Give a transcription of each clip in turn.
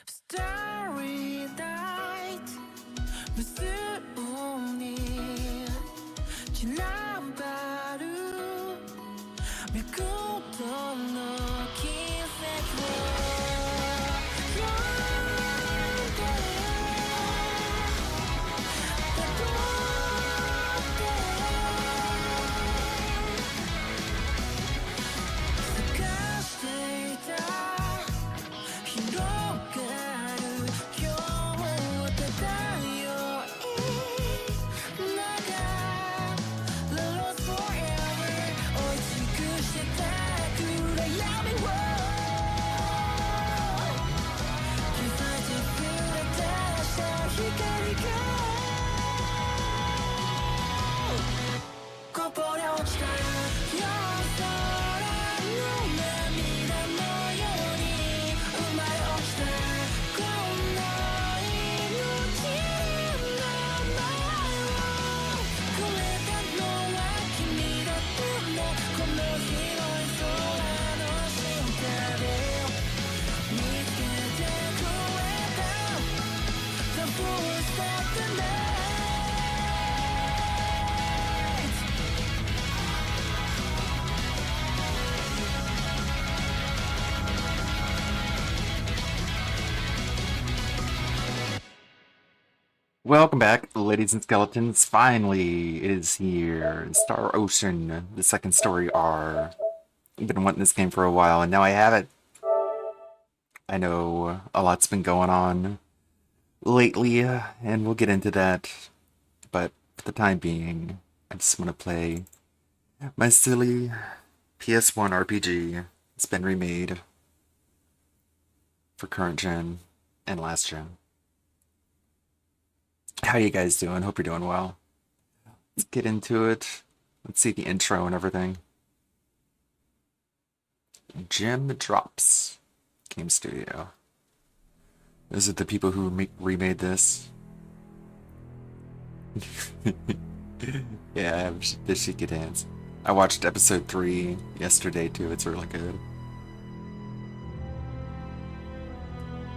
Starry night 무슨 일 지난 바로 밀고던 너긴 Welcome back, ladies and skeletons. Finally, it is here. Star Ocean, the second story R. I've been wanting this game for a while, and now I have it. I know a lot's been going on lately, and we'll get into that. But for the time being, I just want to play my silly PS1 RPG. It's been remade for current gen and last gen. How you guys doing? Hope you're doing well. Let's get into it. Let's see the intro and everything. Gem Drops Game Studio. Is it the people who remade this? Yeah, the Shiki Dance. I watched episode 3 yesterday too. It's really good.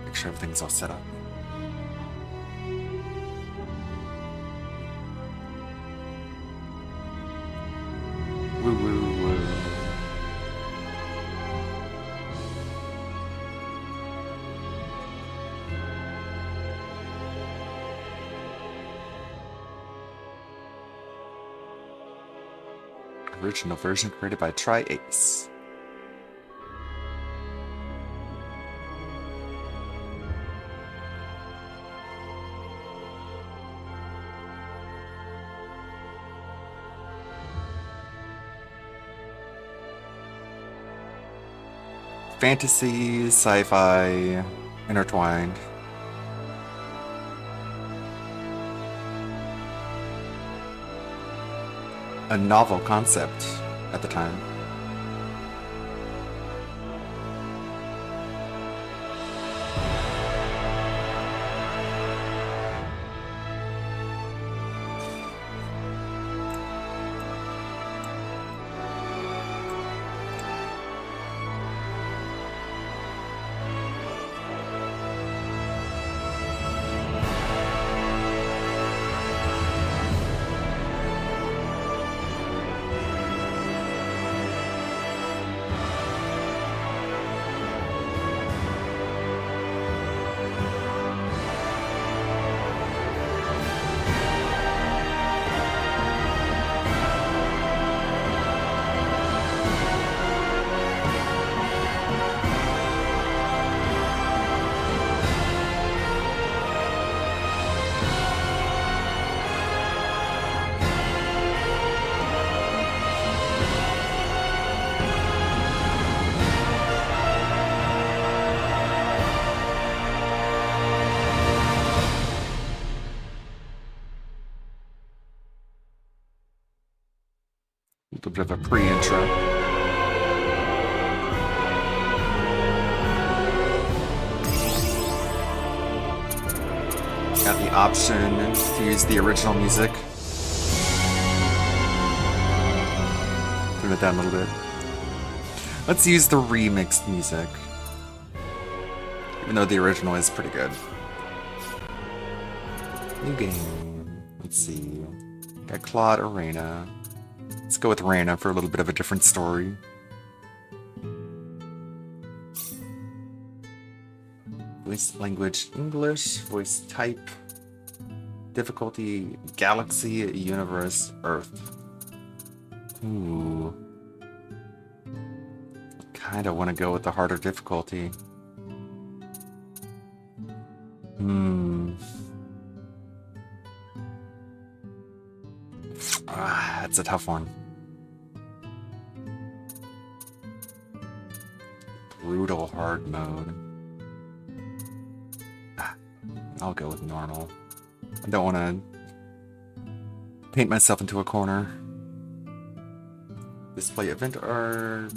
Make sure everything's all set up. Woo woo woo. Original version created by Tri-Ace. Fantasy, sci-fi, intertwined. A novel concept at the time. A little bit of a pre-intro. Got the option to use the original music. Turn it down a little bit. Let's use the remixed music. Even though the original is pretty good. New game. Let's see. Got Claude or Reyna. Let's go with Reyna for a little bit of a different story. Voice language English. Voice type. Difficulty Galaxy, Universe, Earth. Ooh. Kinda want to go with the harder difficulty. That's a tough one. Brutal hard mode. I'll go with normal. I don't want to paint myself into a corner. Display event art.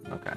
Okay.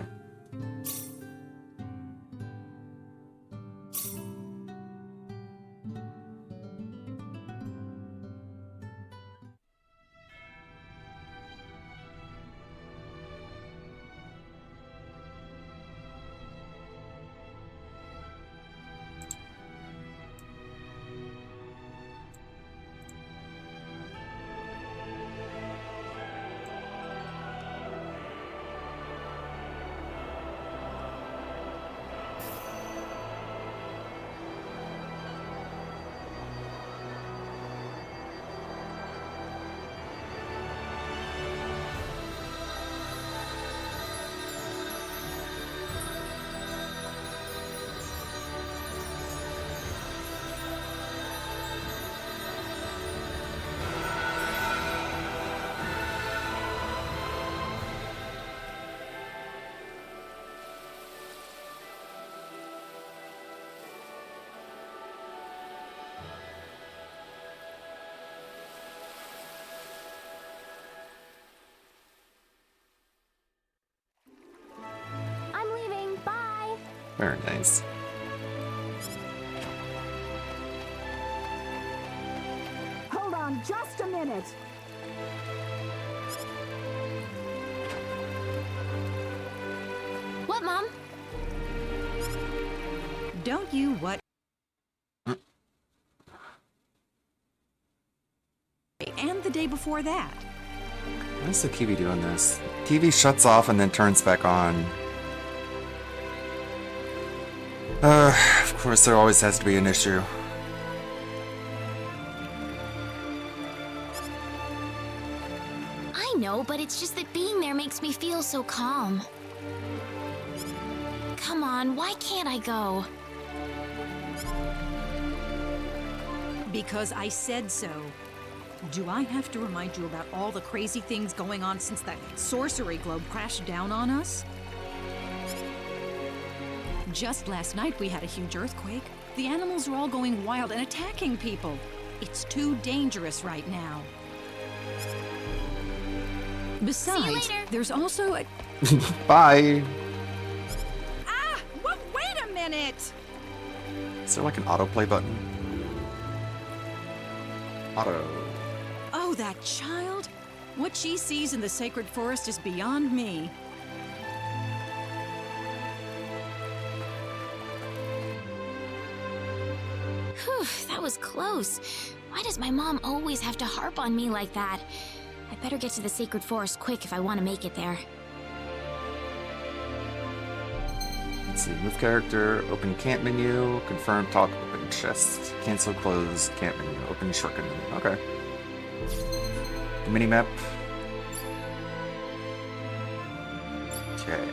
I'm leaving. Bye. Very nice. Hold on just a minute. What, Mom? Don't you what? And the day before that. Why is the TV doing this? TV shuts off and then turns back on. Of course, there always has to be an issue. I know, but it's just that being there makes me feel so calm. Come on, why can't I go? Because I said so. Do I have to remind you about all the crazy things going on since that sorcery globe crashed down on us? Just last night we had a huge earthquake. The animals are all going wild and attacking people. It's too dangerous right now. Besides, later. there's also a... Bye! Ah! Well, wait a minute! Is there like an autoplay button? Auto. Oh, that child? What she sees in the sacred forest is beyond me. Whew, that was close. Why does my mom always have to harp on me like that? I better get to the sacred forest quick if I want to make it there. Let's see. Move character. Open camp menu. Confirm talk. Open chest. Cancel close camp menu. Open shortcut menu. Okay. Minimap. Okay.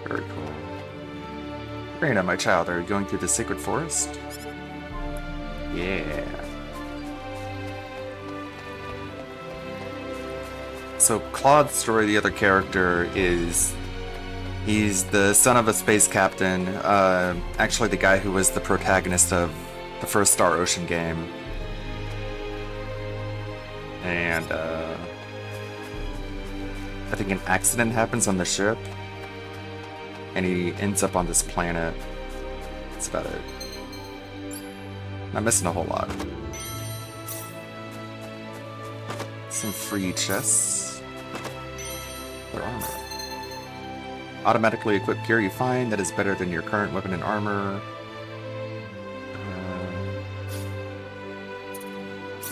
Very cool. Reyna, my child, are you going through the sacred forest? Yeah. So Claude's story, the other character, is he's the son of a space captain, actually the guy who was the protagonist of the first Star Ocean game. And I think an accident happens on the ship, and he ends up on this planet. That's about it. Not missing a whole lot. Some free chests. Their armor. Automatically equip gear you find that is better than your current weapon and armor.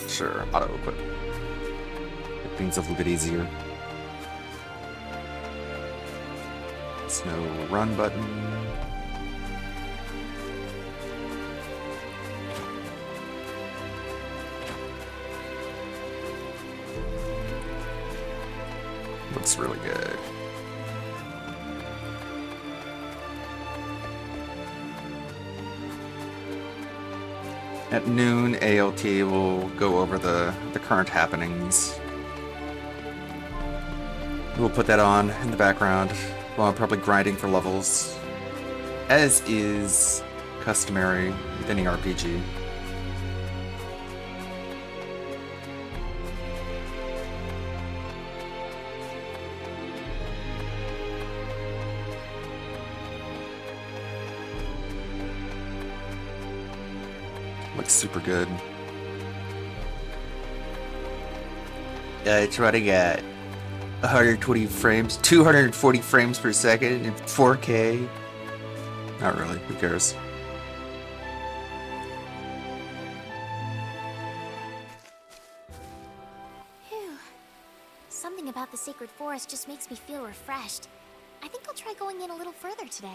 Sure, auto equip. Make things a little bit easier. There's no run button. Looks really good. At noon, ALT will go over the current happenings. We'll put that on in the background while I'm probably grinding for levels, as is customary with any RPG. Looks super good. It's running at 120 frames, 240 frames per second in 4K. Not really, who cares? Phew. Something about the sacred forest just makes me feel refreshed. I think I'll try going in a little further today.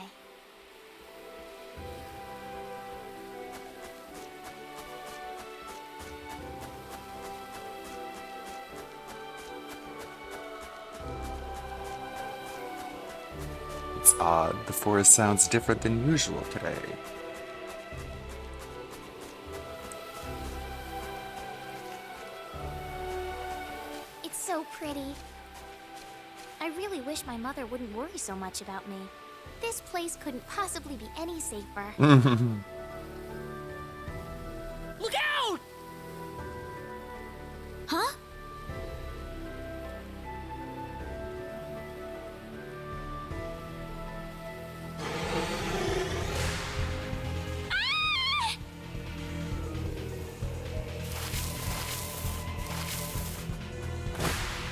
It's odd. The forest sounds different than usual today. It's so pretty. I really wish my mother wouldn't worry so much about me. This place couldn't possibly be any safer. Look out! Huh?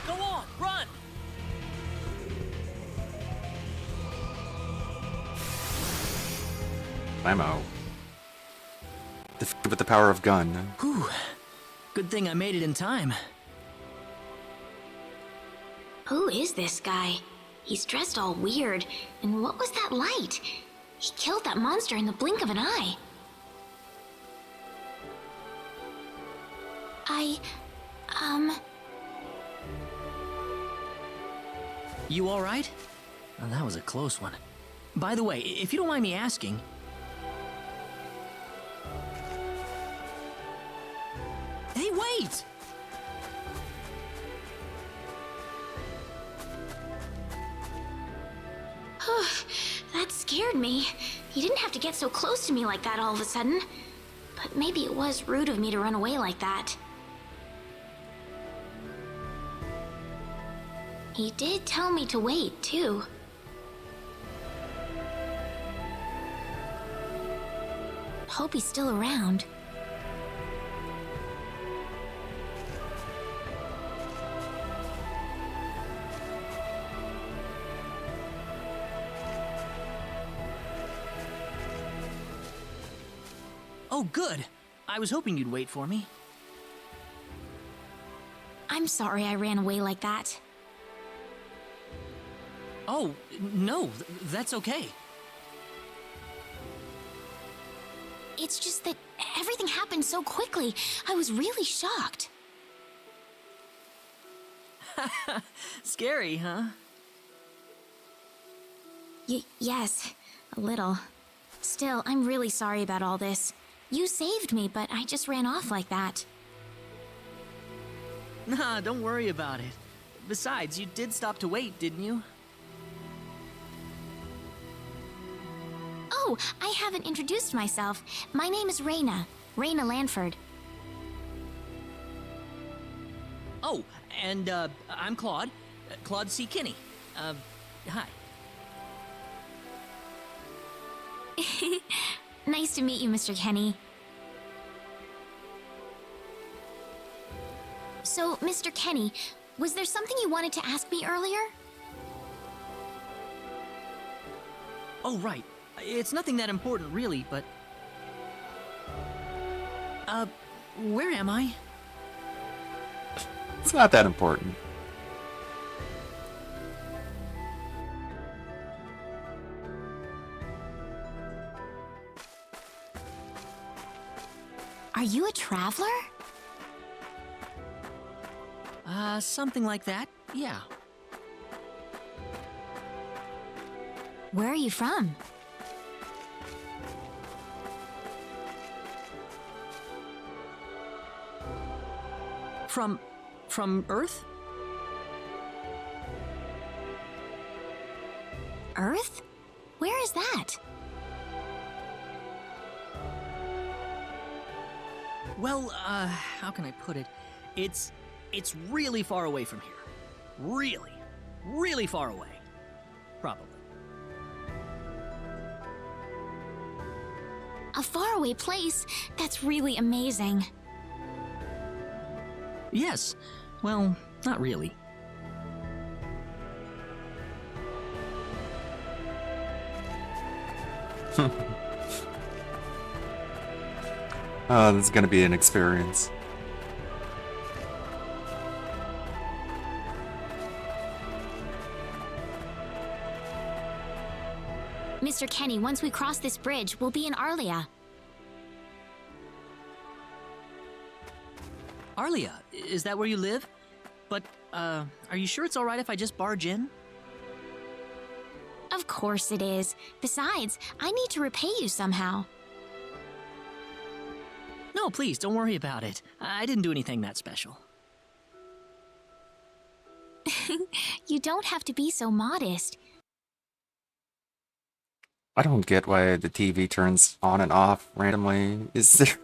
Go on, run! Ammo. Defeated with the power of gun. Whew. Good thing I made it in time. Who is this guy? He's dressed all weird. And what was that light? He killed that monster in the blink of an eye. You alright? Oh, that was a close one. By the way, if you don't mind me asking... Hey, wait! That scared me. You didn't have to get so close to me like that all of a sudden. But maybe it was rude of me to run away like that. He did tell me to wait, too. Hope he's still around. Oh, good. I was hoping you'd wait for me. I'm sorry I ran away like that. Oh, no, that's okay. It's just that everything happened so quickly. I was really shocked. Scary, huh? Yes, a little. Still, I'm really sorry about all this. You saved me, but I just ran off like that. Nah, don't worry about it. Besides, you did stop to wait, didn't you? Oh, I haven't introduced myself. My name is Reyna. Reyna Lanford. Oh, and, I'm Claude. Claude C. Kinney. Hi. Nice to meet you, Mr. Kenny. So, Mr. Kenny, was there something you wanted to ask me earlier? Oh, right. It's nothing that important, really, but... where am I? It's not that important. Are you a traveler? Something like that, yeah. Where are you from? From Earth? Earth? Where is that? Well, how can I put it? It's really far away from here. Really, really far away. Probably. A faraway place? That's really amazing. Yes. Well, not really. Oh, this is gonna be an experience. Mr. Kenny, once we cross this bridge, we'll be in Arlia. Arlia, is that where you live? But, are you sure it's alright if I just barge in? Of course it is. Besides, I need to repay you somehow. No, please, don't worry about it. I didn't do anything that special. You don't have to be so modest. I don't get why the TV turns on and off randomly. Is there...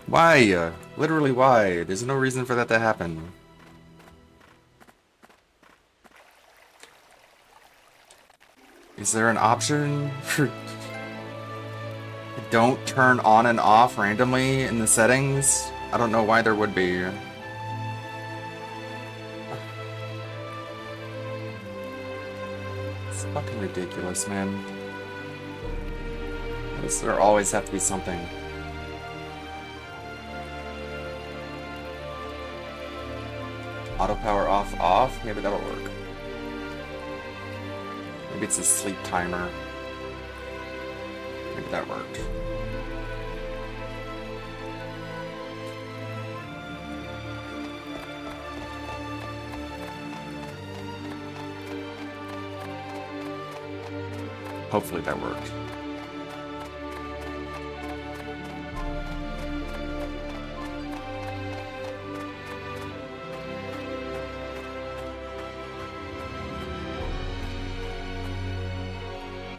Why? Literally why? There's no reason for that to happen. Is there an option for... Don't turn on and off randomly in the settings? I don't know why there would be. It's fucking ridiculous, man. Why does there always have to be something? Auto power off? Maybe that'll work. Maybe it's a sleep timer. Maybe that worked. Hopefully that worked.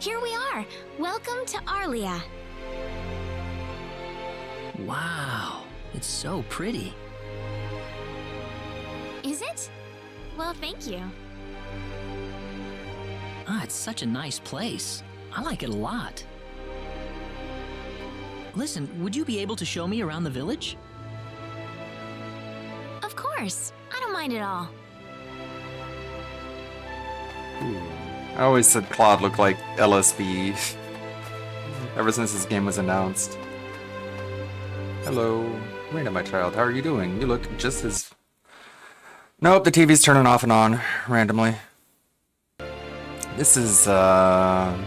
Here we are. Welcome to Arlia. Wow, it's so pretty. Is it? Well, thank you. Ah, it's such a nice place. I like it a lot. Listen, would you be able to show me around the village? Of course. I don't mind at all. I always said Claude looked like LSB ever since this game was announced. Hello. Rena, my child, how are you doing? You look just as... Nope, the TV's turning off and on randomly. This is, gonna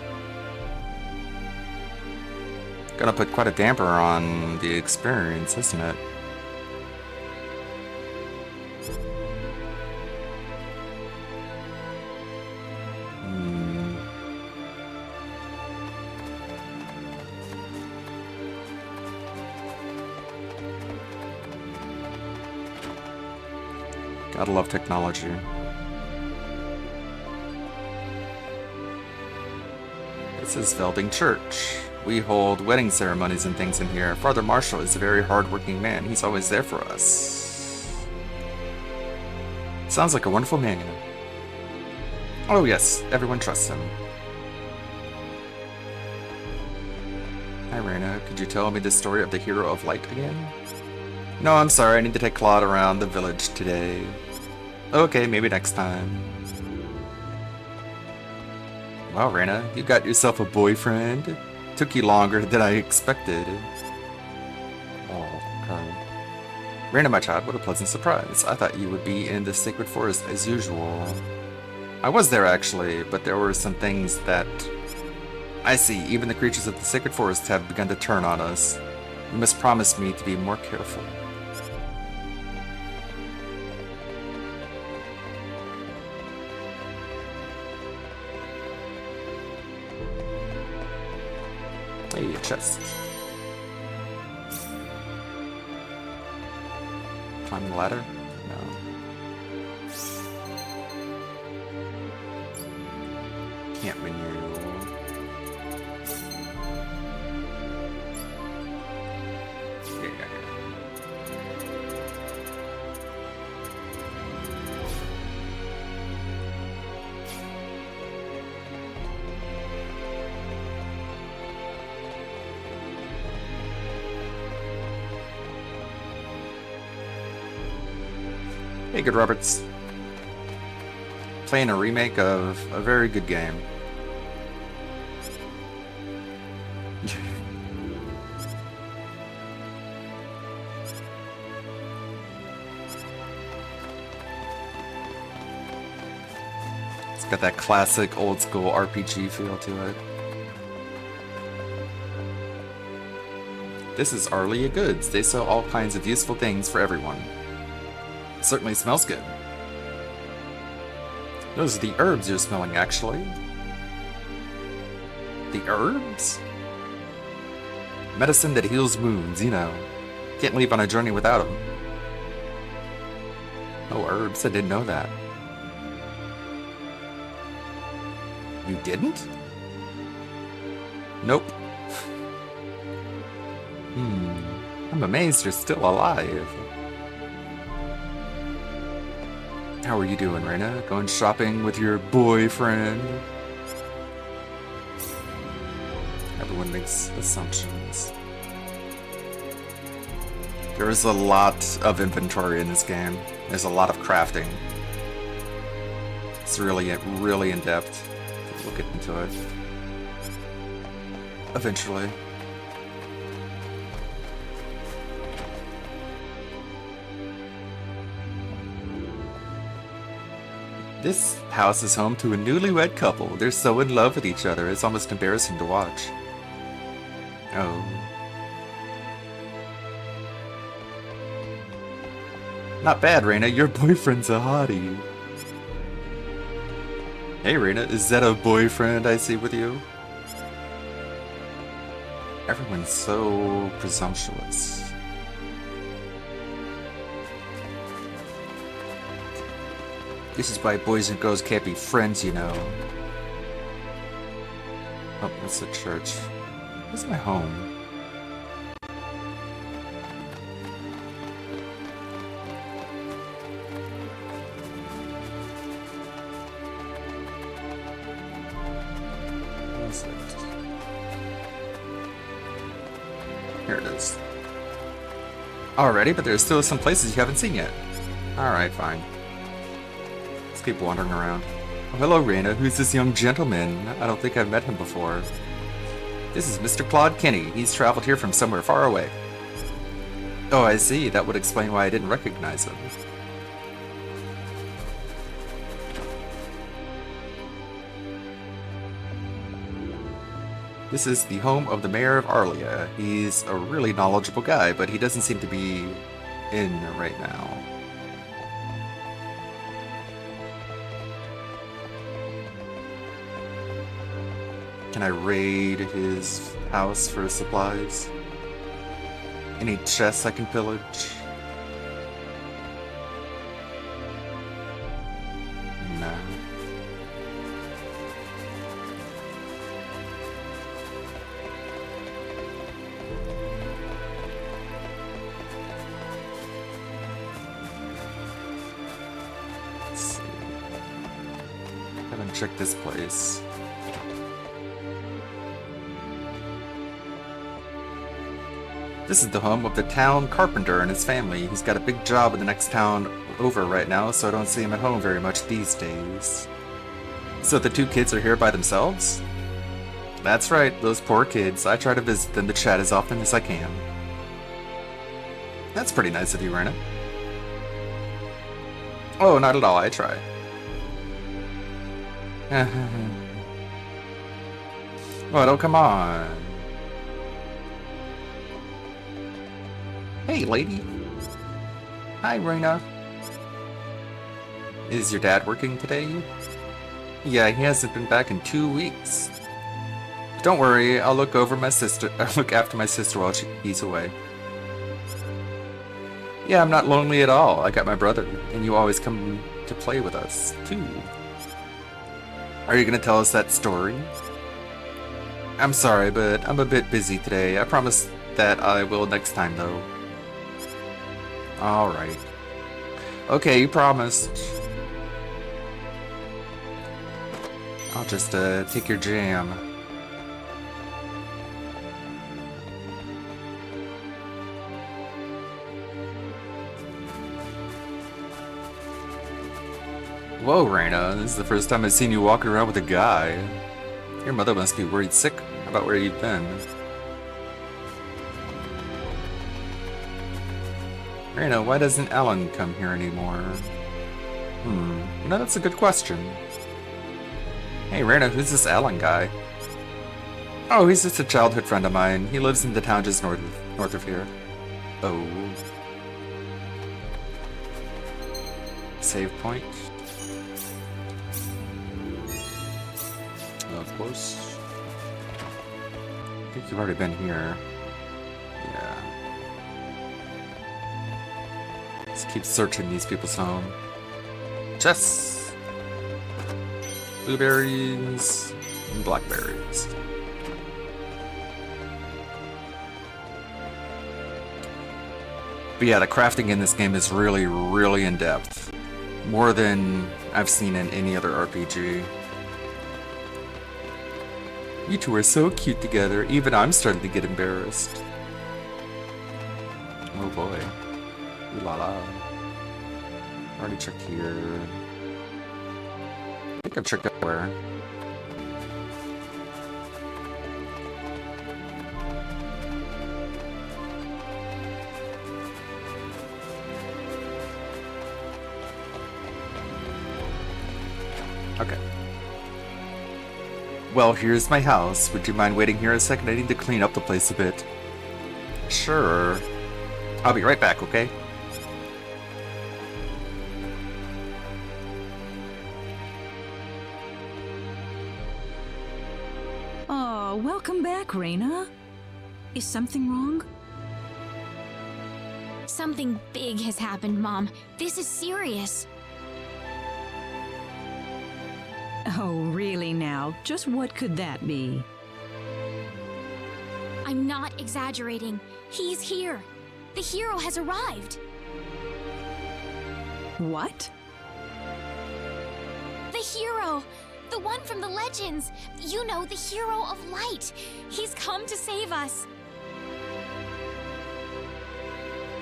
put quite a damper on the experience, isn't it? Gotta love technology. This is Velding Church. We hold wedding ceremonies and things in here. Father Marshall is a very hard-working man. He's always there for us. Sounds like a wonderful man. Oh yes, everyone trusts him. Hi Rena, could you tell me the story of the Hero of Light again? No, I'm sorry, I need to take Claude around the village today. Okay, maybe next time. Wow, Reina, you got yourself a boyfriend. Took you longer than I expected. Oh, okay. Reina, my child, what a pleasant surprise. I thought you would be in the Sacred Forest as usual. I was there actually, but there were some things that... I see, even the creatures of the Sacred Forest have begun to turn on us. You must promise me to be more careful. Hey, a chest. Climb the ladder? No. Can't menu. Yeah. Hey, Good Roberts. Playing a remake of a very good game. It's got that classic old school RPG feel to it. This is Arlia Goods. They sell all kinds of useful things for everyone. It certainly smells good. Those are the herbs you're smelling, actually. The herbs? Medicine that heals wounds, you know. Can't leave on a journey without them. Oh, herbs, I didn't know that. You didn't? Nope. I'm amazed you're still alive. How are you doing, Reina? Going shopping with your boyfriend? Everyone makes assumptions. There is a lot of inventory in this game. There's a lot of crafting. It's really in depth. We'll get into it. Eventually. This house is home to a newlywed couple. They're so in love with each other, it's almost embarrassing to watch. Oh. Not bad, Reina. Your boyfriend's a hottie. Hey, Reina, is that a boyfriend I see with you? Everyone's so presumptuous. This is why boys and girls can't be friends, you know. Oh, that's the church. Where's my home? Where's it? Here it is. Alrighty, but there's still some places you haven't seen yet. Alright, fine. Keep wandering around. Oh, hello, Reina. Who's this young gentleman? I don't think I've met him before. This is Mr. Claude Kenny. He's traveled here from somewhere far away. Oh, I see. That would explain why I didn't recognize him. This is the home of the mayor of Arlia. He's a really knowledgeable guy, but he doesn't seem to be in right now. Can I raid his house for supplies? Any chests I can pillage? No. Let's see. Haven't checked this place. This is the home of the town carpenter and his family. He's got a big job in the next town over right now, so I don't see him at home very much these days. So the two kids are here by themselves? That's right, those poor kids. I try to visit them to chat as often as I can. That's pretty nice of you, Rena. Oh, not at all, I try. Oh, come on. Hey, lady. Hi, Rena. Is your dad working today? Yeah, he hasn't been back in 2 weeks. Don't worry, I'll look after my sister while he's away. Yeah, I'm not lonely at all. I got my brother, and you always come to play with us, too. Are you gonna tell us that story? I'm sorry, but I'm a bit busy today. I promise that I will next time, though. Alright. Okay, you promised. I'll just, take your jam. Whoa, Rena, this is the first time I've seen you walking around with a guy. Your mother must be worried sick about where you've been. Rena, why doesn't Alan come here anymore? You know, that's a good question. Hey, Rena, who's this Alan guy? Oh, he's just a childhood friend of mine. He lives in the town just north of here. Oh. Save point. Of course. I think you've already been here. Yeah. Let's keep searching these people's home. Chests! Blueberries and blackberries. But yeah, the crafting in this game is really, really in-depth. More than I've seen in any other RPG. You two are so cute together, even I'm starting to get embarrassed. Oh boy. Ooh la la. Already checked here. I think I've checked everywhere. Okay. Well, here's my house. Would you mind waiting here a second? I need to clean up the place a bit. Sure. I'll be right back, okay? Oh, welcome back, Rena. Is something wrong? Something big has happened, Mom. This is serious. Oh, really now? Just what could that be? I'm not exaggerating. He's here. The hero has arrived. What? The hero! The one from the legends! You know, the hero of light! He's come to save us!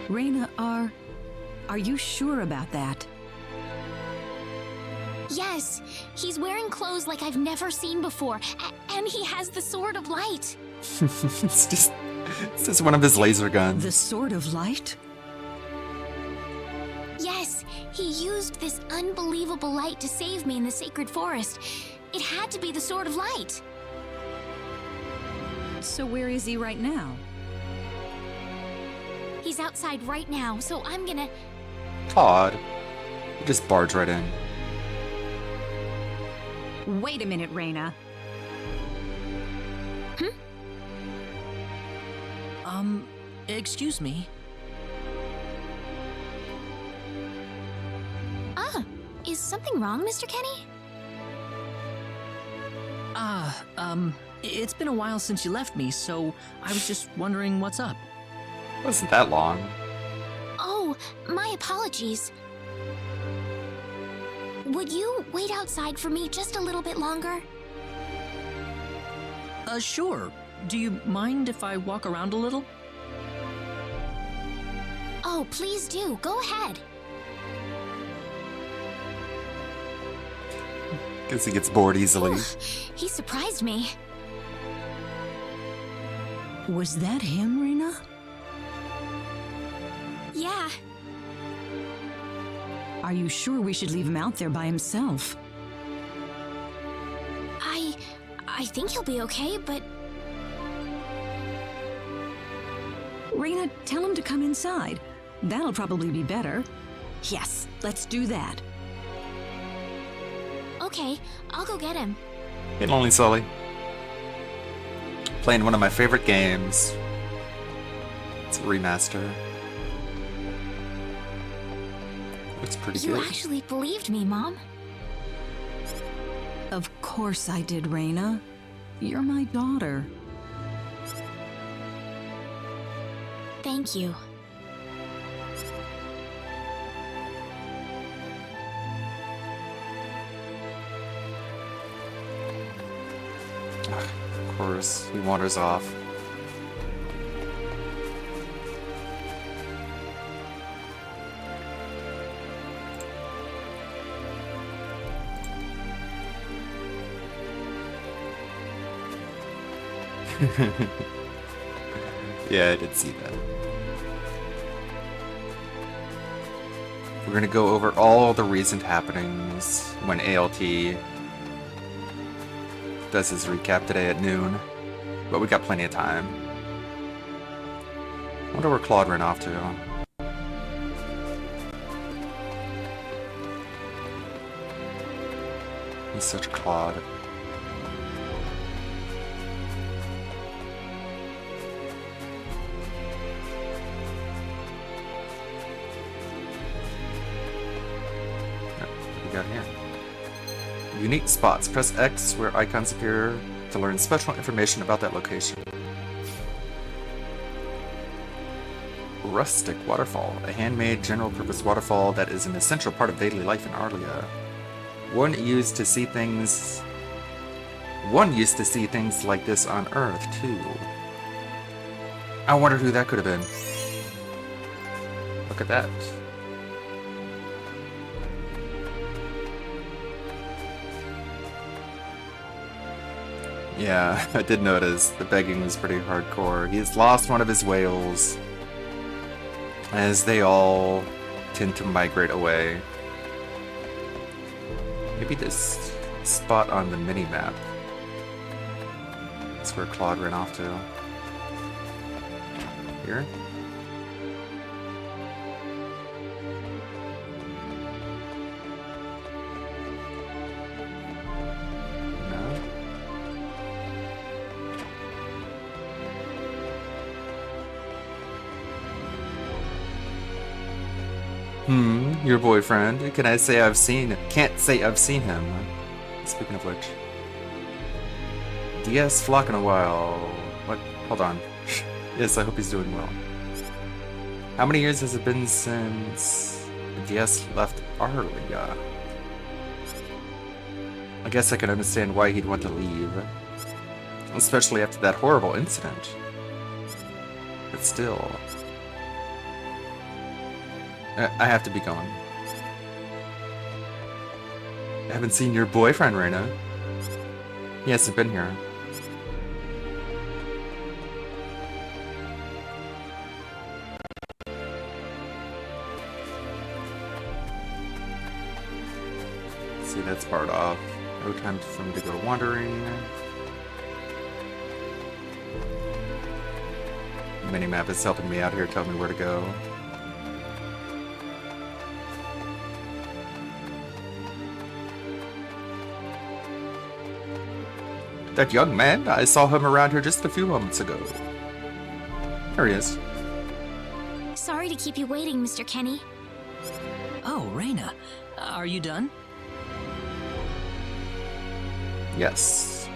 Rena, are you sure about that? Yes, he's wearing clothes like I've never seen before, and he has the Sword of Light. It's just one of his laser guns. The Sword of Light? Yes, he used this unbelievable light to save me in the Sacred Forest. It had to be the Sword of Light. So where is he right now? He's outside right now, so I'm gonna... Odd. You just barge right in. Wait a minute, Rena. Excuse me. Is something wrong, Mr. Kenny? It's been a while since you left me, so I was just wondering what's up. Wasn't that long. Oh, my apologies. Would you wait outside for me just a little bit longer? Sure. Do you mind if I walk around a little? Oh, please do. Go ahead. Guess he gets bored easily. He surprised me. Was that him, Rena? Yeah, Are you sure we should leave him out there by himself? I think he'll be okay, but Rena, tell him to come inside. That'll probably be better. Yes, let's do that. okay, I'll go get him. Hey, Lonely Sully. Playing one of my favorite games. It's a remaster. Looks pretty You good. actually believed me, Mom. Of course I did, Rena. You're my daughter. Thank you. Of course, he wanders off. Yeah, I did see that. We're gonna go over all the recent happenings when ALT does his recap today at noon, but we got plenty of time. Wonder where Claude ran off to. He's such a Claude. What we got here? Unique spots. Press X where icons appear to learn special information about that location. Rustic Waterfall, a handmade general-purpose waterfall that is an essential part of daily life in Arlia. One used to see things like this on Earth, too. I wondered who that could have been. Look at that. Yeah, I did notice the begging was pretty hardcore. He's lost one of his whales, as they all tend to migrate away. Maybe this spot on the mini-map. That's where Claude ran off to. Here? No? Your boyfriend. Can I say I've seen... Can't say I've seen him. Speaking of which. DS flock in a while. What? Hold on. Yes, I hope he's doing well. How many years has it been since DS left Arlia? I guess I can understand why he'd want to leave. Especially after that horrible incident. But still... I have to be going. I haven't seen your boyfriend, Rena. He hasn't been here. See, that's barred off. No time for me to go wandering. The minimap is helping me out here, telling me where to go. That young man, I saw him around here just a few moments ago. There he is. Sorry to keep you waiting, Mr. Kenny. Oh, Rena, are you done? Yes.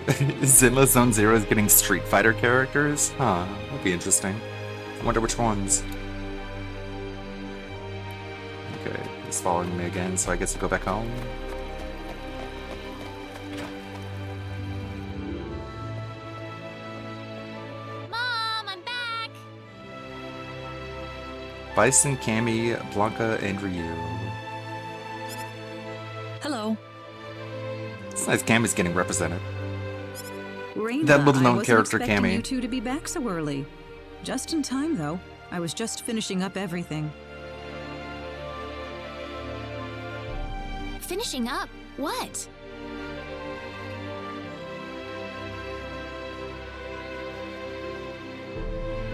Zinla Zone Zero is getting Street Fighter characters? Huh, that'd be interesting. I wonder which ones. Okay, he's following me again, so I guess I'll go back home. Mom, I'm back! Bison, Cammy, Blanca, and Ryu. Hello. It's nice Cammy's getting represented. Reina, That little-known I wasn't character, expecting Cammy. you two to be back so early. Just in time, though. I was just finishing up everything. Finishing up? What?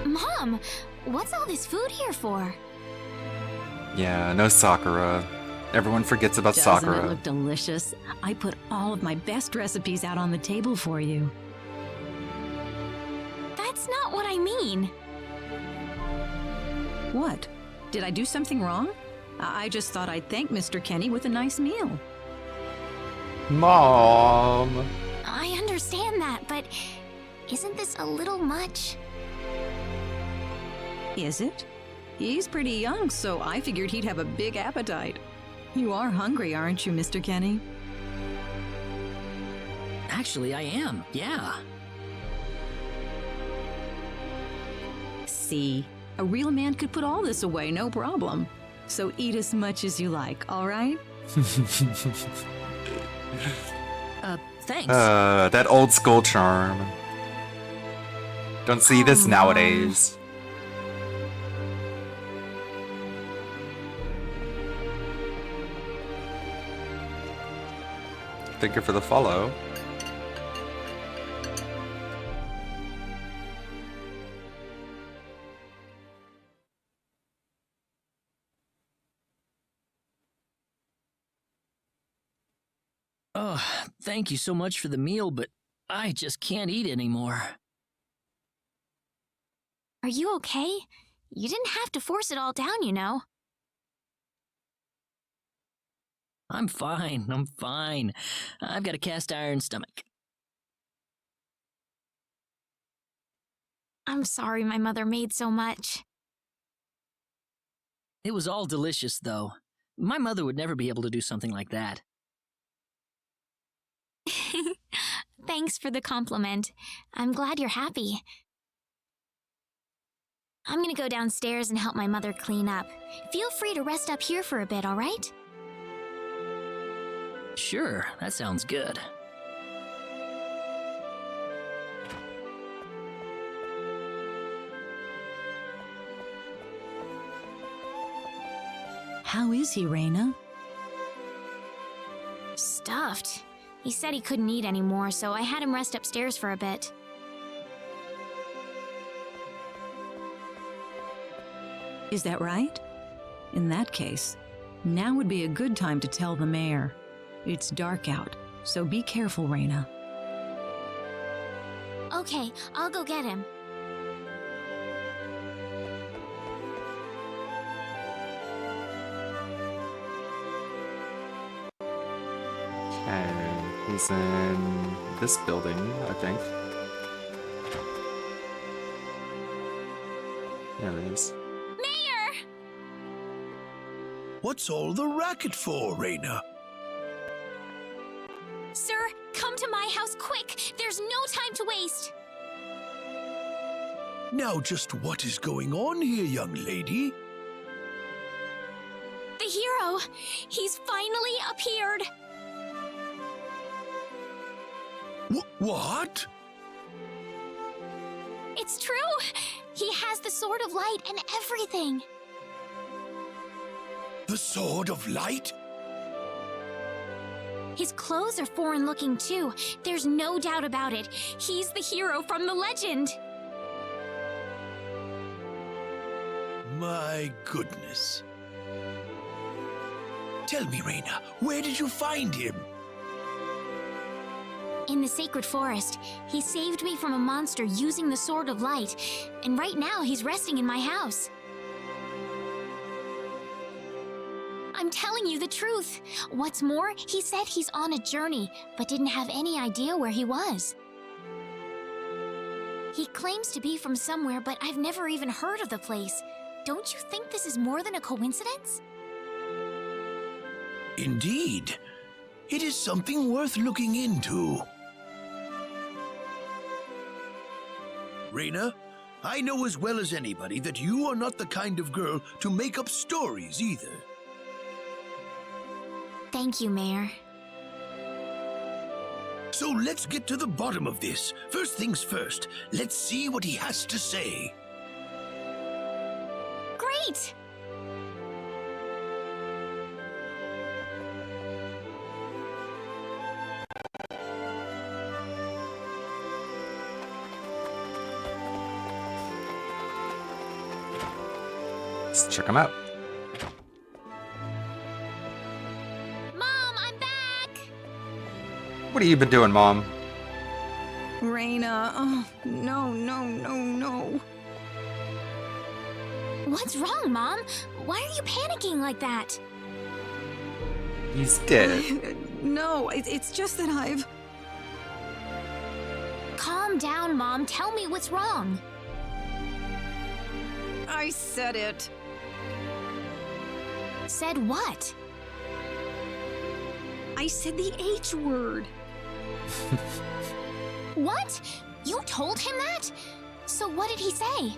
Mom, what's all this food here for? Yeah, no Sakura. Everyone forgets about Doesn't it Sakura. look delicious? I put all of my best recipes out on the table for you. That's not what I mean. What? Did I do something wrong? I just thought I'd thank Mr. Kenny with a nice meal. Mom! I understand that, but isn't this a little much? Is it? He's pretty young, so I figured he'd have a big appetite. You are hungry, aren't you, Mr. Kenny? Actually, I am, yeah. See, a real man could put all this away, no problem. So eat as much as you like, all right? Thanks. That old school charm. Don't see this Mom. nowadays. Thank you for the follow. Oh, thank you so much for the meal, but I just can't eat anymore. Are you okay? You didn't have to force it all down, you know. I'm fine, I'm fine. I've got a cast iron stomach. I'm sorry my mother made so much. It was all delicious, though. My mother would never be able to do something like that. Thanks for the compliment. I'm glad you're happy. I'm gonna go downstairs and help my mother clean up. Feel free to rest up here for a bit, all right? Sure, that sounds good. How is he, Reina? Stuffed. He said he couldn't eat anymore, so I had him rest upstairs for a bit. Is that right? In that case, now would be a good time to tell the mayor. It's dark out, so be careful, Reina. Okay, I'll go get him. Okay, he's in this building, I think. There he is. Mayor! What's all the racket for, Reina? Sir, come to my house quick! There's no time to waste! Now, just what is going on here, young lady? The hero! He's finally appeared! What? It's true! He has the Sword of Light and everything! The Sword of Light? His clothes are foreign looking too. There's no doubt about it. He's the hero from the legend! My goodness. Tell me, Reina, where did you find him? In the Sacred Forest, he saved me from a monster using the Sword of Light, and right now he's resting in my house. I'm telling you the truth. What's more, he said he's on a journey, but didn't have any idea where he was. He claims to be from somewhere, but I've never even heard of the place. Don't you think this is more than a coincidence? Indeed. It is something worth looking into. Reina, I know as well as anybody that you are not the kind of girl to make up stories either. Thank you, Mayor. So let's get to the bottom of this. First things first, let's see what he has to say. Great! Let's check them out. Mom, I'm back! What have you been doing, Mom? Raina, oh, no, no, no, no. What's wrong, Mom? Why are you panicking like that? He's dead. No, it's just that I've... Calm down, Mom. Tell me what's wrong. I said it. Said what? I said the H word. What? You told him that? So what did he say?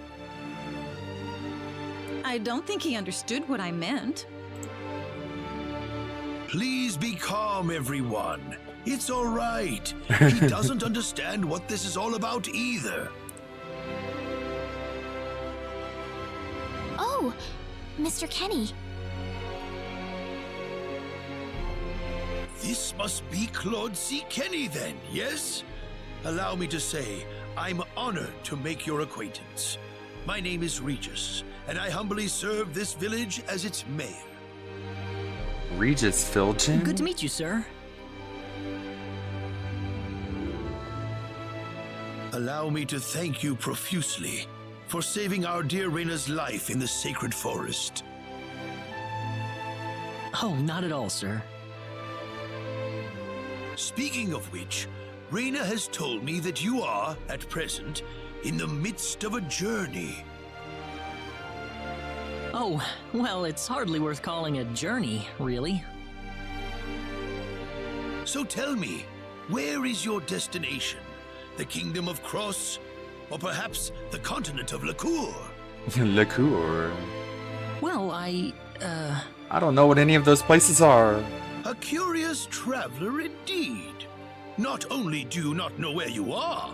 I don't think he understood what I meant. Please be calm, everyone. It's all right. He doesn't understand what this is all about either. Oh, Mr. Kenny. This must be Claude C. Kenny then, yes? Allow me to say, I'm honored to make your acquaintance. My name is Regis, and I humbly serve this village as its mayor. Regis Philgen? Good to meet you, sir. Allow me to thank you profusely for saving our dear Raina's life in the sacred forest. Oh, not at all, sir. Speaking of which, Raina has told me that you are, at present, in the midst of a journey. Oh, well, it's hardly worth calling a journey, really. So tell me, where is your destination? The Kingdom of Cross? Or perhaps the continent of Lacour? Lacour. Well, I don't know what any of those places are. A curious traveler indeed. Not only do you not know where you are,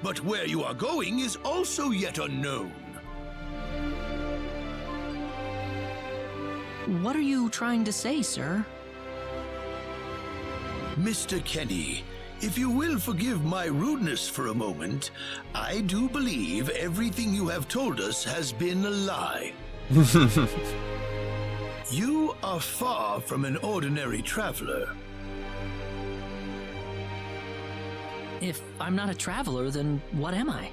but where you are going is also yet unknown. What are you trying to say, sir? Mr. Kenny, if you will forgive my rudeness for a moment, I do believe everything you have told us has been a lie. You are far from an ordinary traveler. If I'm not a traveler, then what am I?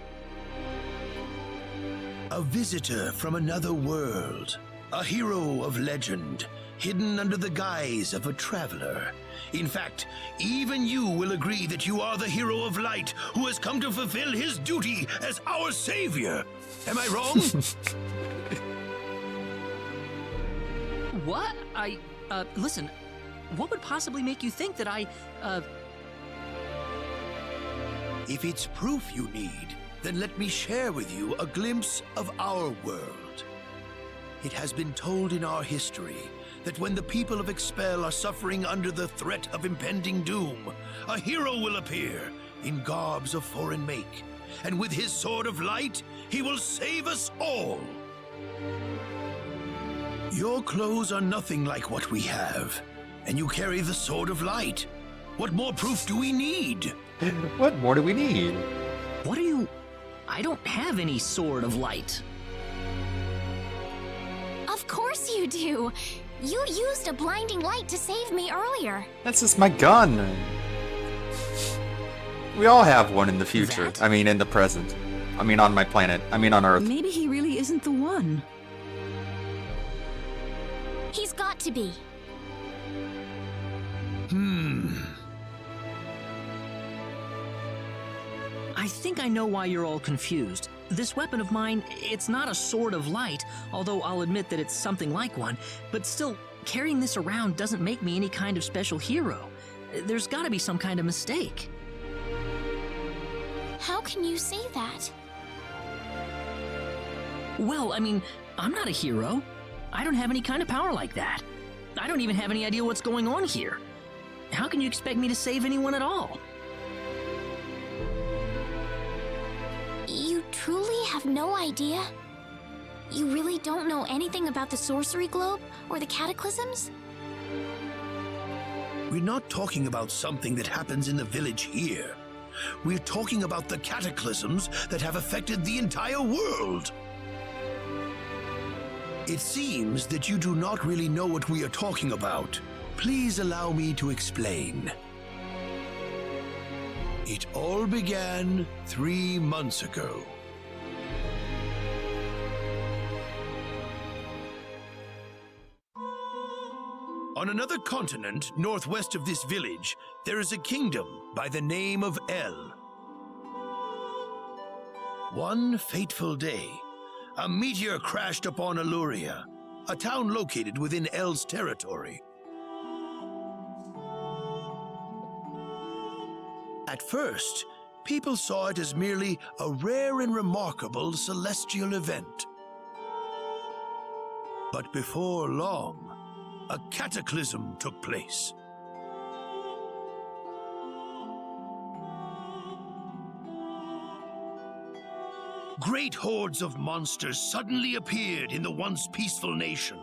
A visitor from another world. A hero of legend, hidden under the guise of a traveler. In fact, even you will agree that you are the hero of light who has come to fulfill his duty as our savior. Am I wrong? What? Listen, what would possibly make you think that If it's proof you need, then let me share with you a glimpse of our world. It has been told in our history that when the people of Expel are suffering under the threat of impending doom, a hero will appear in garbs of foreign make, and with his sword of light, he will save us all. Your clothes are nothing like what we have, and you carry the sword of light. What more proof do we need? What more do we need? what are you... I don't have any sword of light. Of course you do. You used a blinding light to save me earlier. That's just my gun. We all have one in the future. That? I mean, in the present. I mean, on my planet. I mean, on Earth. Maybe he really isn't the one. He's got to be. I think I know why you're all confused. This weapon of mine, it's not a sword of light, although I'll admit that it's something like one, but still, carrying this around doesn't make me any kind of special hero. There's gotta be some kind of mistake. How can you say that? Well, I mean, I'm not a hero. I don't have any kind of power like that. I don't even have any idea what's going on here. How can you expect me to save anyone at all? You truly have no idea? You really don't know anything about the Sorcery Globe or the Cataclysms? We're not talking about something that happens in the village here. We're talking about the cataclysms that have affected the entire world. It seems that you do not really know what we are talking about. Please allow me to explain. It all began 3 months ago. On another continent, northwest of this village, there is a kingdom by the name of El. One fateful day, a meteor crashed upon Aluria, a town located within El's territory. At first, people saw it as merely a rare and remarkable celestial event. But before long, a cataclysm took place. Great hordes of monsters suddenly appeared in the once peaceful nation,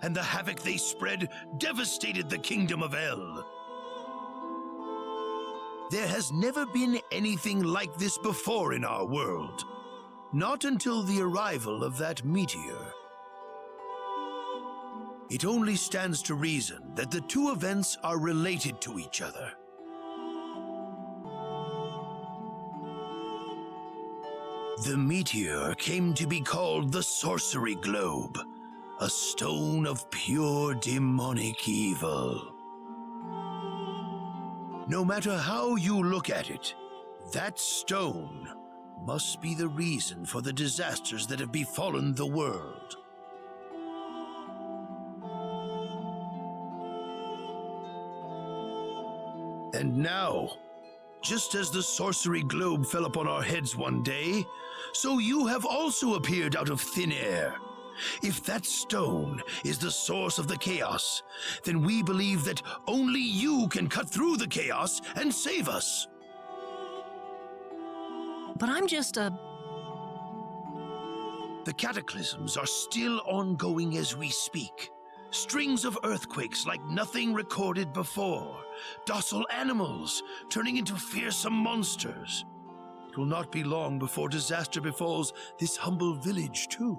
and the havoc they spread devastated the kingdom of El. There has never been anything like this before in our world, not until the arrival of that meteor. It only stands to reason that the two events are related to each other. The meteor came to be called the Sorcery Globe, a stone of pure demonic evil. No matter how you look at it, that stone must be the reason for the disasters that have befallen the world. And now, just as the Sorcery Globe fell upon our heads one day, so you have also appeared out of thin air. If that stone is the source of the chaos, then we believe that only you can cut through the chaos and save us. But I'm just a... The cataclysms are still ongoing as we speak. Strings of earthquakes like nothing recorded before. Docile animals turning into fearsome monsters. It will not be long before disaster befalls this humble village, too.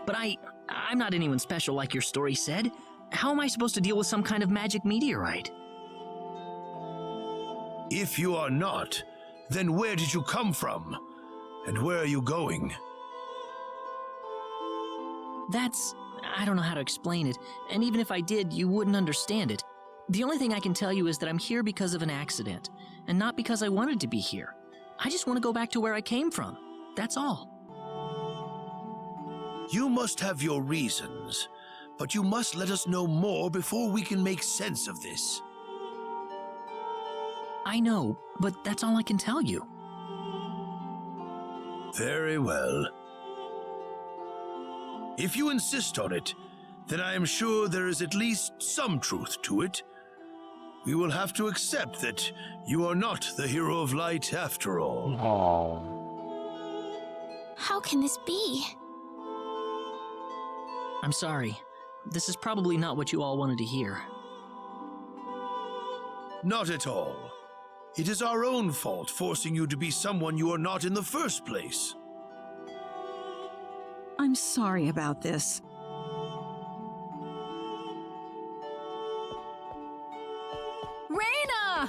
But I'm not anyone special like your story said. How am I supposed to deal with some kind of magic meteorite? If you are not, then where did you come from? And where are you going? I don't know how to explain it, and even if I did, you wouldn't understand it. The only thing I can tell you is that I'm here because of an accident, and not because I wanted to be here. I just want to go back to where I came from. That's all. You must have your reasons, but you must let us know more before we can make sense of this. I know, but that's all I can tell you. Very well. If you insist on it, then I am sure there is at least some truth to it. We will have to accept that you are not the hero of light after all. Oh. How can this be? I'm sorry. This is probably not what you all wanted to hear. Not at all. It is our own fault forcing you to be someone you are not in the first place. I'm sorry about this. Raina!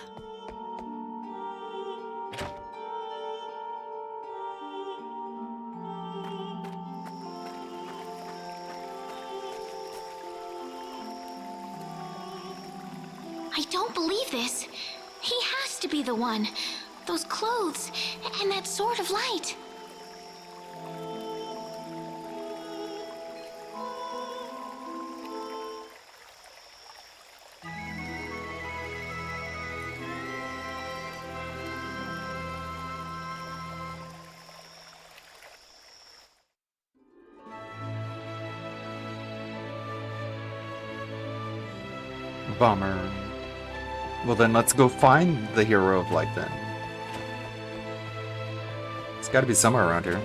I don't believe this. He has to be the one. Those clothes and that sword of light. Bummer. Well then, let's go find the hero of light then. It's gotta be somewhere around here.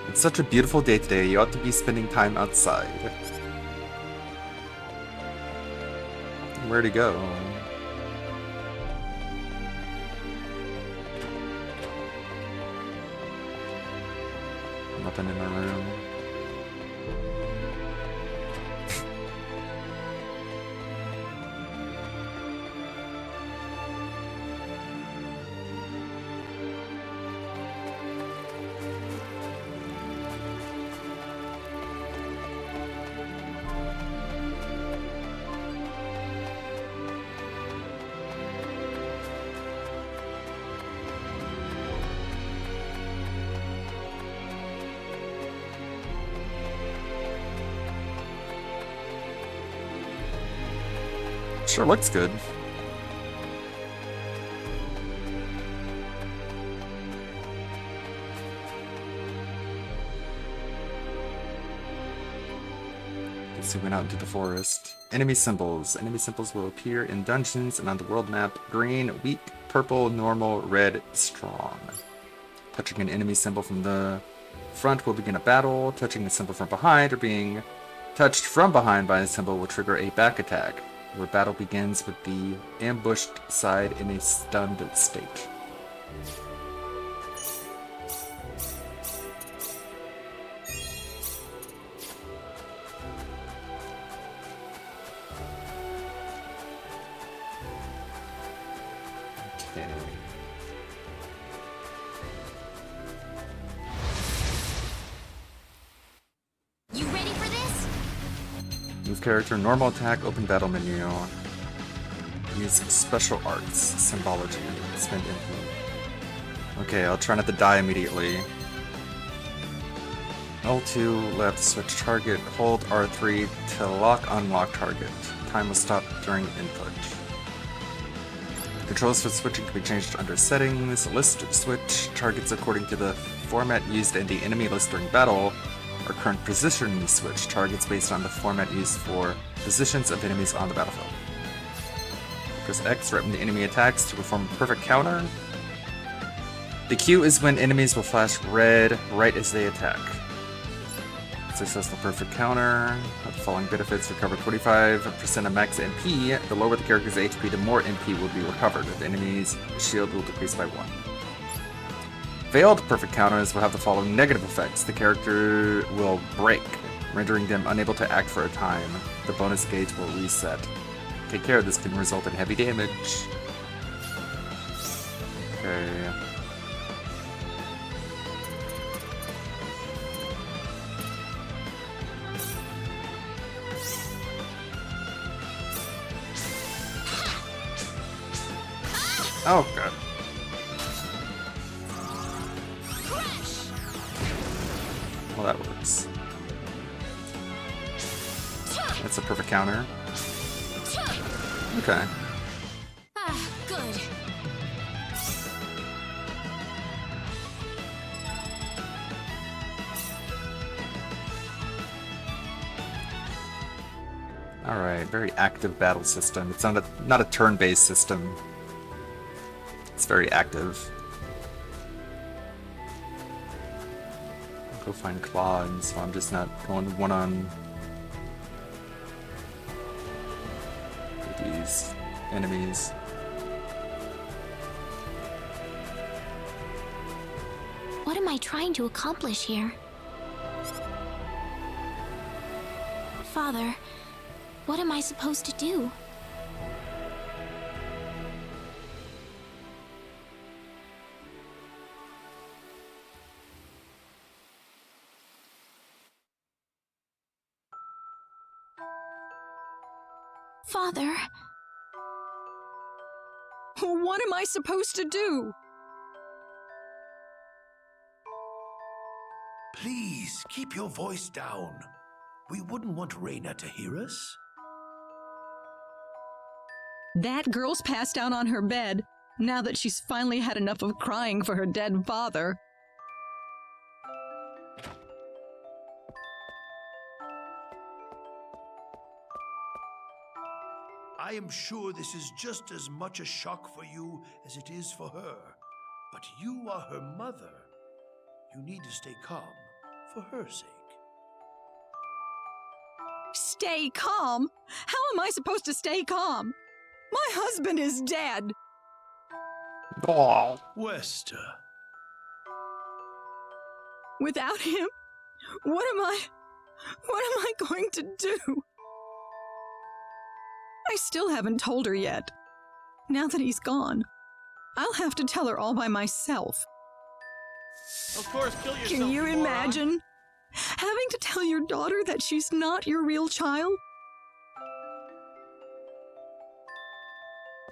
It's such a beautiful day today, you ought to be spending time outside. Where'd he go? Nothing in my room. Sure looks good. Guess we went out into the forest. Enemy symbols. Enemy symbols will appear in dungeons and on the world map. Green, weak, purple, normal, red, strong. Touching an enemy symbol from the front will begin a battle. Touching the symbol from behind or being touched from behind by a symbol will trigger a back attack, where battle begins with the ambushed side in a stunned state. Okay. You ready for this? Move character, normal attack, open battle menu. Use special arts, symbology, spend influence. Okay, I'll try not to die immediately. L2, left, switch target, hold R3 to lock, unlock target. Time will stop during input. Controls for switching can be changed under settings. List switch targets according to the format used in the enemy list during battle. Or current position switch targets based on the format used for positions of enemies on the battlefield. Press X right when the enemy attacks to perform a perfect counter. The Q is when enemies will flash red right as they attack. Successful perfect counter. The following benefits: recover 25% of max MP. The lower the character's HP, the more MP will be recovered. The enemy's shield will decrease by 1. Failed perfect counters will have the following negative effects. The character will break, rendering them unable to act for a time. The bonus gauge will reset. Take care, this can result in heavy damage. Okay. Oh, God. Well, that works. That's a perfect counter. Okay. Ah, good. Alright, very active battle system. It's not a turn-based system. It's very active. I'll go find Claude, so I'm just not going one-on with these enemies. What am I trying to accomplish here? Father, what am I supposed to do? Father. What am I supposed to do? Please keep your voice down. We wouldn't want Reina to hear us. That girl's passed out on her bed, now that she's finally had enough of crying for her dead father. I am sure this is just as much a shock for you as it is for her. But you are her mother. You need to stay calm for her sake. Stay calm? How am I supposed to stay calm? My husband is dead. Oh, Wester, Without him, what am I going to do? I still haven't told her yet. Now that he's gone, I'll have to tell her all by myself. Of course, kill yourself. Can you moron. imagine having to tell your daughter that she's not your real child?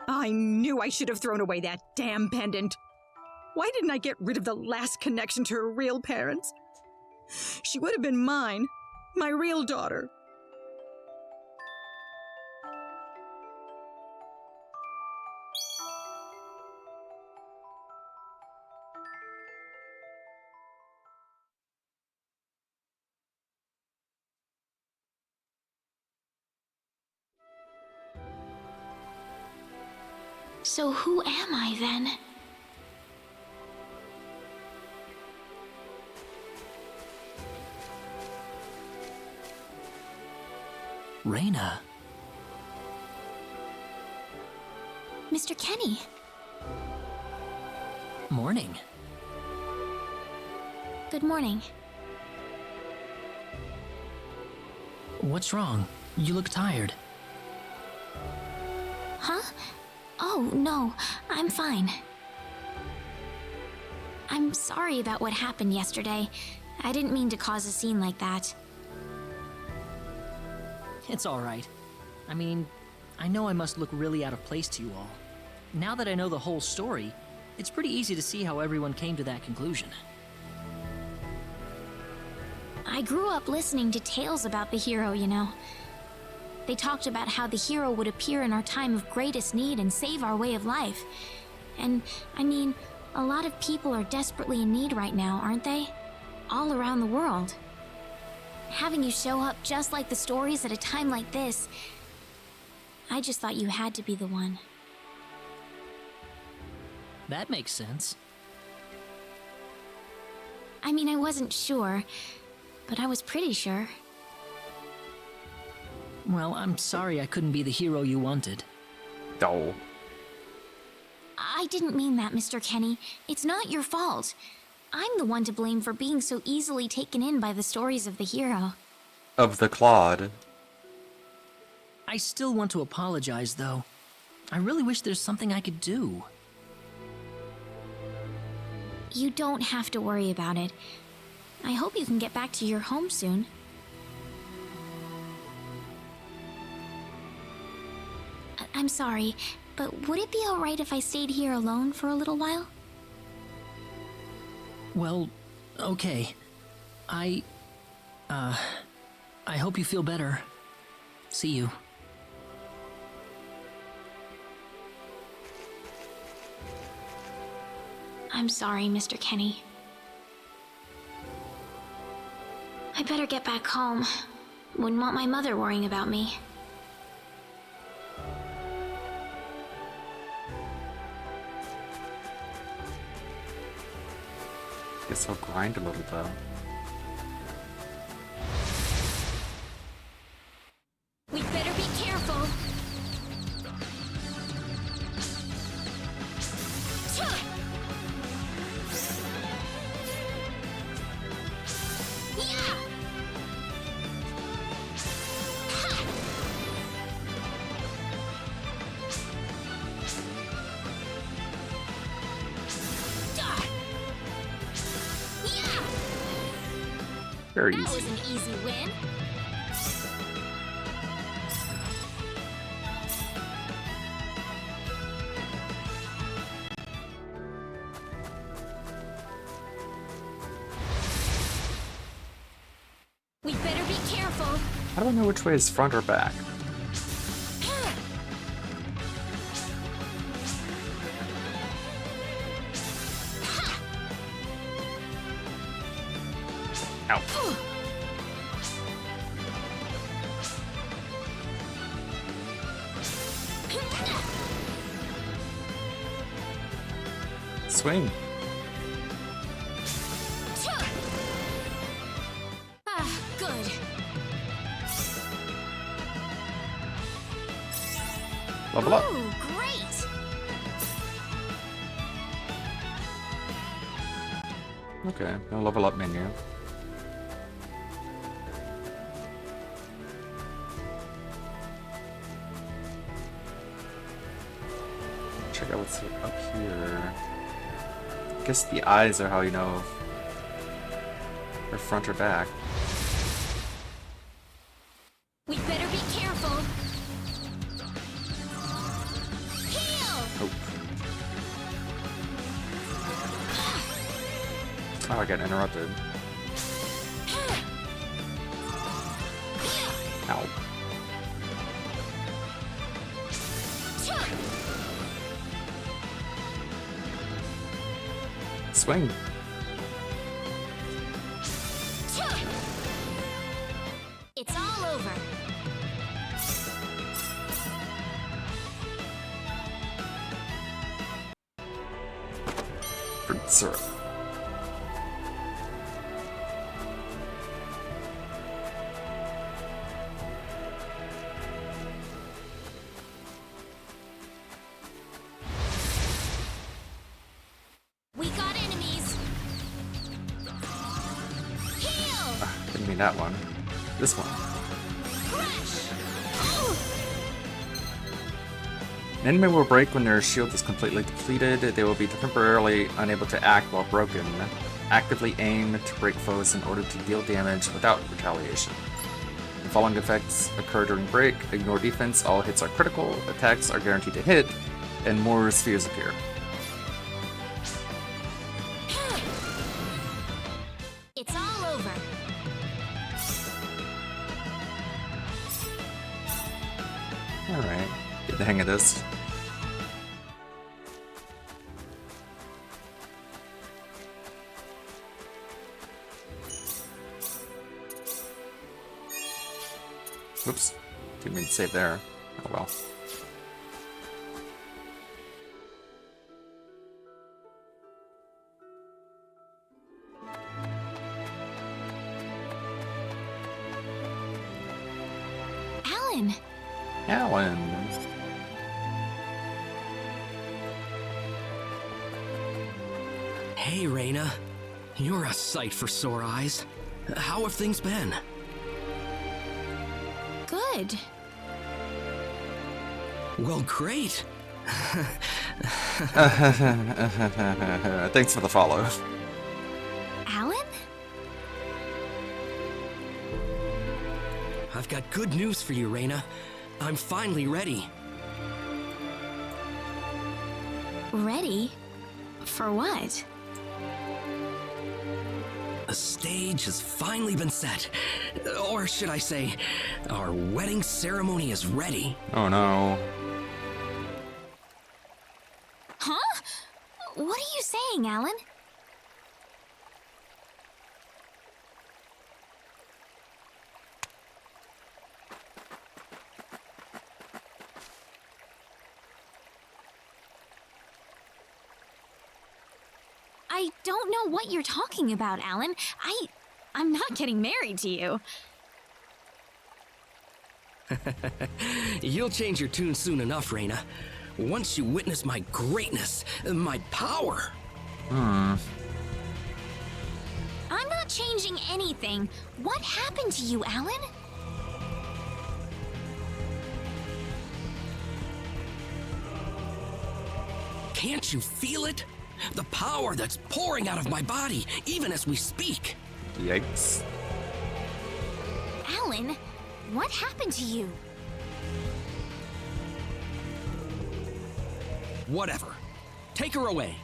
I knew I should have thrown away that damn pendant. Why didn't I get rid of the last connection to her real parents? She would have been mine, my real daughter. So who am I then? Reina. Mr. Kenny. Morning. Good morning. What's wrong? You look tired. Huh? Oh, no, I'm fine. I'm sorry about what happened yesterday. I didn't mean to cause a scene like that. It's all right. I mean, I know I must look really out of place to you all. Now that I know the whole story, it's pretty easy to see how everyone came to that conclusion. I grew up listening to tales about the hero, you know. They talked about how the hero would appear in our time of greatest need and save our way of life. And, I mean, a lot of people are desperately in need right now, aren't they? All around the world. Having you show up just like the stories at a time like this, I just thought you had to be the one. That makes sense. I mean, I wasn't sure, but I was pretty sure. Well, I'm sorry I couldn't be the hero you wanted. oh. I didn't mean that, Mr. Kenny. It's not your fault. I'm the one to blame for being so easily taken in by the stories of the hero. Of the Claude. I still want to apologize, though. I really wish there's something I could do. You don't have to worry about it. I hope you can get back to your home soon. I'm sorry, but would it be alright if I stayed here alone for a little while? Well, okay. I hope you feel better. See you. I'm sorry, Mr. Kenny. I better get back home. Wouldn't want my mother worrying about me. Guess I'll grind a little though. We better be careful. Yeah! Very That easy. was an easy win. We better be careful. I don't know which way is front or back. Ow. Swing. Ah, good. Level up. Ooh, great. Okay, no level up menu. Check out what's up here. I guess the eyes are how you know if they're front or back. We better be careful. Heal! Oh. Oh, I got interrupted. Ow. Swing. It's all over. Fruit syrup. We got enemies. Heal! Didn't mean that one. This one. Crush! An enemy will break when their shield is completely depleted. They will be temporarily unable to act while broken. Actively aim to break foes in order to deal damage without retaliation. The following effects occur during break. Ignore defense, all hits are critical, attacks are guaranteed to hit, and more spheres appear. It's all over. Alright, get the hang of this. Whoops, didn't mean to save there. Oh well. Alan! Alan. Hey, Reina. You're a sight for sore eyes. How have things been? Good. Well, great. Thanks for the follow. Alan? I've got good news for you, Reina. I'm finally ready. Ready? For what? The stage has finally been set. Or should I say, our wedding ceremony is ready. Oh no. Huh? What are you saying, Alan? I don't know what you're talking about, Alan. I'm not getting married to you. You'll change your tune soon enough, Reina. Once you witness my greatness, my power. I'm not changing anything. What happened to you, Alan? Can't you feel it? The power that's pouring out of my body, even as we speak. Yikes. Alan, what happened to you? Whatever. Take her away.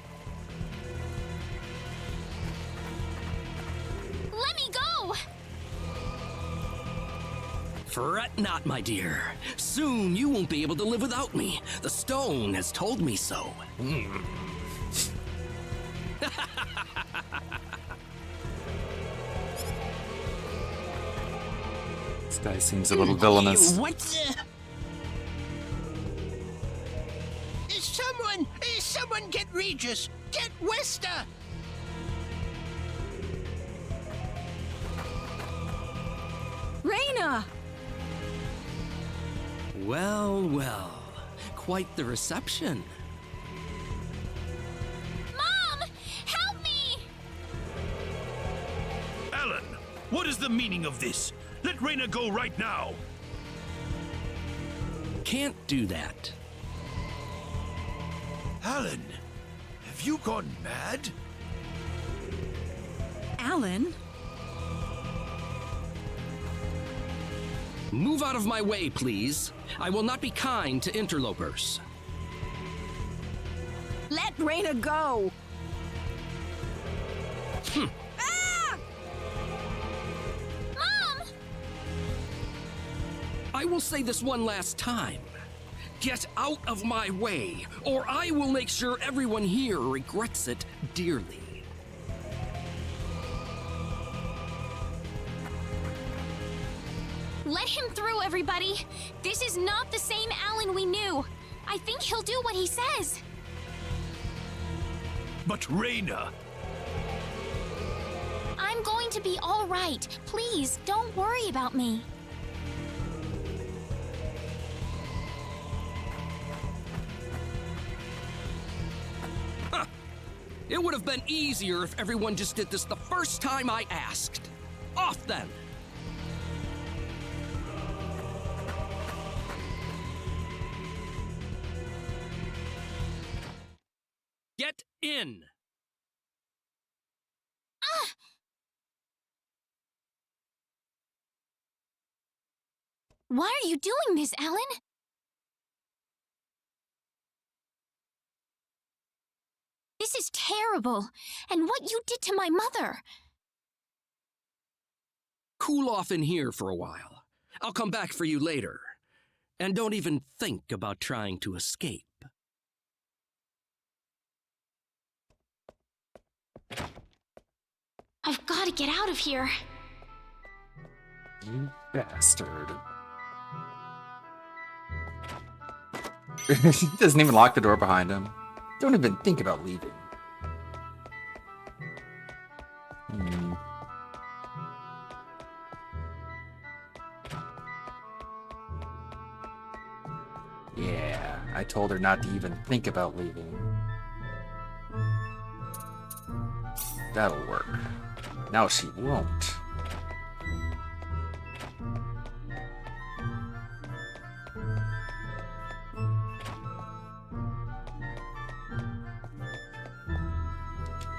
Let me go! Fret not, my dear. Soon you won't be able to live without me. The stone has told me so. This guy seems a little villainous. What? Someone anyone get Regis, get Wester! Raina! Well, well. Quite the reception. Mom! Help me! Alan, what is the meaning of this? Let Raina go right now! Can't do that. Alan, have you gone mad? Alan? Move out of my way, please. I will not be kind to interlopers. Let Raina go! Ah! Mom! I will say this one last time. Get out of my way, or I will make sure everyone here regrets it dearly. Let him through, everybody! This is not the same Alan we knew! I think he'll do what he says! But Raina... I'm going to be all right. Please, don't worry about me. It would have been easier if everyone just did this the first time I asked. Off then! Get in! Why are you doing this, Alan? This is terrible. And what you did to my mother. Cool off in here for a while. I'll come back for you later. And don't even think about trying to escape. I've got to get out of here. You bastard. He doesn't even lock the door behind him. Don't even think about leaving. Yeah, I told her not to even think about leaving. That'll work. Now she won't.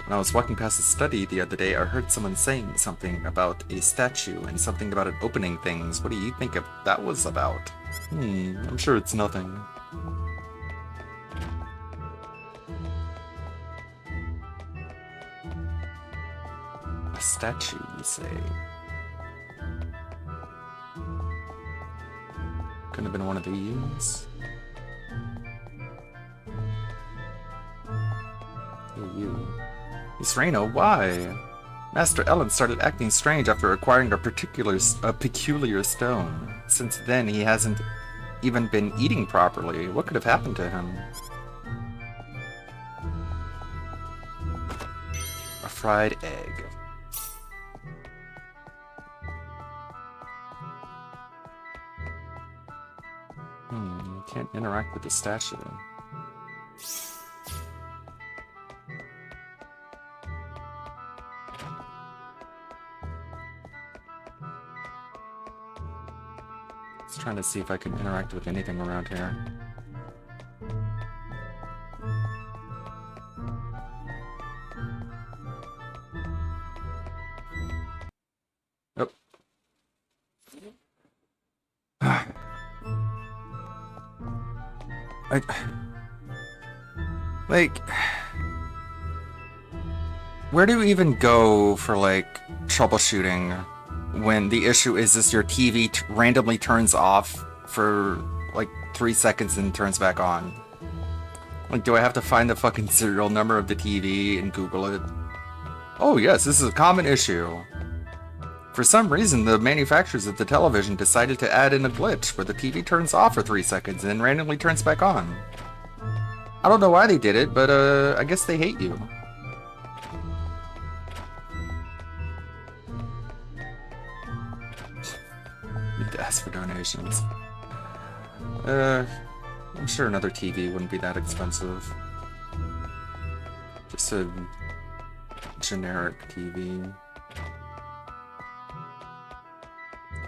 When I was walking past the study the other day, I heard someone saying something about a statue and something about it opening things. What do you think that was about? I'm sure it's nothing. A statue, you say? Couldn't have been one of these. Hey, you. Miss Raina, why? Master Ellen started acting strange after acquiring a peculiar stone. Since then, he hasn't even been eating properly. What could have happened to him? A fried egg. Can't interact with the statue. Just trying to see if I can interact with anything around here. Oh. Like, where do you even go for, like, troubleshooting when the issue is just your TV randomly turns off for, like, 3 seconds and turns back on? Like, do I have to find the fucking serial number of the TV and Google it? Oh yes, this is a common issue. For some reason, the manufacturers of the television decided to add in a glitch where the TV turns off for 3 seconds and then randomly turns back on. I don't know why they did it, but I guess they hate you. Need to ask for donations. I'm sure another TV wouldn't be that expensive. Just a generic TV.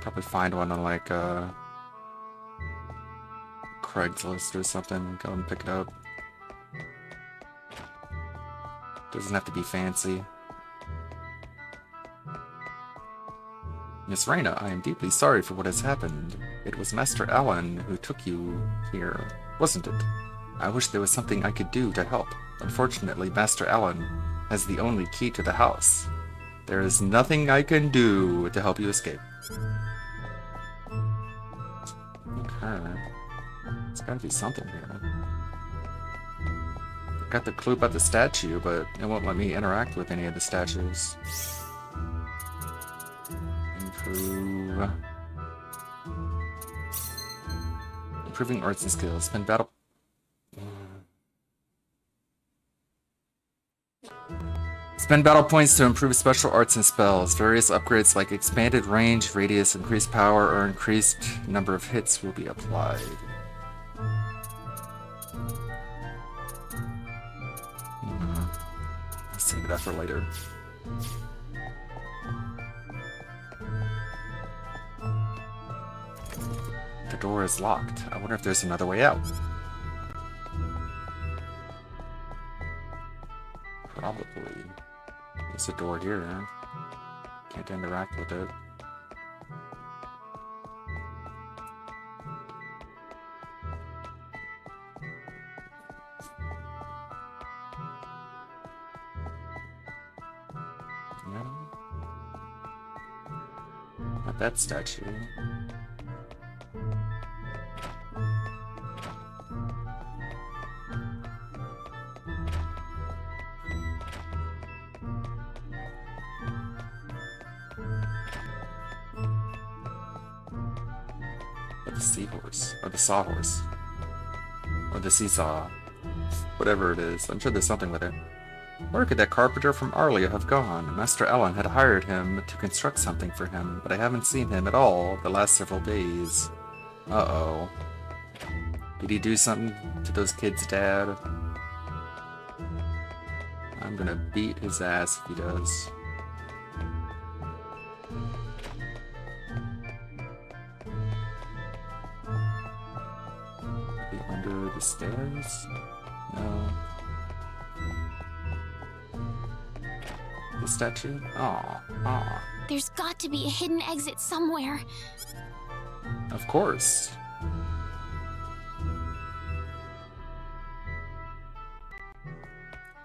Probably find one on like Craigslist or something. Go and pick it up. Doesn't have to be fancy. Miss Reyna, I am deeply sorry for what has happened. It was Master Allen who took you here, wasn't it? I wish there was something I could do to help. Unfortunately, Master Allen has the only key to the house. There is nothing I can do to help you escape. Okay. There's gotta be something here. I got the clue about the statue, but it won't let me interact with any of the statues. Improve. Improving arts and skills. Spend battle. Spend battle points to improve special arts and spells. Various upgrades like expanded range, radius, increased power, or increased number of hits will be applied. Let's save that for later. The door is locked. I wonder if there's another way out. Probably. There's a door here. Can't interact with it. No. Not that statue. The seahorse, or the sawhorse, or the seesaw, whatever it is. I'm sure there's something with it. Where could that carpenter from Arlia have gone? Master Allen had hired him to construct something for him, but I haven't seen him at all the last several days. Uh-oh. Did he do something to those kids' dad? I'm gonna beat his ass if he does. Under the stairs? No. The statue? Aw, aw. There's got to be a hidden exit somewhere. Of course.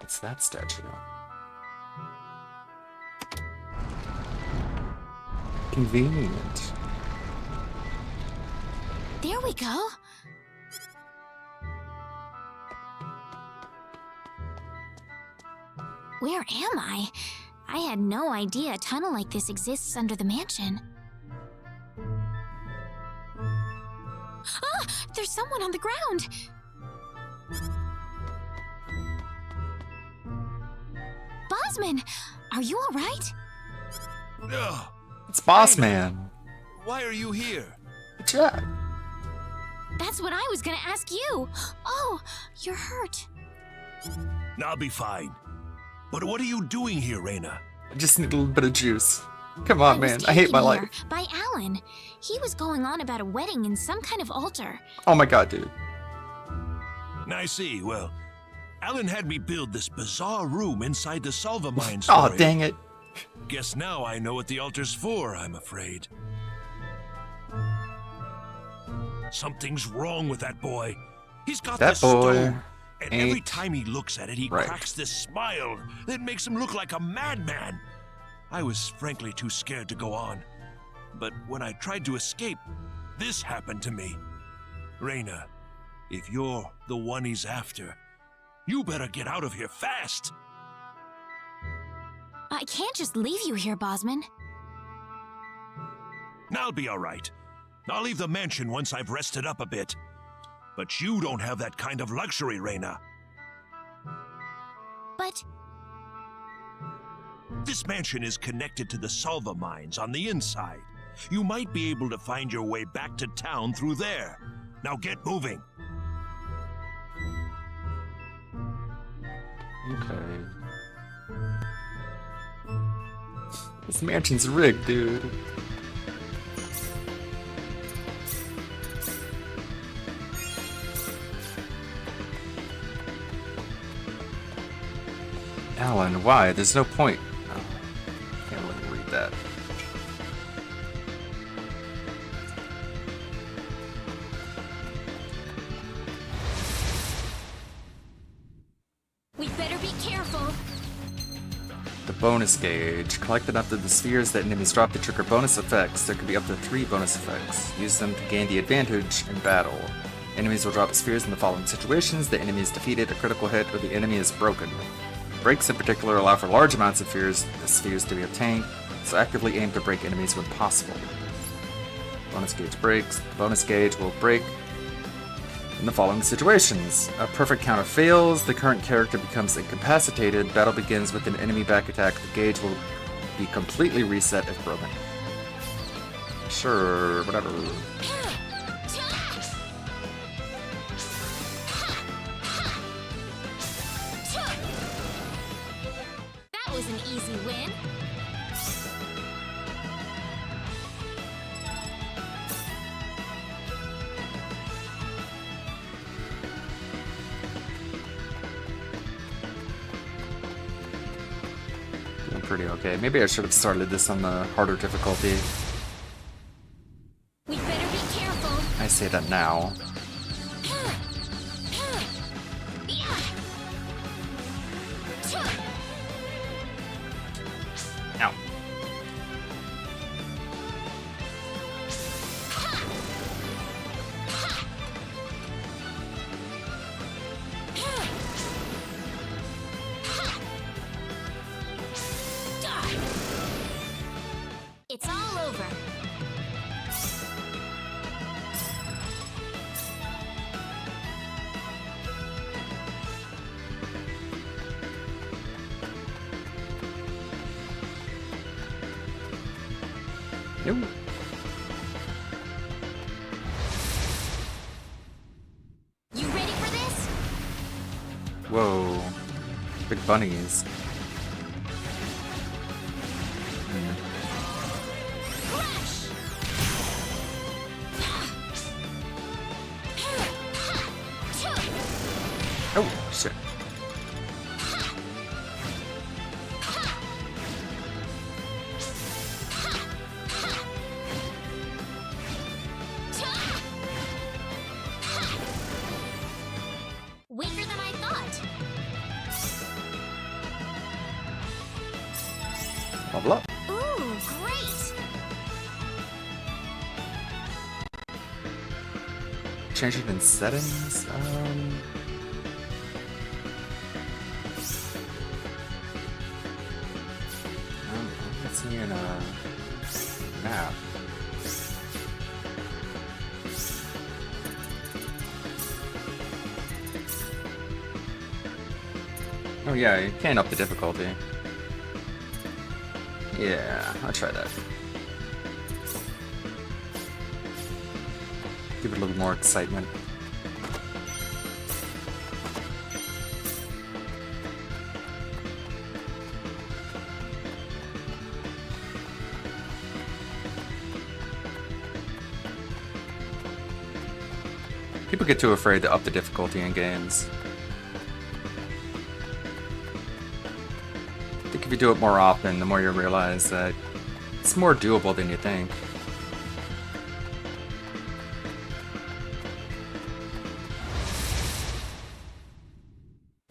It's that statue. Convenient. There we go. Where am I? I had no idea a tunnel like this exists under the mansion. Ah! There's someone on the ground! Bosman! Are you alright? Ugh, It's Boss Man. why are you here? Jack. That's what I was gonna ask you! Oh, you're hurt. I'll be fine. But what are you doing here, Reyna? I just need a little bit of juice. Come on, was man. I hate my taken here life. by Alan. He was going on about a wedding in some kind of altar. Oh my god, dude. I see. Well, Alan had me build this bizarre room inside the Salva mine Oh, story. dang it. Guess now I know what the altar's for, I'm afraid. Something's wrong with that boy. He's got That this boy stone, and every ain't time he looks at it, he right. cracks this smile that makes him look like a madman. I was frankly too scared to go on. But when I tried to escape, this happened to me. Reyna, if you're the one he's after, you better get out of here fast. I can't just leave you here, Bosman. I'll be all right. I'll leave the mansion once I've rested up a bit. But you don't have that kind of luxury, Reyna. This mansion is connected to the Salva mines on the inside. You might be able to find your way back to town through there. Now get moving. Okay. This mansion's rigged, dude. Alan, why? There's no point. Oh, can't let me read that. We better be careful. The bonus gauge. Collect enough of the spheres that enemies drop to trigger bonus effects. There could be up to 3 bonus effects. Use them to gain the advantage in battle. Enemies will drop spheres in the following situations: the enemy is defeated, a critical hit, or the enemy is broken. Breaks in particular allow for large amounts of spheres to be obtained, so actively aim to break enemies when possible. Bonus gauge breaks. The bonus gauge will break in the following situations. A perfect counter fails, the current character becomes incapacitated, battle begins with an enemy back attack, the gauge will be completely reset if broken. Sure, whatever. That was an easy win. Doing pretty okay. Maybe I should have started this on the harder difficulty. We better be careful. I say that now. Ow. It's all over. Nope. You ready for this? Whoa. Big bunnies. Crash! Oh, shit. Weaker than I thought. Level up. Ooh, great! Change it in settings. Let's see in a map. Oh yeah, you can up the difficulty. Yeah, I'll try that. Give it a little more excitement. People get too afraid to up the difficulty in games. I think if you do it more often, the more you realize that it's more doable than you think.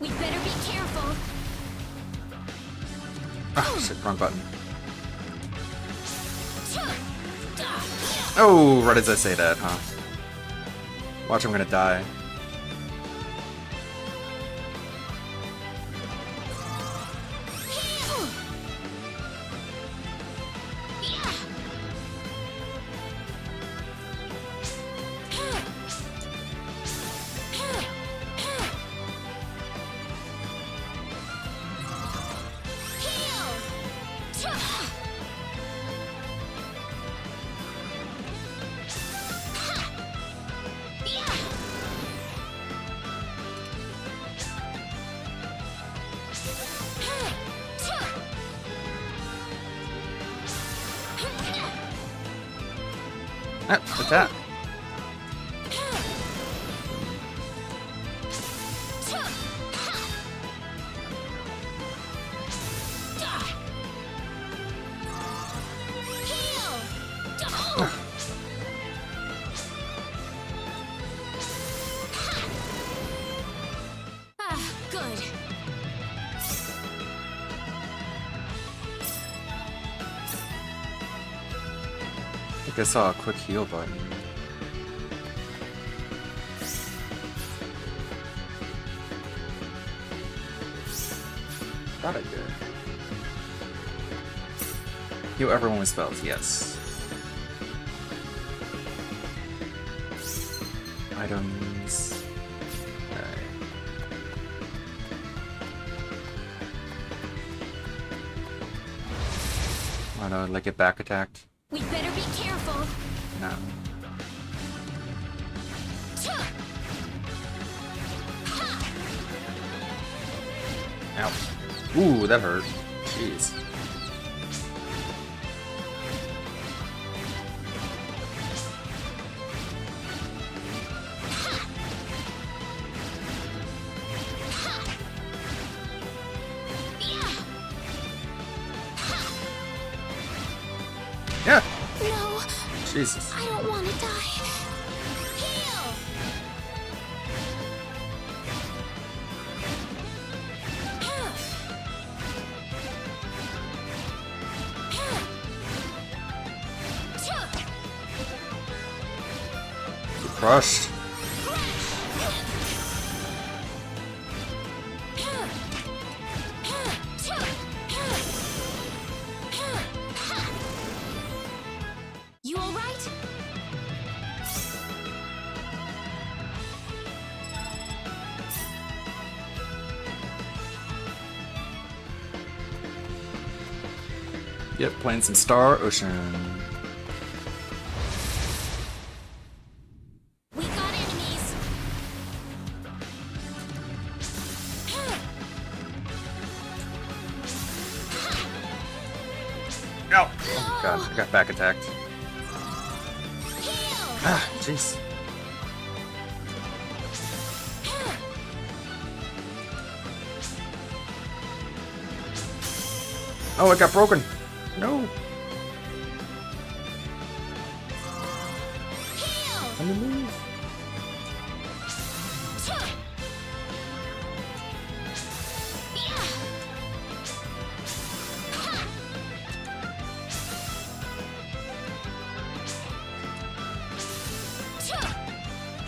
We better be careful. Oh, shit, wrong button. Oh, right as I say that, huh? Watch, I'm gonna die. What's that? Good. I think I saw a quick heal button. Thought I did. Heal everyone with spells, yes. Items. Okay. Oh no, like get back attacked? We'd better be careful. No. Ow. Ooh, that hurt. Jeez. Yeah. No, Jesus. I don't want to die. Heal! Crushed. You all right? Yep, playing some Star Ocean. We got enemies. Ow! Oh god, I got back attacked. Heal! Ah, jeez. Oh, it got broken. No. Heal! Let me move.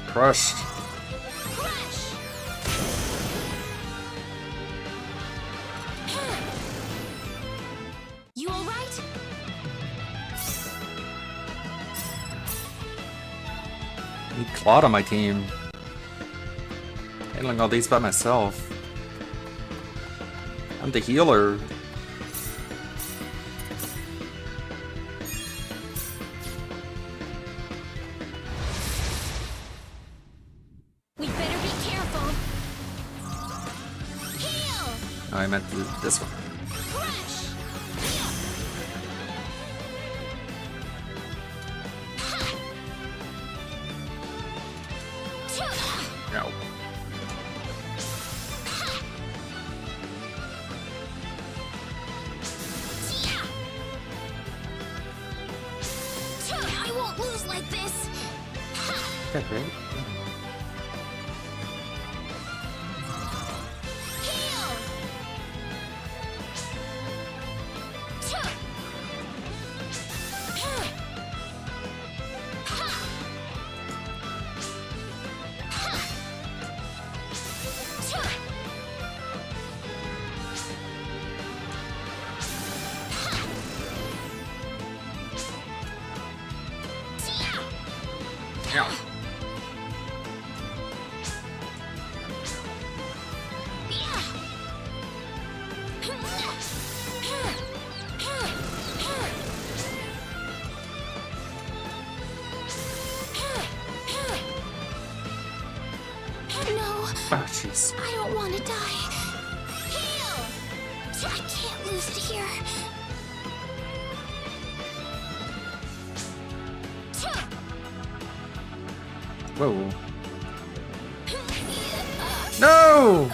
Crushed. You all right? Need Claude on my team. Handling all these by myself. I'm the healer. We better be careful. Heal! Oh, I meant this one. Crash! No. I won't lose like this. Okay, great. Heal! Ow. No, Oh, jeez. I don't want to die. Heal! I can't lose it here. Whoa. No!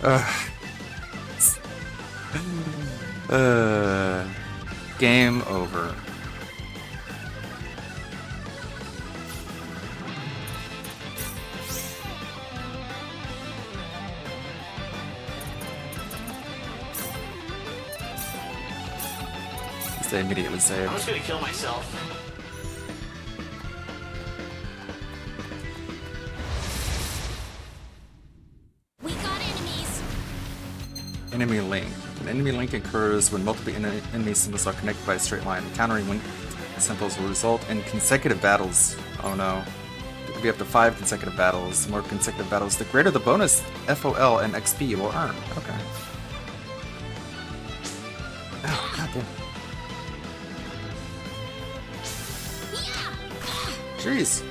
Ugh. Game over. They immediately saved. I'm just gonna kill myself. We got enemies. Enemy link. An enemy link occurs when multiple enemy symbols are connected by a straight line. Encountering link symbols will result in consecutive battles. Oh no. There could be up to 5 consecutive battles. The more consecutive battles, the greater the bonus FOL and XP you will earn. Okay. Oh, goddamn. Jeez.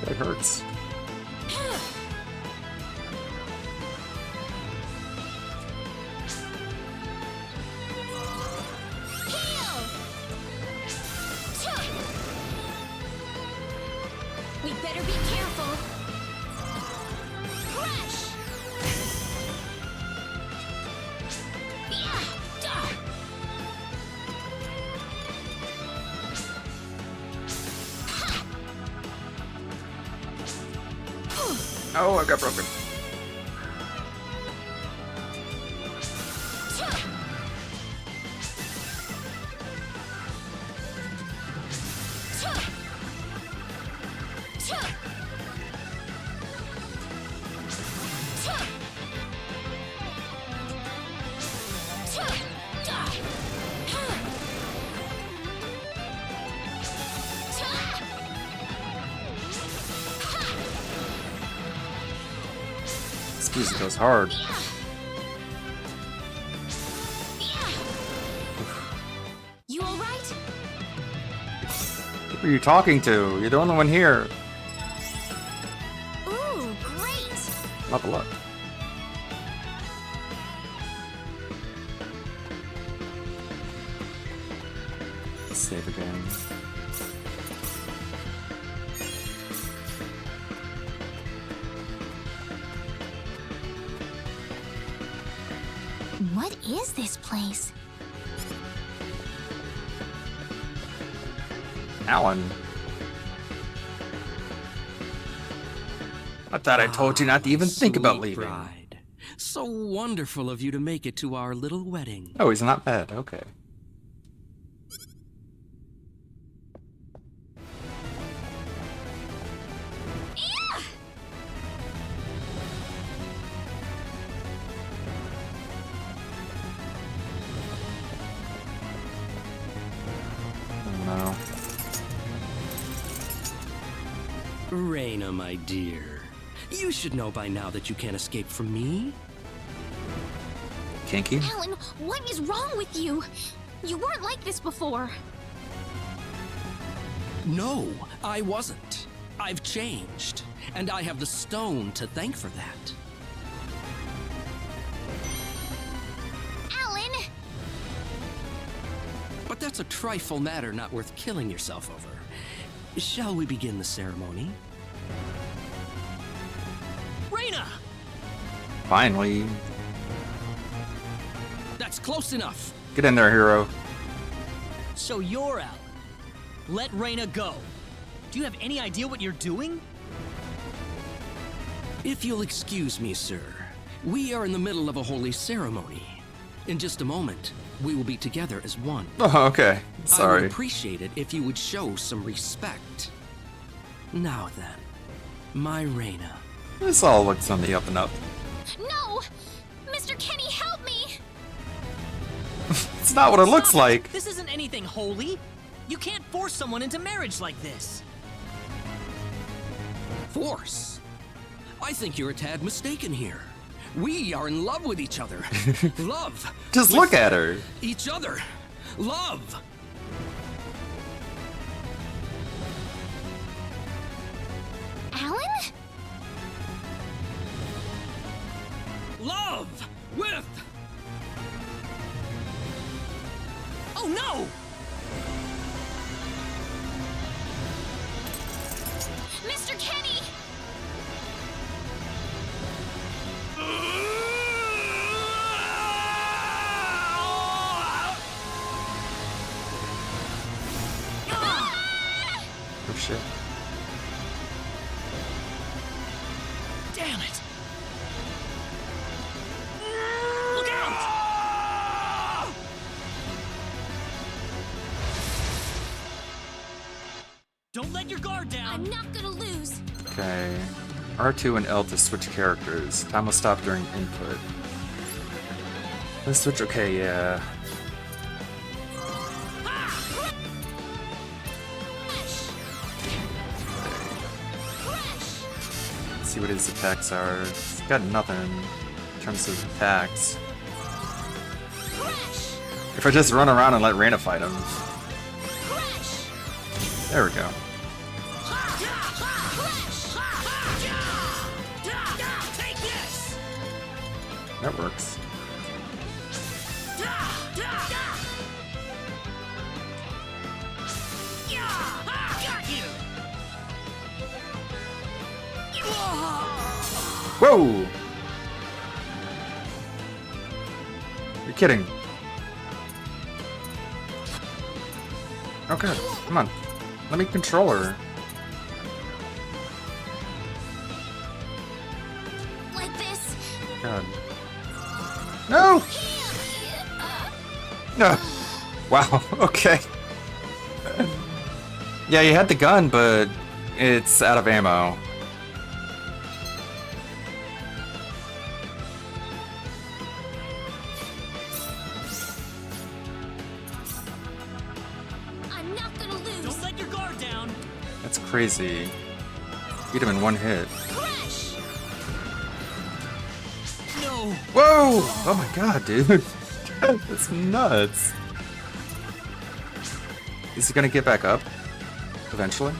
That hurts. We better be careful. Crush! Oh, I got broken. This music goes hard. You alright? Who are you talking to? You're the only one here. Ooh, great! Level up. Save again. What is this place? Alan. I thought I told you not to even think about Sweet leaving. bride. So wonderful of you to make it to our little wedding. Oh, he's not bad. Okay. No. Reina, my dear. You should know by now that you can't escape from me. Kinky? Alan, what is wrong with you? You weren't like this before. No, I wasn't. I've changed. And I have the stone to thank for that. Alan! But that's a trifle matter not worth killing yourself over. Shall we begin the ceremony? Reina! Finally. That's close enough. Get in there, hero. So you're Alan. Let Reina go. Do you have any idea what you're doing? If you'll excuse me, sir, we are in the middle of a holy ceremony. In just a moment, we will be together as one. Oh, okay. I Sorry. would appreciate it if you would show some respect. Now then, my Reina. This all looks on the up and up. No! Mr. Kenny, help me! It's That's not what it looks Stop like. This isn't anything holy. You can't force someone into marriage like this. Force? I think you're a tad mistaken here. We are in love with each other. Love. Just with look at her. Each other. Love. Alan? Love with. Oh no! Mr. Kenny! Oh shit. Damn it! Look out! Don't let your guard down. I'm not gonna lose. Okay. R2 and L to switch characters. Time will stop during input. Let's switch. Okay, yeah. Let's see what his attacks are. He's got nothing in terms of attacks. If I just run around and let Reina fight him. There we go. That works. Whoa! You're kidding. Okay, come on. Let me control her. Like this. God. No! No. Wow, okay. Yeah, you had the gun, but it's out of ammo. I'm not gonna lose. Don't let your guard down. That's crazy. Beat him in one hit. Crash! No. Whoa! Oh my god, dude. That's nuts. Is he gonna get back up? Eventually?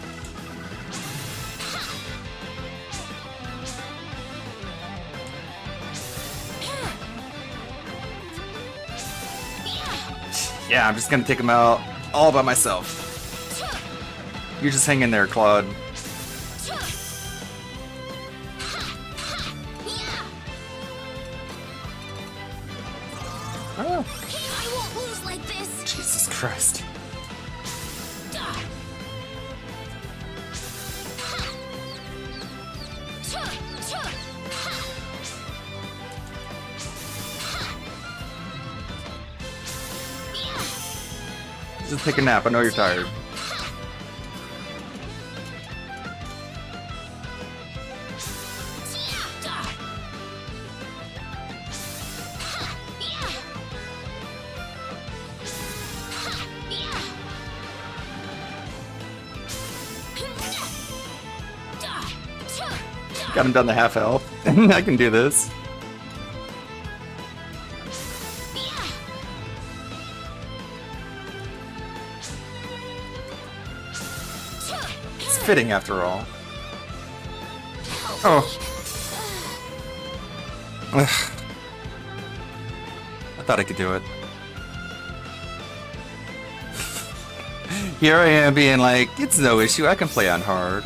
Yeah, I'm just gonna take him out all by myself. You just hang in there, Claude. Oh, I won't lose like this. Jesus Christ. Just take a nap. I know you're tired. Got him down to half health. I can do this. It's fitting after all. Oh. Ugh. I thought I could do it. Here I am being like, it's no issue, I can play on hard.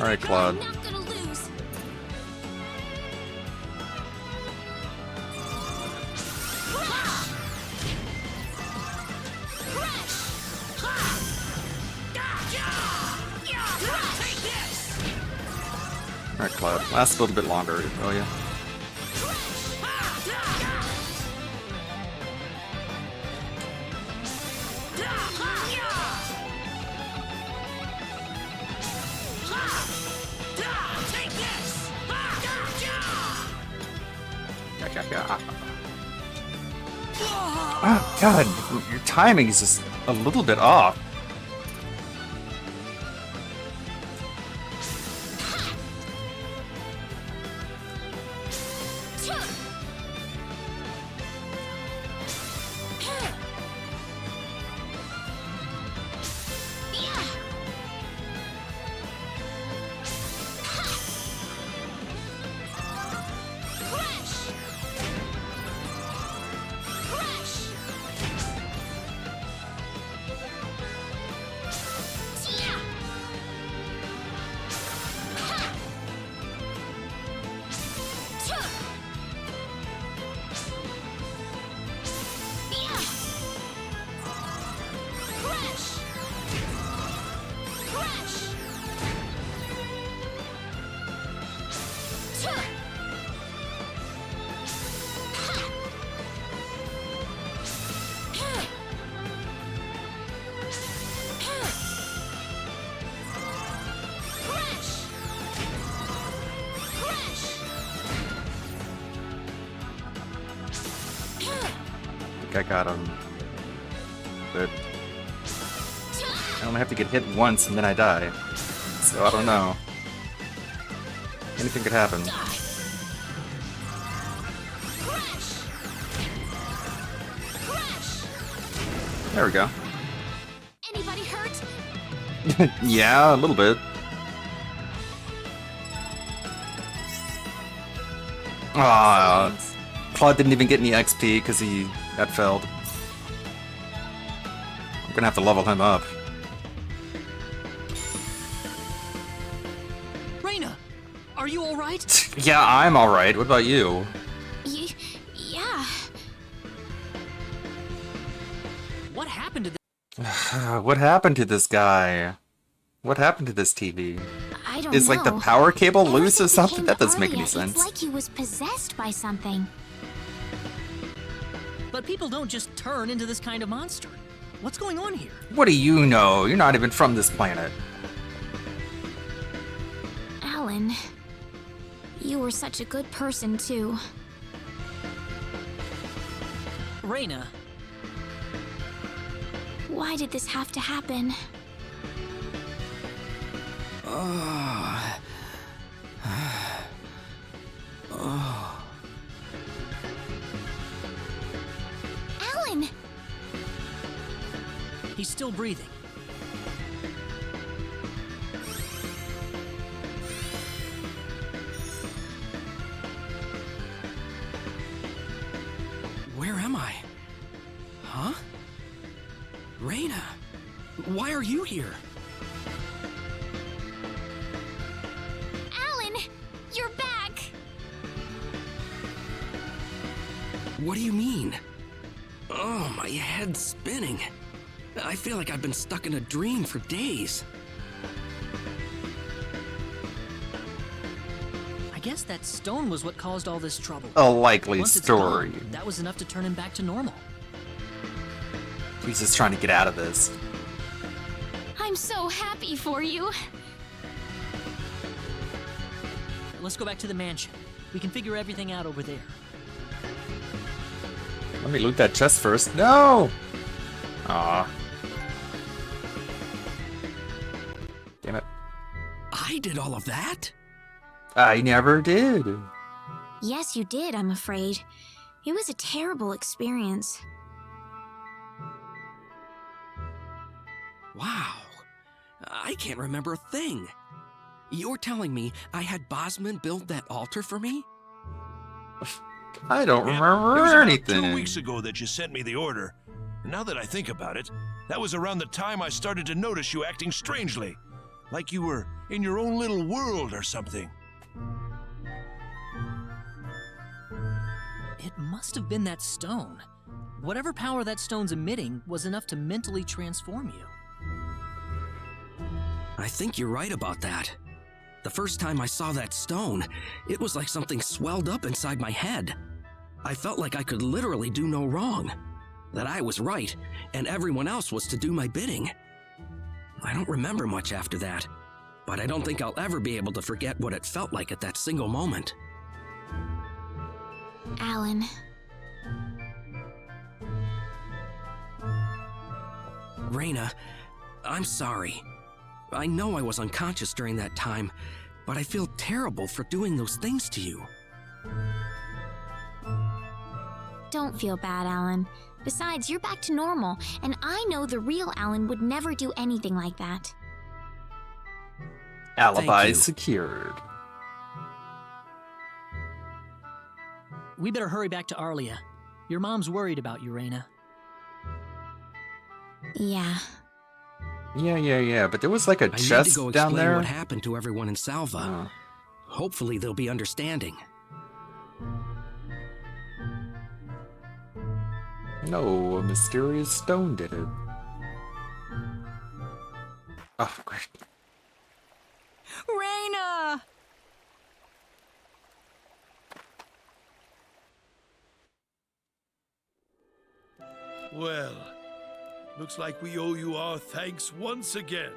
Alright, Claude. I'm not gonna lose. Alright, Claude. Last a little bit longer, will ya? God. Oh, God, your timing is just a little bit off. I got him. But I only have to get hit once and then I die. So I don't know. Anything could happen. There we go. Anybody hurt? Yeah, a little bit. Ah, Claude didn't even get any XP because he got felled. I'm gonna have to level him up. Reina, are you all right? Yeah, I'm alright. What about you? Yeah. What happened to What happened to this guy? What happened to this TV? I don't Is know. like the power cable loose or Ever since he something? came That to doesn't make any Arlia, sense. It's like he was possessed by something. But people don't just turn into this kind of monster. What's going on here? What do you know? You're not even from this planet. Alan, you were such a good person, too. Reina, Why did this have to happen? Alan! he's still breathing. Where am I? Huh? Reina, why are you here? Alan! You're back! What do you mean? Oh, my head's spinning. I feel like I've been stuck in a dream for days. I guess that stone was what caused all this trouble. A likely Once it's story. gone, that was enough to turn him back to normal. He's just trying to get out of this. I'm so happy for you. Let's go back to the mansion. We can figure everything out over there. Let me loot that chest first. No! Aw. Damn it. I did all of that? I never did. Yes, you did, I'm afraid. It was a terrible experience. Wow. I can't remember a thing. You're telling me I had Bosman build that altar for me? I don't Yeah, remember it was about anything. 2 weeks ago that you sent me the order. And now that I think about it, that was around the time I started to notice you acting strangely. Like you were in your own little world or something. It must have been that stone. Whatever power that stone's emitting was enough to mentally transform you. I think you're right about that. The first time I saw that stone, it was like something swelled up inside my head. I felt like I could literally do no wrong. That I was right, and everyone else was to do my bidding. I don't remember much after that, but I don't think I'll ever be able to forget what it felt like at that single moment. Alan. Reyna, I'm sorry. I know I was unconscious during that time, but I feel terrible for doing those things to you. Don't feel bad, Alan. Besides, you're back to normal, and I know the real Alan would never do anything like that. Alibi you. secured. We better hurry back to Arlia. Your mom's worried about you, Reyna. Yeah. Yeah, but there was like a I need to chest go down explain there. what happened to everyone in Salva. Oh. Hopefully they'll be understanding. No, a mysterious stone did it. Oh, great. Reyna! Well, looks like we owe you our thanks once again.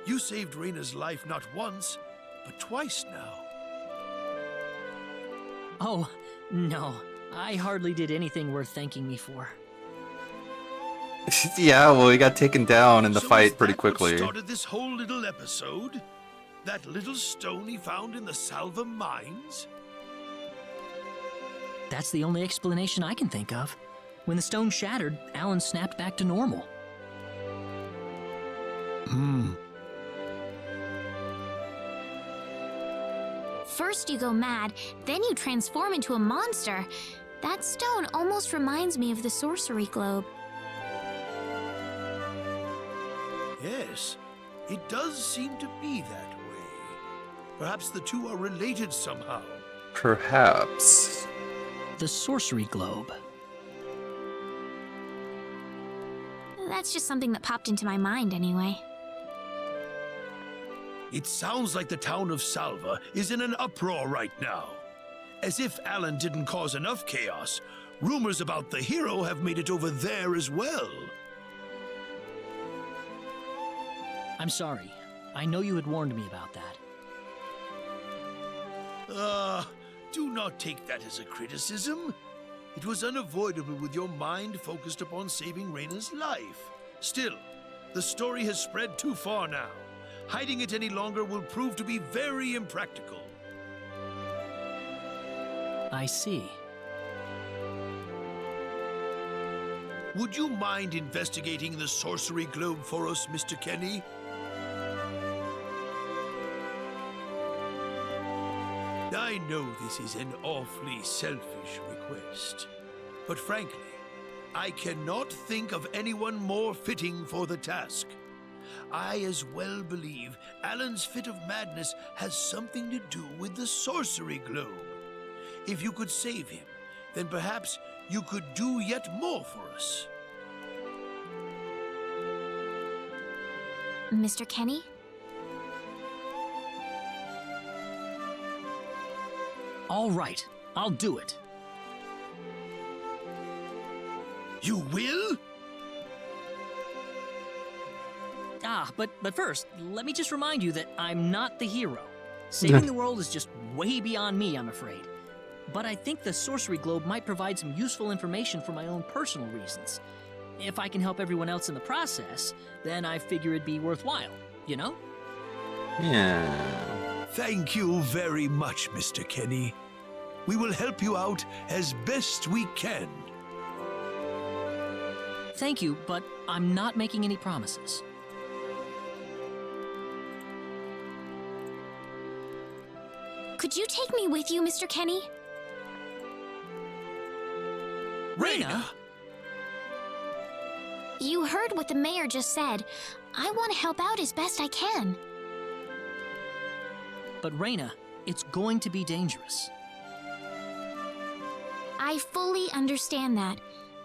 You saved Reyna's life not once, but twice now. Oh, no. I hardly did anything worth thanking me for. Yeah, well, he got taken down in the So fight is pretty that what quickly. started this whole little episode? That little stone he found in the Salva mines? That's the only explanation I can think of. When the stone shattered, Alan snapped back to normal. First you go mad, then you transform into a monster. That stone almost reminds me of the sorcery globe. Yes, it does seem to be that way. Perhaps the two are related somehow. Perhaps. The sorcery globe. That's just something that popped into my mind anyway. It sounds like the town of Salva is in an uproar right now. As if Alan didn't cause enough chaos, rumors about the hero have made it over there as well. I'm sorry. I know you had warned me about that. Do not take that as a criticism. It was unavoidable with your mind focused upon saving Reyna's life. Still, the story has spread too far now. Hiding it any longer will prove to be very impractical. I see. Would you mind investigating the sorcery globe for us, Mr. Kenny? I know this is an awfully selfish request, but frankly, I cannot think of anyone more fitting for the task. I as well believe Alan's fit of madness has something to do with the sorcery globe. If you could save him, then perhaps you could do yet more for us. Mr. Kenny? All right, I'll do it. You will? But first, let me just remind you that I'm not the hero. Saving the world is just way beyond me, I'm afraid. But I think the sorcery globe might provide some useful information for my own personal reasons. If I can help everyone else in the process, then I figure it'd be worthwhile, you know? Yeah. Thank you very much, Mr. Kenny. We will help you out as best we can. Thank you, but I'm not making any promises. Could you take me with you, Mr. Kenny? Reyna! You heard what the mayor just said. I want to help out as best I can. But Reyna, it's going to be dangerous. I fully understand that,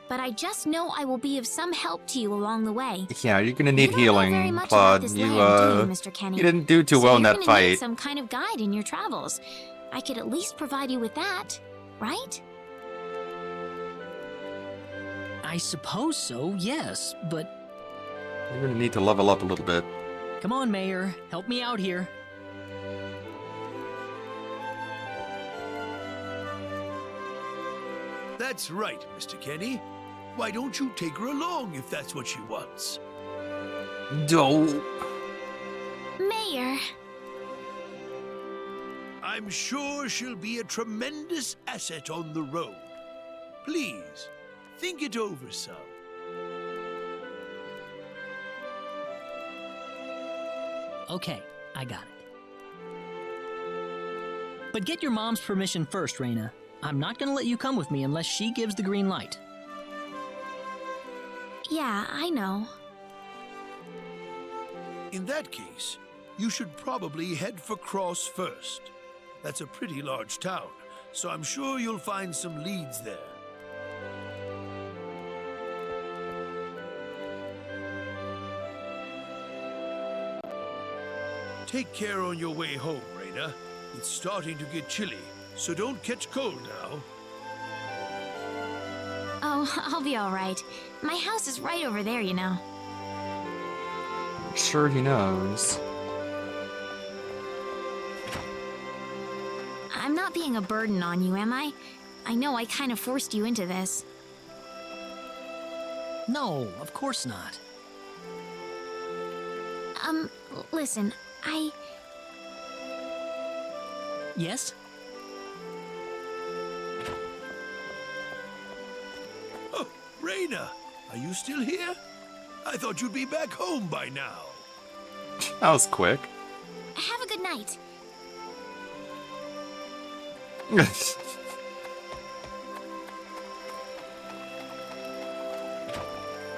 but I just know I will be of some help to you along the way. Yeah, you're gonna need You don't know very healing, much about Claude. this You, land, do you, Mr. Kenny? you didn't do too So well in you're that gonna need fight. some kind of guide in your travels. I could at least provide you with that, right? I suppose so, yes, but You're gonna need to level up a little bit. come on, Mayor, help me out here. That's right, Mr. Kenny. Why don't you take her along if that's what she wants? Dope. Mayor. I'm sure she'll be a tremendous asset on the road. Please, think it over some. Okay, I got it. But get your mom's permission first, Reyna. I'm not gonna let you come with me unless she gives the green light. Yeah, I know. In that case, you should probably head for Cross first. That's a pretty large town, so I'm sure you'll find some leads there. Take care on your way home, Reyna. It's starting to get chilly, so don't catch cold now. Oh, I'll be all right. My house is right over there, you know. Sure he knows. I'm not being a burden on you, am I? I know I kind of forced you into this. No, of course not. Listen, Yes? Oh, Reyna, are you still here? I thought you'd be back home by now. That was quick. Have a good night.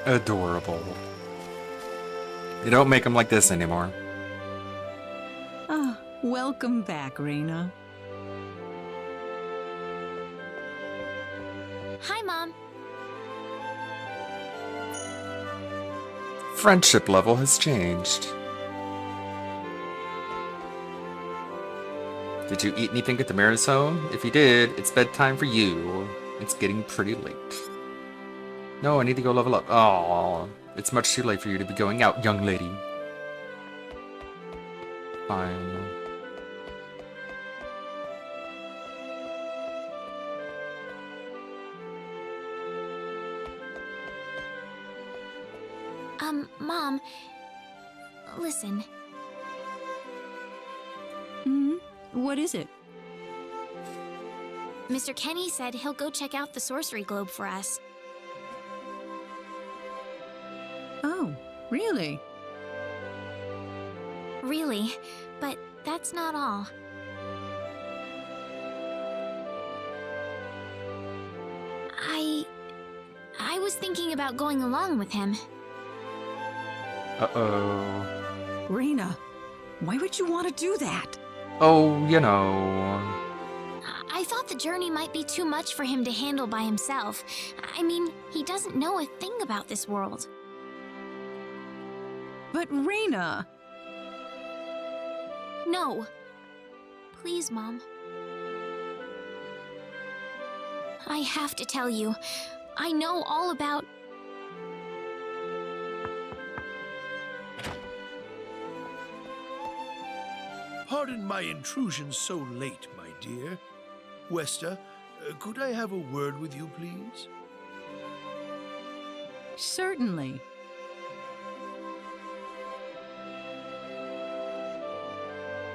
Adorable. You don't make them like this anymore. Ah, welcome back, Reyna. Hi, Mom. Friendship level has changed. Did you eat anything at the mayor's home? If you did, it's bedtime for you. It's getting pretty late. No, I need to go level up. Oh, it's much too late for you to be going out, young lady. Fine. Mom, listen. What is it? Mr. Kenny said he'll go check out the sorcery globe for us. Oh, really? Really, but that's not all. I was thinking about going along with him. Uh-oh. Reyna, why would you want to do that? Oh, you know. I thought the journey might be too much for him to handle by himself. I mean, he doesn't know a thing about this world. But Reyna... No. Please, Mom. I have to tell you, I know all about... Pardon my intrusion so late, my dear. Westa, could I have a word with you, please? Certainly.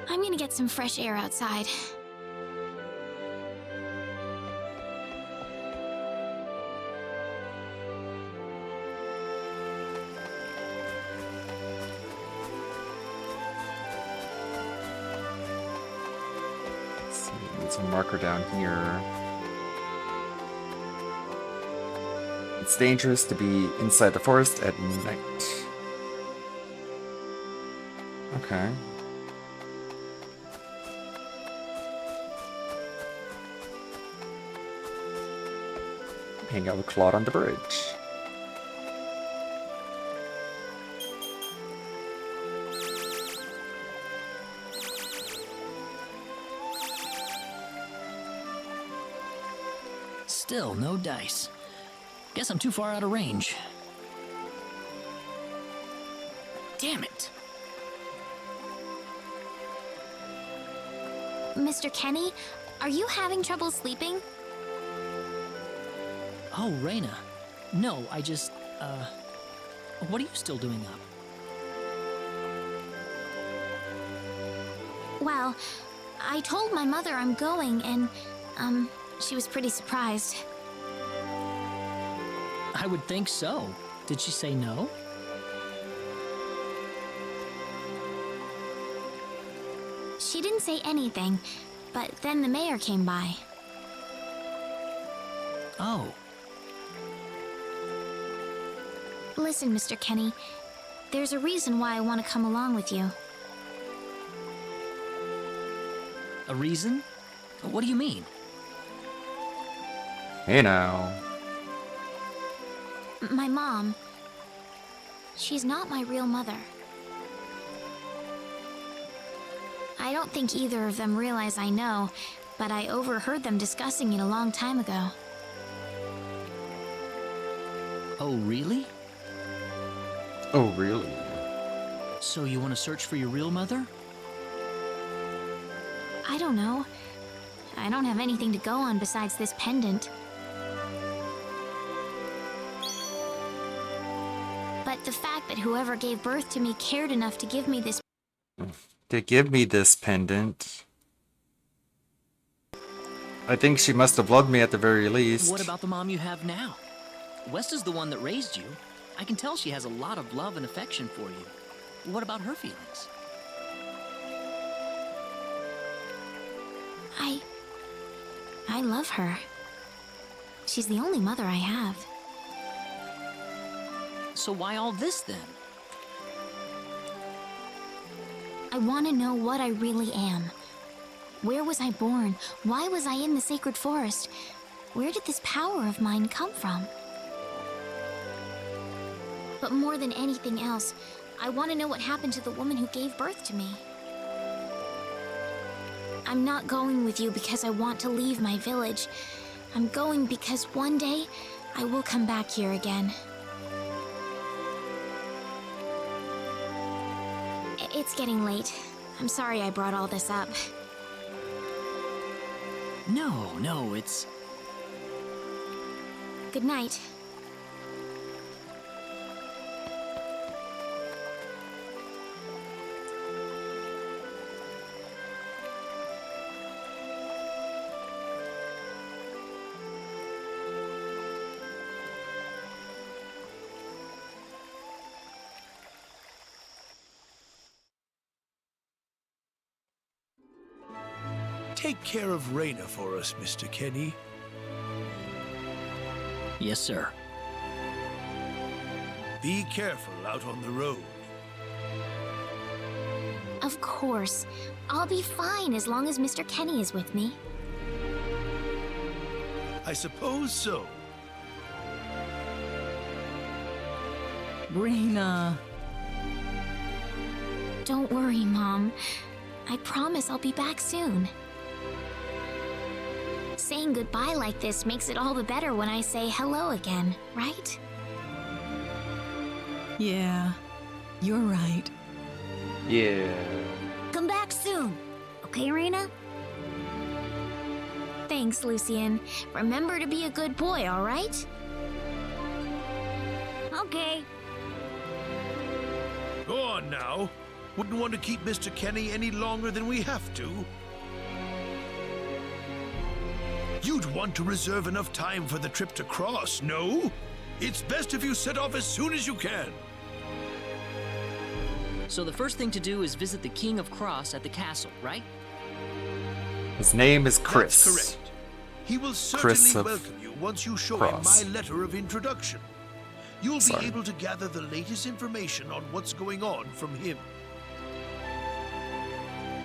I'm gonna get some fresh air outside. Let's see, there's a marker down here. It's dangerous to be inside the forest at night. Okay. Hang out with Claude on the bridge. Still no dice. Guess I'm too far out of range. Damn it. Mr. Kenny, are you having trouble sleeping? Oh, Reina. No, I just, what are you still doing up? Well, I told my mother I'm going, and, she was pretty surprised. I would think so. Did she say no? She didn't say anything, but then the mayor came by. Oh, Listen, Mr. Kenny, there's a reason why I want to come along with you. a reason? What do you mean? Hey now. My mom, she's not my real mother. I don't think either of them realize I know, but I overheard them discussing it a long time ago. Oh, really? Oh, really? So you want to search for your real mother? I don't know. I don't have anything to go on besides this pendant. But the fact that whoever gave birth to me cared enough to give me this pendant. I think she must have loved me at the very least. What about the mom you have now? West is the one that raised you. I can tell she has a lot of love and affection for you. What about her feelings? I love her. She's the only mother I have. So why all this then? I want to know what I really am. Where was I born? Why was I in the sacred forest? Where did this power of mine come from? But more than anything else, I want to know what happened to the woman who gave birth to me. I'm not going with you because I want to leave my village. I'm going because one day I will come back here again. It's getting late. I'm sorry I brought all this up. No, it's... Good night. Take care of Reina for us, Mr. Kenny. Yes, sir. Be careful out on the road. Of course. I'll be fine as long as Mr. Kenny is with me. I suppose so. Reina. Don't worry, Mom. I promise I'll be back soon. Saying goodbye like this makes it all the better when I say hello again, right? Yeah, you're right. Yeah. Come back soon. Okay, Reina? Thanks, Lucien. Remember to be a good boy, all right? Okay. Go on now. Wouldn't want to keep Mr. Kenny any longer than we have to. You'd want to reserve enough time for the trip to Cross, no? It's best if you set off as soon as you can. So the first thing to do is visit the King of Cross at the castle, right? His name is Chris. That's correct. He will Chris certainly of welcome you once you show Cross. him my letter of introduction. You'll Sorry. be able to gather the latest information on what's going on from him.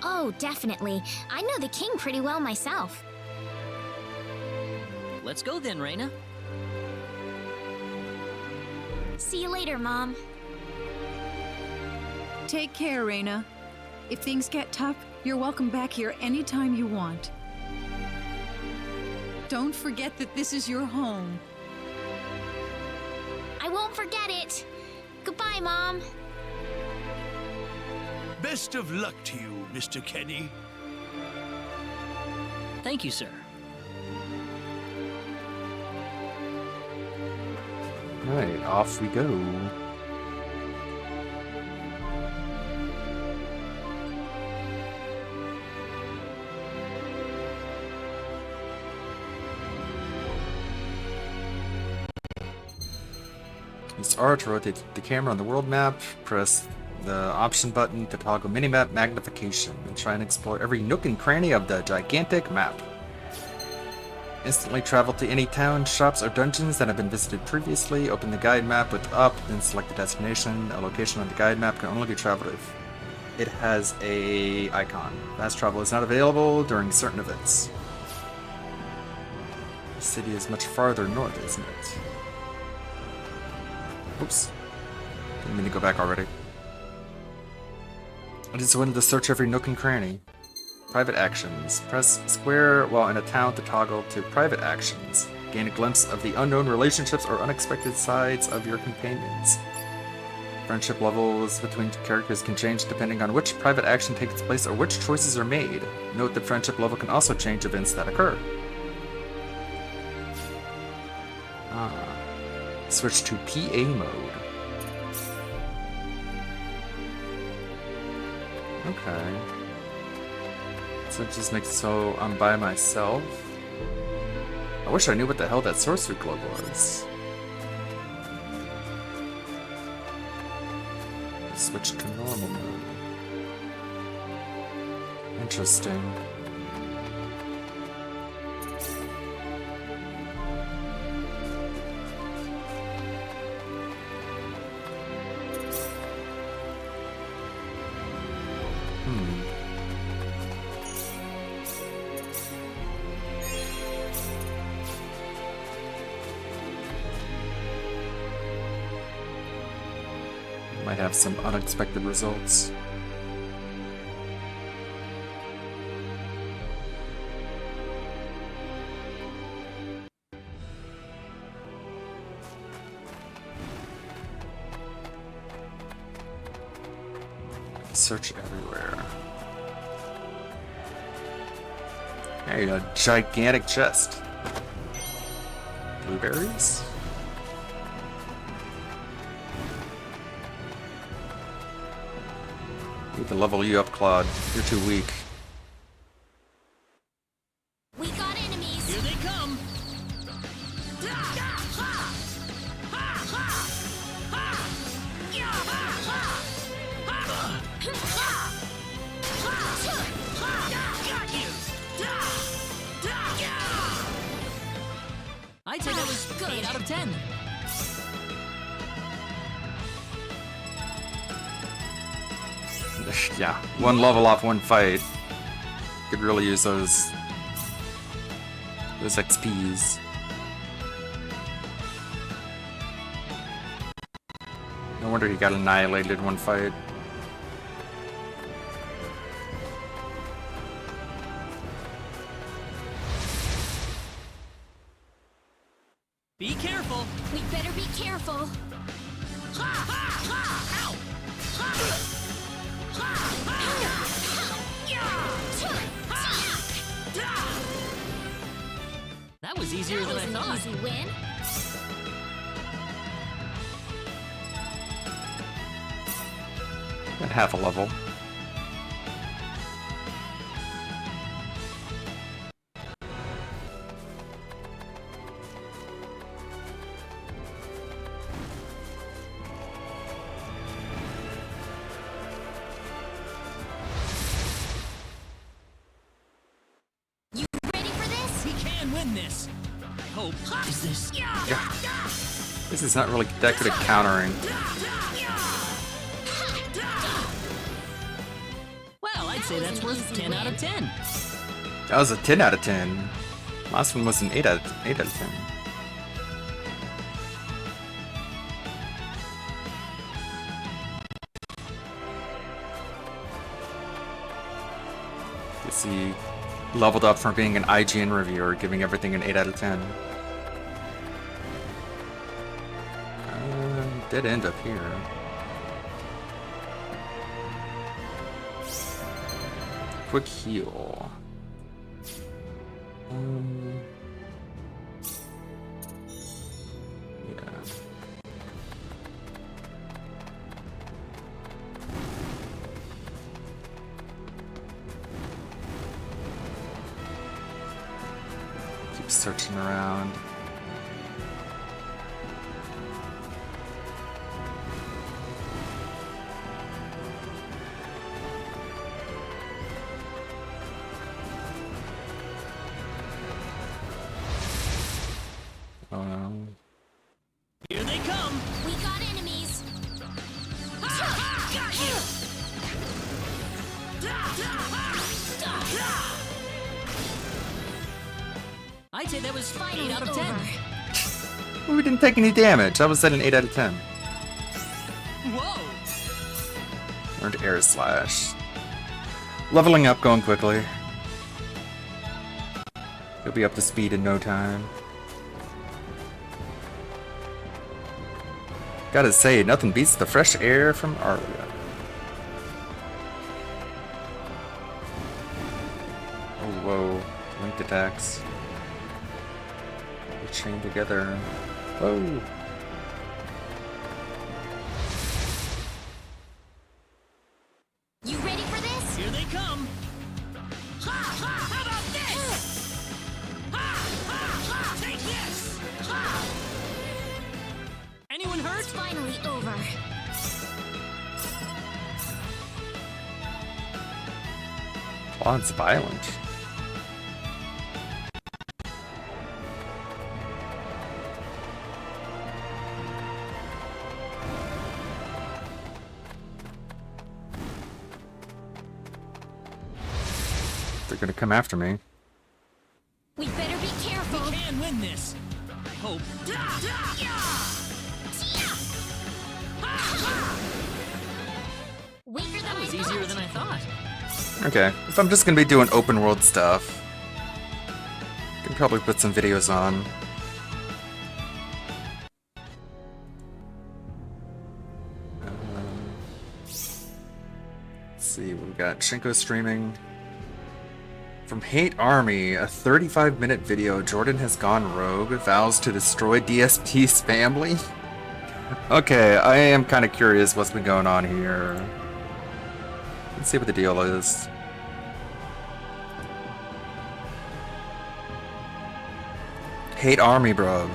Oh, definitely. I know the king pretty well myself. Let's go then, Reina. See you later, Mom. Take care, Reina. If things get tough, you're welcome back here anytime you want. Don't forget that this is your home. I won't forget it. Goodbye, Mom. Best of luck to you, Mr. Kenny. Thank you, sir. Alright, off we go. Use R to rotate the camera on the world map. Press the option button to toggle minimap magnification and try and explore every nook and cranny of the gigantic map. Instantly travel to any town, shops, or dungeons that have been visited previously. Open the guide map with up, then select the destination. A location on the guide map can only be traveled if it has a icon. Fast travel is not available during certain events. The city is much farther north, isn't it? Oops. Didn't mean to go back already. It is when to search every nook and cranny. Private actions. Press square while in a town to toggle to private actions. Gain a glimpse of the unknown relationships or unexpected sides of your companions. Friendship levels between characters can change depending on which private action takes place or which choices are made. Note that friendship level can also change events that occur. Switch to PA mode. Okay. So it just makes it so I'm by myself. I wish I knew what the hell that sorcery glove was. Switch to normal mode. Interesting. Might have some unexpected results. Search everywhere. Hey, a gigantic chest. Blueberries? Need to level you up, Claude. You're too weak. We got enemies. Here they come. I'd say that was 8 out of 10. Yeah, one level off one fight. Could really use those XPs. No wonder he got annihilated in one fight. Be careful. We better be careful. Ow! That was easier than I thought. Easy win. At half a level. You ready for this? We can win this. I hope. Is this? Yeah. This is not really that good at countering. Well, I'd say that's worth 10 out of 10. That was a 10 out of 10. Last one was an 8 out of 10. You see, leveled up from being an IGN reviewer, giving everything an 8 out of 10. Did end up here. Quick heal. Yeah. Searching around. Oh no. Here they come! We got enemies. Got you! I'd say that was Finally 8 out of 10. over. Well, we didn't take any damage. I was at an 8 out of 10. Whoa! Earned air slash. Leveling up, going quickly. You'll be up to speed in no time. Gotta say, nothing beats the fresh air from Aria. Oh, whoa. Linked attacks. They're chained together. Whoa. You ready for this? Here they come! Ha! Ha! How about this? Ha! Ha! Ha! Take this! Ha! Anyone hurt? It's finally over. Quad's violent. They're gonna come after me. We better be careful. We can win this. I hope. Weaker than That was I easier thought. than I thought. Okay, if I'm just gonna be doing open world stuff, I can probably put some videos on. Let's see, we've got Shinko streaming. From Hate Army, a 35-minute video, Jordan has gone rogue, vows to destroy DSP's family. Okay, I am kind of curious what's been going on here. Let's see what the deal is. Hate Army, bruv.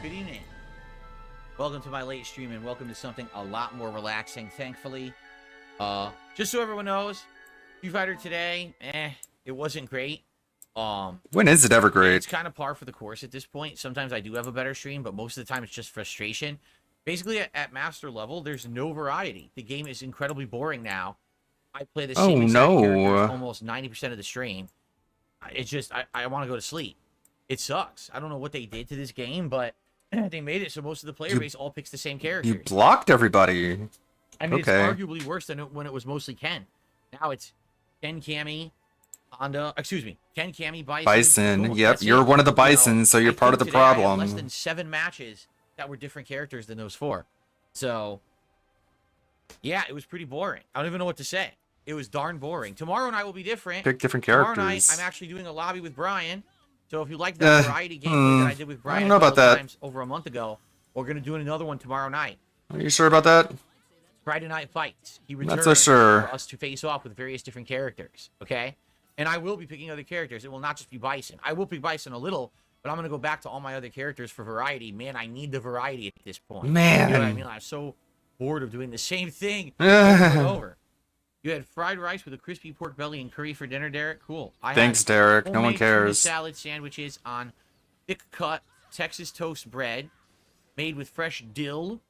Good evening. Welcome to my late stream and welcome to something a lot more relaxing, thankfully. Just so everyone knows, Street Fighter today, it wasn't great. When is it ever great? It's kind of par for the course at this point. Sometimes I do have a better stream, but most of the time it's just frustration. Basically, at master level, there's no variety. The game is incredibly boring now. I play the same exact characters almost 90% of the stream. It's just, I want to go to sleep. It sucks. I don't know what they did to this game, but they made it so most of the player base all picks the same characters. You blocked everybody. I mean, okay. It's arguably worse than when it was mostly Ken. Now it's Ken, Cammy, Honda, Ken, Cammy, Bison. Bison, yep, you're one of the Bisons, so you're part of the today I had problem. less than 7 matches that were different characters than those 4. So, yeah, it was pretty boring. I don't even know what to say. It was darn boring. Tomorrow night will be different. Pick different Tomorrow characters. night, I'm actually doing a lobby with Brian. So if you like that variety gameplay that I did with Brian I don't know about that. times over a month ago, we're going to do another one tomorrow night. Are you sure about that? Friday Night Fights. He Not returns so sure. for us to face off with various different characters, okay? And I will be picking other characters. It will not just be Bison. I will pick Bison a little, but I'm going to go back to all my other characters for variety. Man, I need the variety at this point. Man. You know what I mean? I'm so bored of doing the same thing over and over. You had fried rice with a crispy pork belly and curry for dinner, Derek? Cool. Thanks, Derek. No one homemade tuna cares. salad sandwiches on thick-cut Texas toast bread made with fresh dill,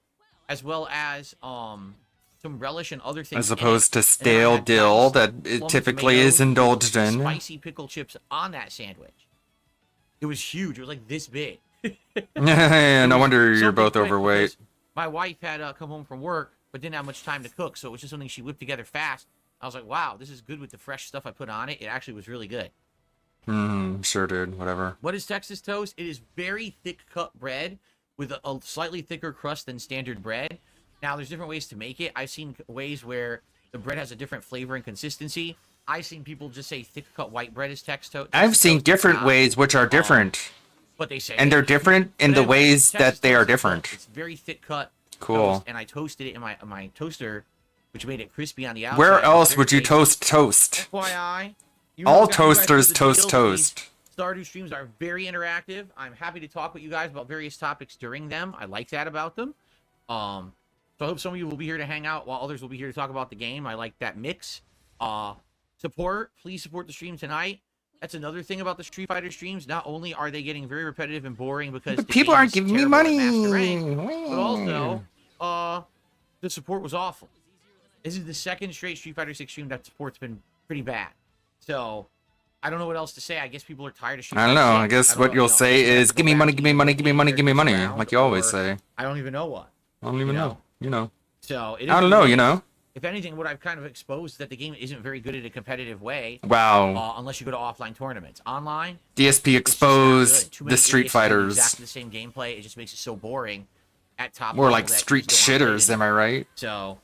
as well as some relish and other things. As opposed to stale dill that it typically is indulged in. Spicy pickle chips on that sandwich. It was huge. It was like this big. No wonder you're Something both quick overweight. because My wife had come home from work, but didn't have much time to cook, so it was just something she whipped together fast. I was like, wow, this is good with the fresh stuff I put on it. It actually was really good. Sure, dude. Whatever. What is Texas toast? It is very thick cut bread with a slightly thicker crust than standard bread. Now, there's different ways to make it. I've seen ways where the bread has a different flavor and consistency. I've seen people just say thick cut white bread is Texas toast. I've seen different ways which are different. But they say, and they're different in the anyway, ways Texas that they are toast is different. It's very thick cut. Cool. Toast, and I toasted it in my toaster, which made it crispy on the outside. Where It was else very would you tasty. toast toast? FYI, All toasters toast toast. Stardew streams are very interactive. I'm happy to talk with you guys about various topics during them. I like that about them. So I hope some of you will be here to hang out while others will be here to talk about the game. I like that mix. Support. Please support the stream tonight. That's another thing about the Street Fighter streams. Not only are they getting very repetitive and boring because people aren't giving me money, but also the support was awful. This is the second straight Street Fighter 6 stream that support's been pretty bad. So I don't know what else to say. I guess people are tired of Street I don't Fighter know. 6. I guess what you'll say is, give me money, give me money, give me money, give me money, like you always say. I don't even know what. I don't even know. You know. So it is I don't know. You know. If anything, what I've kind of exposed is that the game isn't very good at a competitive way. Wow. Unless you go to offline tournaments. Online, DSP exposed the idiots Street do Fighters. exactly the same gameplay. It just makes it so boring. At top. More level like that you street just don't wanna play shitters, it am I right? So.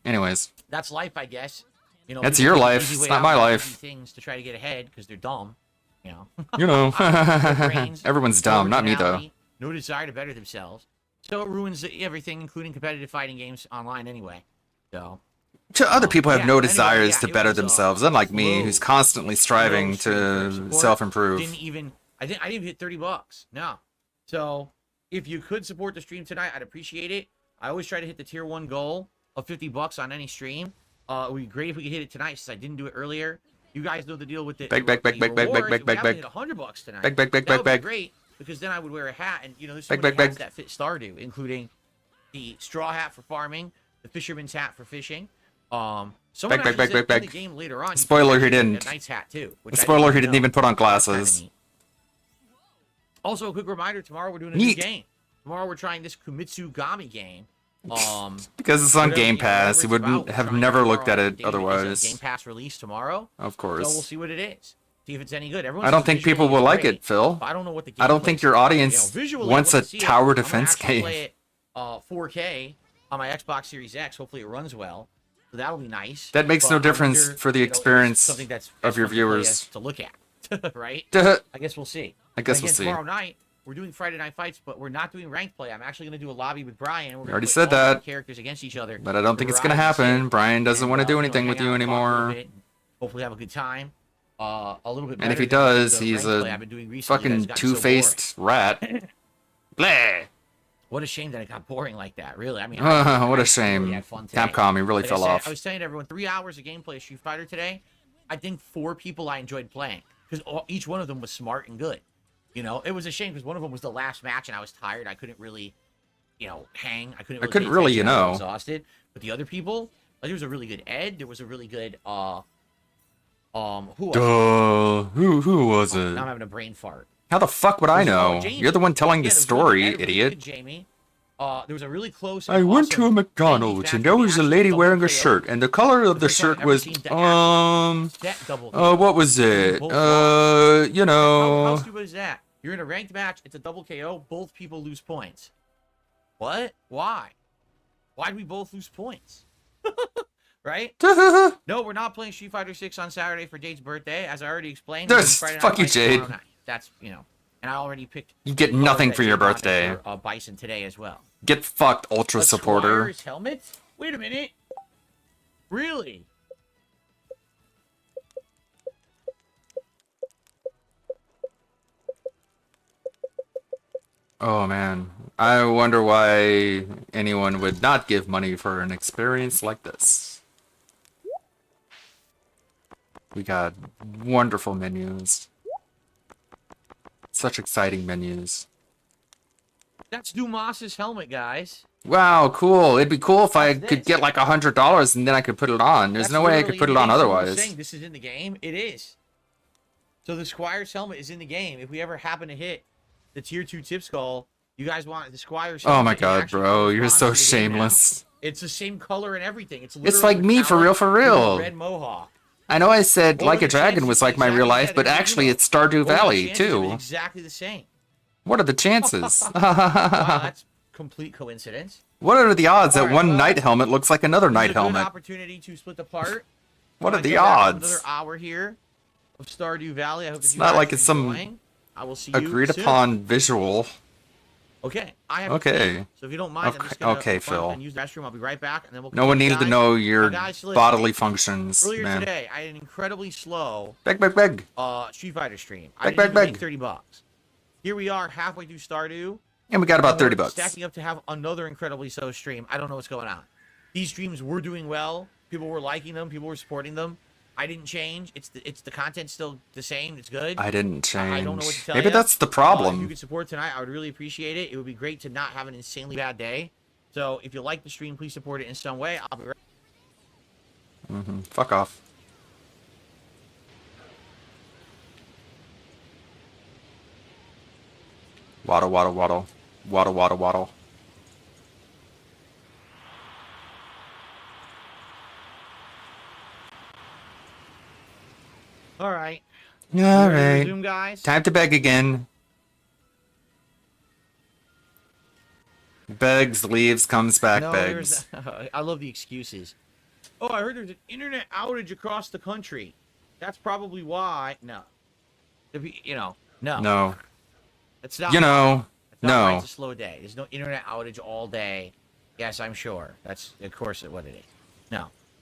Anyways. That's life, I guess. You know, that's people your take the life. easy It's way not out my by life. doing things to try to get ahead because they're dumb. You know. You know. Brains, Everyone's no dumb, not me though. originality, No desire to better themselves. So it ruins everything, including competitive fighting games online anyway. So. To other people have yeah, no anyway, desires yeah, to it better was, themselves, unlike me, slow, who's constantly striving to support. self-improve. Didn't even. I didn't even hit $30. No. So if you could support the stream tonight, I'd appreciate it. I always try to hit the tier 1 goal of $50 on any stream. It would be great if we could hit it tonight, since I didn't do it earlier. You guys know the deal with the Back. Hit $100 tonight. Back. That would be great, because then I would wear a hat, and you know, there's so many hats that fit Stardew, including the straw hat for farming, the fisherman's hat for fishing. Someone actually said in the game later on. Spoiler, he didn't. A knight's hat too. Spoiler, he didn't even put on glasses. Also, a quick reminder: tomorrow we're doing a new game. Tomorrow we're trying this Kumitsu Gami game. Because it's on Game Pass, you wouldn't have never looked at it otherwise. Game Pass release tomorrow. Of course. So we'll see what it is. See if it's any good. I don't think people will like it, Phil. I don't know what the. I don't think your audience wants a tower defense game. Play it 4K on my Xbox Series X. Hopefully, it runs well. So that'll be nice. That makes no difference for the experience of your viewers. To look at, right? Duh. I guess we'll see. I guess we'll see. Tomorrow night, we're doing Friday Night Fights, but we're not doing ranked play. I'm actually going to do a lobby with Brian. We already said that. Characters against each other. But I don't think it's going to happen. Brian doesn't want to do anything with you anymore. Hopefully, have a good time. A little bit. And if he does, he's a fucking two-faced rat. Blah. What a shame that it got boring like that. Really, I mean, what a shame. Really Capcom, he really fell off. I was telling everyone, 3 hours of gameplay of Street Fighter today. I think 4 people I enjoyed playing, because each one of them was smart and good. You know, it was a shame because one of them was the last match and I was tired. I couldn't really, hang. I couldn't really, I was exhausted. But the other people, like, there was a really good Ed. There was a really good who was it? Now I'm having a brain fart. How the fuck would I know? You're the one telling the story, idiot. Jamie. There was a really close. I went to a McDonald's and there was a lady wearing a shirt, and the color of the shirt was what was it? How stupid is that? You're in a ranked match. It's a double KO. Both people lose points. What? Why? Why'd we both lose points? Right? No, we're not playing Street Fighter 6 on Saturday for Jade's birthday, as I already explained. Fuck you, Jade. That's, and I already picked. You get nothing for your birthday. Bison today as well. Get fucked, Ultra Supporter. Squire's helmet? Wait a minute. Really? Oh man, I wonder why anyone would not give money for an experience like this. We got wonderful menus. Such exciting menus. That's Dumas's helmet, guys. Wow, cool. It'd be cool if I could get like $100 and then I could put it on. There's no way I could put it on otherwise. Saying this is in the game. It is. So the Squire's helmet is in the game. If we ever happen to hit the tier 2 tip skull, you guys want the Squire's helmet. Oh my god, bro, you're so shameless. It's the same color and everything. It's like me, for real. Red mohawk. I know I said Like a Dragon was like my real life, but actually it's Stardew Valley too. Exactly the same. What are the chances? Wow, that's complete coincidence. What are the odds that one knight helmet looks like another knight helmet? Opportunity to split apart. What are the odds? Another hour here of Stardew Valley. I hope it's not like it's some I will see agreed upon visual. Okay, I have Okay. So if you don't mind, I'm just gonna run and use the restroom. I'll be right back, and then we'll. No one needed to know your guys, listen, bodily functions, earlier man. today, I had an incredibly slow Beg. Street Fighter stream. Beg. I didn't make $30. Here we are, halfway through Stardew. And we got about and we're $30. Stacking up to have another incredibly slow stream. I don't know what's going on. These streams were doing well. People were liking them. People were supporting them. I didn't change. It's the content's still the same. It's good. I didn't change. I don't know what to tell Maybe you. that's the If you problem. could support tonight, I would really appreciate it. It would be great to not have an insanely bad day. So if you like the stream, please support it in some way. I'll be right. Fuck off. Waddle. Waddle. All right. All Ready to right. resume, guys? Time to beg again. Begs, leaves, comes back, No, begs. I love the excuses. Oh, I heard there's an internet outage across the country. That's probably why. No. No. No. It's not. You know, It's not why no. It's a slow day. There's no internet outage all day. Yes, I'm sure. That's, of course, what it is.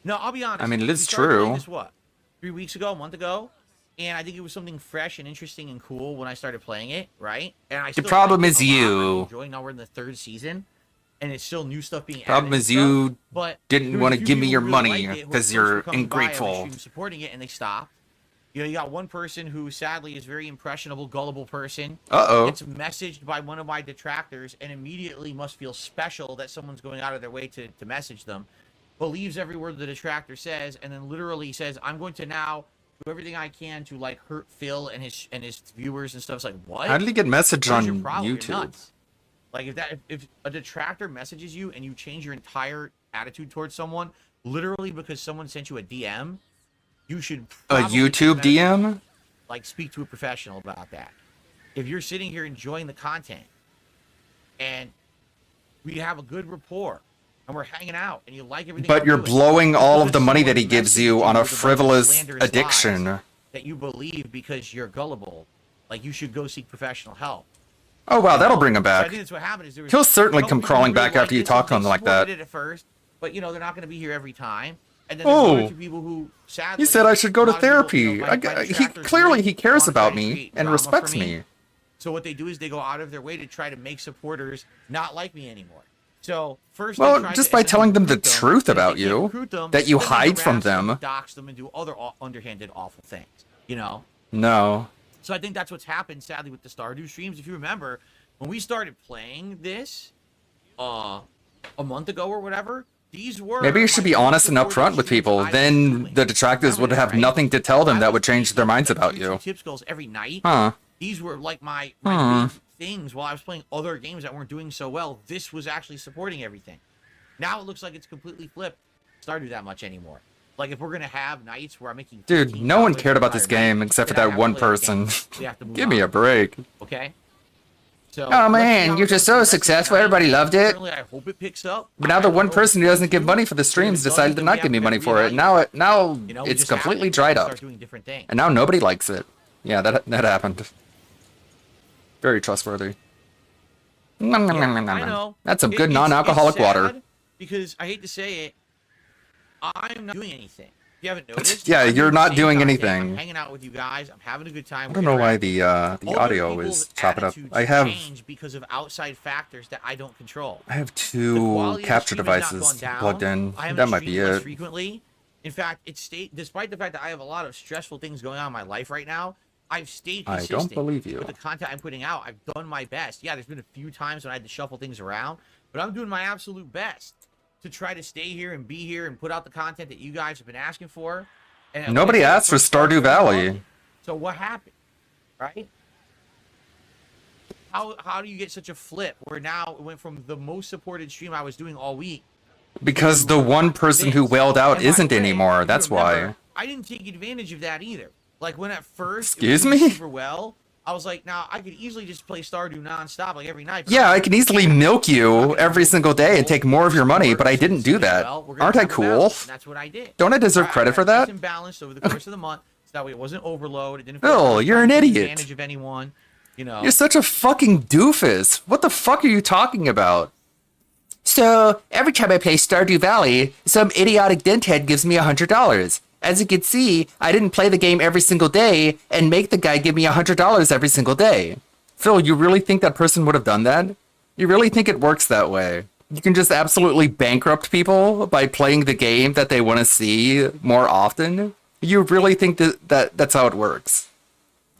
No, I'll be honest. I mean, it is We started playing true. This, what? 3 weeks ago, a month ago? And I think it was something fresh and interesting and cool when I started playing it, right? And I The still problem like it is a lot. I'm you. enjoying. Now we're in the 3rd season, and it's still new stuff being added. Problem and is stuff, you but didn't there was want a to few give me people your who really money liked it, who, of because course, you're were coming by every ungrateful. stream supporting it, and they stopped. You got one person who sadly is a very impressionable, gullible person. Uh-oh. Gets messaged by one of my detractors and immediately must feel special that someone's going out of their way to message them. Believes every word the detractor says, and then literally says, "I'm going to now do everything I can to like hurt Phil and his viewers and stuff." It's like, what? How did he get messaged What is on your problem? You're YouTube? nuts. Like if a detractor messages you and you change your entire attitude towards someone literally because someone sent you a DM, you should A probably YouTube take a DM? like speak to a professional about that. If you're sitting here enjoying the content and we have a good rapport and we're hanging out and you like everything But I'm you're doing, blowing all of because the money that someone he gives messaged you on a with bunch of frivolous slanderous lies addiction. that you believe because you're gullible, like you should go seek professional help. Oh wow, that'll bring him So I back. think that's what happened. Is there was He'll certainly a couple come people who crawling really back after you liked it, talk so to him they like that. supported it at first, but they're not going to be here every time. And then there's a bunch Oh, of people who sadly. he said I should go a to lot of people, therapy. my He detractors clearly really he cares wanna about try to me create and drama respects for me. So what they do is they go out of their way to try to make supporters not like me anymore. So first, Well, they try just to, by and then telling them the recruit truth and if about they can't you, recruit them, that you then they hide from harass them. dox them, and do other underhanded, awful things. You know. No. So I think that's what's happened, sadly, with the Stardew streams. If you remember, when we started playing this, a month ago or whatever, these were. Maybe you should be honest and upfront with people. Then the detractors would have nothing to tell them that would change their minds about you. Tip skills every night. Huh. These were like my Hmm. big things while I was playing other games that weren't doing so well. This was actually supporting everything. Now it looks like it's completely flipped. Stardew that much anymore. Like if we're gonna have nights where I'm making. Dude, no one $15 cared about this entire night, game except for then I that have to one play the game. person. We have to move Give me on. a break. Okay. So, Oh let's see man, how you're it just goes for so the rest of the successful. night. Everybody loved it. Certainly, I hope it picks up. But now the one person who doesn't give money for the streams decided to not give me money for it. Now You know, we it's just have completely to dried up. start doing different things. And now nobody likes it. Yeah, that happened. Very trustworthy. Nom, nom, nom, nom, nom, I nom. know. That's some good It's non-alcoholic sad water. Because I hate to say it, I'm not doing anything. If you haven't noticed, Yeah, I'm you're the not same doing content. anything. I'm hanging out with you guys. I'm having a good time. I don't know why the audio is chopping up. I have because of outside factors that I don't control. I have The 2 quality of the capture stream has not devices gone down. plugged in. I haven't That might be streamed less it. frequently. In fact, despite the fact that I have a lot of stressful things going on in my life right now, I've stayed I consistent. don't believe you. With the content I'm putting out, I've done my best. Yeah, there's been a few times when I had to shuffle things around, but I'm doing my absolute best to try to stay here and be here and put out the content that you guys have been asking for. And Nobody like I said, asked for first time Stardew Valley. So what happened, right? How do you get such a flip where now it went from the most supported stream I was doing all week? Because the one person who wailed out And by isn't the way, anymore. if you That's remember, why. I didn't take advantage of that either. Like when at first Excuse it was me? super well, I was like, now I could easily just play Stardew nonstop like every night. Yeah, I can easily milk you every single day and take more of your money, but I didn't do that. Aren't I cool? That's what I did. Don't I deserve credit for that? Nice and balanced over the course of the month, so that way it wasn't overload. It didn't. Phil, you're an take idiot. Advantage of anyone. You know. You're such a fucking doofus. What the fuck are you talking about? So, every time I play Stardew Valley, some idiotic denthead gives me $100. As you can see, I didn't play the game every single day and make the guy give me $100 every single day. Phil, you really think that person would have done that? You really think it works that way? You can just absolutely bankrupt people by playing the game that they want to see more often? You really think that's how it works?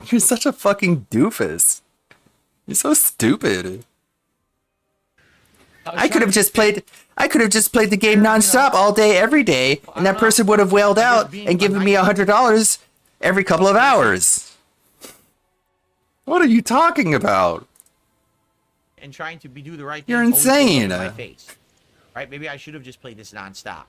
You're such a fucking doofus. You're so stupid. I could have just played the game nonstop all day, every day, and that person would have wailed out and given me $100 every couple of hours. What are you talking about? And trying to do the right thing. You're insane. My face. Right? Maybe I should have just played this nonstop.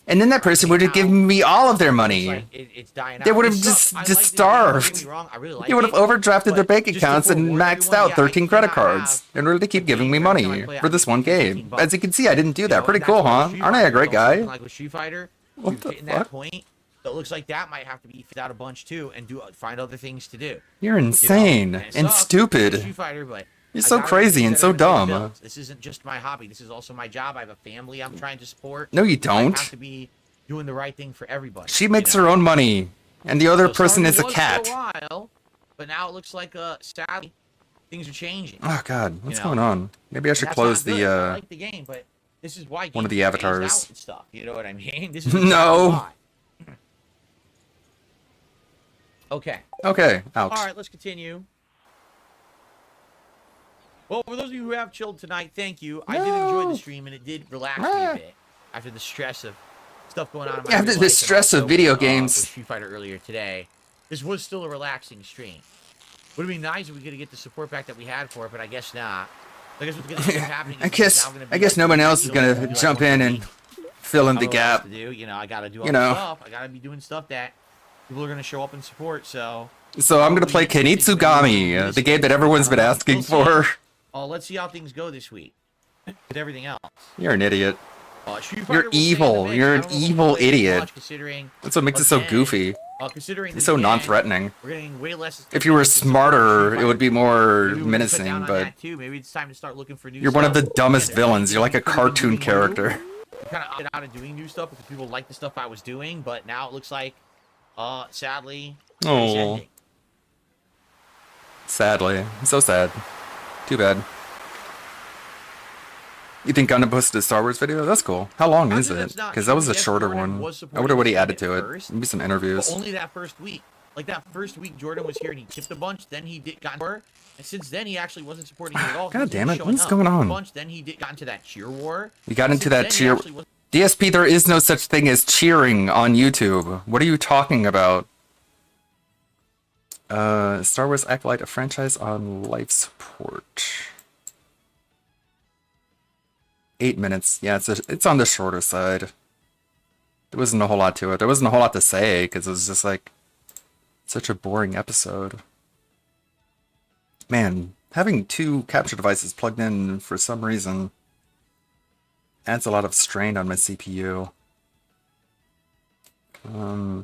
And then that person would have given me all of their money. It's dying out. They would have just starved. They would have overdrafted their bank accounts and maxed out 13 credit cards in order to keep giving me money for this one game. As you can see, I didn't do that. Pretty cool, huh? Aren't I a great guy? Like with Street Fighter, what the fuck? That point, it looks like that might have to be out a bunch too, and find other things to do. You're insane and stupid. Street Fighter, but you're so crazy and so dumb. This isn't just my hobby. This is also my job. I have a family I'm trying to support. No, you don't. I have to be doing the right thing for everybody. She makes her own money, and the other person is a cat. For a while, but now it looks like sadly things are changing. Oh God, what's going on? Maybe I should close the. I like the game, but this is why one of the avatars. And stuff. You know what I mean? This is no. Okay. Okay. Out. All right, let's continue. Well, for those of you who have chilled tonight, thank you. I did enjoy the stream, and it did relax me a bit after the stress of stuff going on in my after the stress of video games. With Street Fighter earlier today. This was still a relaxing stream. Would have been nice if we could get the support back that we had for it, but I guess not. I guess what's going to end up happening. I guess no one else is going to jump in and fill in the gap. You know, I got to do all the stuff. I got to be doing stuff that people are going to show up and support. So I'm going to play Kenitsugami, the game that everyone's been asking for. Let's see how things go this week with everything else. You're an idiot. You're evil. You're an evil idiot. That's what makes it so goofy. It's so non-threatening. If you were smarter, it would be more menacing, but maybe it's time to start looking for new you're one of the dumbest villains. You're like a cartoon character. Kind of out of doing new stuff because people like the stuff I was doing, but now it looks like, sadly, it's ending. Sadly. So sad. Too bad. You think Gundam posted a Star Wars video? That's cool. How long is it? Because that was a shorter one. I wonder what he added to it. Maybe some interviews. Only that first week. Like that first week, Jordan was here and he tipped a bunch. Then he got more, and since then he actually wasn't supporting it at all. God damn it! What's going on? Then he got into that cheer war. We got into that cheer. DSP, there is no such thing as cheering on YouTube. What are you talking about? Star Wars Acolyte, a franchise on life support. 8 minutes. Yeah, it's on the shorter side. There wasn't a whole lot to it. There wasn't a whole lot to say because it was just like such a boring episode. Man, having 2 capture devices plugged in for some reason adds a lot of strain on my CPU. I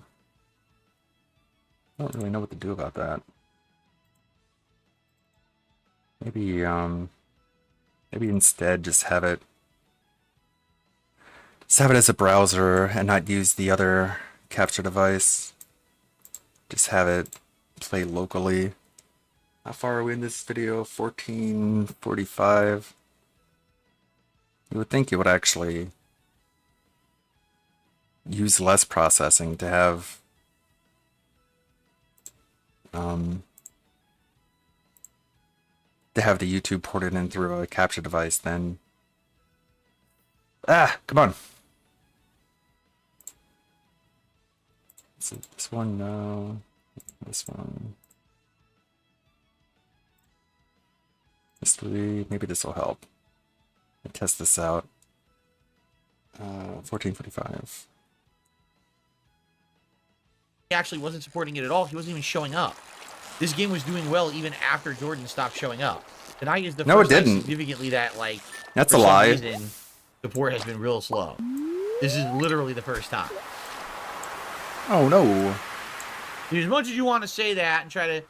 don't really know what to do about that. Maybe instead just have it as a browser and not use the other capture device. Just have it play locally. How far are we in this video? 14:45. You would think you would actually use less processing to have the YouTube ported in through a capture device then. Come on. So this one, no. This one. This 3, maybe this will help. I'll test this out. 14:45. He actually wasn't supporting it at all. He wasn't even showing up. This game was doing well even after Jordan stopped showing up. Tonight is the first time significantly that, like, that's a lie. Support has been real slow. This is literally the first time. Oh no. As much as you want to say that and try to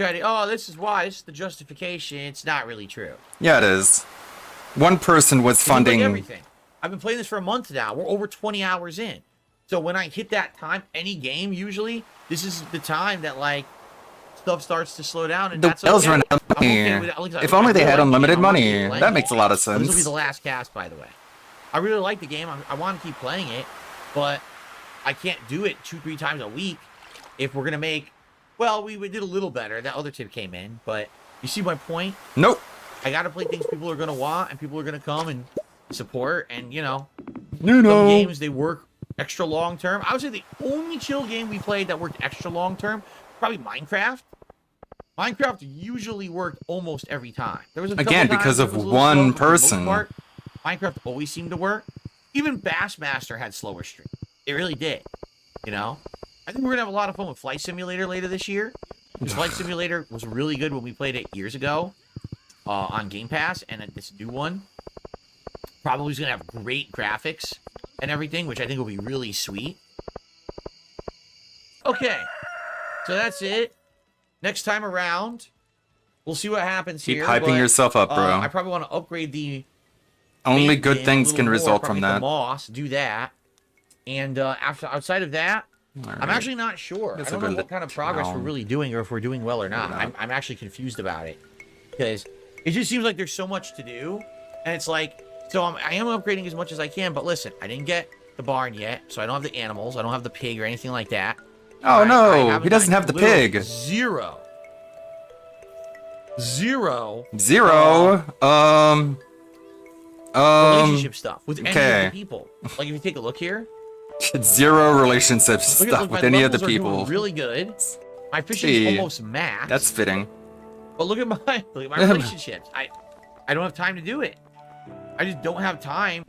oh, this is why. This is the justification. It's not really true. Yeah, it is. One person was It's like funding everything. I've been playing this for a month now. We're over 20 hours in. So when I hit that time, any game usually, this is the time that like stuff starts to slow down, and the that's whales okay. run out of money. If only they had unlimited money. That makes a lot of This will be sense. the last cast, by the way. I really like the game. I want to keep playing it, but I can't do it 2-3 times a week if we're gonna make. Well, we did a little better. That other tip came in, but you see my point. Nope. I gotta play things people are gonna want, and people are gonna come and support, and You some know. games they work extra long term. I would say the only chill game we played that worked extra long term, probably Minecraft. Minecraft usually worked almost every time. There was a couple Again, times because it of was a little one slow, but for the most person. part, Minecraft always seemed to work. Even Bassmaster had slower stream. It really did. I think we're gonna have a lot of fun with Flight Simulator later this year. Because Flight Simulator was really good when we played it years ago on Game Pass, and this new one probably is gonna have great graphics and everything, which I think will be really sweet. Okay, so that's it. Next time around, we'll see what happens Keep here. hyping but, yourself up, bro. I probably want to upgrade the Only bait good bin a things little can more, result probably from the that. moss, do that, and outside of that, Alright. I'm actually not sure. Guess I don't I'll know go what kind of progress we're down. really doing, or if we're doing well or not. I'm actually confused about it because it just seems like there's so much to do, and it's like, so I am upgrading as much as I can. But listen, I didn't get the barn yet, so I don't have the animals. I don't have the pig or anything like that. Oh I no, haven't he doesn't done have the literally pig. Zero. Relationship stuff with any of okay. the people. Like if you take a look here, Zero relationship look stuff my with any of the levels are doing people. really good. My fishing's Gee, almost max. That's fitting. But look at my relationships. I don't have time to do it. I just don't have time.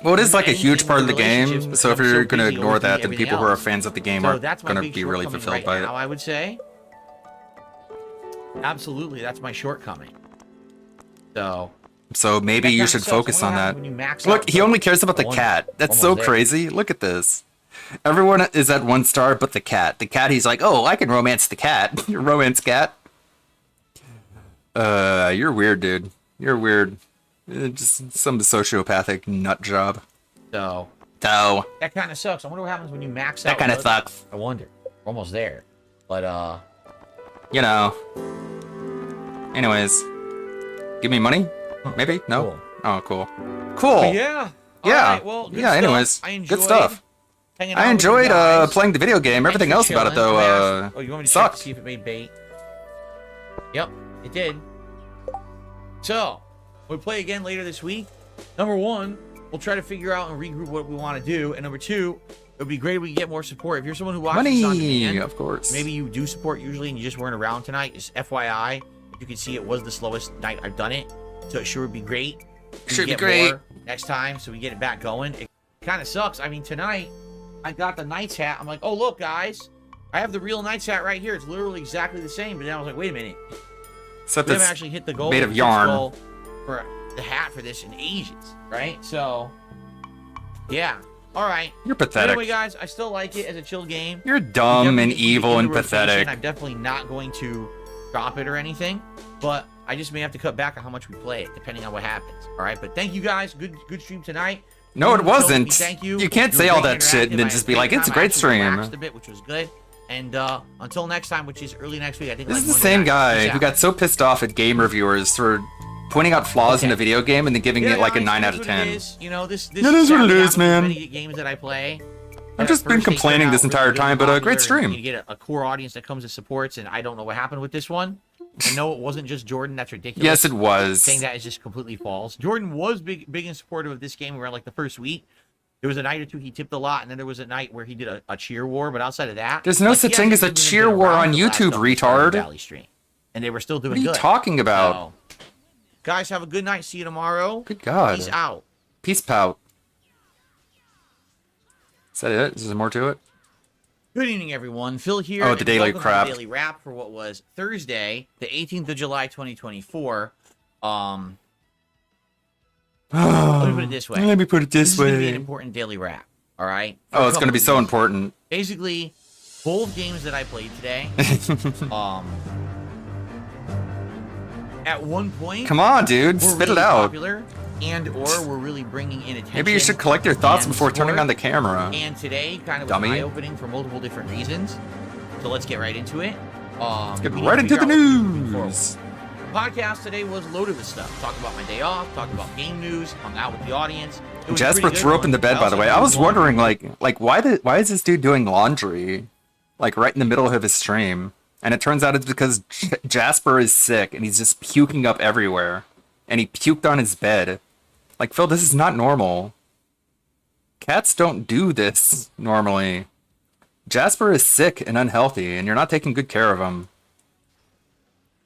Well, it is like a anything huge with part of the relationships game, because so if I'm you're gonna busy ignore always doing that, then everything people who are else. fans of the game So aren't that's my gonna big be really shortcoming fulfilled right by now, it. I would say. Absolutely, that's my shortcoming. So maybe that you kinda should sucks. focus I on wonder what that. happens when you max Look, out he the only cares about the one- cat. That's almost so there. crazy. Look at this. Everyone is at 1 star but the cat. The cat, he's like, oh, I can romance the cat. Romance cat. You're weird, dude. You're weird. Just some sociopathic nut job. So So, that kind of sucks. I wonder what happens when you max that out. kind of those. sucks. I wonder. We're almost there. But You know. Anyways. Give me money? Maybe? No? Cool. Oh, cool. Cool. but yeah. Yeah. Alright, well, good Yeah, stuff. anyways. I Good enjoyed stuff. hanging out I with you enjoyed guys. playing the video game. Thanks Everything for else about it, chilling. though, You want me to check to sucked. see if it made bait? Yep, it did. So, we'll play again later this week. Number one, we'll try to figure out and regroup what we want to do. And number two, it would be great if we could get more support. If you're someone who watches this on Money, demand, of course. maybe you do support usually and you just weren't around tonight. Just FYI, you can see it was the slowest night I've done it. So it sure would be great. if we Should be get great. more next time so we get it back going. It kind of sucks. I mean, tonight, I got the Knights hat. I'm like, oh, look, guys. I have the real Knights hat right here. It's literally exactly the same. But then I was like, wait a minute. Except We haven't it's actually hit the goal made of with yarn. goal for the hat for this in ages, right? So, yeah. All right. You're But pathetic. anyway, guys, I still like it as a chill game. You're dumb and Definitely need to evil get and into rotation. pathetic. I'm definitely not going to drop it or anything, but I just may have to cut back on how much we play it, depending on what happens. All right, but thank you guys. Good stream tonight. No, it Everyone showed me wasn't. Thank you. You can't You say were all very that shit and then interactive. I just had be like, it's a time. I great actually stream. relaxed a bit, which was good. And until next time, which is early next week, I think. This like is the Monday same night. guy Peace who out. got so pissed off at game reviewers for pointing out flaws in Okay. a video game and then giving it like a guys, 9 it out is of what it 10. is. You know, this It is what it sadly is, happens with man. many games that I play. I've just been First, they complaining start this out entire really good time, and but a great popular, and stream. You get a core audience that comes and supports, and I don't know what happened with this one. I know it wasn't just Jordan. That's ridiculous. Yes, it was. Saying that is just completely false. Jordan was big and supportive of this game around like the first week. There was a night or two he tipped a lot, and then there was a night where he did a cheer war. But outside of that, There's no like, such he thing as a hasn't even cheer been war around on the last YouTube, couple of Stardew retard. Valley stream, and they were still doing What are you good. talking about? So, guys, have a good night. See you tomorrow. Good God. Peace out. Peace pout. Is that it? Is there more to it? Good evening, everyone. Phil here. Oh, the and Daily welcome to Crap. the Daily Wrap for what was Thursday, the 18th of July, 2024. Let me put it this way. Let me put it This this is going to be an way. important daily wrap. All right. For Oh, a it's going to couple be of so reasons. important. Basically, both games that I played today, At one point, Come on, dude. we're Spit really it out. popular, and or we're really bringing in attention. Maybe you should collect your thoughts and before turning support. on the camera. And today kind of was Dummy. eye-opening for multiple different reasons. So let's get right into it. Let's get we need right to into the figure out what we're moving forward. news. Podcast today was loaded with stuff. Talked about my day off, talked about game news, hung out with the audience. It was a Jasper pretty good threw up one. in the bed, by the also way. did I was laundry. wondering, like why is this dude doing laundry, like right in the middle of his stream? And it turns out it's because Jasper is sick and he's just puking up everywhere, and he puked on his bed. Like, Phil, this is not normal. Cats don't do this normally. Jasper is sick and unhealthy, and you're not taking good care of him.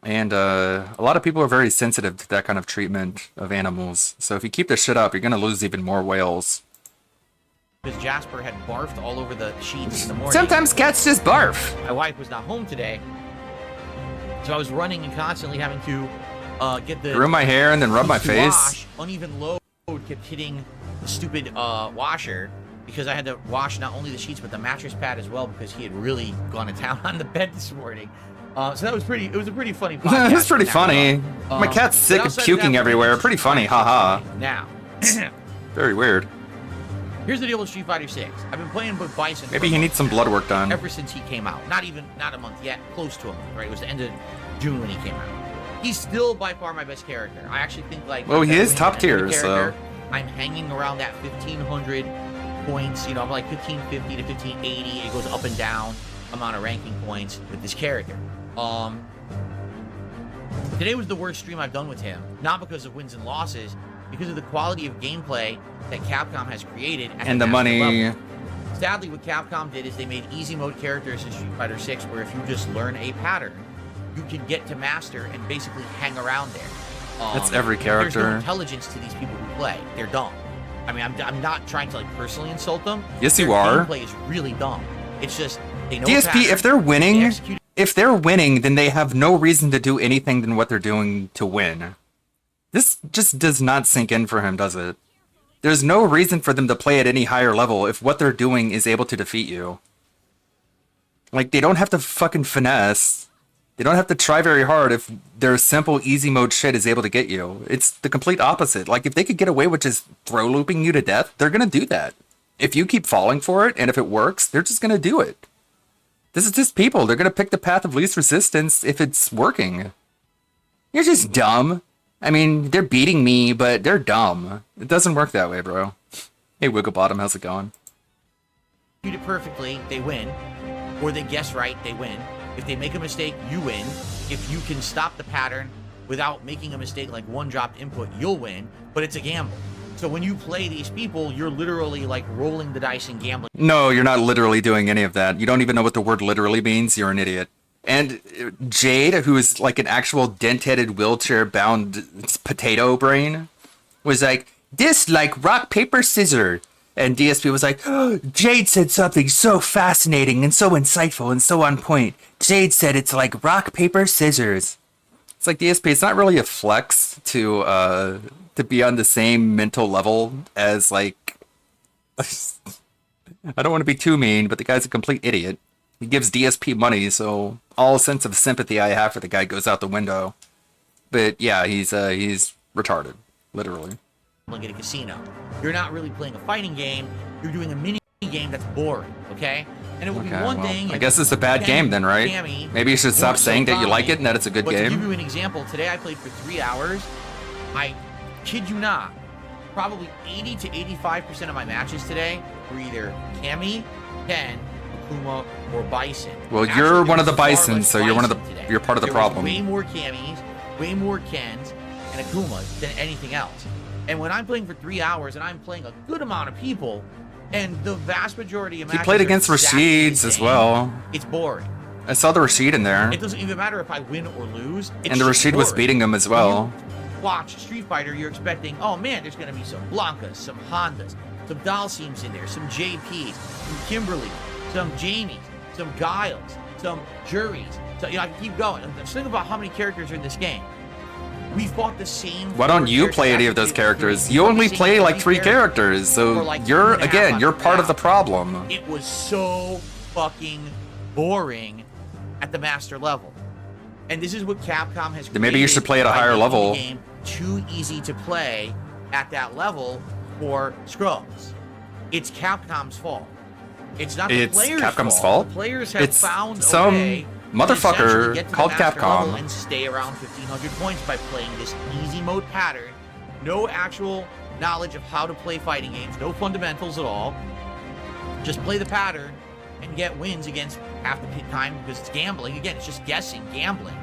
And a lot of people are very sensitive to that kind of treatment of animals. So if you keep this shit up, you're gonna lose even more whales. Because Jasper had barfed all over the sheets in the morning. Sometimes cats just barf. My wife was not home today, so I was running and constantly having to get the Groom my hair and then rub my to face. wash. Uneven load kept hitting the stupid washer because I had to wash not only the sheets but the mattress pad as well because he had really gone to town on the bed this morning. So that was pretty. It was a pretty funny podcast. It's pretty in that funny. regard. My cat's sick but and outside of puking that, everywhere. Pretty funny, haha. Now, Very weird. here's the deal with Street Fighter 6. I've been playing with Bison. Maybe he needs some blood work done. Ever since he came out. Not a month yet. Close to a month, right? It was the end of June when he came out. He's still by far my best character. I actually think like. Well, he better is than top any tier, character. so. I'm hanging around that 1500 points. You know, I'm like 1550 to 1580. It goes up and down amount of ranking points with this character. Today was the worst stream I've done with him. Not because of wins and losses, because of the quality of gameplay that Capcom has created. At And the master money. level. Sadly, what Capcom did is they made easy mode characters in Street Fighter 6 where if you just learn a pattern, you can get to master and basically hang around there. That's every There's no character. intelligence to these people who play. They're dumb. I mean, I'm not trying to like personally insult them. Yes, you Their are. Gameplay is really dumb. It's just they know. DSP, patterns, if they're they winning, execute then they have no reason to do anything than what they're doing to win. This just does not sink in for him, does it? There's no reason for them to play at any higher level if what they're doing is able to defeat you. Like, they don't have to fucking finesse. They don't have to try very hard if their simple easy mode shit is able to get you. It's the complete opposite. Like, if they could get away with just throw looping you to death, they're gonna do that. If you keep falling for it, and if it works, they're just gonna do it. This is just people. They're gonna pick the path of least resistance if it's working. You're just dumb. I mean, they're beating me, but they're dumb. It doesn't work that way, bro. Hey, Wigglebottom, how's it going? it perfectly, they win. Or they guess right, they win. If they make a mistake, you win. If you can stop the pattern without making a mistake like one dropped input, you'll win. But it's a gamble. So when you play these people, you're literally like rolling the dice and gambling. No, you're not literally doing any of that. You don't even know what the word literally means. You're an idiot. And Jade, who is like an actual dent-headed, wheelchair-bound potato brain, was like, this like rock, paper, scissors. And DSP was like, oh, Jade said something so fascinating and so insightful and so on point. Jade said it's like rock, paper, scissors. It's like, DSP, it's not really a flex to be on the same mental level as, like, I don't want to be too mean, but the guy's a complete idiot. He gives DSP money, so all sense of sympathy I have for the guy goes out the window. But yeah, he's retarded, literally. At a casino. You're not really playing a fighting game. You're doing a mini game that's boring, okay? And it would be one thing. I guess it's a bad game then, right? Cammy, Maybe you should stop saying that you like it and that it's a good but game. To give you an example, today I played for 3 hours. I kid you not, probably 80 to 85% of my matches today were either Cammy, Ken, Akuma, or Bison. Well, Actually, you're there one of was the far Bison, less so you're one of the Bison today. you're part of the There problem. was way more Cammys, way more Kens, and Akumas than anything else. And when I'm playing for 3 hours and I'm playing a good amount of people, and the vast majority of He matches played are against exactly the Rashids as same, well. It's boring. I saw the Rashid in there. It doesn't even matter if I win or lose. It's And the just Rashid was boring. beating him as When well. you watch Street Fighter, you're expecting, oh man, there's going to be some Blankas, some Hondas, some Dalsims in there, some JPs, some Kimberly, some Jamies, some Giles, some Juries. So, you know, I can keep going. Just think about how many characters are in this game. We fought the same. Why don't you play any of those characters? You only play like 3 characters, so you're, again, you're part of the problem. It was so fucking boring at the master level. And this is what Capcom has Then maybe you should play at a by higher making level. The game too easy to play at that level for scrubs. It's Capcom's fault. It's not the It's players' Capcom's fault. fault? The players have It's found some a way motherfucker to essentially get to called the master Capcom. level and stay around 1,500 points by playing this easy mode pattern. No actual knowledge of how to play fighting games. No fundamentals at all. Just play the pattern and get wins against half the time because it's gambling. Again, it's just guessing, gambling.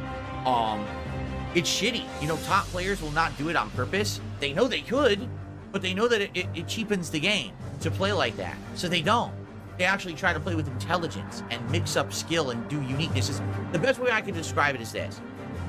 It's shitty. You know, top players will not do it on purpose. They know they could, but they know that it cheapens the game to play like that. So they don't. They actually try to play with intelligence and mix up skill and do uniquenesses. The best way I can describe it is this.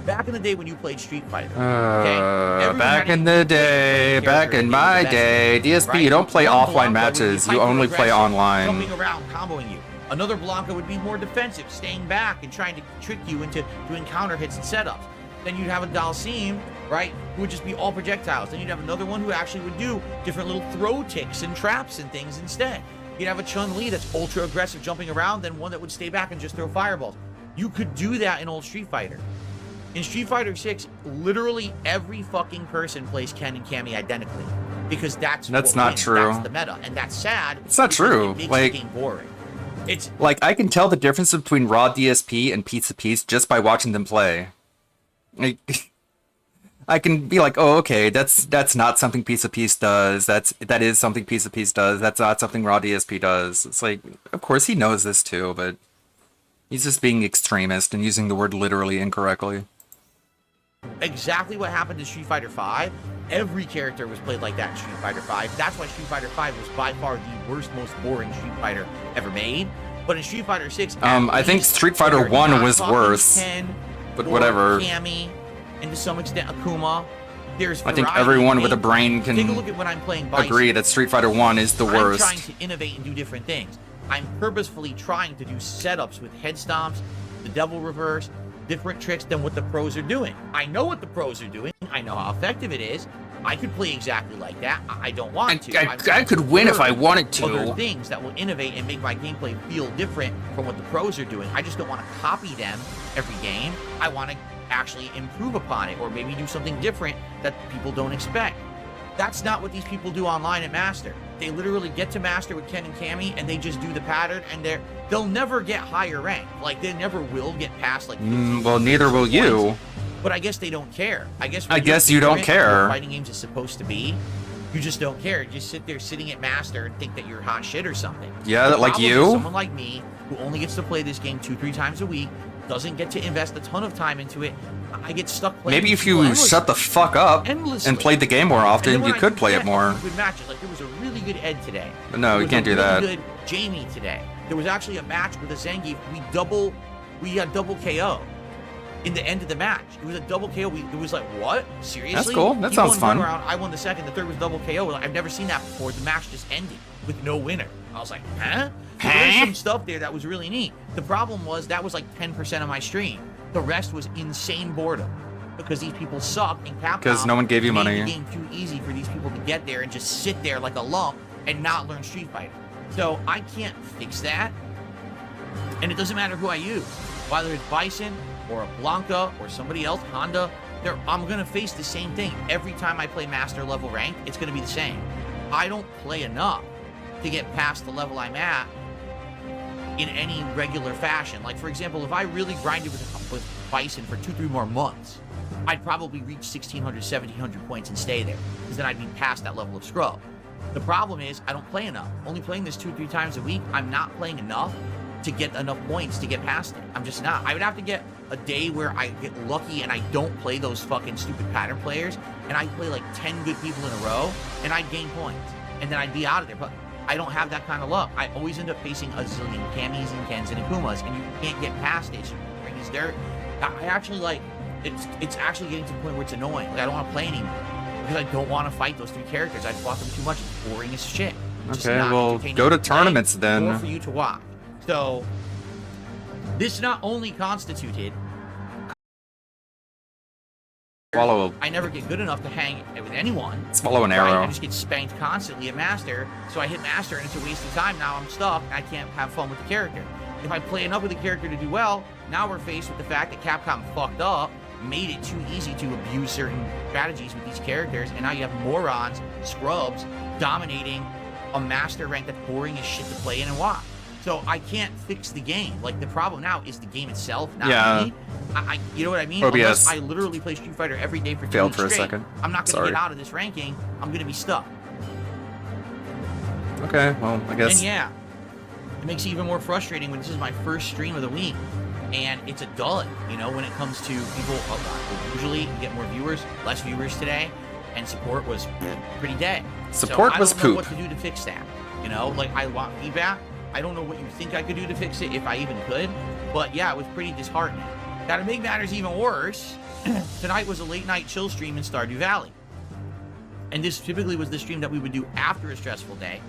Back in the day when you played Street Fighter, back in the day, back in my day, DSP, you don't play offline matches, you only play online. Jumping around, comboing you. Another Blanca would be more defensive, staying back and trying to trick you into doing counter hits and setups. Then you'd have a Dalsim, right, who would just be all projectiles. Then you'd have another one who actually would do different little throw ticks and traps and things instead. You'd have a Chun-Li that's ultra aggressive jumping around, then one that would stay back and just throw fireballs. You could do that in old Street Fighter. In Street Fighter 6, literally every fucking person plays Ken and Cammy identically. Because that's what not wins. true. That's the meta. And that's sad. It's not because true. It makes Like- the game boring. It's Like, I can tell the difference between raw DSP and Pizza Piece just by watching them play. Like, I can be like, oh, okay, that's not something Pizza Piece does. That is something Pizza Piece does. That's not something raw DSP does. It's like, of course he knows this too, but he's just being extremist and using the word literally incorrectly. exactly what happened in Street Fighter V. Every character was played like that in Street Fighter V. That's why Street Fighter V was by far the worst, most boring Street Fighter ever made. But in Street Fighter 6, I think Street Fighter 1 was worse, but whatever. Cammy, and to some extent Akuma. There's I think variety. everyone with a brain can Take a look at when I'm playing Bison. agree that Street Fighter 1 is the I'm worst. trying to innovate and do different things. I'm purposefully trying to do setups with head stomps, the devil reverse, different tricks than what the pros are doing. I know what the pros are doing. I know how effective it is. I could play exactly like that. I don't want to. I could win if I wanted to. Other things that will innovate and make my gameplay feel different from what the pros are doing. I just don't want to copy them every game. I want to actually improve upon it or maybe do something different that people don't expect. That's not what these people do online at Master. They literally get to Master with Ken and Cammy and they just do the pattern and they'll never get higher rank. Like they never will get past like 15, well, neither will points. you. But I guess they don't care. I guess you don't care. What fighting games is supposed to be. You just don't care. You just sit there sitting at Master and think that you're hot shit or something. Yeah, The like problem is you? someone like me who only gets to play this game 2-3 times a week, doesn't get to invest a ton of time into it. I get stuck playing. Maybe if you shut the fuck up and played the game more often, you could play it more. Good matches. Like there was a really good Ed today. But no, you can't do that. There was a really good Jamie today. There was actually a match with a Zangief. We had double KO in the end of the match. It was a double KO. It was like, what? Seriously? That's cool. That He sounds won fun. one round, I won the second. The third was double KO. Like, I've never seen that before. The match just ended with no winner. I was like, huh? So there's some stuff there that was really neat. The problem was that was like 10% of my stream. The rest was insane boredom because these people suck in Capcom. Because no one gave you made money. the game too easy for these people to get there and just sit there like a lump and not learn Street Fighter. So I can't fix that. And it doesn't matter who I use. Whether it's Bison or a Blanca or somebody else, Honda, I'm going to face the same thing. Every time I play Master level ranked, it's going to be the same. I don't play enough to get past the level I'm at in any regular fashion. Like, for example, if I really grinded with Bison for 2-3 more months, I'd probably reach 1,600, 1,700 points and stay there, because then I'd be past that level of scrub. The problem is, I don't play enough. Only playing this 2-3 times a week, I'm not playing enough to get enough points to get past it. I'm just not. I would have to get a day where I get lucky and I don't play those fucking stupid pattern players, and I play like 10 good people in a row, and I'd gain points, and then I'd be out of there. But I don't have that kind of luck. I always end up facing a zillion Cammys and Kens and Akumas, and you can't get past it. Is there? I actually like. It's actually getting to the point where it's annoying. Like I don't want to play anymore because I don't want to fight those 3 characters. I fought them too much. It's boring as shit. It's just Okay, not well, entertaining go to play tournaments or then. for you to watch. So this not only constituted. Swallow. I never get good enough to hang with anyone. Swallow an right? arrow. I just get spanked constantly at Master, so I hit Master and it's a waste of time. Now I'm stuck and I can't have fun with the character. If I play enough with the character to do well, now we're faced with the fact that Capcom fucked up, made it too easy to abuse certain strategies with these characters, and now you have morons, scrubs, dominating a master rank that's boring as shit to play in and watch. So I can't fix the game. Like, the problem now is the game itself, not me. You know what I mean? OBS. Unless I literally play Street Fighter every day for 2 Failed weeks for a straight, second. I'm not going to Sorry. get out of this ranking. I'm going to be stuck. Okay, well, I guess. And yeah, it makes it even more frustrating when this is my first stream of the week, and it's a dud, you know, when it comes to people. Usually you get more viewers, less viewers today, and support was pretty dead. Support was I don't know poop. what to do to fix that. You know, like, I want feedback. I don't know what you think I could do to fix it, if I even could. But yeah, it was pretty disheartening. Now, to make matters even worse, tonight was a late night chill stream in Stardew Valley. And this typically was the stream that we would do after a stressful day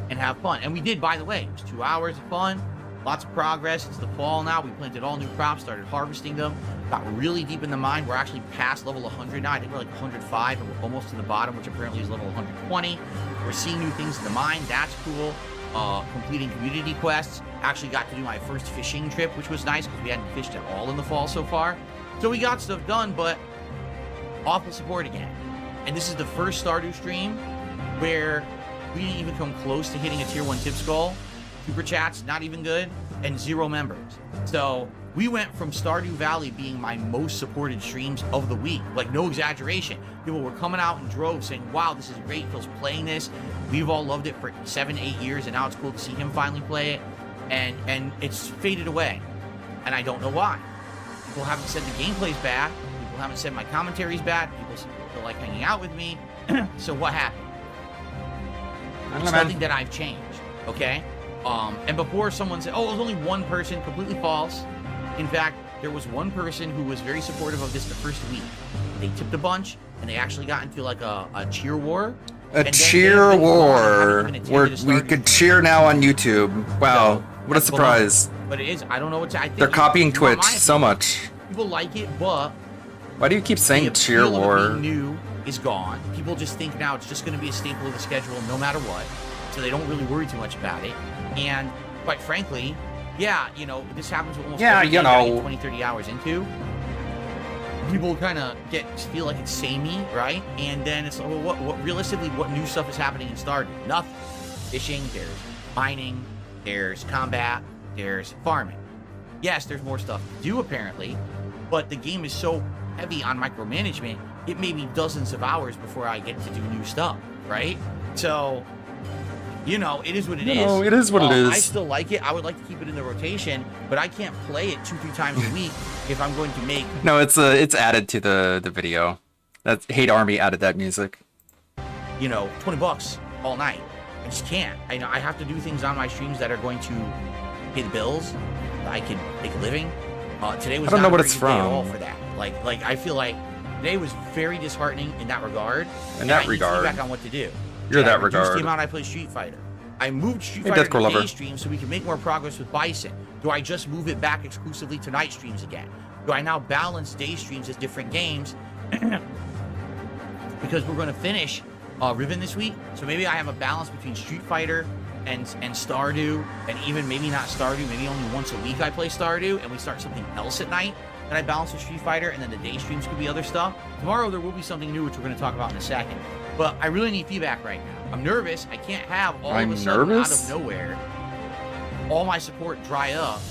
and have fun. And we did, by the way. It was 2 hours of fun, lots of progress. It's the fall now. We planted all new crops, started harvesting them, got really deep in the mine. We're actually past level 100 now. I think we're like 105, and we're almost to the bottom, which apparently is level 120. We're seeing new things in the mine. That's cool. Completing community quests. Actually got to do my first fishing trip, which was nice because we hadn't fished at all in the fall so far. So we got stuff done, but awful support again. And this is the first Stardew stream where we didn't even come close to hitting a tier 1 tip skull. Super chats, not even good, and 0 members. So we went from Stardew Valley being my most supported streams of the week, like, no exaggeration. People were coming out in droves saying, wow, this is great, Phil's playing this. We've all loved it for 7-8 years, and now it's cool to see him finally play it. And it's faded away, and I don't know why. People haven't said the gameplay's bad. People haven't said my commentary's bad. People feel like hanging out with me. So what happened? It's nothing that I've changed, okay? And before someone said, oh, it was only one person, completely false. In fact, there was one person who was very supportive of this the first week. They tipped a bunch, and they actually got into like a cheer war. A cheer war where we could cheer now on YouTube. Wow, what a surprise. But it is, I don't know what to, I think They're copying you want Twitch my so opinion. much. People like it, but Why do you keep saying the cheer appeal of it war? being new is gone. People just think now it's just going to be a staple of the schedule no matter what, so they don't really worry too much about it. And quite frankly, yeah, you know, this happens with almost every game that I get 20, 30 hours into. People kind of feel like it's samey, right? And then it's like, well, what realistically, what new stuff is happening in Stardew? Nothing. Fishing, there's mining, there's combat, there's farming. Yes, there's more stuff to do apparently, but the game is so heavy on micromanagement, it may be dozens of hours before I get to do new stuff, right? So, you know, it is what it is. No, it is what it is. I still like it. I would like to keep it in the rotation, but I can't play it 2-3 times a week if I'm going to make... No, it's added to the video. That's Hate Army added that music. You know, $20 all night. I just can't. I know I have to do things on my streams that are going to pay the bills. I can make a living. Today was I don't not know what a it's very good day at all from. for that. Like I feel like today was very disheartening in that regard. In that I need regard. feedback on what to do. You're that I reduced regard. the amount I play Street Fighter. I moved Street Hey, Fighter Deathcore to Lover. day streams so we can make more progress with Bison. Do I just move it back exclusively to night streams again? Do I now balance day streams as different games? Because we're going to finish Ribbon this week, so maybe I have a balance between Street Fighter and Stardew, and even maybe not Stardew, maybe only once a week I play Stardew, and we start something else at night, and I balance with Street Fighter, and then the day streams could be other stuff. Tomorrow there will be something new, which we're going to talk about in a second, but I really need feedback right now. I'm nervous. I can't have all of a sudden, out of nowhere, all my support dry up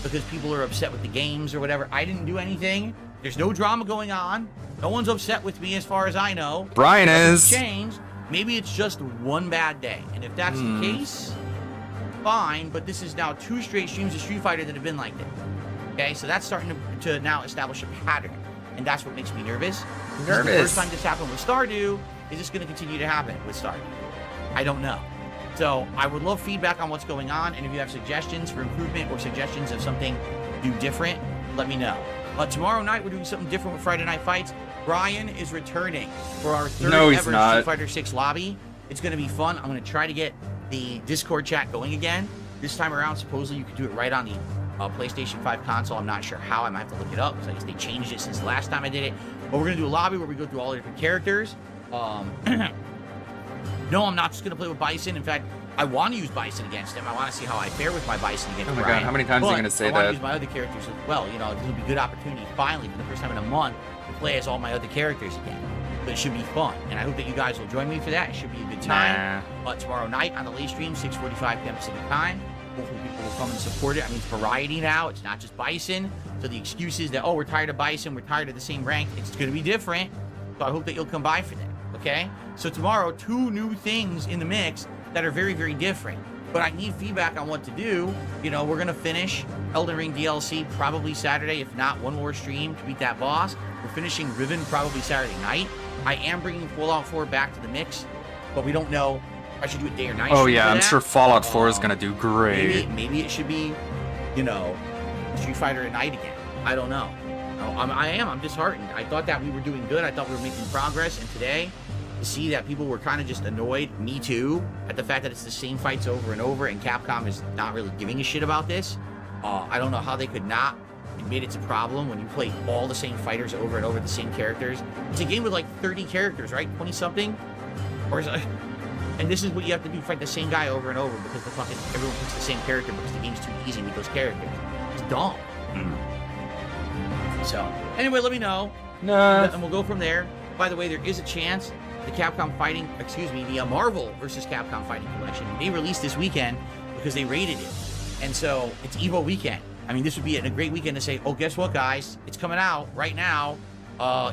because people are upset with the games or whatever. I didn't do anything. There's no drama going on. No one's upset with me as far as I know. Brian is. Changed. Maybe it's just one bad day. And if that's the case, fine. But this is now 2 straight streams of Street Fighter that have been like this. Okay, so that's starting to now establish a pattern. And that's what makes me nervous. This is the first time this happened with Stardew. Is this going to continue to happen with Stardew? I don't know. So I would love feedback on what's going on. And if you have suggestions for improvement or suggestions of something to do different, let me know. Tomorrow night, we're doing something different with Friday Night Fights. Brian is returning for our third ever Street Fighter 6 lobby. It's going to be fun. I'm going to try to get the Discord chat going again. This time around, supposedly you could do it right on the PlayStation 5 console. I'm not sure how. I might have to look it up because I guess they changed it since the last time I did it. But we're going to do a lobby where we go through all the different characters. No, I'm not just going to play with Bison. In fact, I want to use Bison against him. I want to see how I fare with my Bison against Oh my Brian. god, how many times are you going to say I want to that? use my other characters as well. You know, this will be a good opportunity, finally, for the first time in a month, to play as all my other characters again. But it should be fun, and I hope that you guys will join me for that. It should be a good time. But tomorrow night on the late stream, 6:45 p.m. Pacific time. Hopefully people will come and support it. I mean, it's variety now. It's not just Bison. So the excuses that, oh, we're tired of Bison, we're tired of the same rank, it's going to be different. So I hope that you'll come by for that, okay? So tomorrow, 2 new things in the mix that are very, very different. But I need feedback on what to do. You know, we're going to finish Elden Ring DLC probably Saturday, if not one more stream to beat that boss. We're finishing Riven probably Saturday night. I am bringing Fallout 4 back to the mix, but we don't know if I should do it day or night. Oh yeah, I'm sure Fallout 4 is going to do great. Maybe it should be, you know, Street Fighter at night again. I don't know. I'm disheartened. I thought that we were doing good. I thought we were making progress. And today, to see that people were kind of just annoyed, me too, at the fact that it's the same fights over and over, and Capcom is not really giving a shit about this. I don't know how they could not admit it's a problem when you play all the same fighters over and over, the same characters. It's a game with like 30 characters, right? 20-something? Or is it... And this is what you have to do, fight the same guy over and over because everyone picks the same character because the game's too easy with those characters. It's dumb. So, anyway, let me know. And we'll go from there. By the way, there is a chance the the Marvel vs. Capcom Fighting Collection may release this weekend because they rated it. And so, it's EVO weekend. I mean, this would be a great weekend to say, oh, guess what, guys? It's coming out right now.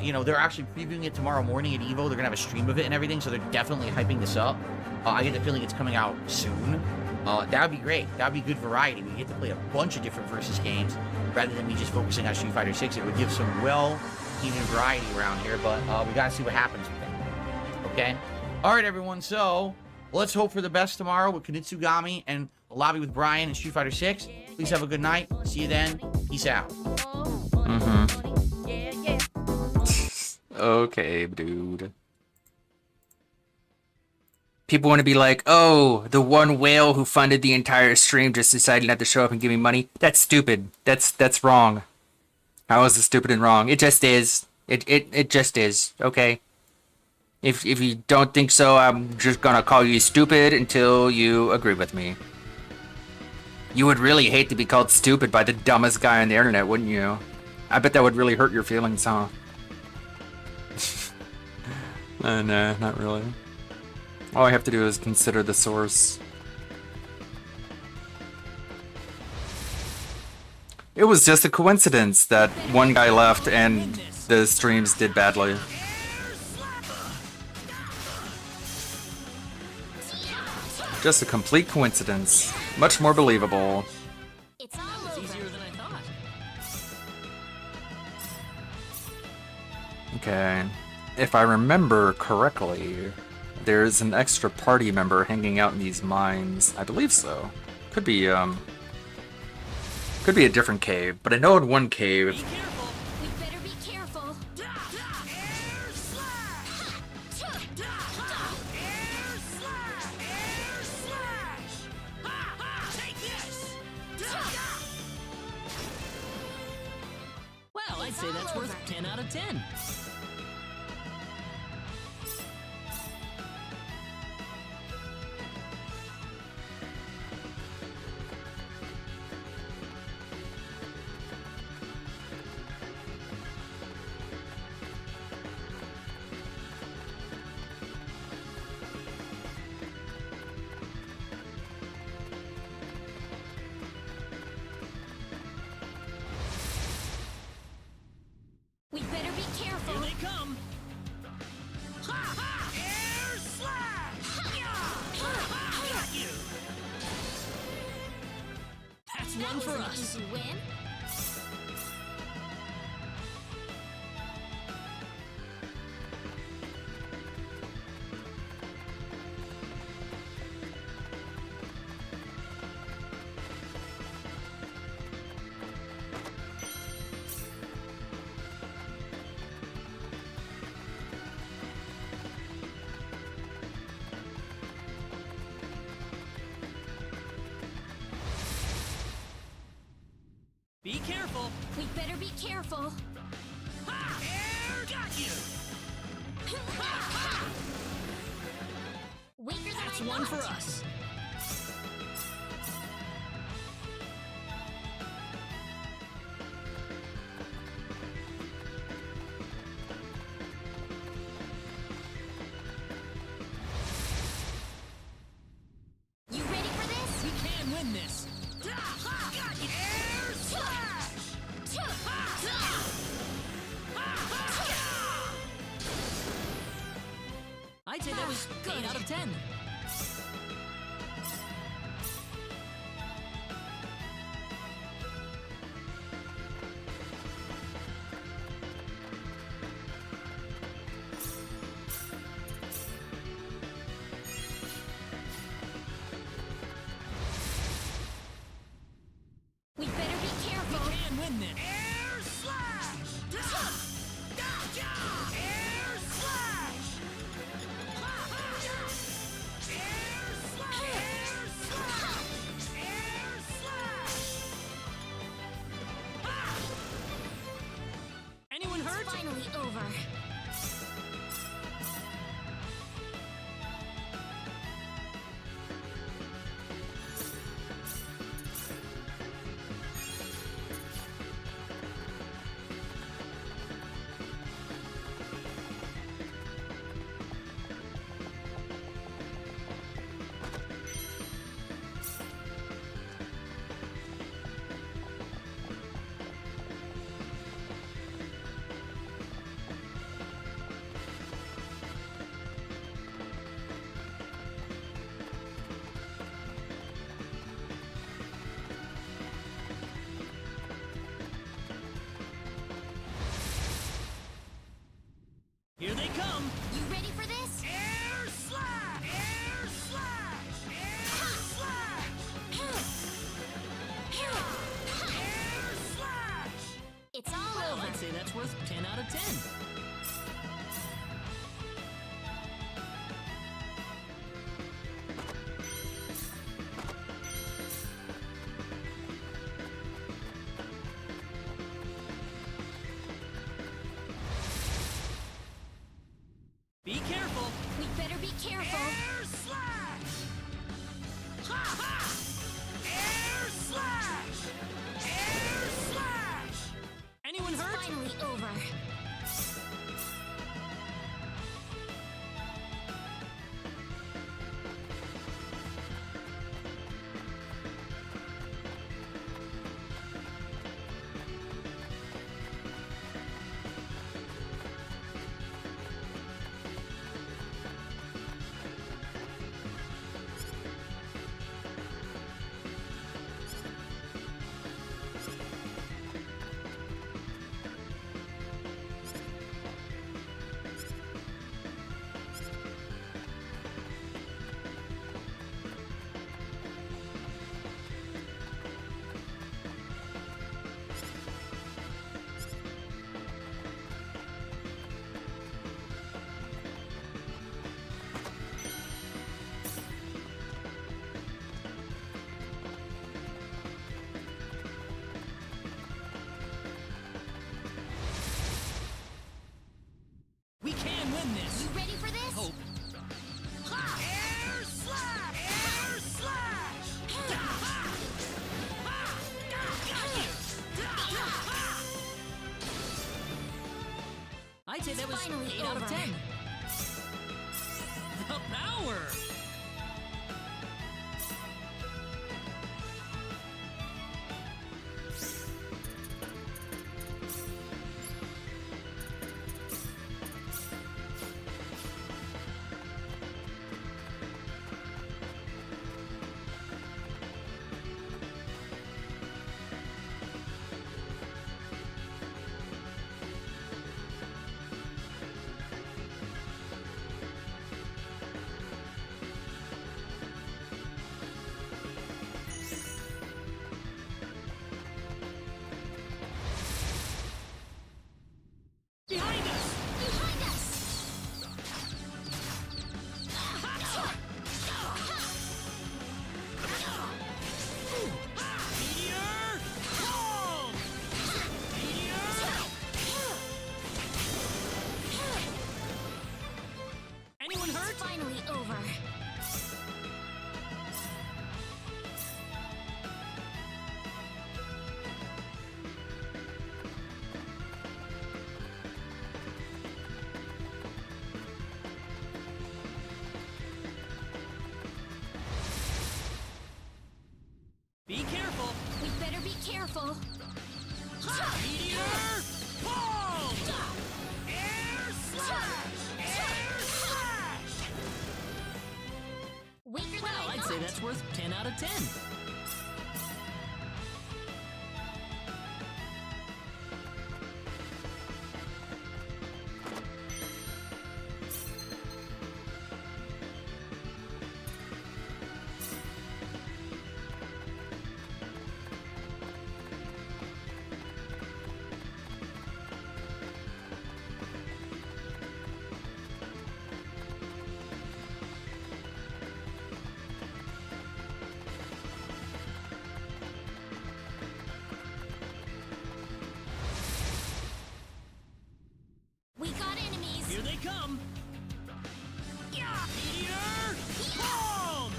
You know, they're actually previewing it tomorrow morning at EVO. They're going to have a stream of it and everything, so they're definitely hyping this up. I get the feeling it's coming out soon. That would be great. That would be good variety. We get to play a bunch of different versus games rather than me just focusing on Street Fighter 6. It would give some well-even variety around here, but we got to see what happens with that. Okay? All right, everyone. So, let's hope for the best tomorrow with Kunitsugami and a lobby with Brian and Street Fighter 6. Please have a good night. See you then. Peace out. Okay, dude. People want to be like, oh, the one whale who funded the entire stream just decided not to show up and give me money. That's stupid. That's wrong. How is it stupid and wrong? It just is. It just is. Okay. If you don't think so, I'm just gonna call you stupid until you agree with me. You would really hate to be called stupid by the dumbest guy on the internet, wouldn't you? I bet that would really hurt your feelings, huh? Nah, not really. All I have to do is consider the source. It was just a coincidence that one guy left and the streams did badly. Just a complete coincidence. Much more believable. It's easier than I thought. Okay. If I remember correctly, there's an extra party member hanging out in these mines. I believe so. Could be a different cave, but I know in one cave. Be careful. We better be careful. Air slash! Air slash! Take this! Well, I'd say that's worth 10 out of 10. We better be careful. Here they come. Air slash! Got you. That's one for us. Easy win. Be careful. We better be careful. Air got you. Weaker than That's I one for thought. us. I'd say that was 8 out of 10. We better be careful. We can win this. Air slash! Air slash! Air slash! Air slash! Anyone hurt? It's finally over. Here they come. You ready for this? Air slash! Air slash! Air slash! Air slash! It's all Well, over. I'd say that's worth 10 out of 10. Be careful. We better be careful. Air slash! Ha ha! Air slash! Air slash! Anyone It's hurt? finally over. We can win this. You ready for this? Hope. Air slash! Air slash! I'd say that was finally 8 out of over. 10. The power. Behind us! Behind us! Meteor! Fall! Meteor! Anyone hurt? It's finally over. Be careful! We better be careful. Meteor! Fall! Air slash! Air slash! out of 10. We got enemies. Here they come. Meteor! Boom!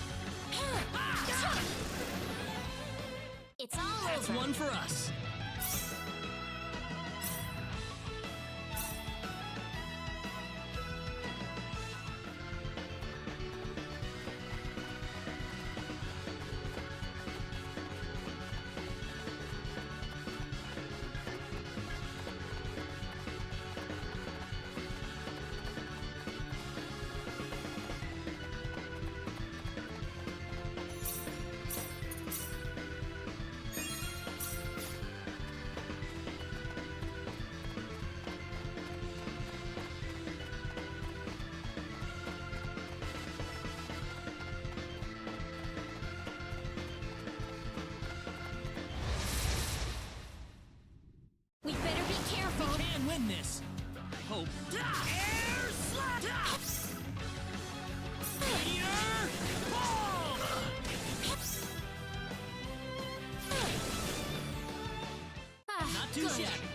It's all That's over. one for us. We better be careful. We can win this. I hope. Air slap! Meteor! Boom! Not too Good. shabby.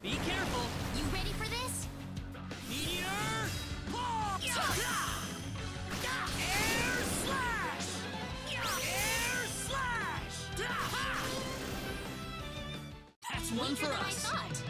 Be careful. You ready for this? Meteor! Boom! Air slash! Air slash! That's one for Weaker than I us. thought.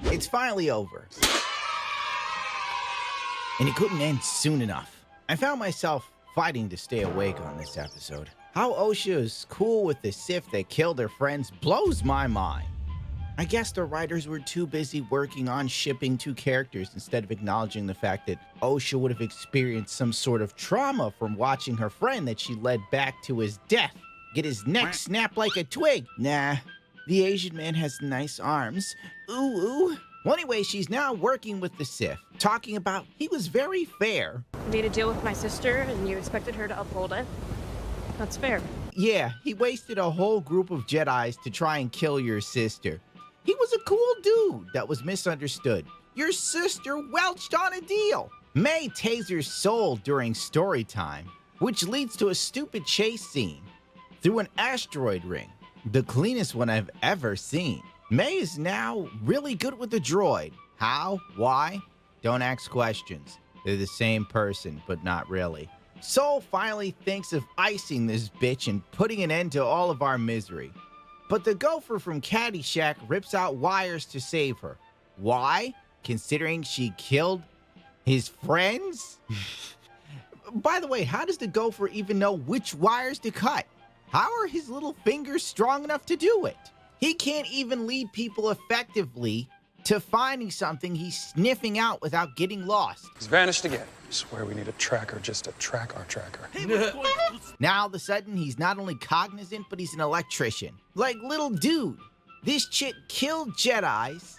It's finally over. And it couldn't end soon enough. I found myself fighting to stay awake on this episode. How OSHA is cool with the Sith that killed their friends blows my mind. I guess the writers were too busy working on shipping two characters instead of acknowledging the fact that OSHA would have experienced some sort of trauma from watching her friend that she led back to his death get his neck snapped like a twig. Nah, the Asian man has nice arms. Ooh. Well, anyway, she's now working with the Sith, talking about he was very fair. Made a deal with my sister, and you expected her to uphold it. That's fair. Yeah, he wasted a whole group of Jedis to try and kill your sister. He was a cool dude that was misunderstood. Your sister welched on a deal. May tasers Soul during story time, which leads to a stupid chase scene through an asteroid ring, the cleanest one I've ever seen. May is now really good with the droid. How? Why? Don't ask questions. They're the same person, but not really. Soul finally thinks of icing this bitch and putting an end to all of our misery. But the gopher from Caddyshack rips out wires to save her. Why? Considering she killed his friends? By the way, how does the gopher even know which wires to cut? How are his little fingers strong enough to do it? He can't even lead people effectively to finding something he's sniffing out without getting lost. He's vanished again. I swear we need a tracker just to track our tracker. Now all of a sudden, he's not only cognizant, but he's an electrician. Like, little dude, this chick killed Jedis,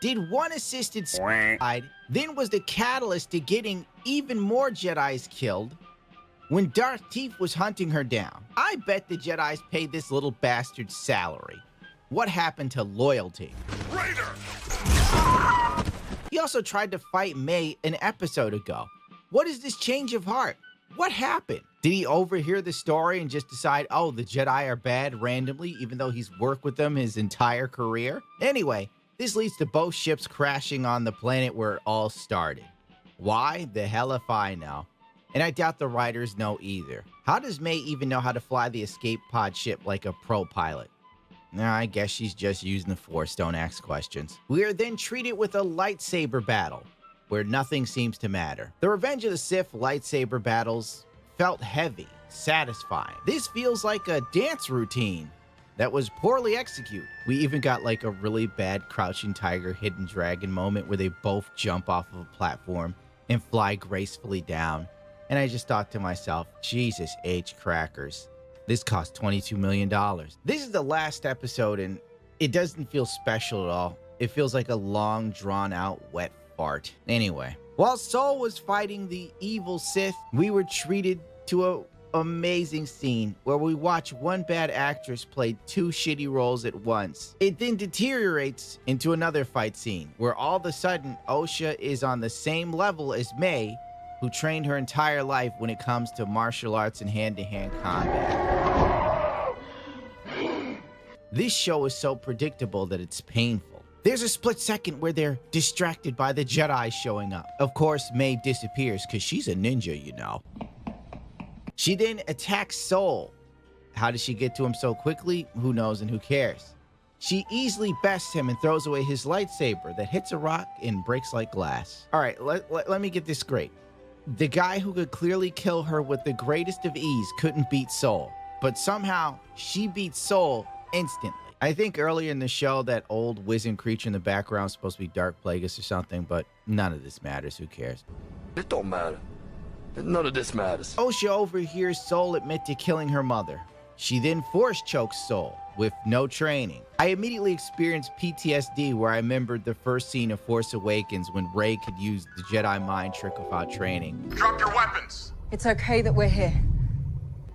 did one assisted suicide, then was the catalyst to getting even more Jedis killed when Darth Teeth was hunting her down. I bet the Jedis paid this little bastard salary. What happened to loyalty? Raider! He also tried to fight May an episode ago. What is this change of heart? What happened? Did he overhear the story and just decide, oh, the Jedi are bad randomly, even though he's worked with them his entire career? Anyway, this leads to both ships crashing on the planet where it all started. Why? The hell if I know. And I doubt the writers know either. How does May even know how to fly the escape pod ship like a pro pilot? Nah, I guess she's just using the Force, don't ask questions. We are then treated with a lightsaber battle, where nothing seems to matter. The Revenge of the Sith lightsaber battles felt heavy, satisfying. This feels like a dance routine that was poorly executed. We even got like a really bad Crouching Tiger, Hidden Dragon moment where they both jump off of a platform and fly gracefully down. And I just thought to myself, Jesus H. crackers. This cost $22 million. This is the last episode, and it doesn't feel special at all. It feels like a long, drawn-out, wet fart. Anyway, while Soul was fighting the evil Sith, we were treated to an amazing scene where we watch one bad actress play two shitty roles at once. It then deteriorates into another fight scene where all of a sudden Osha is on the same level as May, who trained her entire life when it comes to martial arts and hand-to-hand combat. This show is so predictable that it's painful. There's a split second where they're distracted by the Jedi showing up. Of course, May disappears because she's a ninja, you know. She then attacks Soul. How does she get to him so quickly? Who knows and who cares? She easily bests him and throws away his lightsaber that hits a rock and breaks like glass. All right, let me get this straight. The guy who could clearly kill her with the greatest of ease couldn't beat Soul, but somehow she beat Soul instantly. I think earlier in the show that old wizened creature in the background was supposed to be Dark Plagueis or something, but none of this matters. Who cares? It don't matter. None of this matters. Osha overhears Soul admit to killing her mother. She then force chokes Soul with no training. I immediately experienced PTSD where I remembered the first scene of Force Awakens when Rey could use the Jedi mind trick without training. Drop your weapons. It's okay that we're here.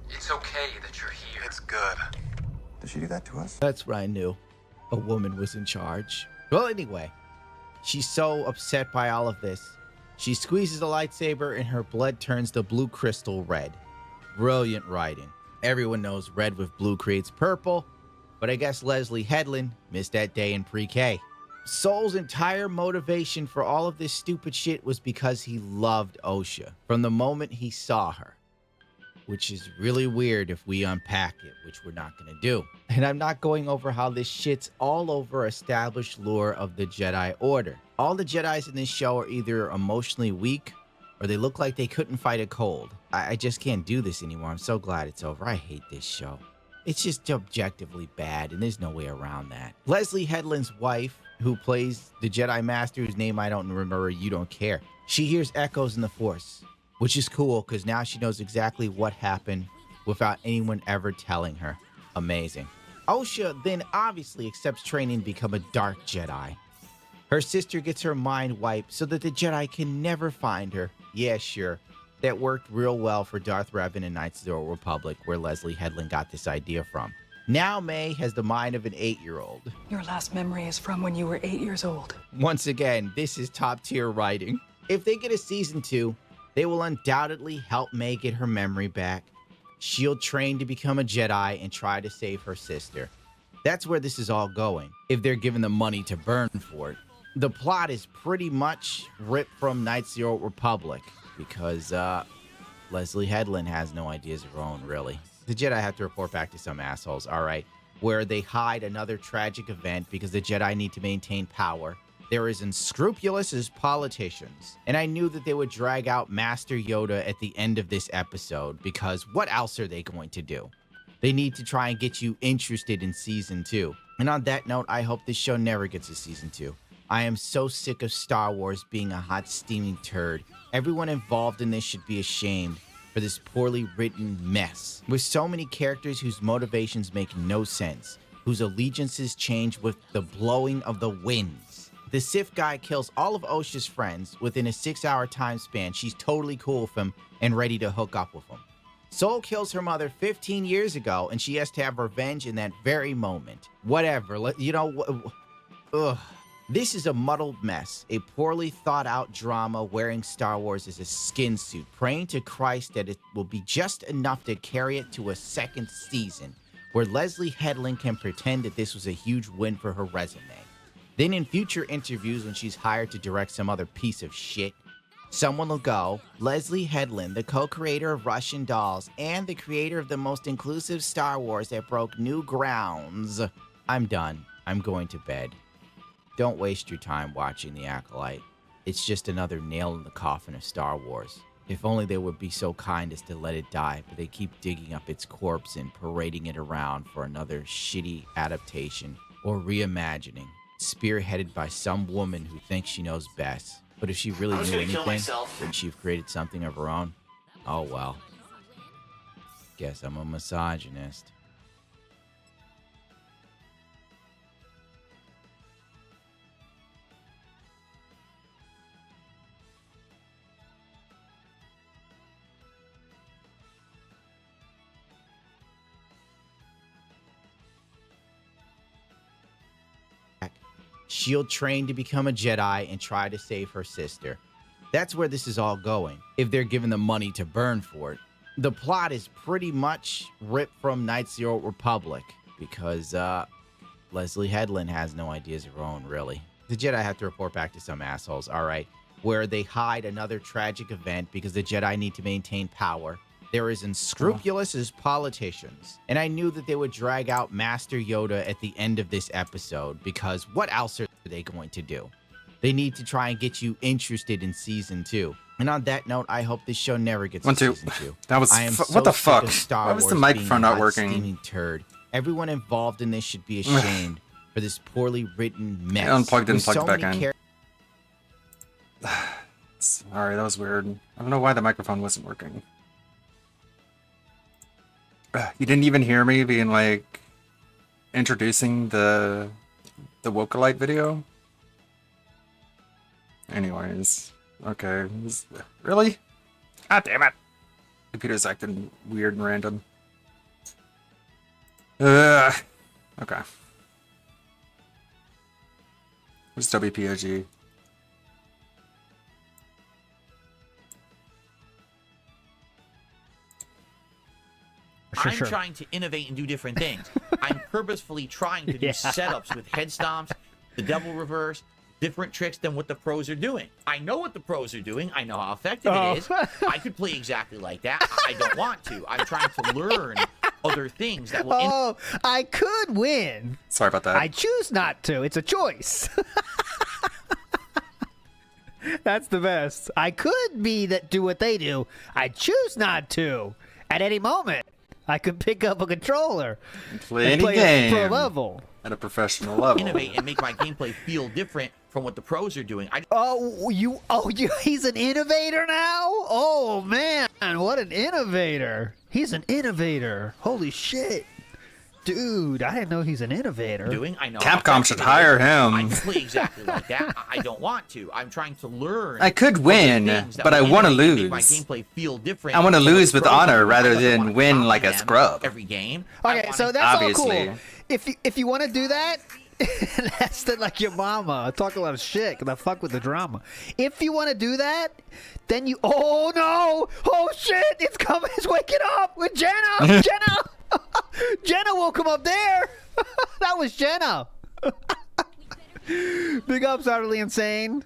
It's okay that you're here. It's good. Did she do that to us? That's what I knew. A woman was in charge. Well, anyway, she's so upset by all of this. She squeezes a lightsaber and her blood turns the blue crystal red. Brilliant writing. Everyone knows red with blue creates purple, but I guess Leslie Headland missed that day in pre-K. Soul's entire motivation for all of this stupid shit was because he loved Osha from the moment he saw her, which is really weird if we unpack it, which we're not going to do. And I'm not going over how this shit's all over established lore of the Jedi Order. All the Jedis in this show are either emotionally weak or they look like they couldn't fight a cold. I just can't do this anymore. I'm so glad it's over. I hate this show. It's just objectively bad, and there's no way around that. Leslie Headland's wife, who plays the Jedi Master, whose name I don't remember, you don't care. She hears echoes in the Force, which is cool, because now she knows exactly what happened without anyone ever telling her. Amazing. Osha then obviously accepts training to become a Dark Jedi. Her sister gets her mind wiped so that the Jedi can never find her. Yeah, sure. That worked real well for Darth Revan in Knights of the Old Republic, where Leslie Headland got this idea from. Now May has the mind of an 8-year-old. Your last memory is from when you were 8 years old. Once again, this is top-tier writing. If they get a season 2, they will undoubtedly help May get her memory back. She'll train to become a Jedi and try to save her sister. That's where this is all going, if they're given the money to burn for it. The plot is pretty much ripped from Knights of the Old Republic, because Leslie Headland has no ideas of her own, really. The Jedi have to report back to some assholes, all right. where they hide another tragic event because the Jedi need to maintain power. They're as unscrupulous as politicians. And I knew that they would drag out Master Yoda at the end of this episode because what else are they going to do? They need to try and get you interested in Season 2. And on that note, I hope this show never gets a Season 2. I am so sick of Star Wars being a hot steaming turd. Everyone involved in this should be ashamed for this poorly written mess. With so many characters whose motivations make no sense, whose allegiances change with the blowing of the winds. The Sith guy kills all of Osha's friends within a 6-hour time span. She's totally cool with him and ready to hook up with him. Soul kills her mother 15 years ago, and she has to have revenge in that very moment. Whatever, you know, ugh. This is a muddled mess, a poorly thought out drama wearing Star Wars as a skin suit, praying to Christ that it will be just enough to carry it to a second season, where Leslie Headland can pretend that this was a huge win for her resume. Then in future interviews when she's hired to direct some other piece of shit, someone will go, Leslie Headland, the co-creator of Russian Dolls and the creator of the most inclusive Star Wars that broke new grounds. I'm done. I'm going to bed. Don't waste your time watching The Acolyte. It's just another nail in the coffin of Star Wars. If only they would be so kind as to let it die, but they keep digging up its corpse and parading it around for another shitty adaptation or reimagining, spearheaded by some woman who thinks she knows best. But if she really knew anything, wouldn't she have created something of her own? Oh well. Guess I'm a misogynist. She'll train to become a Jedi and try to save her sister. That's where this is all going, if they're given the money to burn for it. The plot is pretty much ripped from Knights of the Old Republic, because Leslie Headland has no ideas of her own, really. The Jedi have to report back to some assholes, alright, where they hide another tragic event because the Jedi need to maintain power. They're as unscrupulous as politicians. And I knew that they would drag out Master Yoda at the end of this episode because what else are they going to do? They need to try and get you interested in Season 2. And on that note, I hope this show never gets to Season 2. That was what the fuck? Why was the microphone not working? Turd. Everyone involved in this should be ashamed for this poorly written mess. I unplugged and plugged it back in. Sorry, that was weird. I don't know why the microphone wasn't working. You didn't even hear me being like introducing the Wokalite video? Anyways, okay. Really? God damn it. Computer's acting weird and random. Okay. Where's WPOG? I'm trying to innovate and do different things. I'm purposefully trying to do setups with head stomps, the double reverse, different tricks than what the pros are doing. I know what the pros are doing. I know how effective it is. I could play exactly like that. I don't want to. I'm trying to learn other things that will... I could win. Sorry about that. I choose not to. It's a choice. That's the best. I could be that do what they do. I choose not to. At any moment, I could pick up a controller and play at a pro level. At a professional level. Innovate and make my gameplay feel different from what the pros are doing. He's an innovator now? Oh, man, what an innovator. He's an innovator. Holy shit. Dude, I didn't know he's an innovator. I know Capcom should hire him. I can play exactly like that. I don't want to. I'm trying to learn. I could win, but I want to lose. Make my gameplay feel different. I want to lose with honor rather than win like a scrub. Every game. Okay, so that's obviously all cool. If you want to do that, that's like your mama. I talk a lot of shit because I fuck with the drama. If you want to do that, then you... Oh, no! Oh, shit! It's coming! It's waking up with Jenna! Jenna! Jenna woke him up there! That was Jenna! Big ups, Utterly Insane.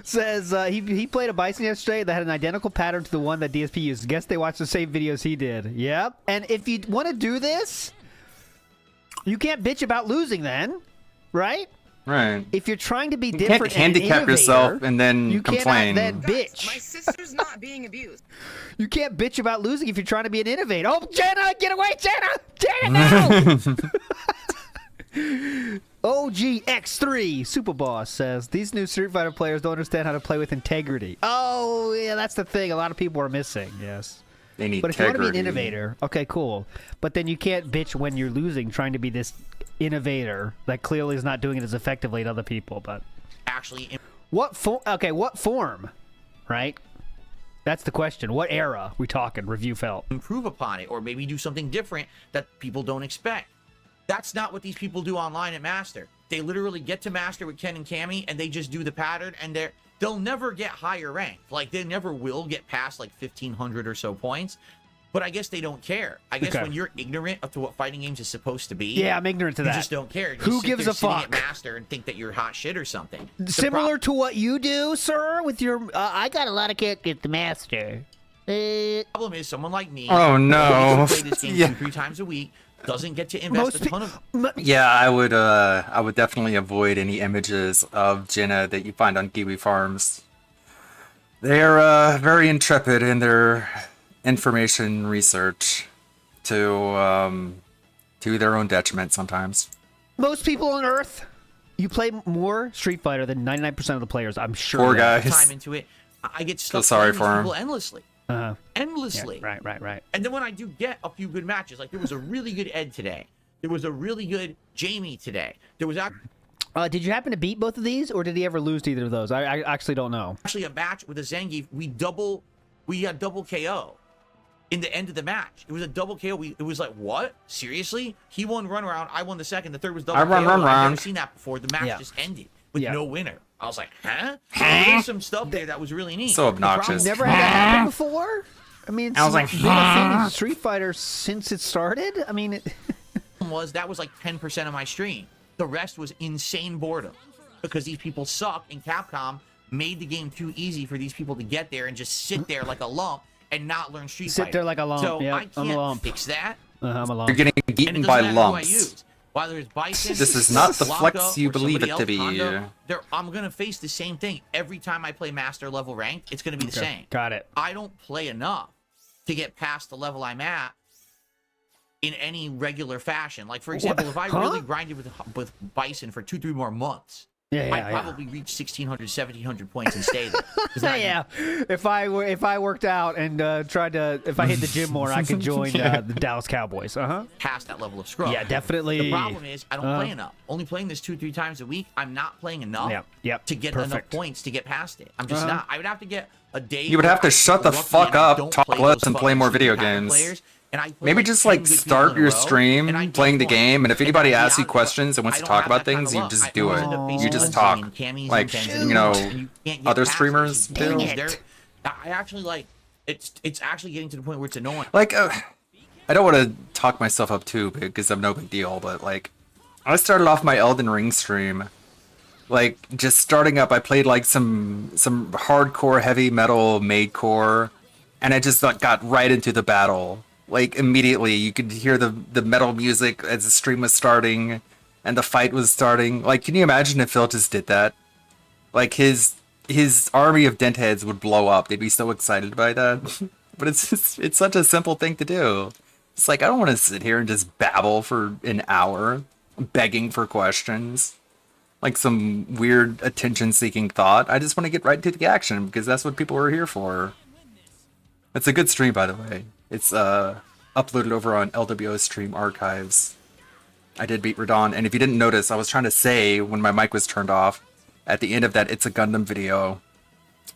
Says he played a bison yesterday that had an identical pattern to the one that DSP used. Guess they watched the same videos he did. Yep. And if you want to do this... You can't bitch about losing then, right? Right. If you're trying to be You different can't handicap yourself and then you complain. cannot then bitch. My sister's not being abused. You can't bitch about losing if you're trying to be an innovator. Oh, Jenna, get away, Jenna! Jenna, no! OGX3 Super Boss says these new Street Fighter players don't understand how to play with integrity. Oh, yeah, that's the thing. A lot of people are missing. Yes. They need But if you want to be an integrity. innovator, okay, cool. But then you can't bitch when you're losing, trying to be this innovator that clearly is not doing it as effectively as other people. But Actually, what form? Right? That's the question. What era we talking? Review felt. improve upon it, or maybe do something different that people don't expect. That's not what these people do online at Master. They literally get to Master with Ken and Cammy, and they just do the pattern, and they'll never get higher ranked. Like, they never will get past like 1,500 or so points. But I guess they don't care. I guess when you're ignorant of to what fighting games is supposed to be, Yeah, I'm ignorant to you that. just don't care. You Who sit gives there a sitting fuck? At Master and think that you're hot shit or something. Similar to what you do, sir, with your. I got a lot of characters at the Master. Problem is, someone like me, Oh, who no. needs to play this game Yeah. 2-3 times a week, doesn't get to invest a ton of. Yeah, I would definitely avoid any images of Jenna that you find on Kiwi Farms. They're very intrepid in their information research to their own detriment sometimes. Most people on Earth, you play more Street Fighter than 99% of the players. I'm sure. Poor of that. guys. Time into it, I get stuck sorry playing for these 'em. people endlessly. Endlessly. Yeah, right. And then when I do get a few good matches, like there was a really good Ed today. There was a really good Jamie today. There was Did you happen to beat both of these, or did he ever lose to either of those? I actually don't know. actually a match with a Zangief. We had double KO in the end of the match. It was a double KO. It was like, what? Seriously? He won run around. I won the second. The third was double I run KO. I've round. never seen that before. The match Yeah. just ended with Yeah. no winner. I was like, huh? There was some stuff there that was really neat. So obnoxious. Never had that happen before. I mean, it's I was like, been a thing in Street Fighter since it started. I mean, That was like 10% of my stream. The rest was insane boredom because these people suck, and Capcom made the game too easy for these people to get there and just sit there like a lump and not learn Street Fighter. Sit there like a lump. So Yep, I I'm a can't lump. fix that. I'm a lump. You're getting And it eaten doesn't by matter who I lumps. use. Whether it's Bison, This is not the Blanca, flex you or believe somebody it to be. else, Honda, I'm gonna face the same thing every time I play Master level ranked. It's gonna be the same. Got it. I don't play enough to get past the level I'm at in any regular fashion. Like, for example, if I really grinded with Bison for 2-3 more months, I'd probably reach 1,600, 1,700 points and stay there. 'Cause then I Yeah, if I worked out and if I hit the gym more, I could join the Dallas Cowboys. Past that level of scrub. Yeah, definitely. The problem is I don't play enough. Only playing this 2-3 times a week, I'm not playing enough to get enough perfect. points to get past it. I'm just not. I would have to get a day. You would have to shut the fuck up, talk less, and play more video games. Maybe just like start your stream playing the game, and if anybody asks you questions and wants to talk about things, you just do it. You just talk like other streamers do. I actually like it's actually getting to the point where it's annoying. Like, I don't want to talk myself up too big because I'm no big deal, but like, I started off my Elden Ring stream, like just starting up. I played like some hardcore heavy metal maidcore, and I just like, got right into the battle. Like immediately, you could hear the metal music as the stream was starting, and the fight was starting. Like, can you imagine if Phil just did that? Like his army of dent heads would blow up. They'd be so excited by that. But it's such a simple thing to do. It's like, I don't want to sit here and just babble for an hour, begging for questions, like some weird attention-seeking thought. I just want to get right to the action because that's what people are here for. It's a good stream, by the way. It's uploaded over on LWO Stream Archives. I did beat Radon, and if you didn't notice, I was trying to say when my mic was turned off, at the end of that It's a Gundam video,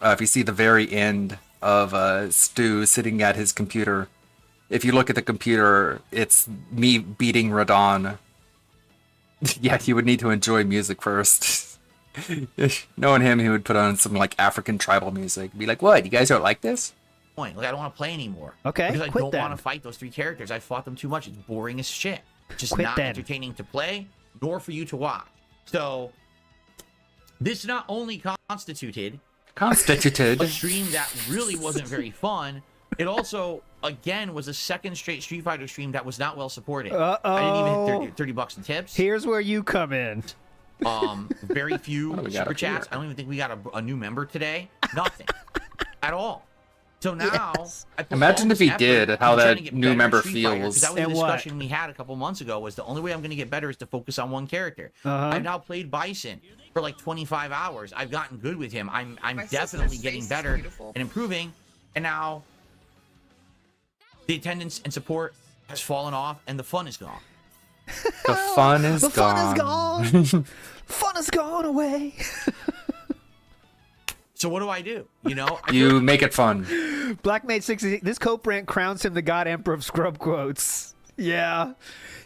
if you see the very end of Stu sitting at his computer, if you look at the computer, it's me beating Radon. Yeah, you would need to enjoy music first. Knowing him, he would put on some like African tribal music. Be like, what, you guys don't like this? Like, I don't want to play anymore. Okay, because I quit don't then. want to fight those 3 characters. I fought them too much. It's boring as shit. It's just Quit not then. entertaining to play, nor for you to watch. So this not only constituted a stream that really wasn't very fun, it also again, was a second straight Street Fighter stream that was not well supported. Uh-oh. I didn't even hit 30 bucks in tips. Here's where you come in. Very few we got super up chats. here? I don't even think we got a new member today. Nothing. At all. So now, I put Imagine all if this he effort did, how into trying that to get new better at member Street Fighter, 'cause feels. That was the And what? discussion we had a couple months ago. Was the only way I'm going to get better is to focus on one character. I've now played Bison for like 25 hours. I've gotten good with him. I'm My definitely sister's getting face is better beautiful. and improving. And now the attendance and support has fallen off, and the fun is gone. The fun is The gone. fun is gone. Fun has gone away. So what do I do? You know, I You make it fun. Blackmate 60. This Cope rant crowns him the God Emperor of Scrub Quotes. Yeah.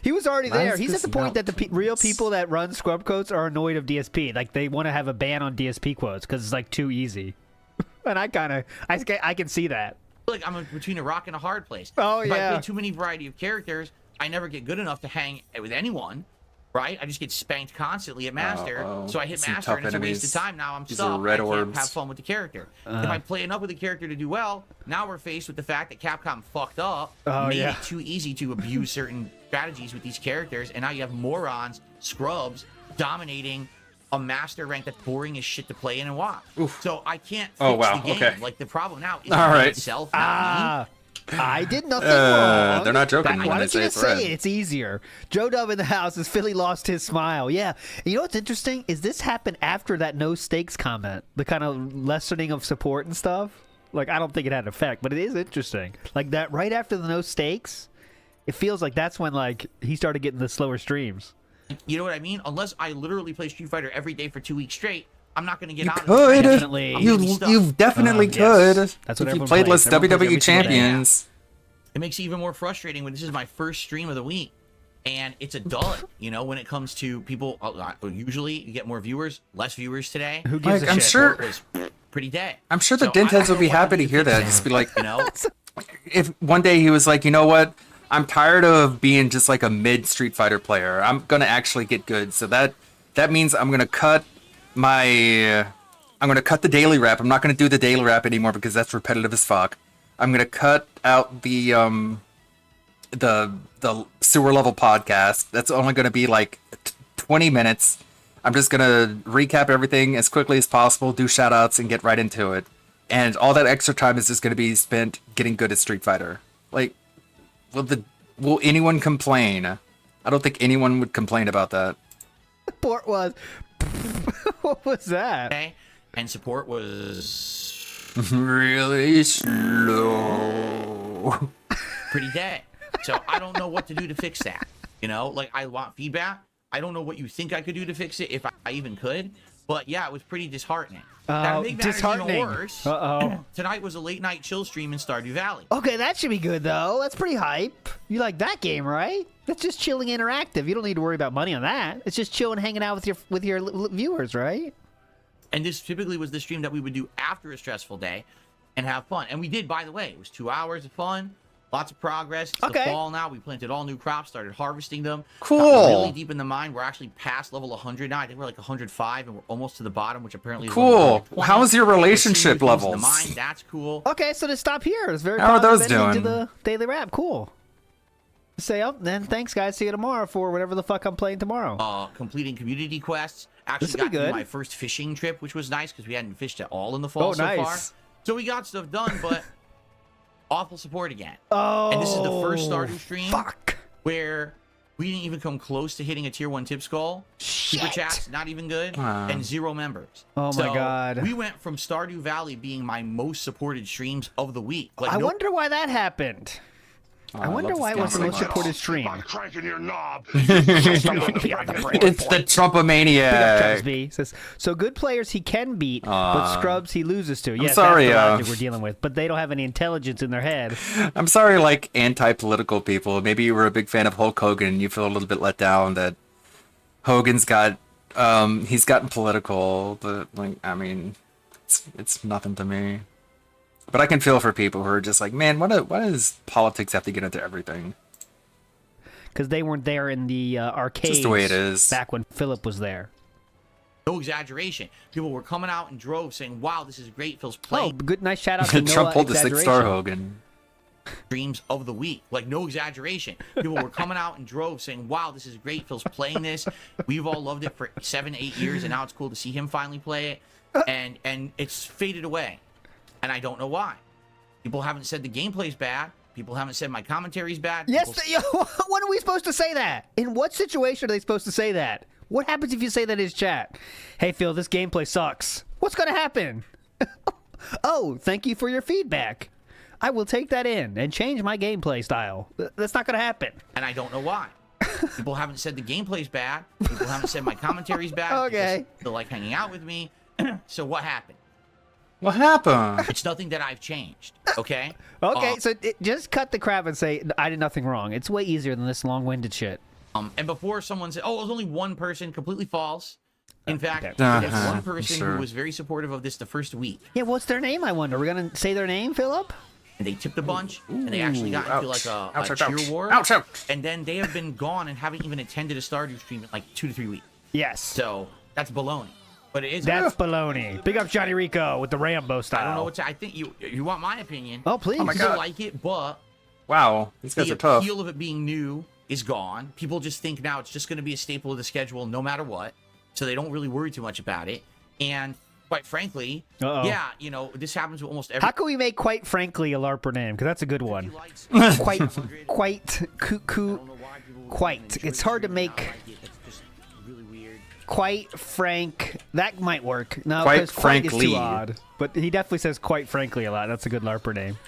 He was already there. Nice He's at the point that the real dismounts. people that run Scrub Quotes are annoyed of DSP. Like, they want to have a ban on DSP quotes because it's, like, too easy. And I can see that. like I'm between a rock and a hard place. Oh, if I yeah. play too many variety of characters, I never get good enough to hang with anyone. Right? I just get spanked constantly at Master. So I hit Some Master tough and it's a waste of enemies. time. Now I'm These are stuck. red I can't orbs. have fun with the character. If I play enough with the character to do well, now we're faced with the fact that Capcom fucked up, made yeah. it too easy to abuse certain strategies with these characters, and now you have morons, scrubs, dominating a Master rank that's boring as shit to play in and watch. So I can't fix Oh, wow, the game. okay. Like the problem now is All the game right. itself, not me. I did nothing wrong. They're not joking Why when they don't you say just it's red. say it? It's easier. Joe Dub in the house as Philly lost his smile. Yeah. And you know what's interesting is this happened after that no stakes comment, the kind of lessening of support and stuff. Like, I don't think it had an effect, but it is interesting. Like that right after the no stakes, it feels like that's when like he started getting the slower streams. You know what I mean? Unless I literally play Street Fighter every day for 2 weeks straight, I'm not going to get You out could. of it. Definitely. You definitely Yes. could. That's what if you everyone played plays. less Everyone plays every WWE single day. champions. It makes it even more frustrating when this is my first stream of the week. And it's a dud, you know, when it comes to people. Usually you get more viewers, less viewers today. Who gives Like, a I'm shit? sure. It was pretty dead. I'm sure the So I don't Dentheads would know be what happy to do hear fix that. Just be like, you know, if one day he was like, you know what? I'm tired of being just like a mid Street Fighter player. I'm gonna actually get good. So that means I'm gonna cut the daily rap. I'm not gonna do the daily rap anymore because that's repetitive as fuck. I'm gonna cut out the sewer level podcast. That's only gonna be like 20 minutes. I'm just gonna recap everything as quickly as possible, do shout outs, and get right into it. And all that extra time is just gonna be spent getting good at Street Fighter. Like, will anyone complain? I don't think anyone would complain about that. Support was. What was that? okay? And support was Really slow. pretty dead. So I don't know what to do to fix that. You know, like I want feedback. I don't know what you think I could do to fix it, if I even could. But yeah, it was pretty disheartening. Now, to make matters Disheartening. even worse, Uh-oh. tonight was a late night chill stream in Stardew Valley. Okay, that should be good though. That's pretty hype. You like that game, right? That's just chilling interactive. You don't need to worry about money on that. It's just chilling, hanging out with your viewers, right? And this typically was the stream that we would do after a stressful day and have fun. And we did, by the way. It was 2 hours of fun, lots of progress. It's Okay. the fall now. We planted all new crops, started harvesting them. Cool. Got really deep in the mine. We're actually past level 100 now. I think we're like 105, and we're almost to the bottom, which apparently is level Cool. 20. How's your We're seeing relationship new things in levels? The mine. That's cool. Okay, so to stop here, it's very How are those positive ending doing? to the daily wrap. Cool. Say up, then thanks guys. See you tomorrow for whatever the fuck I'm playing tomorrow. Completing community quests. Actually This'll be got to do good. my first fishing trip, which was nice because we hadn't fished at all in the fall Oh, so far. nice. So we got stuff done, but awful support again. Oh, And this is the first Stardew stream fuck. where we didn't even come close to hitting a tier 1 tip skull. Super Shit. chats, not even good, Wow. and 0 members. Oh my So God. We went from Stardew Valley being my most supported streams of the week. Like, I no- wonder why that happened. I wonder why it was the most supported stream. Cranking your knob. It's the Big up Trumpomaniac. Travis B says, so good players he can beat, but scrubs he loses to. Yes, sorry, that's the logic we're dealing with. But they don't have any intelligence in their head. I'm sorry, like, anti-political people. Maybe you were a big fan of Hulk Hogan and you feel a little bit let down that Hogan's got, he's gotten political, but, like, I mean, it's nothing to me. But I can feel for people who are just like, man, why does politics have to get into everything? Because they weren't there in the arcades Just the way it is. back when Philip was there. No exaggeration. People were coming out in droves saying, wow, this is great. Phil's Oh, playing. good, nice shout out to Trump Noah pulled the 6-star Exaggeration. Hogan. streams of the week. Like, no exaggeration. People were coming out in droves saying, wow, this is great. Phil's playing this. We've all loved it for 7-8 years, and now it's cool to see him finally play it. And it's faded away. And I don't know why. People haven't said the gameplay's bad. People haven't said my commentary's bad. Yes, when are we supposed to say that? In what situation are they supposed to say that? What happens if you say that in his chat? Hey, Phil, this gameplay sucks. What's going to happen? Oh, thank you for your feedback. I will take that in and change my gameplay style. That's not going to happen. And I don't know why. People haven't said the gameplay's bad. People haven't said my commentary's bad. Okay. They like hanging out with me. So what happened? What happened? It's nothing that I've changed. Okay? Okay, so just cut the crap and say, I did nothing wrong. It's way easier than this long-winded shit. And before someone said, oh, it was only one person, completely false. In fact, Uh-huh, there's one person sure. who was very supportive of this the first week. Yeah, what's their name, I wonder? We're going to say their name, Philip? And they tipped a bunch, and they actually got into like a Ouch, ouch, cheer ouch. war. Ouch, ouch. And then they have been gone and haven't even attended a Stardew stream in like 2 to 3 weeks. Yes. So that's baloney. But it is. That's baloney. Big up Johnny Rico with the Rambo style. I don't know what to, I think you want my opinion. Oh, please. Oh my I still God. like it, but Wow, these guys the are tough. appeal of it being new is gone. People just think now it's just going to be a staple of the schedule no matter what. So they don't really worry too much about it. And quite frankly, yeah, you know, this happens with almost every. How can we make quite frankly a LARPer name? Because that's a good one. Quite. It's hard to make. Quite frank. That might work. No, Quite because frank is frankly. too odd. But he definitely says quite frankly a lot. That's a good LARPer name.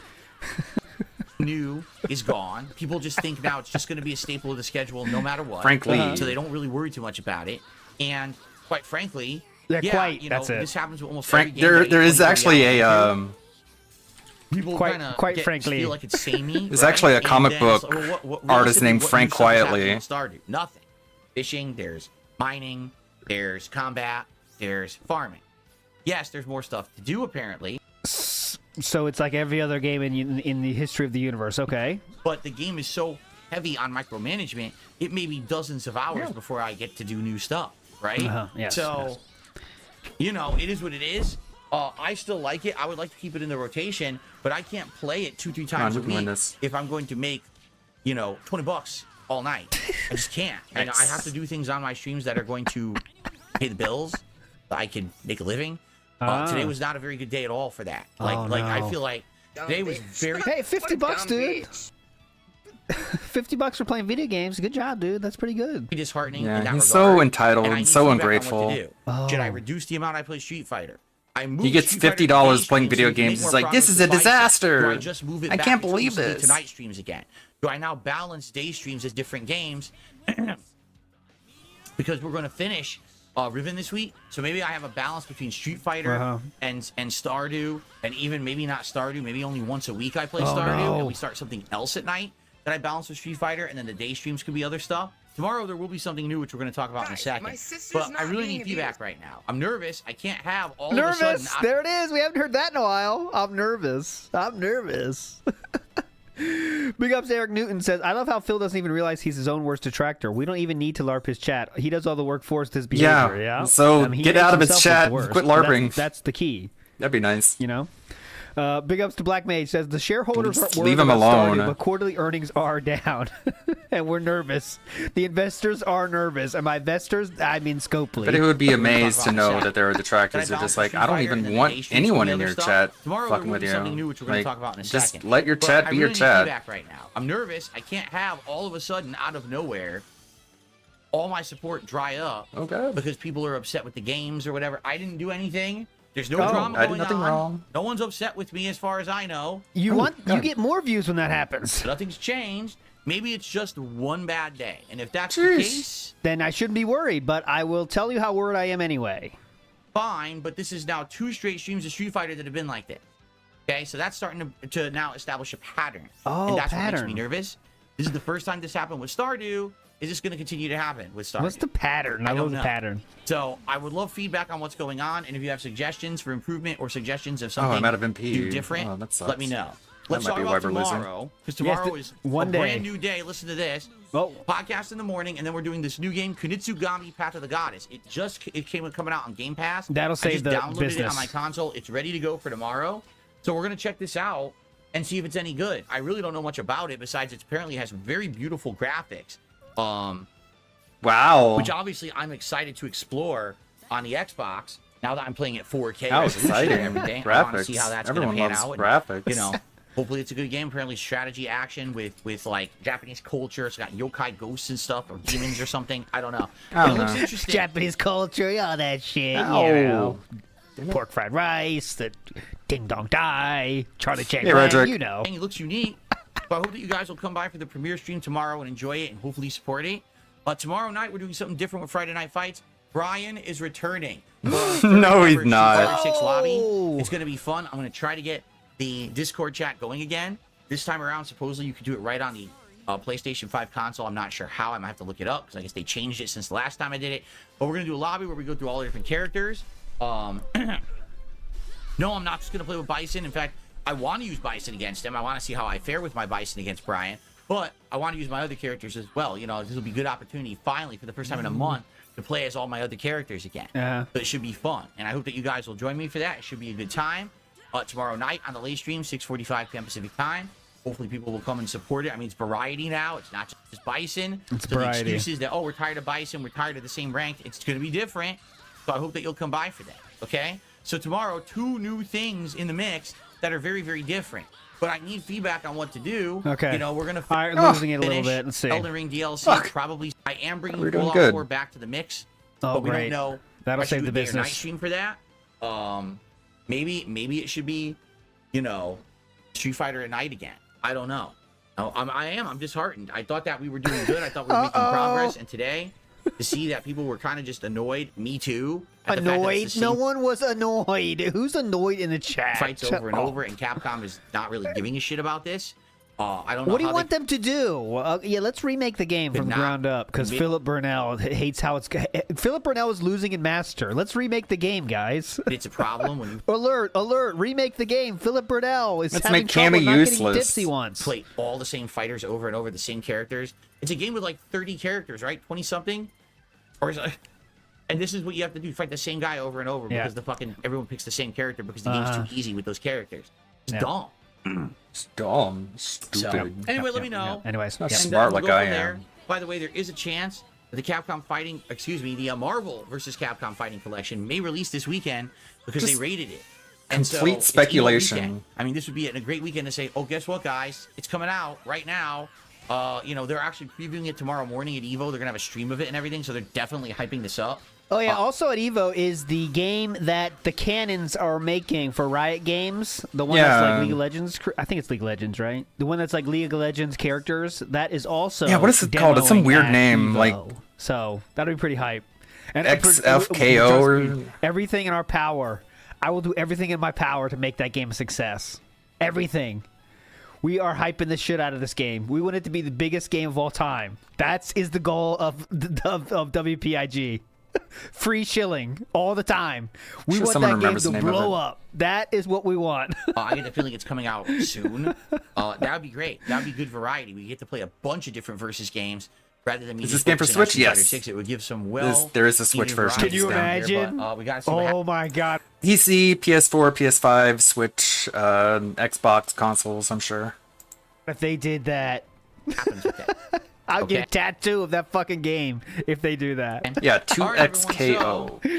New is gone. People just think now it's just going to be a staple of the schedule no matter what. Frankly. So they don't really worry too much about it. And quite frankly, Yeah, quite, you know, that's it. this happens with almost Frank, every game. there is actually a people Quite- kinda quite get- frankly. feel like it's samey. There's right? actually a And comic then book it's like, well, artist named realistically, what Frank new stuff is happening Quietly. in Stardew? Nothing. Fishing. There's mining. There's combat. There's farming. Yes, there's more stuff to do apparently. So it's like every other game in the history of the universe. Okay. But the game is so heavy on micromanagement, it may be dozens of hours before I get to do new stuff, right? Yes, so, you know, it is what it is. I still like it. I would like to keep it in the rotation, but I can't play it 2-3 times a we can win week this. if I'm going to make, you know, $20 all night. I just can't. And I have to do things on my streams that are going to pay the bills, that I can make a living. Today was not a very good day at all for that. Like, I feel like today was very. Hey, $50, dude. $50 for playing video games. Good job, dude. That's pretty good. Disheartening. Yeah, in that he's regard. so entitled I and need so feedback on what ungrateful. to do. Should I reduce the amount I play Street Fighter? I moved He gets Street Fighter to $50 day playing streams video so we can games. make He's more like, this progress is a with Bison. disaster. Do I just move it I back can't to believe exclusively this. to night streams again? Do I now balance day streams as different games? Because we're going to finish Riven this week, so maybe I have a balance between Street Fighter and Stardew, and even maybe not Stardew. Maybe only once a week I play Stardew, and we start something else at night that I balance with Street Fighter, and then the day streams could be other stuff. Tomorrow there will be something new, which we're going to talk about in a second. my sister's But I not really being need feedback abused. right now. I'm nervous. I can't have all of a sudden. Nervous. There it is. We haven't heard that in a while. I'm nervous. Big ups Eric Newton says, I love how Phil doesn't even realize he's his own worst detractor. We don't even need to LARP his chat. He does all the work for us, his behavior. Yeah. So he get makes out of his himself chat. look the worst. Quit LARPing. That's the key. That'd be nice. You know? Big ups to Black Mage says the shareholders Just are leave worried him about alone. Stardew, but quarterly earnings are down, and we're nervous. The investors are nervous, and by investors I mean Scopely. But it would be amazed to know that there are detractors who are just like, I don't even want anyone in your chat fucking with you. Something new, which we're going Like, to talk about in a just second. let your But chat I be really your need chat. feedback right now. I'm nervous. I can't have all of a sudden out of nowhere all my support dry up because people are upset with the games or whatever. I didn't do anything. There's no drama I did going nothing on. wrong. No one's upset with me as far as I know. You get more views when that happens. Nothing's changed. Maybe it's just one bad day. And if that's the case, then I shouldn't be worried, but I will tell you how worried I am anyway. fine. But this is now 2 straight streams of Street Fighter that have been like this. Okay, so that's starting to now establish a pattern. Oh, and that's what pattern. makes me nervous. This is the first time this happened with Stardew. Is this going to continue to happen with Stardew? What's the pattern? I love don't the know. pattern. So I would love feedback on what's going on, and if you have suggestions for improvement or suggestions of something I'm out of MP. do different, Oh, that sucks. let me know. That Let's might talk be about why we're losing. tomorrow, because tomorrow is one a day. brand new day. Listen to this. Oh. Podcast in the morning, and then we're doing this new game, Kunitsugami Path of the Goddess. It came coming out on Game Pass. That'll I save just the downloaded it business. on my console. It's ready to go for tomorrow. So we're gonna check this out. and see if it's any good. I really don't know much about it besides it apparently has very beautiful graphics. Wow. Which obviously I'm excited to explore on the Xbox now that I'm playing at 4K How resolution exciting. and everything. Graphics. I want to see how that's going to pan Everyone out. loves And, graphics. hopefully it's a good game. Apparently strategy action with like Japanese culture. It's got yokai ghosts and stuff or demons or something. I don't know. It looks interesting. Japanese culture, all that shit. Ow. You know. Pork fried rice, the ding dong die, Charlie Chan, Hey, Roderick. you know. And it looks unique. So I hope that you guys will come by for the premiere stream tomorrow and enjoy it and hopefully support it. Tomorrow night, we're doing something different with Friday Night Fights. Brian is returning. No, he's not. 6 lobby. It's going to be fun. I'm going to try to get the Discord chat going again. This time around, supposedly you could do it right on the PlayStation 5 console. I'm not sure how. I might have to look it up because I guess they changed it since the last time I did it. But we're going to do a lobby where we go through all the different characters. No, I'm not just going to play with Bison. In fact, I want to use Bison against him. I want to see how I fare with my Bison against Brian. But I want to use my other characters as well. You know, this will be a good opportunity, finally, for the first time in a month, to play as all my other characters again. So it should be fun. And I hope that you guys will join me for that. It should be a good time. Tomorrow night on the late stream, 6:45 p.m. Pacific time. Hopefully people will come and support it. I mean, it's variety now. It's not just Bison. It's so variety. the excuses that, oh, we're tired of Bison, we're tired of the same rank, it's going to be different. So I hope that you'll come by for that, okay? So tomorrow, 2 new things in the mix that are very, very different. But I need feedback on what to do. Okay. You know, we're going to All right, losing it a little bit. Let's see. Elden Ring DLC, probably. I am bringing We're doing Fallout good. 4 back to the mix. Oh, but we great. don't know. That'll if I should save do the a day or night business. stream for that. Maybe it should be, you know, Street Fighter at night again. I don't know. No, I'm disheartened. I thought that we were doing good. I thought we were making progress. And today, to see that people were kind of just annoyed, me too. at the fact that Annoyed? it's the No same one was annoyed. Who's annoyed in the chat? fights over and Oh. over, and Capcom is not really giving a shit about this. I don't know. What do you how want them to do? Yeah, let's remake the game from the ground up because Philip Burnell hates how it's. Philip Burnell is losing in Master. Let's remake the game, guys. It's a problem when you alert! Remake the game. Philip Burnell is Let's having make trouble Cammy not useless. getting tipsy once. play all the same fighters over and over, the same characters. It's a game with like 30 characters, right? 20 something, or is it? And this is what you have to do: fight the same guy over and over because everyone picks the same character because the game's too easy with those characters. It's dumb. It's dumb. Stupid. So, anyway, let me know. Anyways, not And, smart we'll like go I from am. there. By the way, there is a chance that the Marvel versus Capcom Fighting Collection may release this weekend because Just they rated it. And so complete it's Evo speculation. weekend. I mean, this would be a great weekend to say, oh, guess what, guys? It's coming out right now. You know, they're actually previewing it tomorrow morning at Evo. They're going to have a stream of it and everything, so they're definitely hyping this up. Oh yeah. Also at Evo is the game that the Cannons are making for Riot Games. The one that's like League of Legends. I think it's League of Legends, right? The one that's like League of Legends characters. That is also What is it called? It's some demoing weird at name. Evo. Like so that'll be pretty hype. And XFKO trust me, or everything in our power. I will do everything in my power to make that game a success. Everything. We are hyping the shit out of this game. We want it to be the biggest game of all time. That is the goal of WPIG. Free shilling all the time. We Sure want someone that game remembers to the name of blow it. up. That is what we want. I get the feeling it's coming out soon. That would be great. That would be good variety. We get to play a bunch of different versus games rather than me Is just this game for focusing on Switch? Street Fighter Yes. 6. It would give some there is a Switch version. Can you variety imagine? Here, but, we gotta see what happens. Oh my god. PC, PS4, PS5, Switch, Xbox consoles, I'm sure. If they did that, happens with that. I'll Okay. get a tattoo of that fucking game if they do that. Yeah, All right, everyone, 2XKO.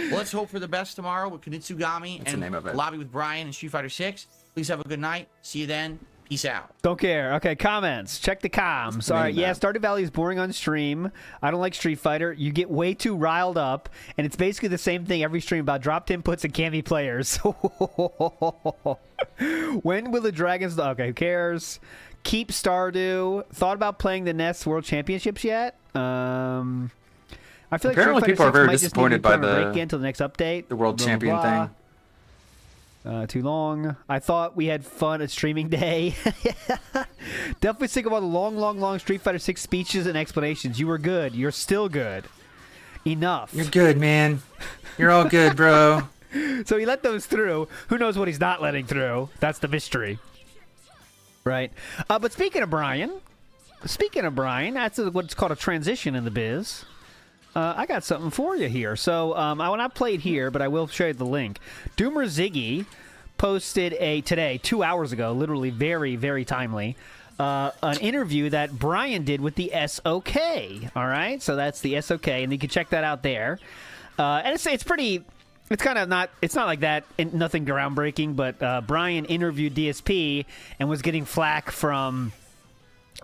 so let's hope for the best tomorrow with Kunitsugami That's the and name of it. Lobby with Brian and Street Fighter 6. Please have a good night. See you then. Peace out. Don't care. Okay, comments. Check the comms. All right, yeah, Stardew Valley is boring on stream. I don't like Street Fighter. You get way too riled up, and it's basically the same thing every stream about dropped inputs and Cammy players. When will the Dragons... Okay, who cares? Keep Stardew. Thought about playing the NES World Championships yet? I feel like Apparently Street people are Fighter 6 very might just need to disappointed be put by on a break the- again until the next update. The world Blah, champion blah, blah. thing. Too long. I thought we had fun at streaming day. Definitely sick of all the long Street Fighter 6 speeches and explanations. You were good. You're still good. Enough. You're good, man. You're all good, bro. So he let those through. Who knows what he's not letting through? That's the mystery. Right. But speaking of Brian, that's what's called a transition in the biz. I got something for you here. So I will not play it here, but I will show you the link. Doomer Ziggy posted today, 2 hours ago, literally very, very timely, an interview that Brian did with the SOK. All right, so that's the SOK, and you can check that out there. And it's pretty. It's kind of not. It's not like that. Nothing groundbreaking, but Brian interviewed DSP and was getting flack from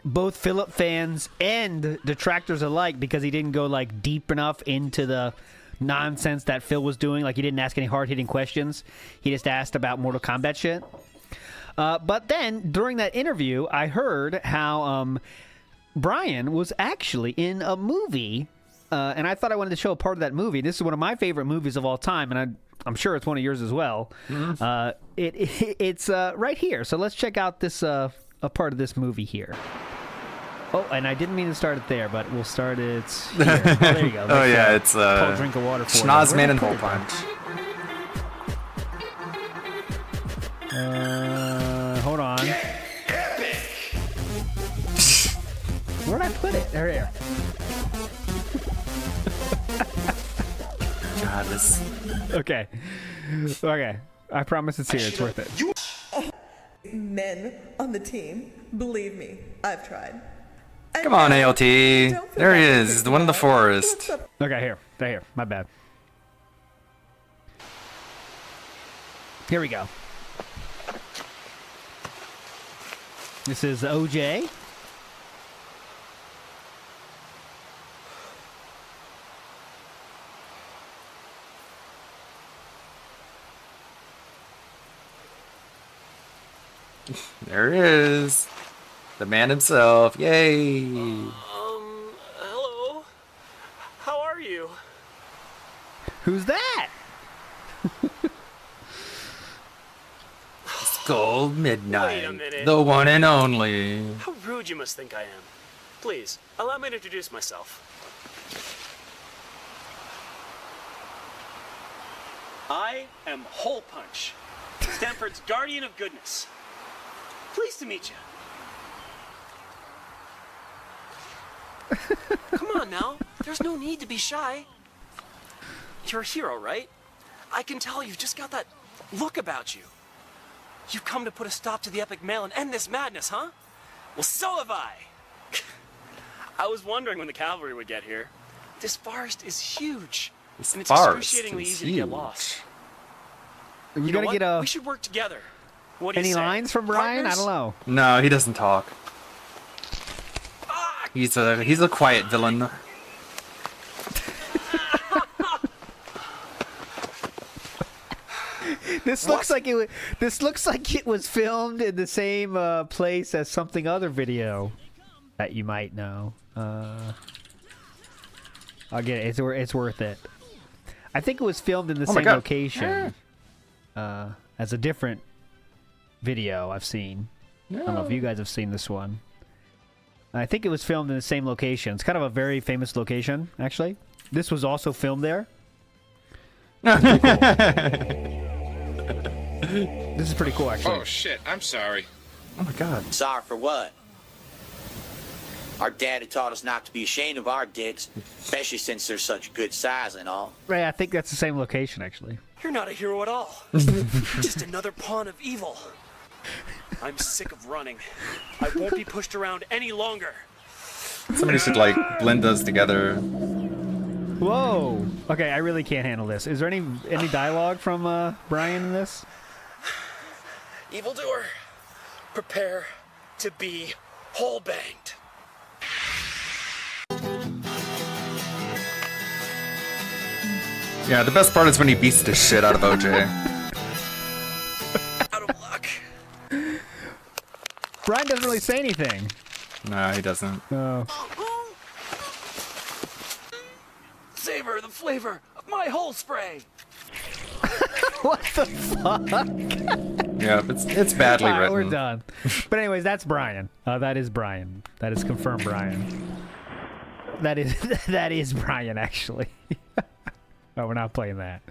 both Philip fans and detractors alike because he didn't go like deep enough into the nonsense that Phil was doing. Like, he didn't ask any hard-hitting questions. He just asked about Mortal Kombat shit. But then, during that interview, I heard how Brian was actually in a movie, and I thought I wanted to show a part of that movie. This is one of my favorite movies of all time, and I'm sure it's one of yours as well. Mm-hmm. It's right here. So let's check out this a part of this movie here. Oh, and I didn't mean to start it there, but we'll start it here. Oh, there you go. Oh, yeah, it's cold drink of water for Schnozman and Hole Punch. Hold on. Where'd I put it? Here. God, this. Okay. I promise it's here. It's worth it. Men on the team, believe me, I've tried. Come on, ALT. There he is. He's the one in the forest. Okay, here. Right here. My bad. Here we go. This is OJ. There he is. The man himself. Yay. Hello. How are you? Who's that? Skull Midnight. Wait a minute. The one and only. How rude you must think I am. Please, allow me to introduce myself. I am Hole Punch, Stanford's Guardian of Goodness. Pleased to meet you. Come on now, there's no need to be shy. You're a hero, right? I can tell you've just got that look about you. You've come to put a stop to the epic mail and end this madness, huh? Well, so have I. I was wondering when the cavalry would get here. This forest is huge. And it's excruciatingly easy to get lost. We should work together. What do you any say? lines from Brian? Partners? I don't know. No, he doesn't talk. He's a quiet villain. This looks like it was filmed in the same place as something other video that you might know. I'll get it. It's worth it. I think it was filmed in the same location as a different video I've seen. I don't know if you guys have seen this one. I think it was filmed in the same location. It's kind of a very famous location, actually. This was also filmed there. This is pretty cool, actually. Oh, shit. I'm sorry. Oh, my God. Sorry for what? Our daddy taught us not to be ashamed of our dicks, especially since they're such good size and all. Right, I think that's the same location, actually. You're not a hero at all. You're just another pawn of evil. I'm sick of running. I won't be pushed around any longer. Somebody should, like, blend those together. Whoa! Okay, I really can't handle this. Is there any dialogue from Brian in this? Evildoer, prepare to be hole banged. Yeah, the best part is when he beats the shit out of OJ. Out of luck. Brian doesn't really say anything. No, he doesn't. No. Savor the flavor of my hole spray. What the fuck? Yeah, it's badly written. We're done. But anyways, that's Brian. That is Brian. That is confirmed Brian. That is Brian, actually. Oh, we're not playing that.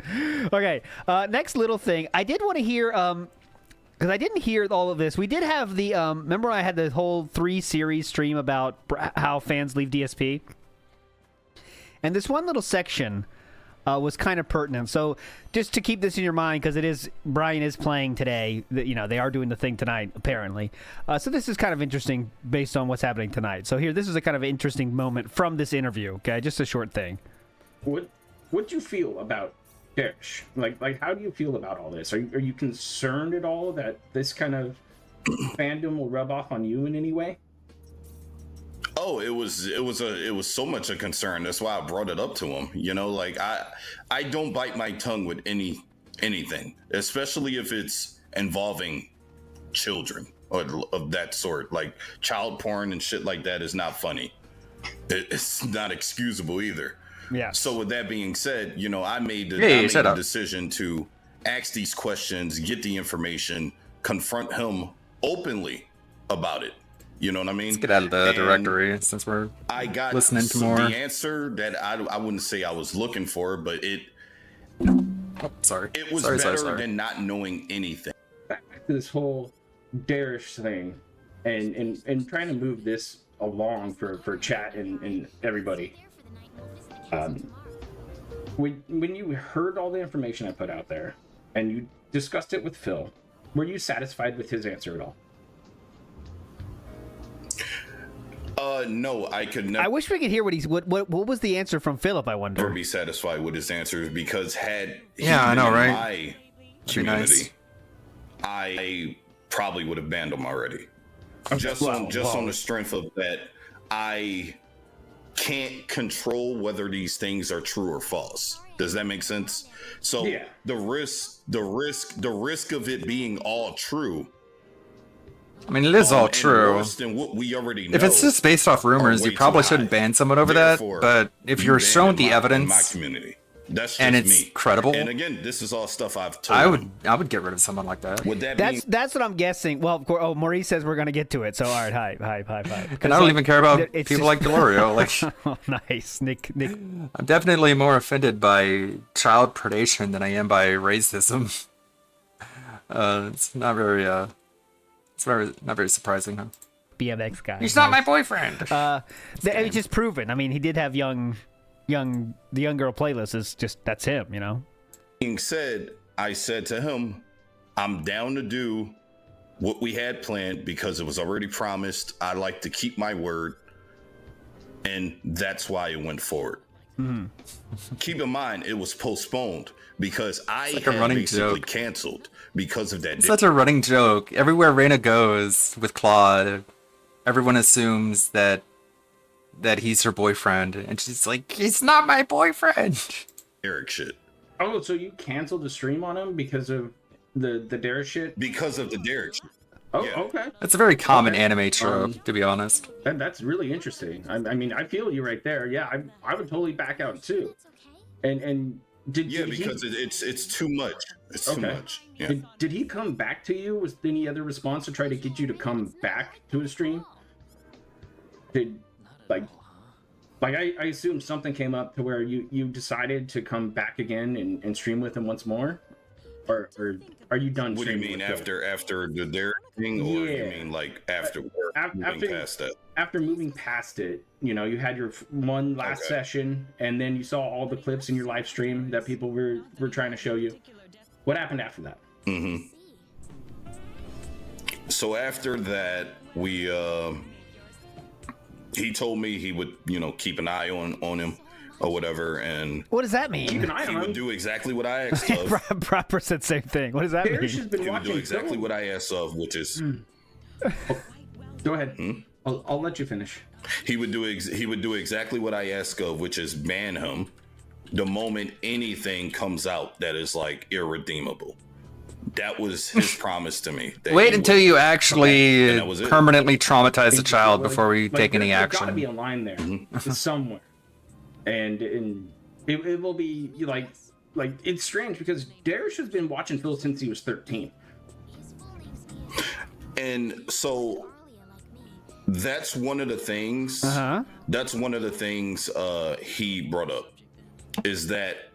Okay, next little thing. I did want to hear, because I didn't hear all of this. We did have the, remember I had the whole 3-series stream about how fans leave DSP? And this one little section was kind of pertinent. So just to keep this in your mind, because Brian is playing today. They are doing the thing tonight, apparently. So this is kind of interesting based on what's happening tonight. So this is a kind of interesting moment from this interview. Okay, just a short thing. What do you feel about Darish? Like how do you feel about all this? Are you concerned at all that this kind of fandom will rub off on you in any way? Oh, it was so much a concern. That's why I brought it up to him. Like I don't bite my tongue with anything, especially if it's involving children or of that sort. Like child porn and shit like that is not funny. It's not excusable either. Yeah. So with that being said, I made the decision to ask these questions, get the information, confront him openly about it. You know what I mean? Let's get out of the directory since we're listening to more. The answer that I wouldn't say I was looking for, but it was better than not knowing anything. Back to this whole Darish thing and trying to move this along for chat and everybody. When you heard all the information I put out there and you discussed it with Phil, were you satisfied with his answer at all? No, I could never. I wish we could hear what was the answer from Philip. I wonder. Never be satisfied with his answers because had he I know, been in right? my community, I probably would have banned him already. Just on the strength of that, I can't control whether these things are true or false. Does that make sense? So the risk of it being all true. I mean, it is all true. Than what we already know, if it's just based off rumors, you probably shouldn't ban someone over that. But if you're shown the evidence, my community, that's just and it's me. credible, and again, this is all stuff I've told. I would get rid of someone like that. Would that that's what I'm guessing. Well, of course, Maurice says we're gonna get to it. So all right, hi. And I don't even care about people like Delorio. Like, oh, nice, Nick. I'm definitely more offended by child predation than I am by racism. It's not very. It's not very surprising, huh? BMX guy. He's not my boyfriend. It's just proven. I mean, he did have the young girl playlist. Is just that's him, Being said, I said to him, I'm down to do what we had planned because it was already promised. I like to keep my word, and that's why it went forward. Mm-hmm. Keep in mind, it was postponed because I like had basically canceled because of that. It's such a running joke. Everywhere Reyna goes with Claude, everyone assumes that he's her boyfriend, and she's like, he's not my boyfriend. Eric shit. Oh, so you canceled the stream on him because of the Derek shit? Because of the Derek shit. Oh, yeah. Okay. That's a very common anime trope, to be honest. That's really interesting. I mean, I feel you right there. Yeah, I would totally back out too. And because it's too much. It's too much. Yeah. Did he come back to you? Was there any other response to try to get you to come back to a stream? I assume something came up to where you decided to come back again and stream with him once more, or are you done? What do you mean after the Derek thing, or you mean like after moving past that? After moving past it, you had your one last session, and then you saw all the clips in your live stream that people were trying to show you. What happened after that? Mm-hmm. So after that, we he told me he would keep an eye on him or whatever, and what does that mean? Keep an eye on him. He would do exactly what I asked of. Proper said same thing. What does that mean? Has been he would do watching exactly film. what I asked of, which is. Go ahead. I'll let you finish. He would do exactly what I ask of, which is ban him the moment anything comes out that is like irredeemable. That was his promise to me. Wait until you actually permanently traumatize the child before we take any action. There's got to be a line there somewhere, and it will be like it's strange because Darish has been watching Phil since he was 13, and so that's one of the things. That's one of the things he brought up is that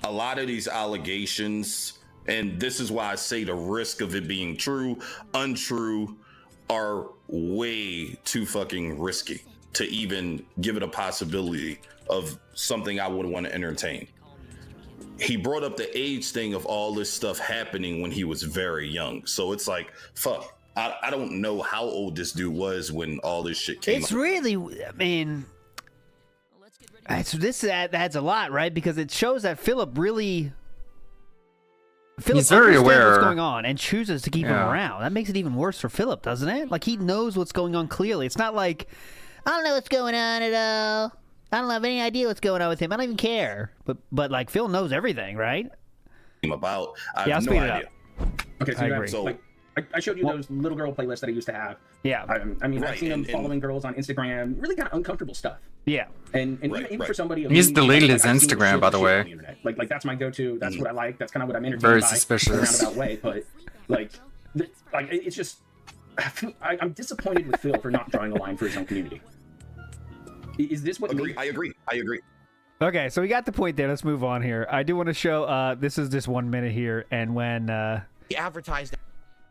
a lot of these allegations. And this is why I say the risk of it being true, untrue, are way too fucking risky to even give it a possibility of something I would want to entertain. he brought up the age thing of all this stuff happening when he was very young. So it's like, fuck. I don't know how old this dude was when all this shit came It's up. really, I mean, this adds a lot, right? Because it shows that Philip He's very understands aware. what's going on and chooses to keep him Yeah. around. That makes it even worse for Philip, doesn't it? Like, he knows what's going on clearly. It's not like, I don't know what's going on at all. I don't have any idea what's going on with him. I don't even care. But like, Phil knows everything, right? About. I Yeah, have I'll no speed it idea. Okay, so I you agree. have, like, I showed you those little girl playlists that I used to have. Yeah. I mean, I've Right, seen him and- following girls on Instagram, really kind of uncomfortable stuff. Yeah. And Right, even right. for somebody of He's me, deleted his I've seen Instagram, shit by the on way. internet. Like that's my go-to. That's what I like. That's kind of what I'm entertained Very by suspicious. in a roundabout way. But like it's just I'm disappointed with Phil for not drawing a line for his own community. Is this what? I agree. Okay, so we got the point there. Let's move on here. I do want to show, this is just 1 minute here, and when, He advertised.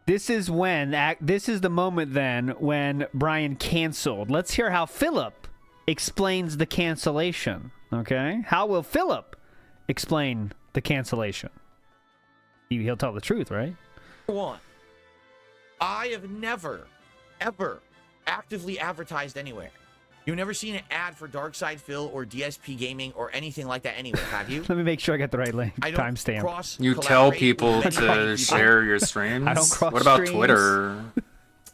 this is the moment then when Brian canceled. Let's hear how Philip explains the cancellation, okay? How will Philip explain the cancellation? He'll tell the truth, right? One, I have never, ever actively advertised anywhere. You've never seen an ad for Darkside Phil or DSP Gaming or anything like that anywhere, have you? Let me make sure I got the right link. I don't Timestamp. cross You tell collaborate people with many to people. share your streams? I don't cross What about streams. Twitter?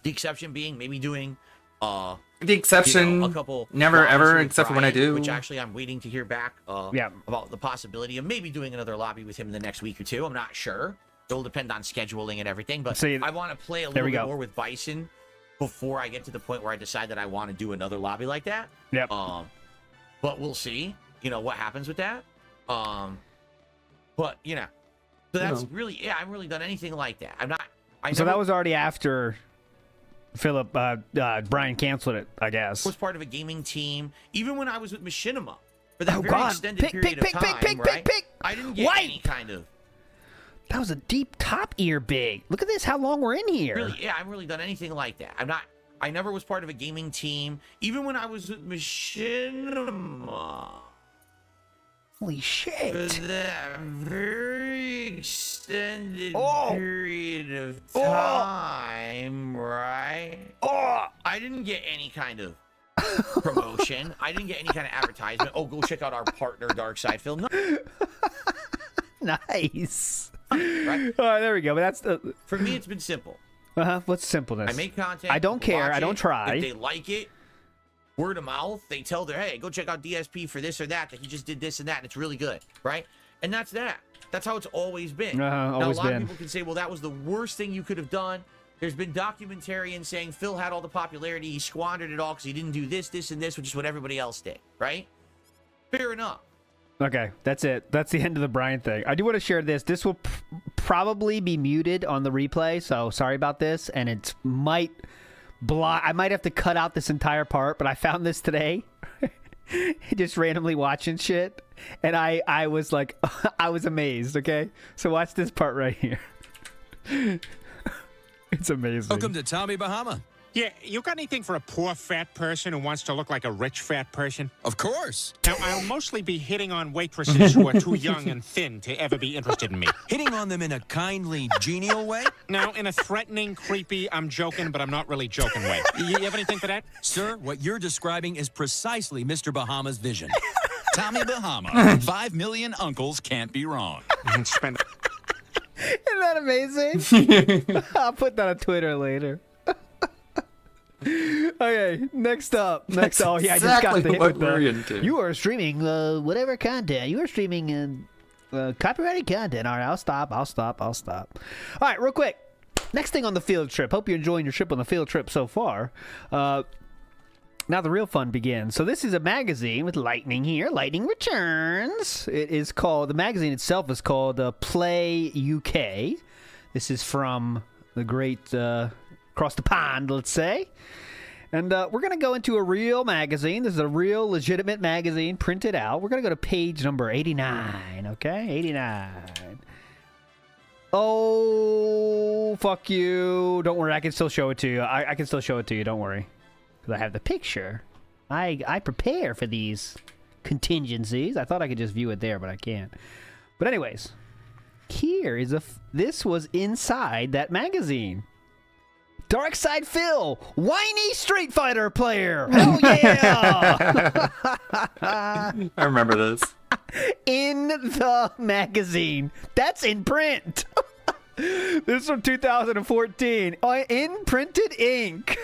The exception being maybe doing The exception, a couple never lives ever, with except for when I Brian, do. which actually I'm waiting to hear back Yeah. about the possibility of maybe doing another lobby with him in the next week or two. I'm not sure. It'll depend on scheduling and everything, but See, I want to play a there little we bit go. more with Bison before I get to the point where I decide that I want to do another lobby like that. Yep. But we'll see, what happens with that. But so that's really, I haven't really done anything like that. So that was already after Philip, Brian canceled it, I guess. was part of a gaming team, even when I was with Machinima for that Oh, very God. extended Pick, period pick, of pick, time, pick, pick, right? pick. I didn't get White. any kind of That was a deep top ear big. Look at this, how long we're in here. really, I haven't really done anything like that. I never was part of a gaming team, even when I was with Machinima. Holy shit. For that very extended Oh. period of Oh. time, right? Oh. I didn't get any kind of promotion. I didn't get any kind of advertisement. Oh, go check out our partner, Darkside Phil. No, Nice. right? All right, there we go. But that's For me, it's been simple. what's simpleness? I make content. I don't people care. watch I don't it. try. If they like it, word of mouth, they tell their, hey, go check out DSP for this or that he just did this and that, and it's really good, right? And that's that. That's how it's always been. Now, always a lot been. of people can say, well, that was the worst thing you could have done. There's been documentarians saying Phil had all the popularity, he squandered it all because he didn't do this, this, and this, which is what everybody else did, right? Fair enough. Okay, that's it. That's the end of the Brian thing. I do want to share this. This will probably be muted on the replay, so sorry about this. And it might I might have to cut out this entire part, but I found this today. Just randomly watching shit. And I was like, I was amazed, okay? So watch this part right here. It's amazing. Welcome to Tommy Bahama. Yeah, you got anything for a poor fat person who wants to look like a rich fat person? Of course. Now, I'll mostly be hitting on waitresses who are too young and thin to ever be interested in me. Hitting on them in a kindly, genial way? Now, in a threatening, creepy, I'm joking, but I'm not really joking way. You have anything for that? Sir, what you're describing is precisely Mr. Bahama's vision. Tommy Bahama. 5 million uncles can't be wrong. Spend Isn't that amazing? I'll put that on Twitter later. Okay, next up. Oh yeah, I just got the hit what with we're the, into. You are streaming whatever content. You are streaming copyrighted content. All right, I'll stop. All right, real quick. Next thing on the field trip. Hope you're enjoying your trip on the field trip so far. Now the real fun begins. So this is a magazine with Lightning here. Lightning Returns. It is called, the magazine itself is called Play UK. This is from the great across the pond, let's say. And we're going to go into a real magazine. This is a real legitimate magazine printed out. We're going to go to page number 89, okay? 89. Oh, fuck you. Don't worry, I can still show it to you. I can still show it to you, don't worry. Because I have the picture. I prepare for these contingencies. I thought I could just view it there, but I can't. But anyways, here is this was inside that magazine. Darkside Phil, whiny Street Fighter player. Hell yeah! I remember this. In the magazine. That's in print. This is from 2014. In printed ink.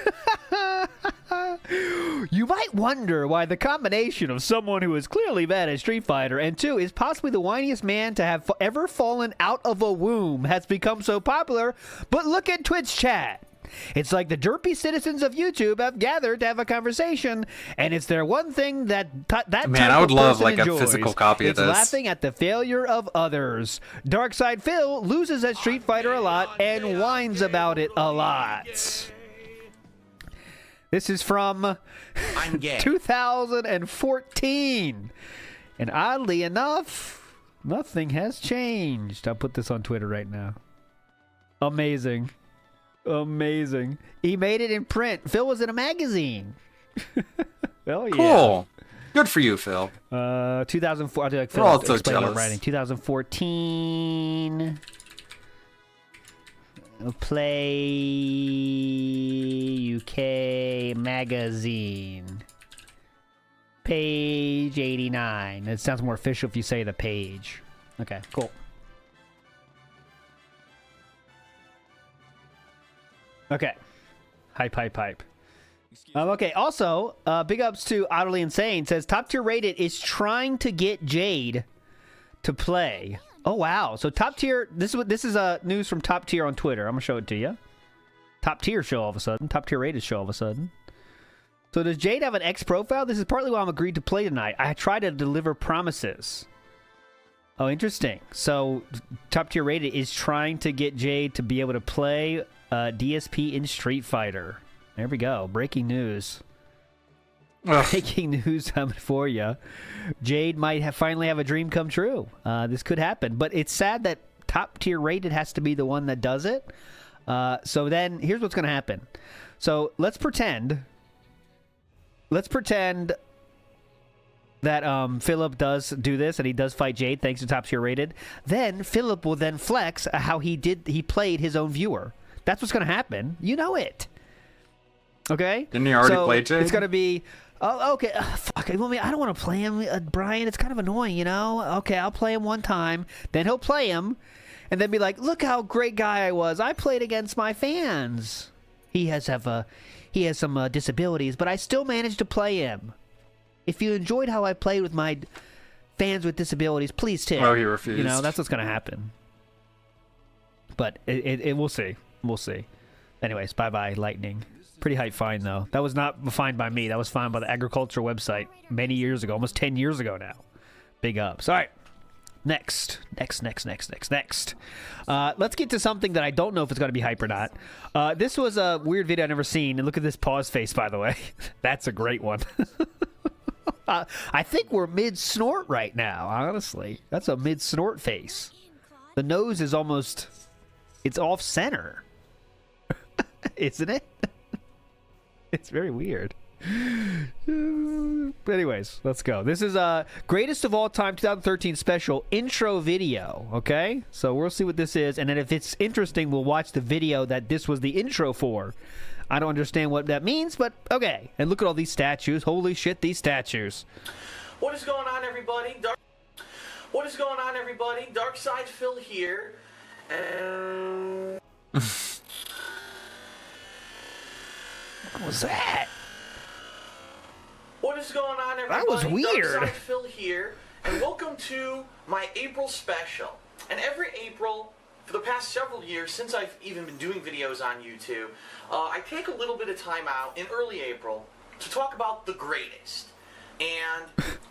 You might wonder why the combination of someone who is clearly bad at Street Fighter and 2 is possibly the whiniest man to have ever fallen out of a womb has become so popular, but look at Twitch chat. It's like the derpy citizens of YouTube have gathered to have a conversation, and it's their one thing that Man, I would love like a physical copy of it's this. Laughing at the failure of others. Darkside Phil loses at Street Fighter a lot and whines about it a lot. This is from 2014. And oddly enough, nothing has changed. I'll put this on Twitter right now. Amazing. Amazing. He made it in print. Phil was in a magazine. Hell yeah. Cool. Good for you, Phil. 2004. I'll do like Phil. We're all so explain what I'm jealous. writing. 2014. Play UK magazine. Page 89. It sounds more official if you say the page. Okay, cool. Okay. Hype. Okay, also, big ups to Utterly Insane. Says, Top Tier Rated is trying to get Jade to play. Oh, wow. So Top Tier, this is news from Top Tier on Twitter. I'm going to show it to you. Top Tier show all of a sudden. Top Tier Rated show all of a sudden. So does Jade have an X profile? This is partly why I'm agreed to play tonight. I try to deliver promises. Oh, interesting. So Top Tier Rated is trying to get Jade to be able to play DSP in Street Fighter. There we go. Breaking news. Breaking news coming for you. Jade might finally have a dream come true. This could happen. But it's sad that Top Tier Rated has to be the one that does it. So then, here's what's going to happen. So let's pretend that Philip does do this and he does fight Jade thanks to Top Tier Rated. Then Philip will then flex how he played his own viewer. That's what's going to happen. You know it. Okay? Didn't he already play Jade? It's going to be, oh, okay. Fuck. I don't want to play him, Brian. It's kind of annoying, you know? Okay, I'll play him one time. Then he'll play him and then be like, look how great guy I was. I played against my fans. He has some disabilities, but I still managed to play him. If you enjoyed how I played with my fans with disabilities, please tip. Oh, he refused. You know, that's what's going to happen. But we'll see. We'll see. Anyways, bye-bye, Lightning. Pretty hype fine, though. That was not fined by me. That was fined by the agriculture website many years ago, almost 10 years ago now. Big ups. All right. Next. Let's get to something that I don't know if it's going to be hype or not. This was a weird video I've never seen. And look at this pause face, by the way. That's a great one. I think we're mid-snort right now, honestly. That's a mid-snort face. The nose is almost... It's off-center. Isn't it? It's very weird. But anyways, let's go. This is Greatest of All Time 2013 special intro video, okay? So we'll see what this is, and then if it's interesting, we'll watch the video that this was the intro for. I don't understand what that means, but okay. And look at all these statues. Holy shit, these statues. What is going on, everybody? What is going on, everybody? Darkside Phil here. What was that? What is going on, everybody? That was weird. Darkside Phil here, and welcome to my April special. And every April, for the past several years, since I've even been doing videos on YouTube, I take a little bit of time out in early April to talk about the greatest. And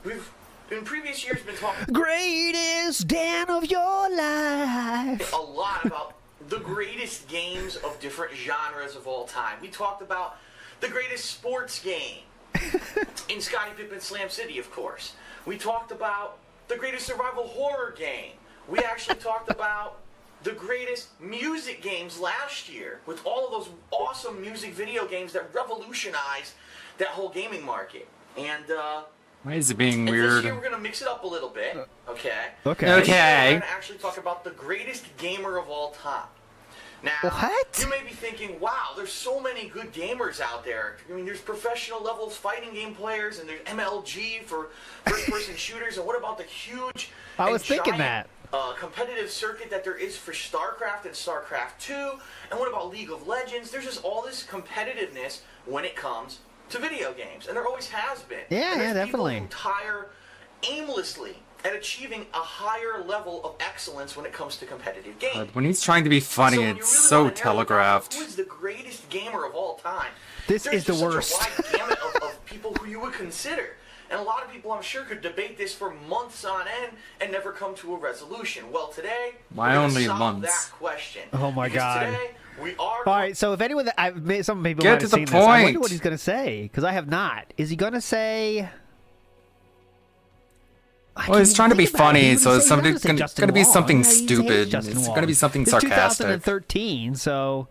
we've, in previous years, been talking... Greatest day of your life. A lot about the greatest games of different genres of all time. We talked about the greatest sports game in Scottie Pippen Slam City, of course. We talked about the greatest survival horror game. We actually talked about the greatest music games last year with all of those awesome music video games that revolutionized that whole gaming market. And Why is it being And weird? this year we're gonna mix it up a little bit, okay? Okay. This year Okay. We're gonna actually talk about the greatest gamer of all time. Now, you may be thinking, wow, there's so many good gamers out there. I mean, there's professional level fighting game players, and there's MLG for first-person shooters, and what about the huge I was and thinking giant, that. competitive circuit that there is for StarCraft and StarCraft 2? And what about League of Legends? There's just all this competitiveness when it comes to video games, and there always has been. Yeah, And yeah, there's people definitely. who tire aimlessly at achieving a higher level of excellence when it comes to competitive games. When he's trying to be funny, So when you it's really so wanna narrow it down, telegraphed. Who is the greatest gamer of all time? This There's is the just such worst. a wide gamut of people who you would consider. And a lot of people, I'm sure, could debate this for months on end and never come to a resolution. Well, today, Why we're gonna only solve months? that question. Oh my Because God. Today, we are All right, so if anyone, some people Get might to have the seen this. I wonder point. what he's going to say because I have not. Is he going to say? Well, he's trying to be funny, so it's going gonna be something stupid. Justin It's Wong. gonna be something It's sarcastic. 2013, so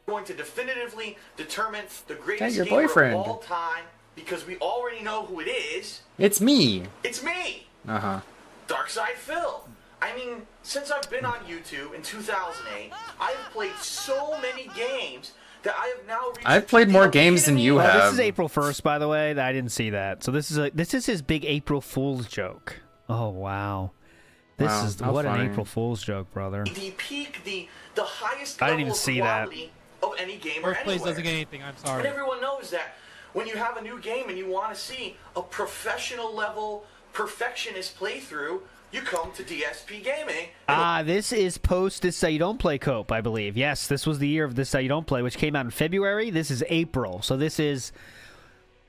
going to definitively determine the Hey, greatest your gamer boyfriend. of all time because we already know who it is. It's me. It's me, Uh-huh. Darkside Phil. I mean, since I've been on YouTube in 2008, I've played so many games that I have now reached I've played more games than you Well, have. this is April 1st, by the way. I didn't see that. So this is his big April Fool's joke. Oh wow, this Wow, is how what funny. an April Fool's joke, brother. the peak, the highest I level didn't even of see that. quality of any gamer First place anywhere. doesn't get anything. I'm And sorry. everyone knows that when you have a new game and you want to see a professional level perfectionist playthrough, you come to DSP Gaming. This is post This Is How You Don't Play Cope, I believe. Yes, this was the year of This Is How You Don't Play, which came out in February. This is April, so this is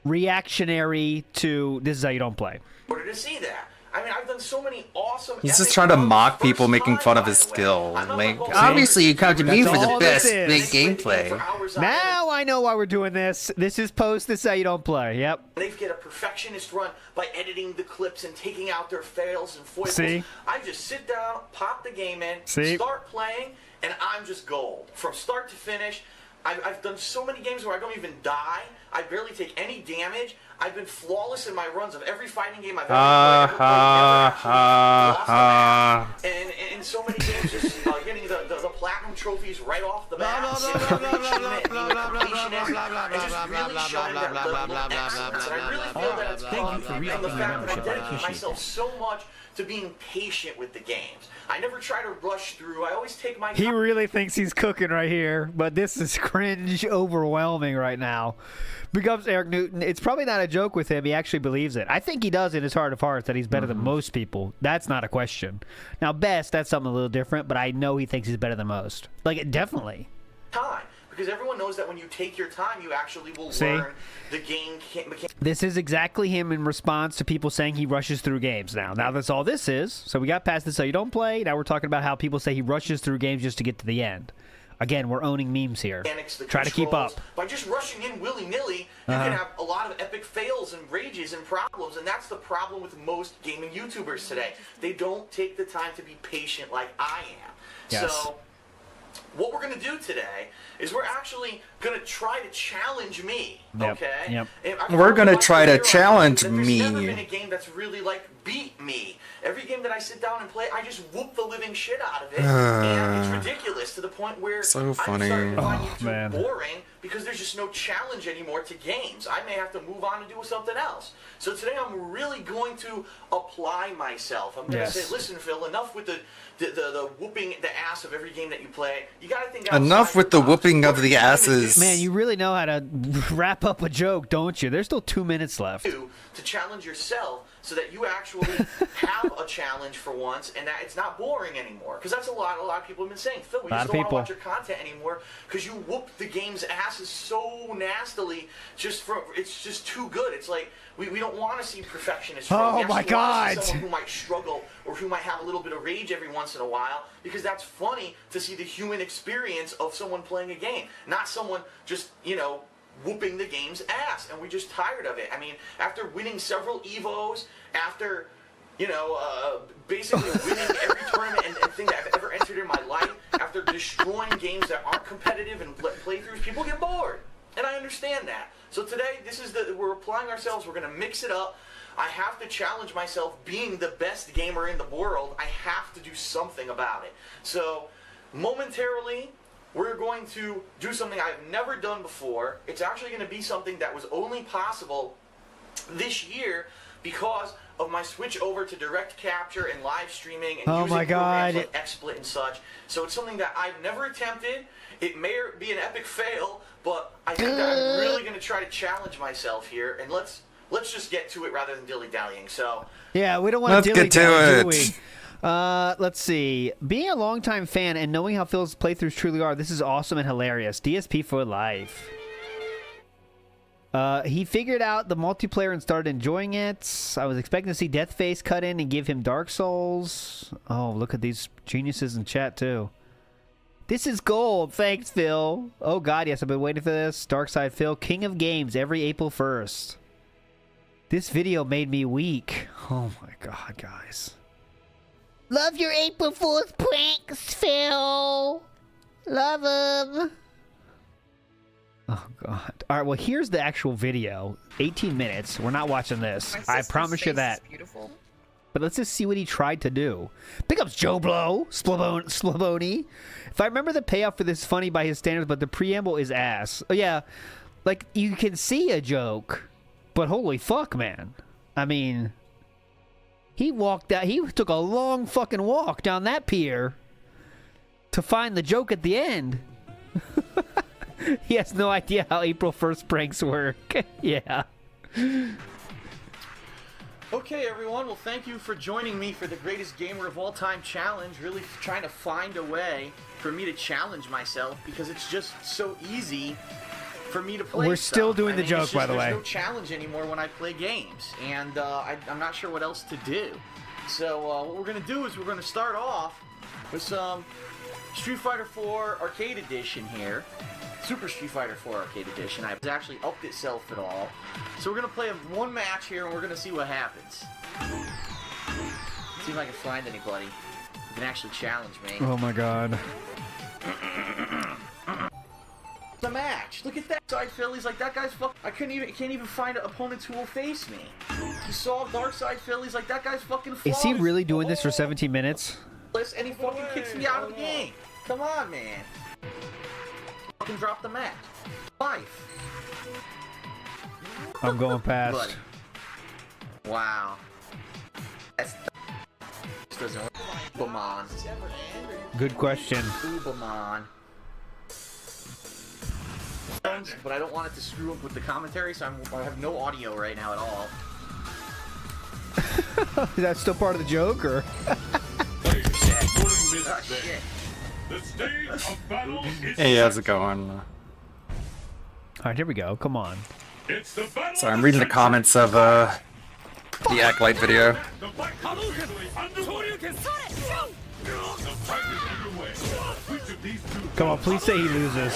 reactionary to This Is How You Don't Play. In order to see that. I mean, I've done so many awesome. He's just epic trying to runs mock first people making time, fun of by his the way. skill. I'm not Like, gonna go obviously you come to me That's for the all this best is. big gameplay. Now I know why we're doing this. This is post This Is How You Don't Play. Yep. They get a perfectionist run by editing the clips and taking out their fails and foibles. See? I just sit down, pop the game in, See? start playing, and I'm just gold. From start to finish, I've done so many games where I don't even die. I barely take any damage. I've been flawless in my runs of every fighting game I've ever played. And in so many games, just getting the platinum trophies right off the bat. And just really showing that level of excellence. And I really feel that it's come from the fact that I dedicate myself so much to being patient with the games. I never try to rush through. I always take my He time. really thinks he's cooking right here, but this is cringe overwhelming right now. Becomes Eric Newton. It's probably not a joke with him. He actually believes it. I think he does in his heart of hearts that he's better than most people. That's not a question. Now, best, that's something a little different, but I know he thinks he's better than most. Like, definitely. Time. Because everyone knows that when you take your time, you actually will learn the game mechanics. This is exactly him in response to people saying he rushes through games now. Now that's all this is. So we got past this so you don't play. Now we're talking about how people say he rushes through games just to get to the end. Again, we're owning memes here. The Try to keep up. By just rushing in willy-nilly, you can have a lot of epic fails and rages and problems, and that's the problem with most gaming YouTubers today. They don't take the time to be patient like I am. Yes. So what we're going to do today is we're actually going to try to challenge me, Yep, okay? yep. And I We're gonna want try to clear on challenge that there's never me. been a game that's really like beat me. Every game that I sit down and play, I just whoop the living shit out of it, and it's ridiculous to the point where So I'm funny. starting to find Oh, YouTube man. boring because there's just no challenge anymore to games. I may have to move on and do something else. So today I'm really going to apply myself. I'm going to Yes. say, listen, Phil, enough with the whooping the ass of every game that you play. You got to think Enough outside with the whooping of the asses. Man, you really know how to wrap up a joke, don't you? There's still 2 minutes left. to challenge yourself so that you actually have a challenge for once and that it's not boring anymore. Because that's a lot of people have been saying, Phil, we Lot just of don't want to people. watch your content anymore because you whoop the game's asses so nastily. It's just too good. It's like we don't want to see perfectionists. Oh, Yes, my we want to see God. someone who might struggle or who might have a little bit of rage every once in a while because that's funny to see the human experience of someone playing a game, not someone just, whooping the game's ass, and we're just tired of it. I mean, after winning several Evos, after, basically winning every tournament and thing that I've ever entered in my life, after destroying games that aren't competitive and playthroughs, people get bored. And I understand that. So today, we're applying ourselves. We're going to mix it up. I have to challenge myself. Being the best gamer in the world, I have to do something about it. So momentarily, we're going to do something I've never done before. It's actually going to be something that was only possible this year because of my switch over to direct capture and live streaming and using programs like XSplit and such. So it's something that I've never attempted. It may be an epic fail, but I think that I'm really going to try to challenge myself here. And let's just get to it rather than dilly-dallying. So yeah, we don't want to Let's get to it. Let's see. Being a longtime fan and knowing how Phil's playthroughs truly are, this is awesome and hilarious. DSP for life. He figured out the multiplayer and started enjoying it. I was expecting to see Deathface cut in and give him Dark Souls. Oh, look at these geniuses in chat, too. This is gold. Thanks, Phil. Oh, God, yes, I've been waiting for this. Darkside Phil, king of games, every April 1st. This video made me weak. Oh, my God, guys. Love your April Fool's pranks, Phil. Love them. Oh, God. All right, well, here's the actual video. 18 minutes. We're not watching this. I promise you that. Beautiful. But let's just see what he tried to do. Pick up Joe Blow, Slavoni. If I remember, the payoff for this is funny by his standards, but the preamble is ass. Oh, yeah. Like, you can see a joke, but holy fuck, man. I mean, he walked out. He took a long fucking walk down that pier to find the joke at the end. He has no idea how April 1st pranks work. Yeah. Okay, everyone. Well, thank you for joining me for the greatest gamer of all time challenge. Really trying to find a way for me to challenge myself because it's just so easy for me to play. We're still doing the joke, by the way. There's no challenge anymore when I play games, and I'm not sure what else to do. So what we're gonna do is we're gonna start off with some Street Fighter 4 Arcade Edition here. Super Street Fighter 4 Arcade Edition. It's actually upped itself at all. So we're going to play one match here, and we're going to see what happens. See if I can find anybody who can actually challenge me. Oh, my God. The match. Look at that side Phillies. Like, that guy's fuck. I can't even find opponents who will face me. You saw Dark Side Phillies. Like, that guy's fucking flawless. Is he really doing this for 17 minutes? And he fucking kicks me out of the game. Come on, man. Fucking drop the match. Life. I'm going past. Buddy. Wow. This doesn't work. Uberman. Good question. Uberman. But I don't want it to screw up with the commentary, so I have no audio right now at all. Is that still part of the joke, or? Oh, shit. Hey, how's it going? All right, here we go. Come on. Sorry, I'm reading the comments of the Acolyte video. Come on, please say he loses.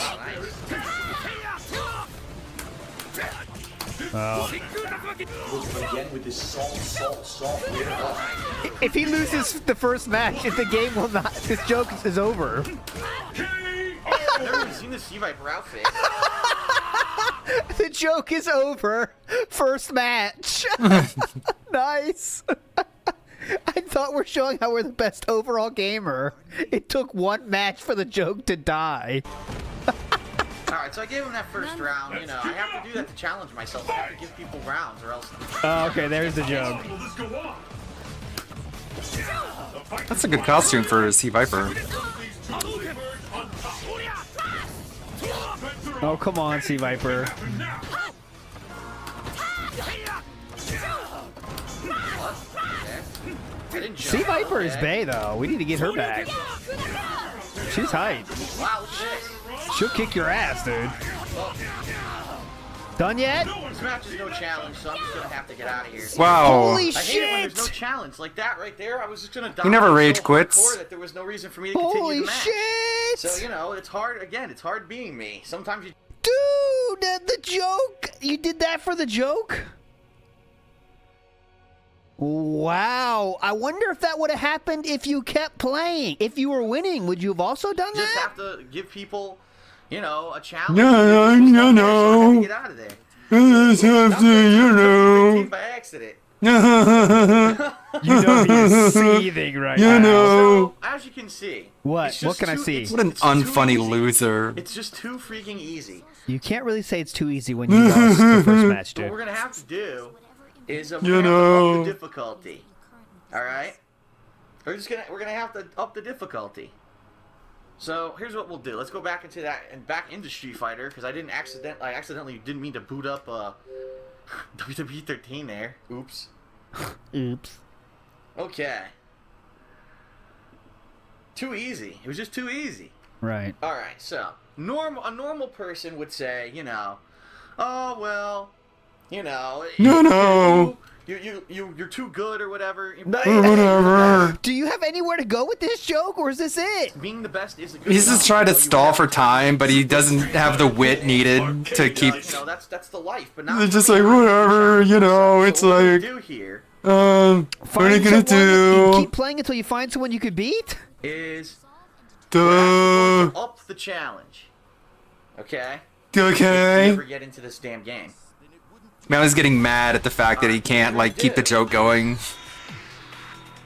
Again with this salt. If he loses the first match, the game will not. This joke is over. I've never even seen the Sea Viper outfit. The joke is over. First match. Nice. I thought we're showing how we're the best overall gamer. It took one match for the joke to die. Alright, so I gave him that first round. You know, I have to do that to challenge myself. I have to give people rounds or else. Oh, okay, there's the joke. That's a good costume for Sea Viper. Oh, come on, Sea Viper. Sea Viper is bae, though. We need to get her back. She's hype. Wow, look at this. She'll kick your ass, dude. Done yet? This match is no challenge, so I'm just gonna have to get out of here. Wow. Holy I hate it when there's no shit! challenge like that right there. I was just gonna die. He never rage so quits. hardcore that there was no reason for me to continue Holy the match. shit! So you know, it's hard. Again, it's hard being me. Sometimes you. Dude, the joke. You did that for the joke? Wow. I wonder if that would have happened if you kept playing. If you were winning, would you have also done Just that? have to give people you know, a challenge. No. Get out of there. This have to, you know. By accident. You know he's seething right now. So, as you can see. What can I see? What an unfunny loser. It's just too freaking easy. You can't really say it's too easy when you lost the first match, dude. What we're gonna have to do is we're gonna have to up the difficulty. All right. We're gonna have to up the difficulty. So here's what we'll do. Let's go back into that and back into Street Fighter because I accidentally didn't mean to boot up WWE 13 there. Oops. Oops. Okay. Too easy. It was just too easy. Right. All right. So a normal person would say, you know, oh well, you know. No. You're too good or whatever. Whatever. Do you have anywhere to go with this joke, or is this it? Being the best is a good. He's just trying to stall for time, but he doesn't have the wit needed to keep. You know, that's the life, but not. It's just like whatever, you know. It's what like. do here What are you gonna do? Keep playing until you find someone you could beat. Is Duh. up the challenge. Okay. Okay. If you ever get into this damn game. Man, I was getting mad at the fact that he can't like keep the joke going.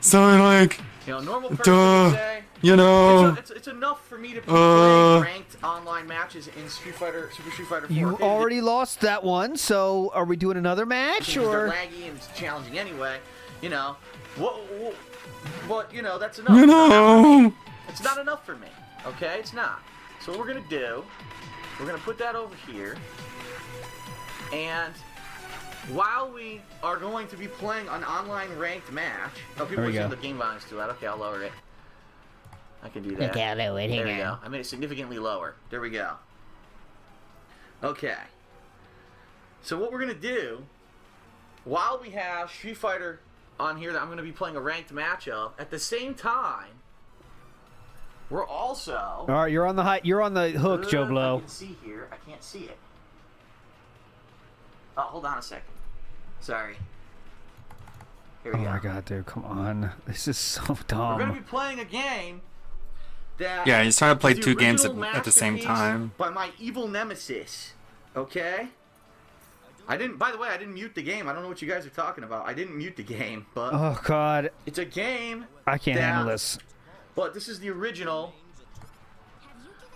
So like, You know, normal person would say, you know, it's enough for me to be playing ranked online matches in Super Street Fighter 4. You already lost that one, so are we doing another match Because or? they're laggy and it's challenging anyway. You know, what you know, that's enough. you know. It's not enough for me. Okay, it's not. So what we're gonna do, we're gonna put that over here, and while we are going to be playing an online ranked match, people are saying the game volume's too loud. Okay, I'll lower it. I can do that. Okay, I'll lower it. There we go. I made it significantly lower. There we go. Okay. So what we're gonna do, while we have Street Fighter on here that I'm gonna be playing a ranked match of, at the same time, we're also. All right, you're on the hook, Joe Blow. I can see here. I can't see it. Oh, hold on a second. Sorry. Here we go. Oh my god, dude, come on. This is so dumb. We're gonna be playing a game that. Yeah, he's trying to play is the two games original at the same masterpiece time. By my evil nemesis. Okay? By the way, I didn't mute the game. I don't know what you guys are talking about. I didn't mute the game, but. Oh god. It's a game. I can't handle this. But this is the original.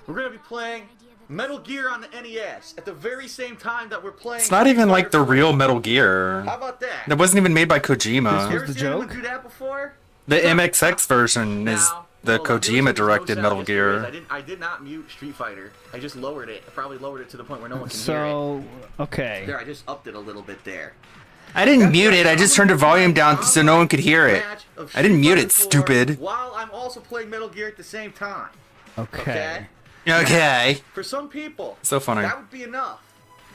We're gonna be playing Metal Gear on the NES at the very same time that we're playing. It's not even like the real Metal Gear. How about that? That wasn't even made by Kojima. You ever seen anyone do that before? The MXX version is the Kojima directed Metal Gear. I did not mute Street Fighter. I just lowered it. I probably lowered it to the point where no one can hear So, okay. it. There, I just upped it a little bit there. I didn't mute it, I just turned the volume down so no one could hear it. I didn't mute it, stupid. While I'm also playing Metal Gear at the same time. Okay. Okay. For some people, So funny. that would be enough.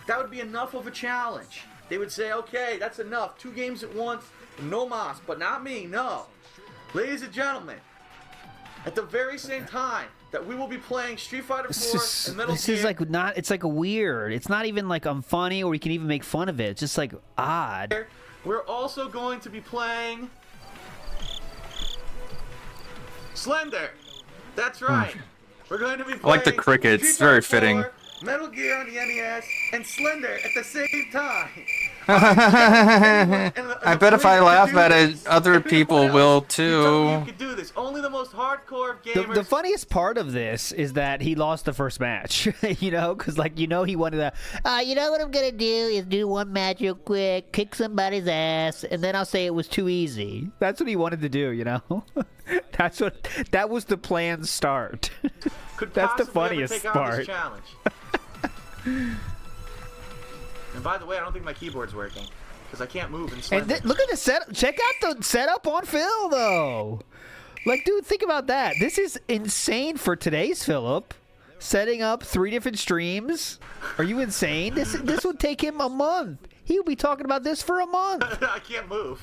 That would be enough of a challenge. They would say, okay, that's enough. 2 games at once, no mas. But not me, no. Ladies and gentlemen, at the very same time that we will be playing Street Fighter 4 and Metal Gear. This is like not. It's like a weird. It's not even like I'm funny or we can even make fun of it. It's just like odd. We're also going to be playing Slender. That's right. We're going to be playing I like the crickets. Street Very Fighter fitting. 4, Metal Gear on the NES, and Slender at the same time. I bet if I laugh at it, other people will too. You could do this. Only the most hardcore of gamers. The funniest part of this is that he lost the first match, you know, because like he wanted to. You know what I'm gonna do is do one match real quick, kick somebody's ass, and then I'll say it was too easy. That's what he wanted to do, you know. That was the planned start. That's the funniest part. And by the way, I don't think my keyboard's working because I can't move and Slender. And look at the setup. Check out the setup on Phil, though. Like, dude, think about that. This is insane for today's Philip. Setting up 3 different streams. Are you insane? This would take him a month. He would be talking about this for a month. I can't move.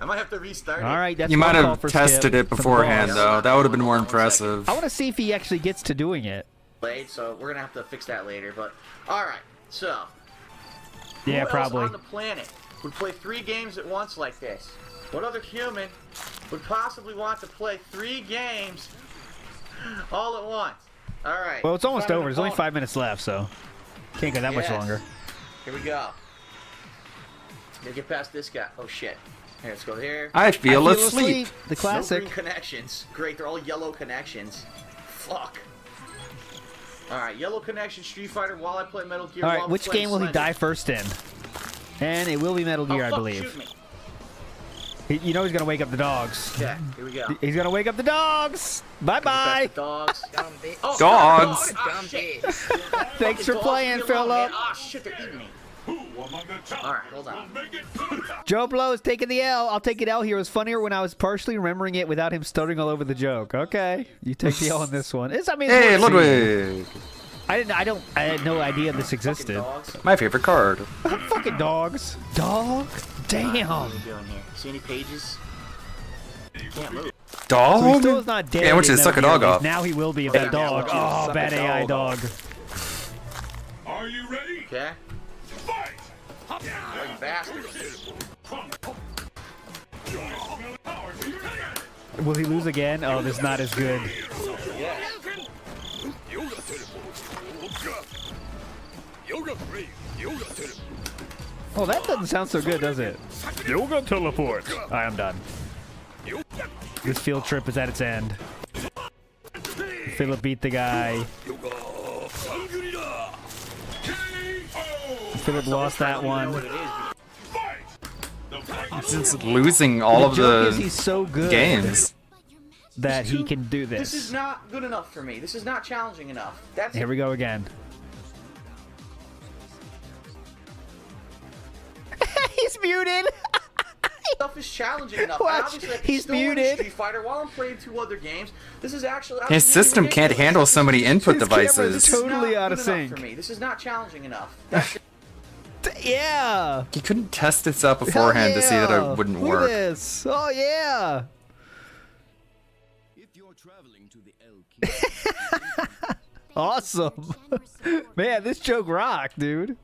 I might have to restart it. All right, that's You might one call have for tested Skip. it beforehand, though. That would have been more impressive. I want to see if he actually gets to doing it. So we're gonna have to fix that later. But all right, so Yeah, who probably. else on the planet would play 3 games at once like this? What other human would possibly want to play 3 games all at once? All right. Well, it's almost Find an over. There's only opponent. 5 minutes left, so can't go that much Yes. longer. Here we go. Gotta get past this guy. Oh shit. Here, let's go here. I feel asleep. The classic. No green connections. Great, they're all yellow connections. Fuck. Alright, yellow connection, Street Fighter, while I play Metal Gear. All while right, I'm which playing game will he Slender. die first in? And it will be Metal Gear, Oh, I fuck, believe. shoot me. You know he's gonna wake up the dogs. Yeah, here we go. He's gonna wake up the dogs. Bye bye. Dogs. Oh, Dogs. Oh, shit. Thanks for Dogs, playing, leave me alone, Philip. man. Oh shit, they're eating me. Alright, hold on. Joe Blow is taking the L. I'll take it L here. It was funnier when I was partially remembering it without him stuttering all over the joke. Okay, you take the L on this one. It's Hey, worth seeing. Ludwig. I had no idea this existed. My favorite card. Fucking dogs. Dog. Damn. What are we doing here? See any pages? Can't move. Dog? So he still is not dead. Yeah, I want you in to suck a Metal dog Gear. off. Now he will be a Okay, bad now I dog. want you to Oh, suck bad a AI dog dog. Are you ready? Okay. Fight! Like bastards. Will he lose again? Oh, this is not as good. Yeah. Oh, that doesn't sound so good, does it? Yoga teleport. All right, I'm done. This field trip is at its end. Philip beat the guy. Philip lost that one. He's just losing all of joke is the he's so good games. that he can do This this. is not good enough for me. This is not challenging enough. That's Here we go again. He's muted. stuff is challenging enough. Watch, And obviously, I can he's still win muted. Street Fighter while I'm playing 2 other games. This is actually His system can't handle so many input His camera is devices. totally out of good enough sync. for me. This is not challenging enough. That's Yeah. He couldn't test this out beforehand to see that Hell yeah. it wouldn't Look at work. this. Oh yeah. If you're traveling to the El Awesome. Man, this joke rocked, dude.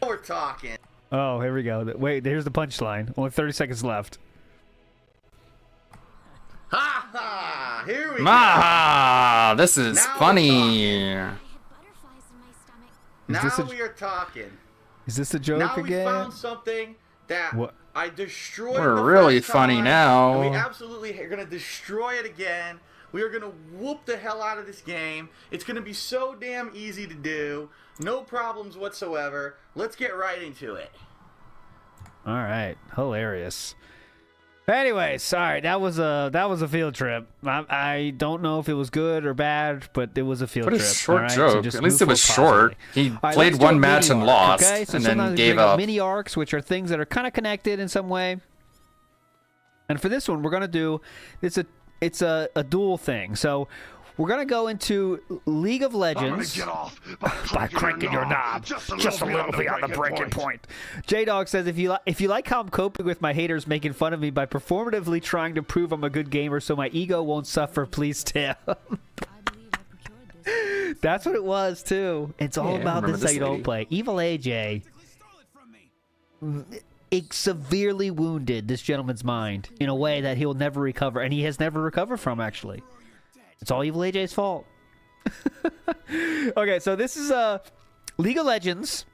we're talking. Oh, here we go. Wait, here's the punchline. Only 30 seconds left. Ha ha! Here we go. Ah, this is Now we're funny. Now this a- we are talking. Is this a joke Now we again? found something that What? I destroyed. We're the really first funny time, now. and we absolutely are gonna destroy it again. We are gonna whoop the hell out of this game. It's gonna be so damn easy to do. No problems whatsoever. Let's get right into it. All right, hilarious. Anyways, all right, that was a field trip. I don't know if it was good or bad, but it was a field What a trip. short all right? joke. So just At least move it was forward short. positively. He All right, played let's do one a match mini and arc, lost, okay? So and then sometimes we gave bring up. mini arcs, which are things that are kind of connected in some way. And for this one, we're gonna do it's a dual thing. So we're gonna go into League of Legends by cranking your knob just a little beyond the breaking point. J-Dog says, if you like how I'm coping with my haters making fun of me by performatively trying to prove I'm a good gamer so my ego won't suffer, please tell. That's what it was too. It's all Yeah, I about remember this this how you don't lady. play. Evil AJ. It severely wounded this gentleman's mind in a way that he'll never recover, and he has never recovered from, actually. It's all Evil AJ's fault. Okay, so this is a League of Legends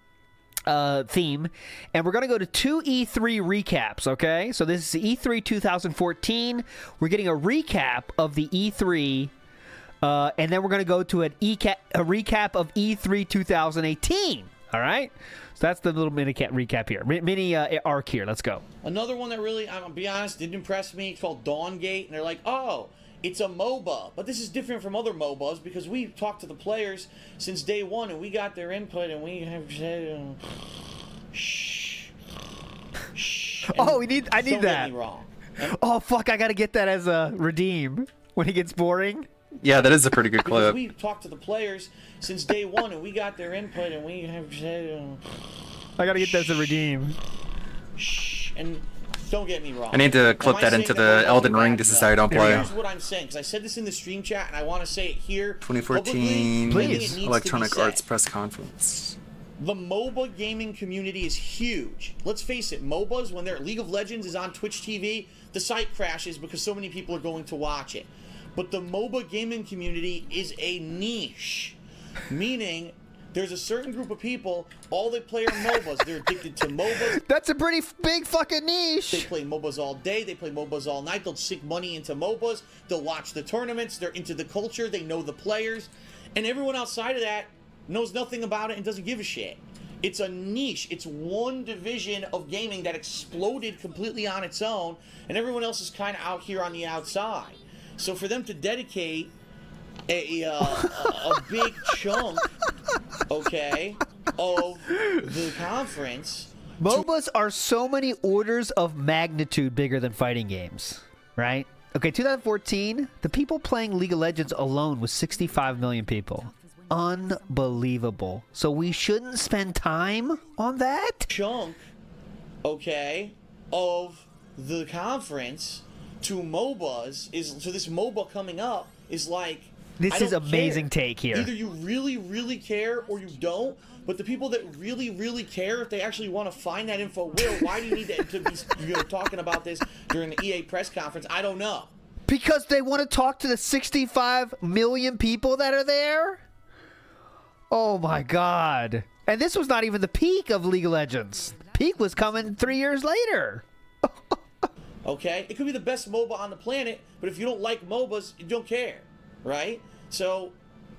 theme, and we're going to go to 2 E3 recaps, okay? So this is E3 2014. We're getting a recap of the E3, and then we're going to go to a recap of E3 2018, all right? So that's the little mini recap here. Mini arc here. Let's go. Another one that really, I'm gonna be honest, didn't impress me. It's called Dawngate, and they're like, oh, it's a MOBA. But this is different from other MOBAs because we talked to the players since day one, and we got their input, and we have said, shh. Oh, I need Don't that. get me wrong. Oh, fuck, I gotta get that as a redeem when he gets boring. Yeah, that is a pretty good Because clip. we talked to the players since day one, and we got their input, and we have said, I gotta get that as a redeem. shh. And don't get me wrong. I need to clip Am I that saying into that the we're Elden looking Ring. back? This is No. how I don't play. Here's what I'm saying, because I said this in the stream chat, and I want to say it here. 2014 publicly, I think it needs to be Electronic said. Arts press conference. The MOBA gaming community is huge. Let's face it, MOBAs, when their League of Legends is on Twitch TV, the site crashes because so many people are going to watch it. but the MOBA gaming community is a niche, meaning there's a certain group of people, all they play are MOBAs. They're addicted to MOBAs. That's a pretty big fucking niche. They play MOBAs all day. They play MOBAs all night. They'll sink money into MOBAs. They'll watch the tournaments. They're into the culture. They know the players. And everyone outside of that knows nothing about it and doesn't give a shit. It's a niche. It's one division of gaming that exploded completely on its own, and everyone else is kind of out here on the outside. So for them to dedicate a big chunk, okay, of the conference. MOBAs are so many orders of magnitude bigger than fighting games, right? Okay, 2014, the people playing League of Legends alone was 65 million people. Unbelievable. So we shouldn't spend time on that? Chunk, okay, of the conference to MOBAs is, so this MOBA coming up is like, this is amazing care. Take here. Either you really, really care or you don't. But the people that really, really care, if they actually want to find that info, why do you need to be talking about this during the EA press conference? I don't know. Because they want to talk to the 65 million people that are there? Oh my god. And this was not even the peak of League of Legends. Peak was coming 3 years later. Okay? It could be the best MOBA on the planet, but if you don't like MOBAs, you don't care. Right? So,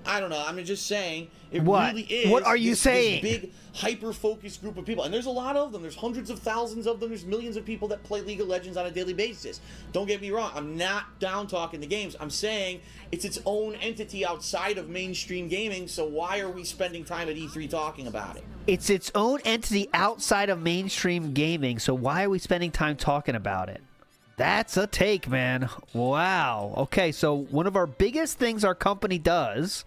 I don't know. I'm just saying, it really is. What are you saying? This big, hyper-focused group of people. And there's a lot of them. There's hundreds of thousands of them. There's millions of people that play League of Legends on a daily basis. Don't get me wrong. I'm not down-talking the games. I'm saying it's its own entity outside of mainstream gaming, so why are we spending time at E3 talking about it? It's its own entity outside of mainstream gaming, so why are we spending time talking about it? That's a take, man. Wow. Okay, so one of our biggest things our company does,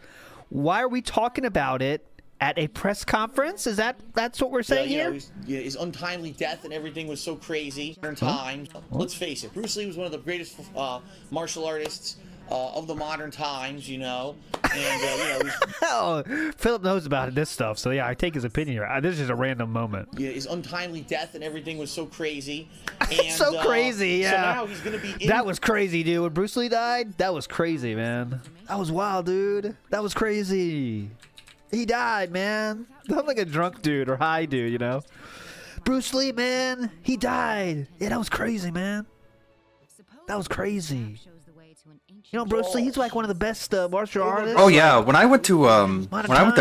why are we talking about it at a press conference? That's what we're saying here? His untimely death and everything was so crazy. Times. Let's face it, Bruce Lee was one of the greatest martial artists of the modern times, you know. And, oh, Philip knows about this stuff, so yeah, I take his opinion here. This is just a random moment. Yeah, his untimely death and everything was so crazy. And, so crazy, yeah. So now he's going to be That was crazy, dude. When Bruce Lee died, that was crazy, man. That was wild, dude. That was crazy. He died, man. I'm like a drunk dude or high dude, you know. Bruce Lee, man, he died. Yeah, that was crazy, man. That was crazy. You know, Bruce Lee, he's like one of the best martial artists. Oh yeah, when I went to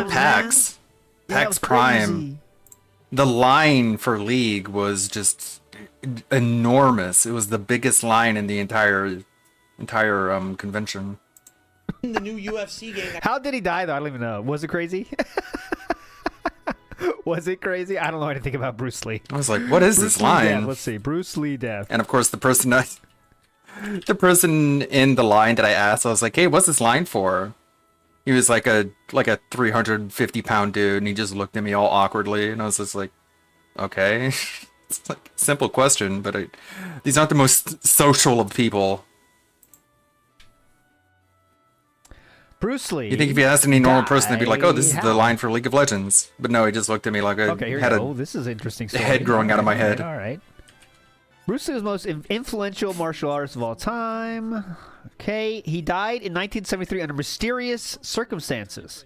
PAX, PAX Prime, the line for League was just enormous. It was the biggest line in the entire convention. The new UFC game. How did he die though? I don't even know. Was it crazy? Was it crazy? I don't know anything about Bruce Lee. I was like, what is this line? Death. Let's see. Bruce Lee death. And of course, the person in the line that I asked, I was like, hey, what's this line for? He was like a 350-pound dude, and he just looked at me all awkwardly, and I was just like, okay. It's like a simple question, but these aren't the most social of people. Bruce Lee. You think if you asked any normal person, they'd be like, oh, this is the line for League of Legends. But no, he just looked at me like I had this is interesting story. head growing out of my head. All right. Bruce Lee was the most influential martial artist of all time. Okay, he died in 1973 under mysterious circumstances.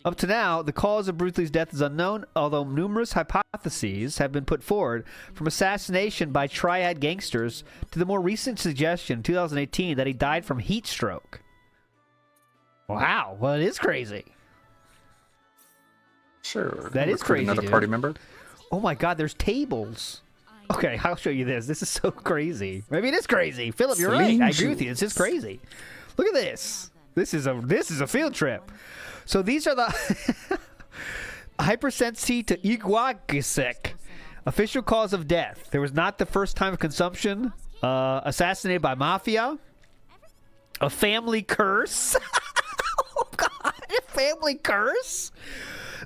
Up to now, the cause of Bruce Lee's death is unknown, although numerous hypotheses have been put forward, from assassination by triad gangsters to the more recent suggestion in 2018 that he died from heat stroke. Wow, well, it is crazy. Sure. That is crazy, Another dude. party member? Oh my god, there's tables. Okay, I'll show you this. This is so crazy. Maybe it is crazy. Philip, you're right. I agree with you. It's just crazy. Look at this. This is a field trip. So these are the hypersensitivity to iguagisec. Official cause of death. There was not the first time of consumption. Assassinated by mafia. A family curse. Oh god, a family curse.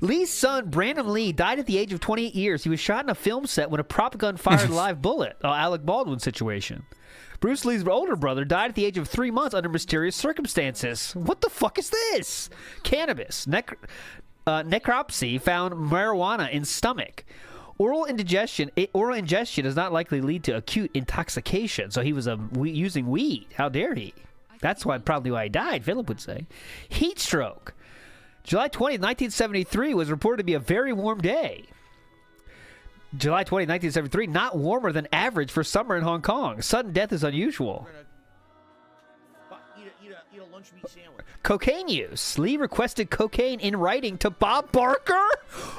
Lee's son, Brandon Lee, died at the age of 28 years. He was shot in a film set when a prop gun fired a live bullet. Alec Baldwin situation. Bruce Lee's older brother died at the age of 3 months under mysterious circumstances. What the fuck is this? Cannabis. Necropsy found marijuana in stomach. Oral ingestion does not likely lead to acute intoxication. So he was using weed. How dare he? That's probably why he died, Philip would say. Heat stroke. July 20th, 1973 was reported to be a very warm day. July 20th, 1973, not warmer than average for summer in Hong Kong. Sudden death is unusual. Eat a lunch meat sandwich. Cocaine use. Lee requested cocaine in writing to Bob Barker?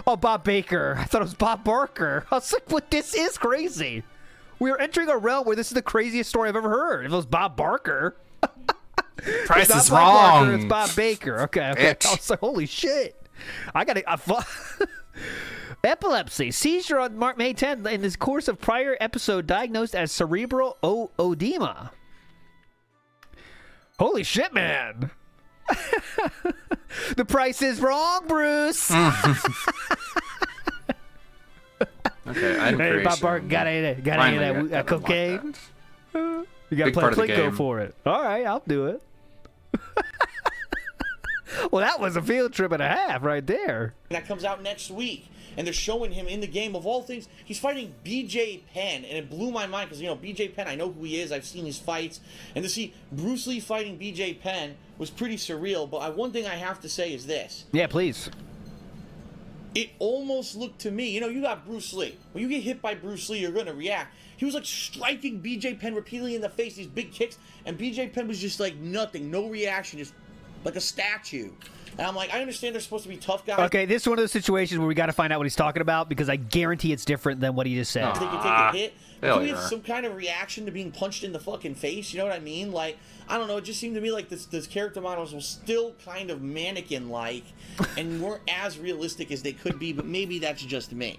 Oh, Bob Baker. I thought it was Bob Barker. I was like, what? This is crazy. We are entering a realm where this is the craziest story I've ever heard. If it was Bob Barker. Price it's is not Bob wrong. Barker, it's Bob Baker. Okay. Bitch. I was like, holy shit. I got to... Epilepsy. Seizure on May 10th in this course of prior episode diagnosed as cerebral edema. Holy shit, man. The price is wrong, Bruce. Okay, item hey, creation. Bob Barker, got any of that cocaine? You got to Big play part of the Plinko game. for it. All right, I'll do it. Well, that was a field trip and a half right there. That comes out next week, and they're showing him in the game. Of all things, he's fighting BJ Penn, and it blew my mind because, you know, BJ Penn, I know who he is. I've seen his fights, and to see Bruce Lee fighting BJ Penn was pretty surreal. But one thing I have to say is this. Yeah, please. It almost looked to me, you know, you got Bruce Lee. When you get hit by Bruce Lee, you're going to react. He was like striking BJ Penn repeatedly in the face, these big kicks, and BJ Penn was just like nothing, no reaction, just like a statue. And I'm like, I understand they're supposed to be tough guys. Okay, this is one of those situations where we got to find out what he's talking about because I guarantee it's different than what he just said. They can take a hit. Hell But yeah. some kind of reaction to being punched in the fucking face. You know what I mean? Like, I don't know. It just seemed to me like this character models were still kind of mannequin-like and weren't as realistic as they could be. But maybe that's just me.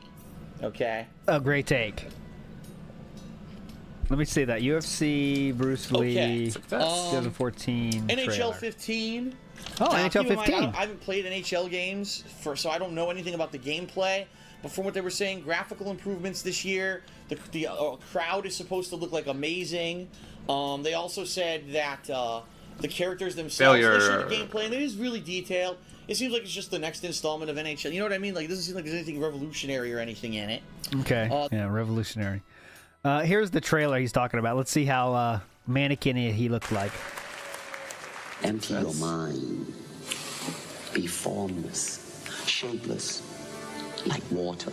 Okay. A great take. Let me see that. UFC Bruce Lee 2014 NHL trailer. 15. Oh, Now, NHL keep in mind, 15. I haven't played NHL games, so I don't know anything about the gameplay. But from what they were saying, graphical improvements this year. The crowd is supposed to look like amazing. They also said that the characters themselves, they showed the gameplay, and it is really detailed. It seems like it's just the next installment of NHL. You know what I mean? Like, it doesn't seem like there's anything revolutionary or anything in it. Okay. Yeah, revolutionary. Here's the trailer he's talking about. Let's see how mannequin-y he looked like. Empty your mind. Be formless, shapeless, like water.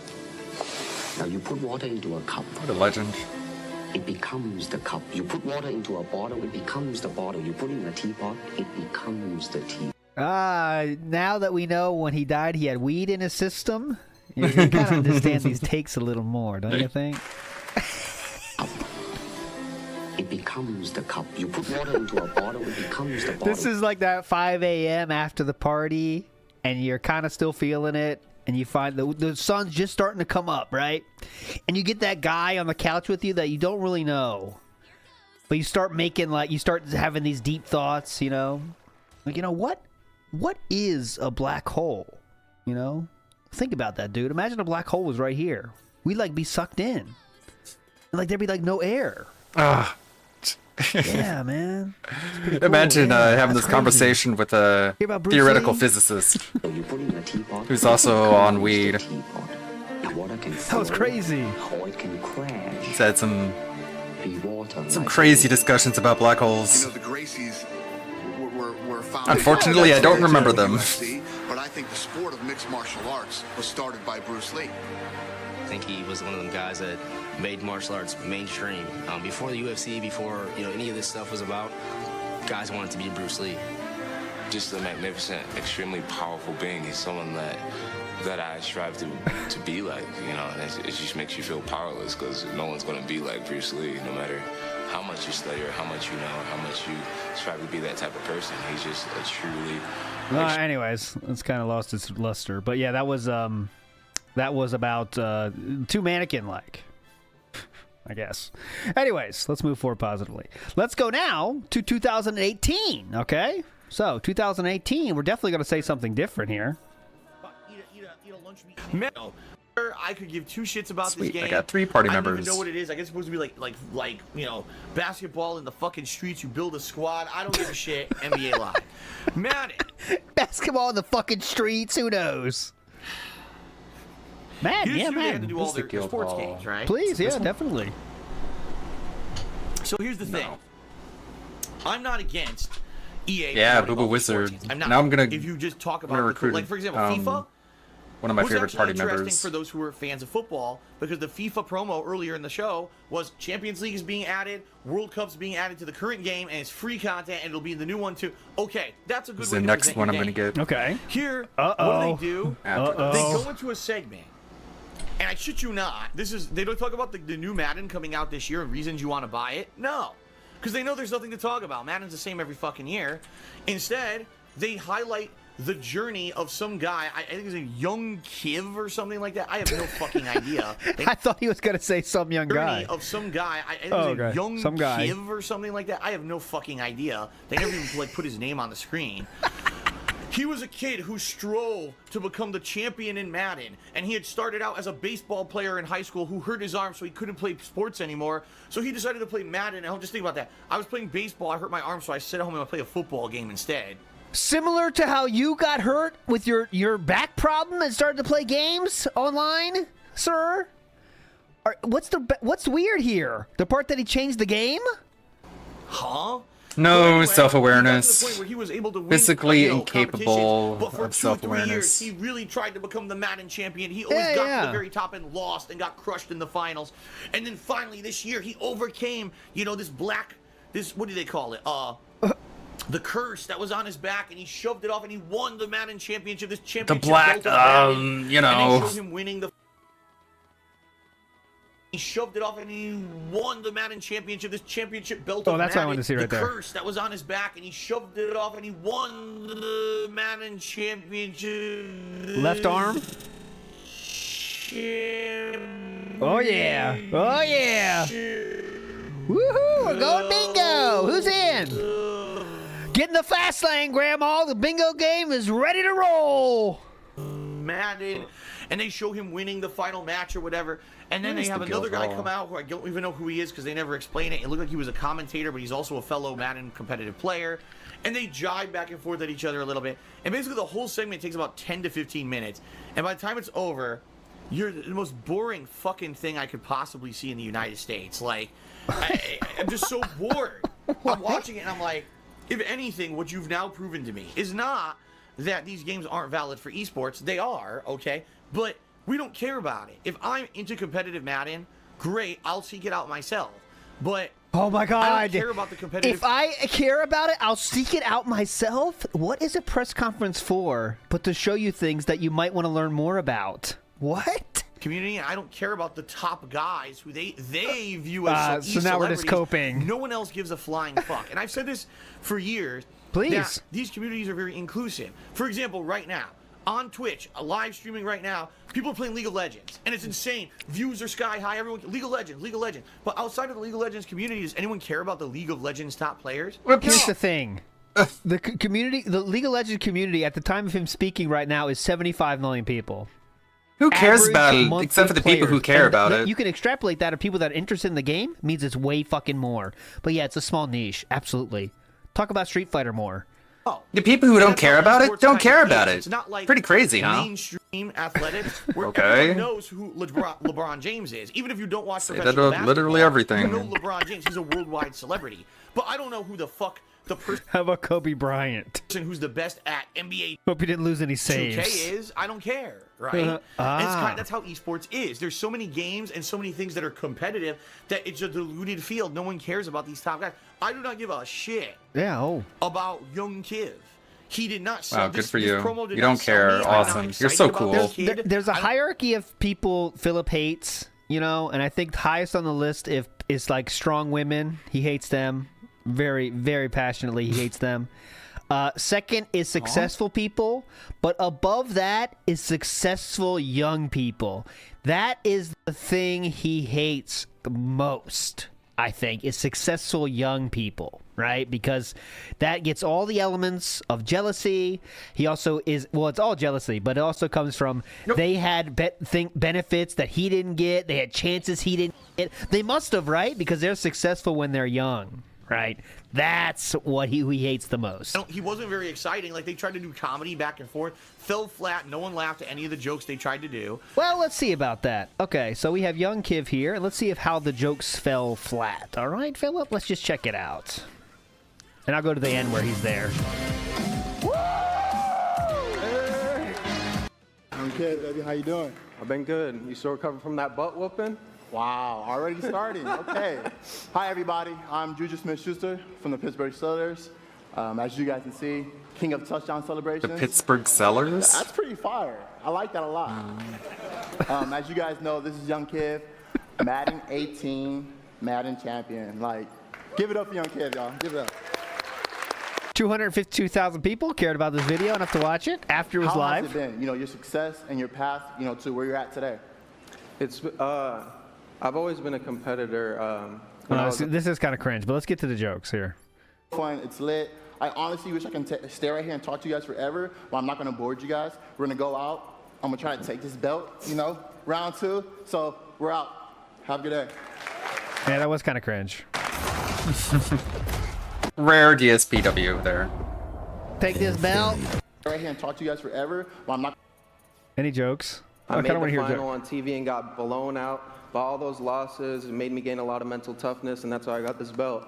Now you put water into a cup. What a legend. It becomes the cup. You put water into a bottle, it becomes the bottle. You put it in a teapot, it becomes the tea. Now that we know when he died he had weed in his system, you can kind of understand these takes a little more, don't you think? It becomes the cup. You put water into a bottle, it becomes the bottle. This is like that 5 a.m. after the party, and you're kind of still feeling it, and you find the sun's just starting to come up, right? And you get that guy on the couch with you that you don't really know. But you start having these deep thoughts, you know? Like, you know, what is a black hole? You know? Think about that, dude. Imagine a black hole was right here. We'd, like, be sucked in. And, like, there'd be, like, no air. Yeah, man. Cool. Imagine Yeah, having this that's conversation with a Hear about Bruce theoretical Lee? physicist who's also on weed. That was crazy. He's had some crazy discussions about black holes. You know, the Gracies were founded. Unfortunately, I don't remember them. UFC, but I think the sport of mixed martial arts was started by Bruce Lee. I think he was one of them guys that made martial arts mainstream. Before the UFC, before any of this stuff was about, guys wanted to be Bruce Lee. Just a magnificent, extremely powerful being. He's someone that I strive to be like, and it just makes you feel powerless because no one's going to be like Bruce Lee, no matter how much you study or how much you know or how much you strive to be that type of person. He's just a truly... Anyways, it's kind of lost its luster. But yeah, that was about too mannequin-like, I guess. Anyways, let's move forward positively. Let's go now to 2018, okay? So, 2018, we're definitely going to say something different here. Man, I could give two shits about Sweet, this game. I got 3 party I don't members. even know what it is. I guess it's supposed to be like basketball in the fucking streets. You build a squad. I don't give a shit. NBA Live. Man, Basketball in the fucking streets, who knows? Man, here's yeah, who they had to man. do all their sports games, right? Please, yeah, definitely. So here's the thing. I'm not against EA. Yeah, promoting Boo Boo all these sports Wizard. games. I'm not. Now I'm gonna. If you just talk I'm gonna about recruit, like for example, FIFA. One of my was favorite actually party interesting members. for those who are fans of football, because the FIFA promo earlier in the show was Champions League is being added, World Cup's being added to the current game, and it's free content, and it'll be in the new one too. Okay, that's a good This is way the to next present one your I'm gonna game. get. Okay. Here, what do they do? After They this. go into a segment, and I shit you not, they don't talk about the new Madden coming out this year and reasons you want to buy it. No, because they know there's nothing to talk about. Madden's the same every fucking year. Instead, they highlight the journey of some guy. I think it's a young Kiv or something like that. I have no fucking idea. I thought he was gonna say some young Journey guy. of some guy. I think Oh, it was a okay. young Some guy. Kiv or something like that. I have no fucking idea. They never even like put his name on the screen. He was a kid who strove to become the champion in Madden, and he had started out as a baseball player in high school who hurt his arm, so he couldn't play sports anymore. So he decided to play Madden. And just think about that. I was playing baseball, I hurt my arm, so I sat at home and I played a football game instead. Similar to how you got hurt with your back problem and started to play games online, sir. What's weird here? The part that he changed the game? Huh? No But self-awareness. he got to the point where he was able to win, Physically competitions, incapable but for of 2 or 3 self-awareness. years, he really tried to become the Madden champion. He always Yeah, got yeah. to the very top and lost and got crushed in the finals. And then finally this year, he overcame, this what do they call it? The curse that was on his back, and he shoved it off, and he won the Madden championship. This championship black, belt of Madden, you know. And they showed him winning the. He shoved it off, and he won the Madden championship. This championship belt. Oh, of that's what I Madden, wanted to see right the there. curse that was on his back, and he shoved it off, and he won the Madden championship. Left arm? Oh yeah. Oh yeah. Woohoo! We're going bingo! Who's in? Get in the fast lane, Grandma. The bingo game is ready to roll. Madden, and they show him winning the final match or whatever, and then Where's they have the another guy Guildhall? come out who I don't even know who he is because they never explain it. It looked like he was a commentator, but he's also a fellow Madden competitive player, and they jibe back and forth at each other a little bit, and basically the whole segment takes about 10 to 15 minutes, and by the time it's over, you're the most boring fucking thing I could possibly see in the United States. Like, I'm just so bored. I'm watching it and I'm like, if anything, what you've now proven to me is not that these games aren't valid for esports. They are, okay? But we don't care about it. If I'm into competitive Madden, great, I'll seek it out myself. But Oh my God! I don't care about the competitive. If I care about it, I'll seek it out myself. What is a press conference for? But to show you things that you might want to learn more about. What? Community, and I don't care about the top guys who they view as so now we're just celebrities. coping. No one else gives a flying fuck. And I've said this for years. Please. that these communities are very inclusive. For example, right now on Twitch, a live streaming right now, people are playing League of Legends, and it's insane. Views are sky high. Everyone, League of Legends. But outside of the League of Legends community, does anyone care about the League of Legends top players? Here's the thing. The community, the League of Legends community, at the time of him speaking right now, is 75 million people. Who cares Average about it monthly except for the people who players. care And about it? You can extrapolate that of people that are interested in the game, means it's way fucking more. But yeah, it's a small niche. Absolutely. Talk about Street Fighter more. The people who don't care about it Sports don't kind care of about is. it. It's not like Pretty crazy, huh? mainstream athletics where Okay. everyone knows who LeBron James is. Even if you don't watch Say professional that about literally basketball, everything. You know LeBron James. He's a worldwide celebrity. But I don't know who the fuck the person How about Kobe Bryant? who's the best at NBA Hope he didn't lose any saves. 2K is. I don't care, right? Ah. That's how esports is. There's so many games and so many things that are competitive that it's a diluted field. No one cares about these top guys. I do not give a shit Yeah, about young Kiv. He did not sell Wow, good this, for this you. promo did You not don't sell care. me. I'm not Awesome. You're excited so about cool. this kid. There's a hierarchy of people Philip hates, you know, and I think highest on the list is like strong women. He hates them very, very passionately. He hates them. Second is successful people, but above that is successful young people. That is the thing he hates the most, I think, is successful young people, right? Because that gets all the elements of jealousy. He also is, well, it's all jealousy, but it also comes from they had benefits that he didn't get. They had chances he didn't get. They must have, right? Because they're successful when they're young, right? That's what he hates the most. He wasn't very exciting. Like, they tried to do comedy back and forth. Fell flat. No one laughed at any of the jokes they tried to do. Well, let's see about that. Okay, so we have young Kiv here, and let's see how the jokes fell flat. All right, Philip? Let's just check it out. And I'll go to the end where he's there. I'm good, baby. How you doing? I've been good. You still recovering from that butt whooping? Wow, already starting. Okay. Hi, everybody. I'm Juju Smith-Schuster from the Pittsburgh Steelers. As you guys can see, king of touchdown celebrations. The Pittsburgh Sellers? That's pretty fire. I like that a lot. As you guys know, this is Young Kiv, Madden 18, Madden champion. Like, give it up for Young Kiv, y'all. Give it up. 252,000 people cared about this video enough to watch it after it was live. How has it been? You know, your success and your path, you know, to where you're at today. It's I've always been a competitor. This is kind of cringe, but let's get to the jokes here. Fun, it's lit. I honestly wish I can stay right here and talk to you guys forever, but I'm not going to board you guys. We're going to go out. I'm going to try to take this belt, you know, round 2. So we're out. Have a good day. Yeah, that was kind of cringe. Rare DSPW there. Take this belt. Right here and talk to you guys forever, but I'm not. Any jokes? I made kind of want the to hear final on TV and got blown out by all those losses. It made me gain a lot of mental toughness, and that's why I got this belt.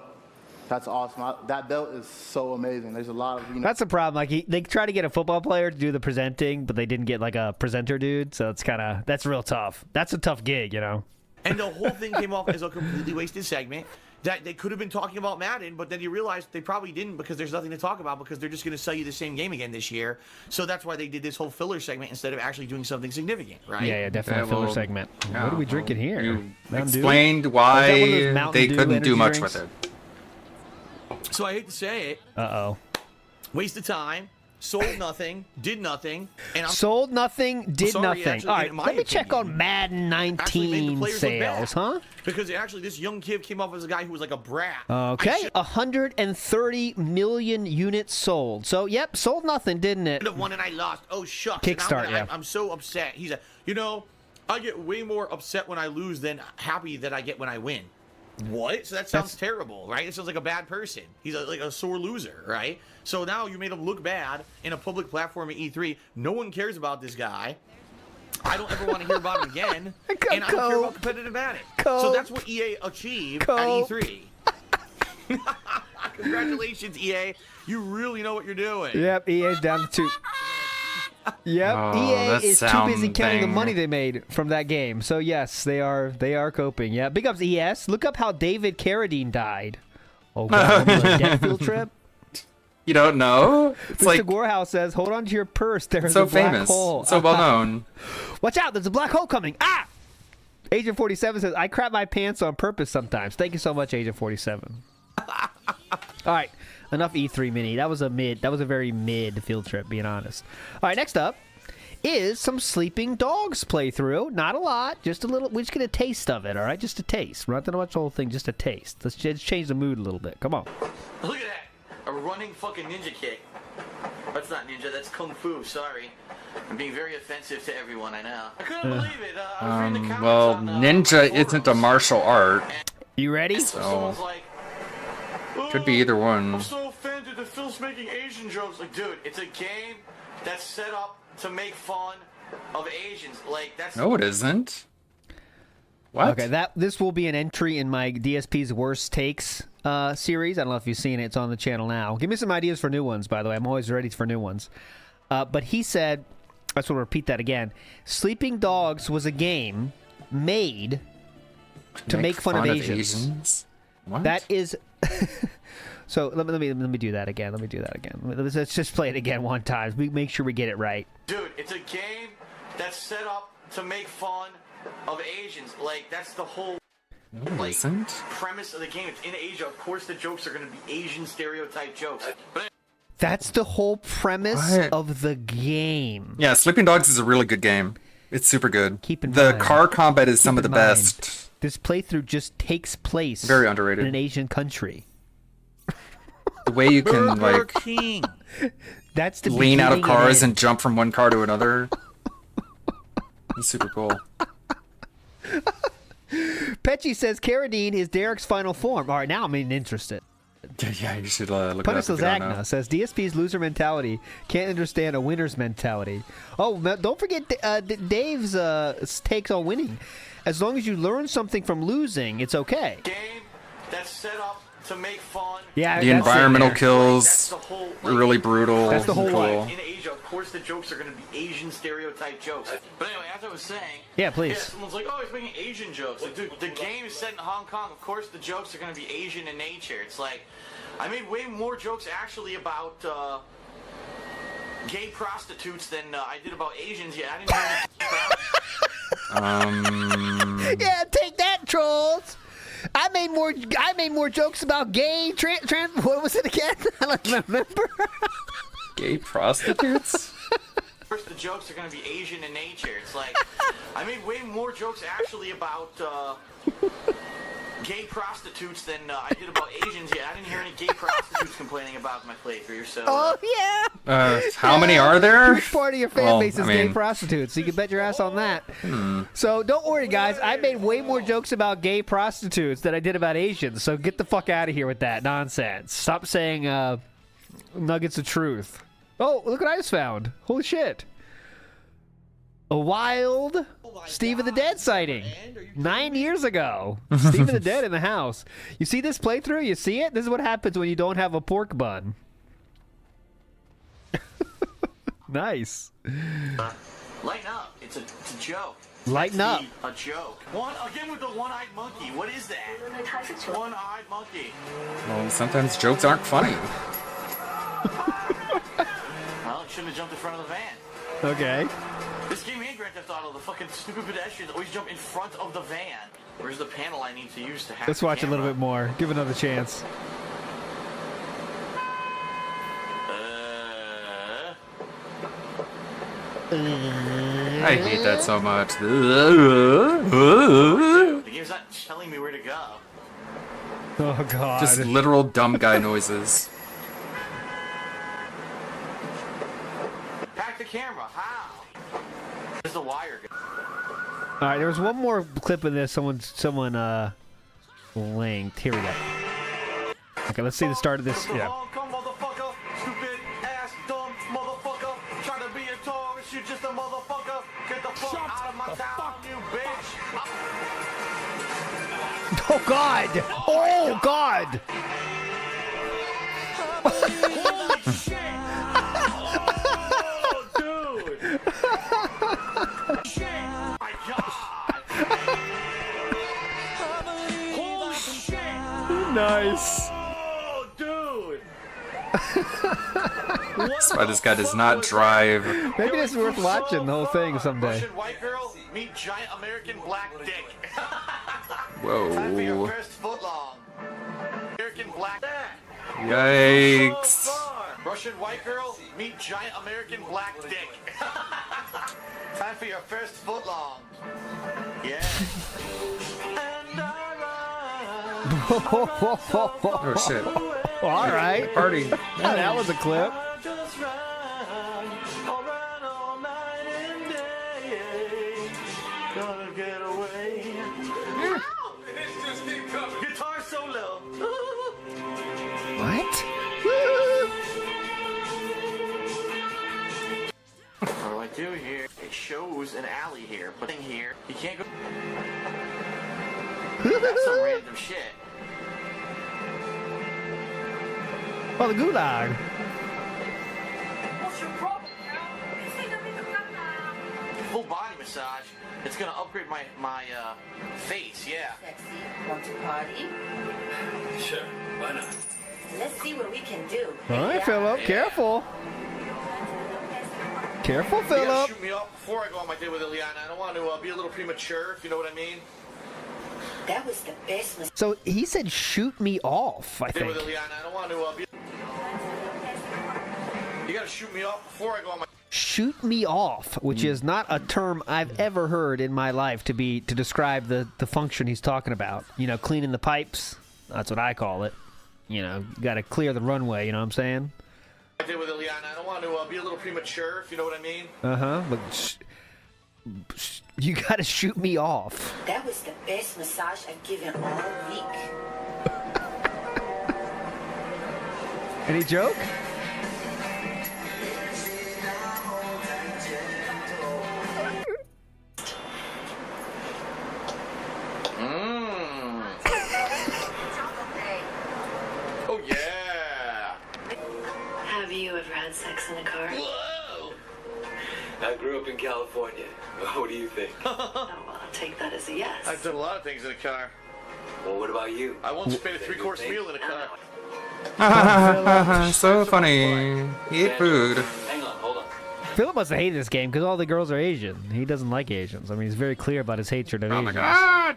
That's awesome. That belt is so amazing. There's a lot of, you know. That's the problem. Like they try to get a football player to do the presenting, but they didn't get like a presenter dude. So it's that's real tough. That's a tough gig, you know. And the whole thing came off as a completely wasted segment. That they could have been talking about Madden, but then you realize they probably didn't because there's nothing to talk about because they're just going to sell you the same game again this year. So that's why they did this whole filler segment instead of actually doing something significant, right? Yeah, definitely a filler segment. What are we drinking here? You Mountain Dew? explained why they couldn't do much with it. So I hate to say it. Uh-oh. Waste of time. Sold nothing. Did nothing. And I'm sold nothing. Did sorry, nothing. actually, All right, in my let me opinion, check on Madden 19 sales, huh? Because actually, this young kid came off as a guy who was like a brat. Okay, 130 million units sold. So, yep, sold nothing, didn't it? I won and I lost. Oh, shucks. Kickstart, yeah. I'm so upset. He's I get way more upset when I lose than happy that I get when I win. What? So that sounds terrible, right? It sounds like a bad person. He's like a sore loser, right? So now you made him look bad in a public platform at E3. No one cares about this guy. I don't ever want to hear about him again. And I don't care about competitive Madden. So that's what EA achieved at E3. Congratulations, EA. You really know what you're doing. Yep, EA's down to 2. Yep, EA is too busy counting the money they made from that game. So yes, they are coping. Yeah, big ups ES. Look up how David Carradine died. Oh God, death field trip. You don't know? It's Mr. Gorehouse says, "Hold on to your purse. There's so a black famous, hole. so well known. Watch out! There's a black hole coming. Ah!" Agent 47 says, "I crap my pants on purpose sometimes." Thank you so much, Agent 47. All right. Enough E3 mini. That was a very mid field trip, being honest. All right, next up is some Sleeping Dogs playthrough. Not a lot, just a little. We just get a taste of it, all right? Just a taste. We're not going to watch the whole thing, just a taste. Let's just change the mood a little bit. Come on. Look at that. A running fucking ninja kick. That's not ninja, that's kung fu, sorry. I'm being very offensive to everyone, I know. I couldn't believe it. I was reading the comments well, on, ninja isn't a martial art. You ready? So, could be either one. I'm so offended that Phil's making Asian jokes. Like, dude, it's a game that's set up to make fun of Asians. Like, that's... No, it isn't. What? Okay, this will be an entry in my DSP's Worst Takes series. I don't know if you've seen it. It's on the channel now. Give me some ideas for new ones, by the way. I'm always ready for new ones. But he said, I just want to repeat that again. Sleeping Dogs was a game made to make fun of Asians. What? That is... So let me do that again. Let's just play it again one time. We make sure we get it right. Dude, it's a game that's set up to make fun of Asians. Like, that's the whole premise of the game. It's in Asia. Of course the jokes are going to be Asian stereotype jokes. But That's the whole premise of the game. Yeah, Sleeping Dogs is a really good game. It's super good. Keep in the mind. car combat is some of the in mind. best. This playthrough just takes place Very underrated. in an Asian country. The way you can like That's the lean out of beginning cars and and jump from one car to another. It's super cool. Petchy says Carradine is Derek's final form. All right, now I'm interested. Yeah, you should look it up. Punishes Agna says DSP's loser mentality can't understand a winner's mentality. Oh, don't forget Dave's takes on winning. As long as you learn something from losing, it's okay. game that's set up to make fun. Yeah, the that's environmental in there. kills, really brutal. That's the whole cool. In Asia, of course, the jokes are going to be Asian stereotype jokes. But anyway, as I was saying, Yeah, please. Yeah, someone's like, "Oh, he's making Asian jokes." Like, dude, the game is set in Hong Kong. Of course, the jokes are going to be Asian in nature. It's like, I made way more jokes actually about gay prostitutes than I did about Asians. Yeah, I didn't hear Yeah, take that, trolls. I made more jokes about gay what was it again? I don't remember. Gay prostitutes? First, the jokes are going to be Asian in nature. It's like, I made way more jokes actually about gay prostitutes than I did about Asians. Yeah, I didn't hear any gay prostitutes complaining about my playthrough. So. Oh yeah. How many are there? Huge part of your fan base is gay prostitutes, so you can bet your ass on that. So don't worry, guys. I made way more jokes about gay prostitutes than I did about Asians. So get the fuck out of here with that nonsense. Stop saying nuggets of truth. Oh, look what I just found. Holy shit. A wild Steve of the Dead sighting 9 years ago. Steve of the Dead in the house. You see this playthrough? You see it? This is what happens when you don't have a pork bun. Nice. Lighten up. It's a joke. Lighten up. A joke. Again with the one-eyed monkey. What is that? One-eyed monkey. Well, sometimes jokes aren't funny. Well, you shouldn't have jumped in front of the van. Okay. This game and Grand Theft Auto, the fucking stupid pedestrians always jump in front of the van. Where's the panel I need to use to have Let's watch a little bit more. Give another chance. I hate that so much. The game's not telling me where to go. Oh god. Just literal dumb guy noises. Pack the camera. How? Where's the wire go? All right, there was one more clip of this. Someone linked. Here we go. Okay, let's see the start of this. Yeah. Come, motherfucker. Stupid ass, dumb motherfucker. Try to be a tourist, you just a motherfucker. Get the fuck out of my town, you bitch. Oh god! Oh god! Holy shit! Oh, dude! Shit! My god! Holy shit! Nice. Oh, dude! That's why this guy does not drive. Maybe it's worth watching the whole thing someday. Russian white girl, meet giant American black dick. Whoa. Time for your first foot long. American black. Yikes. Russian white girl, meet giant American black dick. Time for your first foot long. Yeah. Oh shit. All right. Party. Yeah, that was a clip. Gonna get away. Guitar solo. What? What do I do here? It shows an alley here, but in here, you can't go. That's some random shit. Oh, the gulag. What's your problem, full body massage. It's gonna upgrade my face, yeah. Sexy, want to party? Sure, why not? Let's see what we can do. All right, Philip. Careful. Careful, You gotta Philip. shoot me up before I go on my date with Ileana. I don't want to be a little premature, if you know what I mean. That was the best. So he said, "Shoot me off." I Date with think. Ileana. I don't want to be. You gotta shoot me up before I go on my. Shoot me off, which is not a term I've ever heard in my life to describe the function he's talking about. You know, cleaning the pipes. That's what I call it. You know, you got to clear the runway. You know what I'm saying? I did with Ileana. I don't want to be a little premature, if you know what I mean. But you got to shoot me off. That was the best massage I've given all week. Any joke? sex in the car? Whoa! I grew up in California. What do you think? Oh, well, I'll take that as a yes. I've done a lot of things in a car. Well, what about you? I once made a 3-course meal in a car. So funny. He ate food. Hang on, hold on. Philip must have hated this game because all the girls are Asian. He doesn't like Asians. I mean, he's very clear about his hatred of Asians. Oh my god!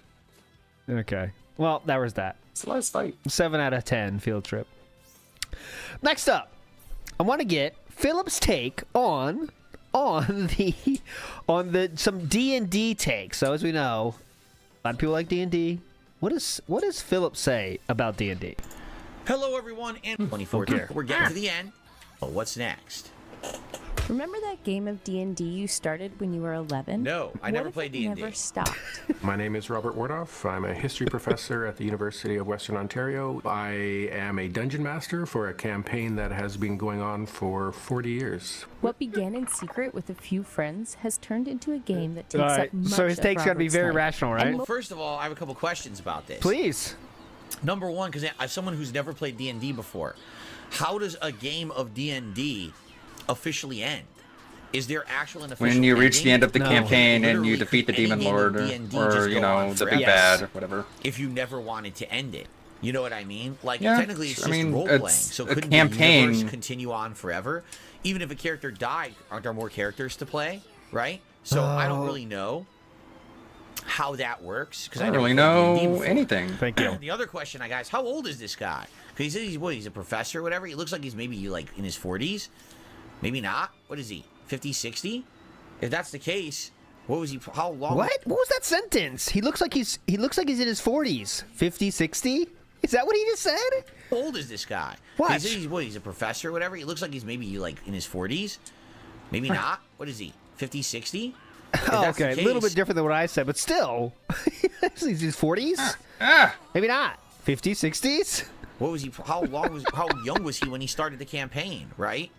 Okay. Well, that was that. It's a last fight. 7 out of 10 field trip. Next up, I want to get Philip's take on some D&D takes. So as we know, a lot of people like D&D. What does Philip say about D&D? Hello, everyone, and 24th. We're getting to the end. But what's next? Remember that game of D&D you started when you were 11? No, I never played D&D. Never stopped. My name is Robert Wardoff. I'm a history professor at the University of Western Ontario. I am a dungeon master for a campaign that has been going on for 40 years. What began in secret with a few friends has turned into a game that takes up much so his of take's got to be Robert's very life. rational, right? Well, first of all, I have a couple questions about this. Please. Number one, because as someone who's never played D&D before, how does a game of D&D officially end? Is there actual and official When you reach ending? the end of the campaign and you Literally, defeat the could any demon game of lord D&D or just you go know, on the big forever bad or whatever. If you never wanted to end it. You know what I mean? Like, Yeah, technically it's I just mean, role-playing. it's So a couldn't campaign. the universe continue on forever? Even if a character died, aren't there more characters to play? Right? So I don't really know how that works. Because I don't really know anything. Thank you. The other question I got is, how old is this guy? Because he said he's a professor or whatever. He looks like he's maybe like in his 40s. Maybe not. What is he? 50, 60? If that's the case, what was he? How long? What? What was that sentence? He looks like he's in his 40s. 50, 60? Is that what he just said? How old is this guy? What? He said he's a professor or whatever. He looks like he's maybe like in his 40s. Maybe not. What is he? 50, 60? Oh, okay, a little bit different than what I said, but still. He's his 40s? Maybe not. 50s, 60s? What was he? How young was he when he started the campaign? Right?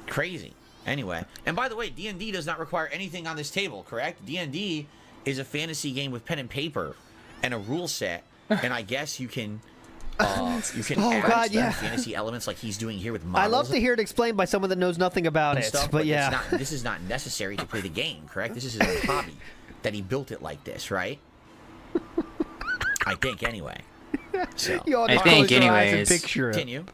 Crazy. Anyway, and by the way, D&D does not require anything on this table, correct? D&D is a fantasy game with pen and paper and a rule set, and I guess you can add fantasy elements like he's doing here with models. I love to hear it explained by someone that knows nothing about and it, stuff, but yeah. this is not necessary to play the game, correct? This is his own hobby that he built it like this, right? I think anyway. So You all just close your eyes and picture it. Continue.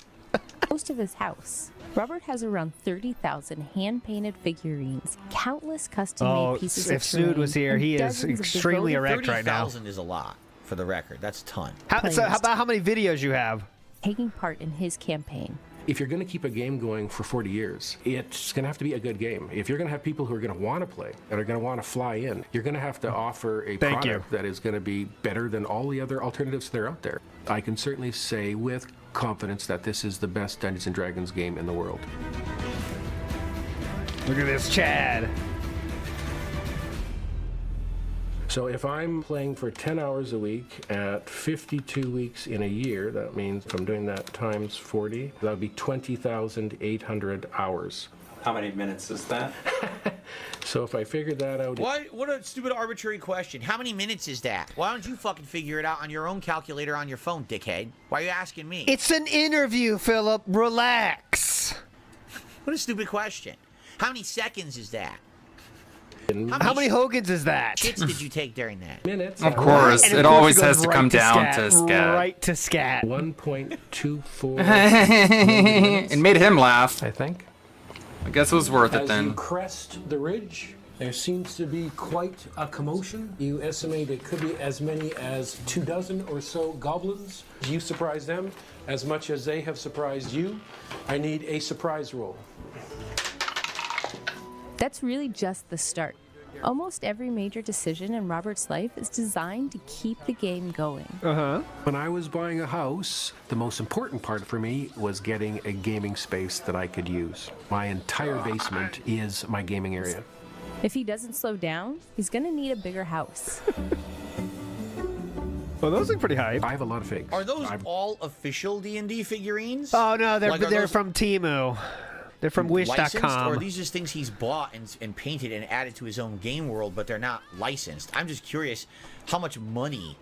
Most of his house. Robert has around 30,000 hand-painted figurines, countless custom-made pieces if of Snood terrain, was here, and he is dozens of extremely devoted erect right now. 30,000 is a lot, for the record. That's a ton. So how about how many videos you have? taking part in his campaign. If you're going to keep a game going for 40 years, it's going to have to be a good game. If you're going to have people who are going to want to play and are going to want to fly in, you're going to have to offer a product that is going to be better than all the other alternatives that are out there. I can certainly say with confidence that this is the best Dungeons & Dragons game in the world. Look at this, Chad. So if I'm playing for 10 hours a week at 52 weeks in a year, that means if I'm doing that times 40, that would be 20,800 hours. How many minutes is that? So if I figured that out... What a stupid arbitrary question. How many minutes is that? Why don't you fucking figure it out on your own calculator on your phone, dickhead? Why are you asking me? It's an interview, Philip. Relax. What a stupid question. How many seconds is that? How many Hogans is that? Shits did you take during that? Minutes. Of course, And it always has to come down to scat. Right to scat. 1.24. It made him laugh. I think. I guess it was worth it As then. you crest the ridge, there seems to be quite a commotion. You estimate it could be as many as 24 or so goblins. You surprise them as much as they have surprised you. I need a surprise roll. That's really just the start. Almost every major decision in Robert's life is designed to keep the game going. When I was buying a house, the most important part for me was getting a gaming space that I could use. My entire basement is my gaming area. If he doesn't slow down, he's gonna need a bigger house. Well, those look pretty high. I have a lot of figs. Are those all official D&D figurines? Oh, no, they're, Like, are they're those from Temu. They're from licensed, Wish.com. or are these just things he's bought and painted and added to his own game world, but they're not licensed? I'm just curious how much money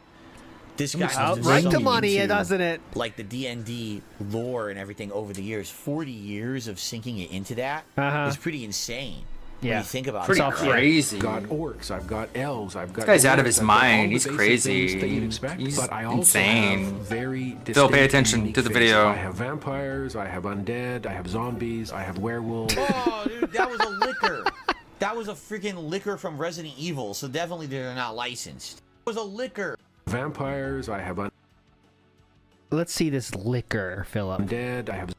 This guy Sounds right to money, doesn't it? Like the D&D lore and everything over the years. 40 years of sinking it into that is pretty insane. When you think about pretty it. crazy. I've got orcs, I've got elves, I've got. This guy's out of dwarves, his I've got all mind. the He's basic crazy. things that you'd expect, He's but I also insane. have very Phil, pay distinct attention unique to the things. video. I have vampires, I have undead, I have zombies, I have werewolves. Oh, dude, that was a liquor. That was a freaking liquor from Resident Evil, so definitely they're not licensed. It was a liquor. Vampires, I have Let's see this liquor, Philip. undead, I have.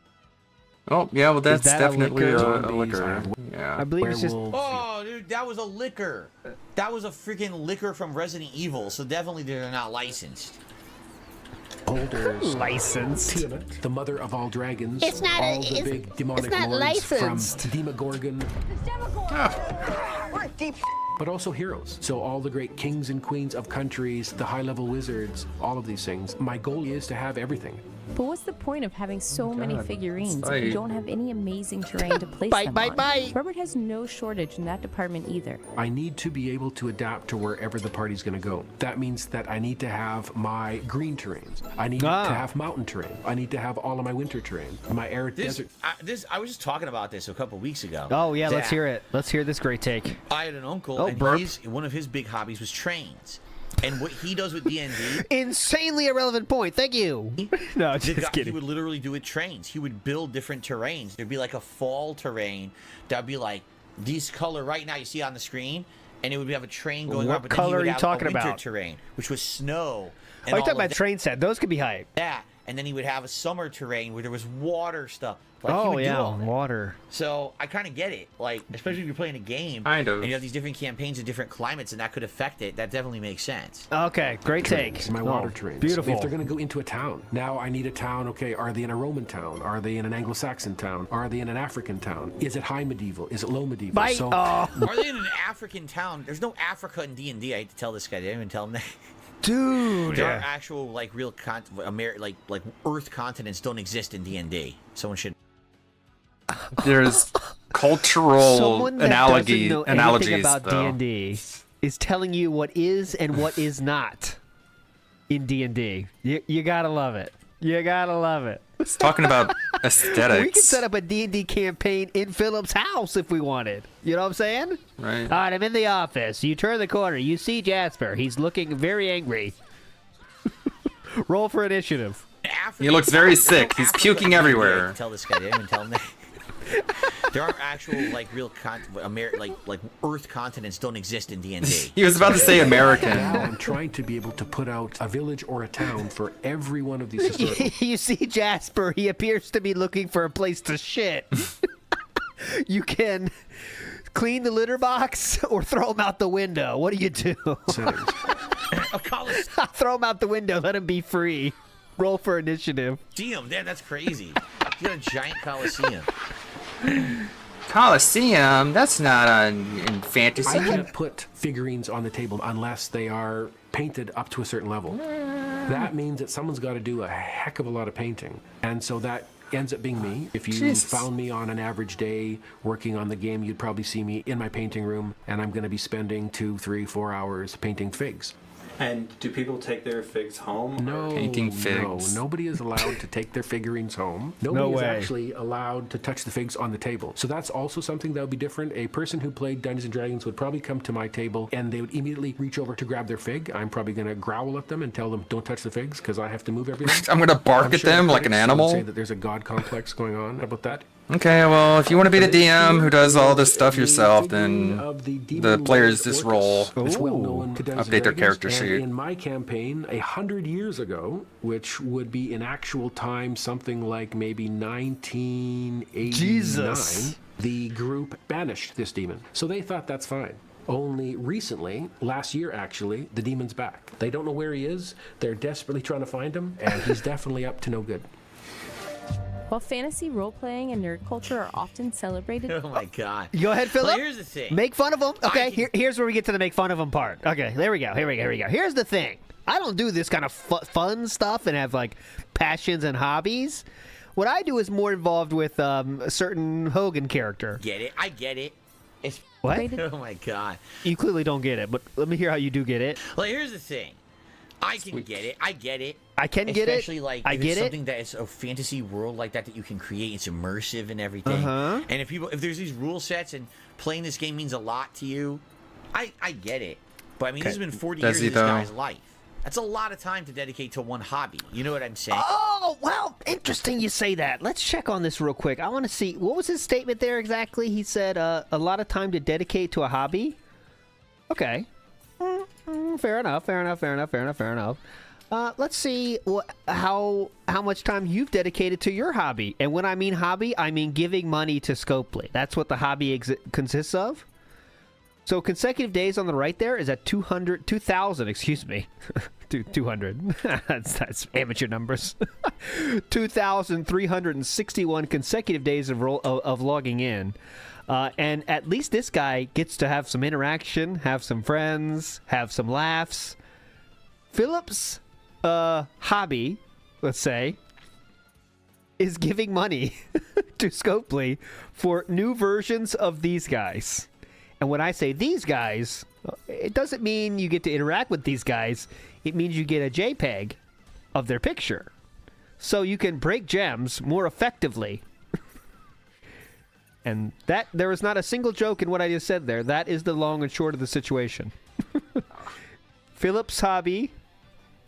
Oh, yeah, well, that's that a definitely liquor? a Zombies, liquor. Yeah. I believe it's just. Oh, dude, that was a liquor. That was a freaking liquor from Resident Evil, so definitely they're not licensed. Boulders, licensed. Tiamat, the mother of all dragons. It's not all a- the it's- big demonic it's not lords licensed. from Demogorgon. But also heroes. So all the great kings and queens of countries, the high-level wizards, all of these things. My goal is to have everything. But what's the point of having so many God. figurines if Fight. you don't have any amazing terrain to place Bite, them bite, on? bite. Robert has no shortage in that department either. I need to be able to adapt to wherever the party's going to go. That means that I need to have my green terrains. I need to have mountain terrain. I need to have all of my winter terrain. My arid desert. I was just talking about this a couple weeks ago. Oh yeah, let's that hear it. Let's hear this great take. I had an uncle, Oh, and burp. one of his big hobbies was trains. And what he does with D&D, Insanely irrelevant point. Thank you. No, the just guy, he kidding. would literally do with trains. He would build different terrains. There'd be like a fall terrain that'd be like this color right now you see on the screen, and it would have a train going What around. But color then he would are you have talking a winter about? terrain, which was snow. And Oh, you're all talking of about train set. Those could be hype. that. And then he would have a summer terrain where there was water stuff. Like, he Oh would do yeah, all that. water. So I kind of get it, like especially if you're playing a game, Kind of. and you have these different campaigns in different climates, and that could affect it. That definitely makes sense. Okay, great take. Terrains, my water terrains. Beautiful. If they're going to go into a town, now I need a town. Okay, are they in a Roman town? Are they in an Anglo-Saxon town? Are they in an African town? Is it high medieval? Is it low medieval? Bite. So, Are they in an African town? There's no Africa in D&D. I hate to tell this guy. I didn't even tell him that. Dude. There are actual like real like Earth continents don't exist in D&D. Someone should. There's cultural Someone that analogy doesn't know analogies anything about though. D&D is telling you what is and what is not in D&D. You gotta love it. You gotta love it. It's talking about aesthetics. We could set up a D&D campaign in Philip's house if we wanted. You know what I'm saying? Right. All right, I'm in the office. You turn the corner. You see Jasper. He's looking very angry. Roll for initiative. He looks very sick. He's puking everywhere. Tell this guy. I didn't even tell him that. There are actual like real like Earth continents don't exist in D&D. He was about to say American. now I'm trying to be able to put out a village or a town for every one of these historical. You see Jasper. He appears to be looking for a place to shit. You can clean the litter box or throw him out the window. What do you do? Throw him out the window. Let him be free. Roll for initiative. Damn, that's crazy. You got a giant coliseum. Coliseum? That's not in fantasy. I can't put figurines on the table unless they are painted up to a certain level. That means that someone's got to do a heck of a lot of painting. And so that ends up being me. If you Jesus. found me on an average day working on the game, you'd probably see me in my painting room, and I'm going to be spending 2, 3, 4 hours painting figs. And do people take their figs home? No, Painting figs. No, nobody is allowed to take their figurines home. Nobody No is way. actually allowed to touch the figs on the table. So that's also something that would be different. A person who played Dungeons & Dragons would probably come to my table and they would immediately reach over to grab their fig. I'm probably going to growl at them and tell them, don't touch the figs because I have to move everything. I'm gonna bark at sure them the like an critics would animal. say that there's a god complex going on. How about that? Okay, well, if you want to be the DM who does all this stuff yourself, then the players just roll, It's well known to Dungeons & update their Dragons, character and sheet. in my campaign, 100 years ago, which would be in actual time something like maybe 1989, Jesus. the group banished this demon. So they thought that's fine. Only recently, last year actually, the demon's back. They don't know where he is. They're desperately trying to find him, and he's definitely up to no good. While fantasy role-playing and nerd culture are often celebrated... Oh my god. Go ahead, Philip. Well, here's the thing. Make fun of them. Okay, here's where we get to the make fun of them part. Okay, there we go. Here we go. Here's the thing. I don't do this kind of fun stuff and have like passions and hobbies. What I do is more involved with a certain Hogan character. Get it? I get it. It's What? Oh my god. You clearly don't get it, but let me hear how you do get it. Well, here's the thing. I can get it. I get it. I can get it. Especially like I if get it's it. something that is a fantasy world like that you can create. It's immersive and everything. Uh-huh. And if there's these rule sets and playing this game means a lot to you, I get it. But I mean, this has been 40 years of this guy's life. That's a lot of time to dedicate to one hobby. You know what I'm saying? Oh, well, interesting you say that. Let's check on this real quick. I want to see, what was his statement there exactly? He said a lot of time to dedicate to a hobby. Okay. Fair enough. Let's see how much time you've dedicated to your hobby. And when I mean hobby, I mean giving money to Scopely. That's what the hobby consists of. So consecutive days on the right there is at 2,000, excuse me. 200. that's amateur numbers. 2,361 consecutive days of logging in. And at least this guy gets to have some interaction, have some friends, have some laughs. Philip's hobby, let's say, is giving money to Scopely for new versions of these guys. And when I say these guys, it doesn't mean you get to interact with these guys. It means you get a JPEG of their picture. So you can break gems more effectively. And that there is not a single joke in what I just said there. That is the long and short of the situation. Philip's hobby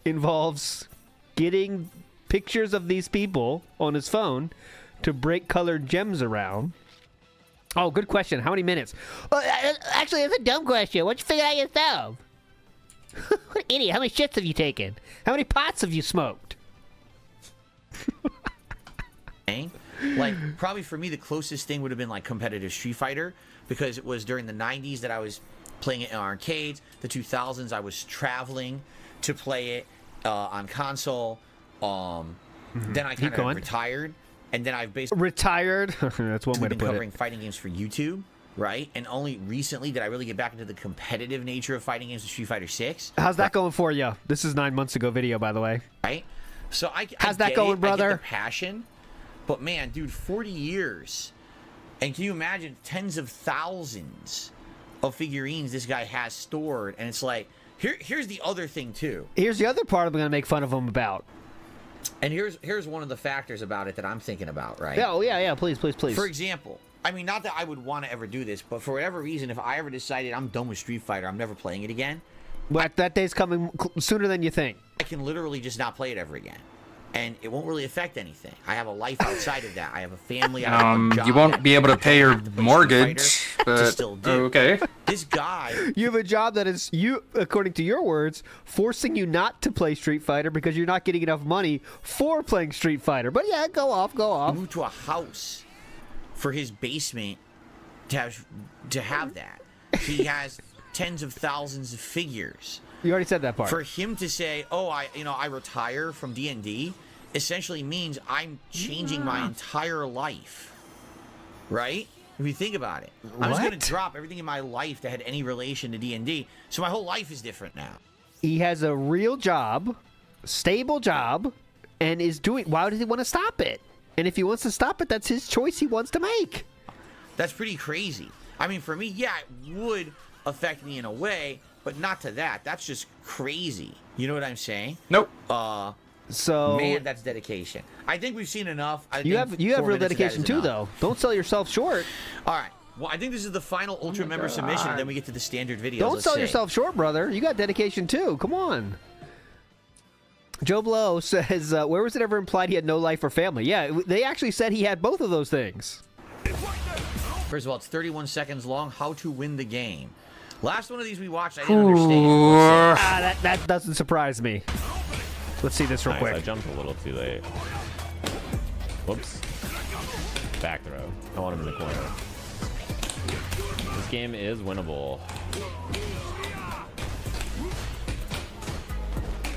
involves getting pictures of these people on his phone to break colored gems around. Oh, good question. How many minutes? Actually, that's a dumb question. Why don't you figure it out yourself? What an idiot. How many shits have you taken? How many pots have you smoked? Like, probably for me, the closest thing would have been like competitive Street Fighter, because it was during the 90s that I was playing it in arcades. The 2000s, I was traveling to play it on console. Then I kind of retired. And then I've basically retired. That's one way to been put covering it. fighting games for YouTube, right? And only recently did I really get back into the competitive nature of fighting games with Street Fighter 6. How's that going for you? This is 9 months ago video, by the way. Right? So How's that going, brother? I get the passion, but man, dude, 40 years, and can you imagine tens of thousands of figurines this guy has stored? And it's like, here's the other thing too. Here's the other part I'm going to make fun of him about. And here's one of the factors about it that I'm thinking about, right? Yeah, please. For example, I mean, not that I would want to ever do this, but for whatever reason, if I ever decided I'm done with Street Fighter, I'm never playing it again. But that day's coming sooner than you think. I can literally just not play it ever again. And it won't really affect anything. I have a life outside of that. I have a family. I have a job. You won't be able to pay your mortgage, but still do. Okay. This guy. You have a job that is, you, according to your words, forcing you not to play Street Fighter because you're not getting enough money for playing Street Fighter. But yeah, go off. He moved to a house for his basement to have that. He has tens of thousands of figures. You already said that part. For him to say, "Oh, I retire from D&D," essentially means I'm changing my entire life. Right? If you think about it, I'm just going to drop everything in my life that had any relation to D&D. So my whole life is different now. He has a real job, stable job, and is doing. Why does he want to stop it? And if he wants to stop it, that's his choice. He wants to make. That's pretty crazy. I mean, for me, yeah, it would affect me in a way. But not to that. That's just crazy. You know what I'm saying? Nope. So man, that's dedication. I think we've seen enough. You have real dedication too, though. Don't sell yourself short. All right. Well, I think this is the final Ultra member submission, and then we get to the standard videos. Don't sell yourself short, brother. You got dedication too. Come on. Joe Blow says, where was it ever implied he had no life or family? Yeah, they actually said he had both of those things. First of all, it's 31 seconds long. How to win the game. Last one of these we watched, I didn't understand. That doesn't surprise me. Let's see this real quick. I jumped a little too late. Whoops. Back throw. I want him in the corner. This game is winnable.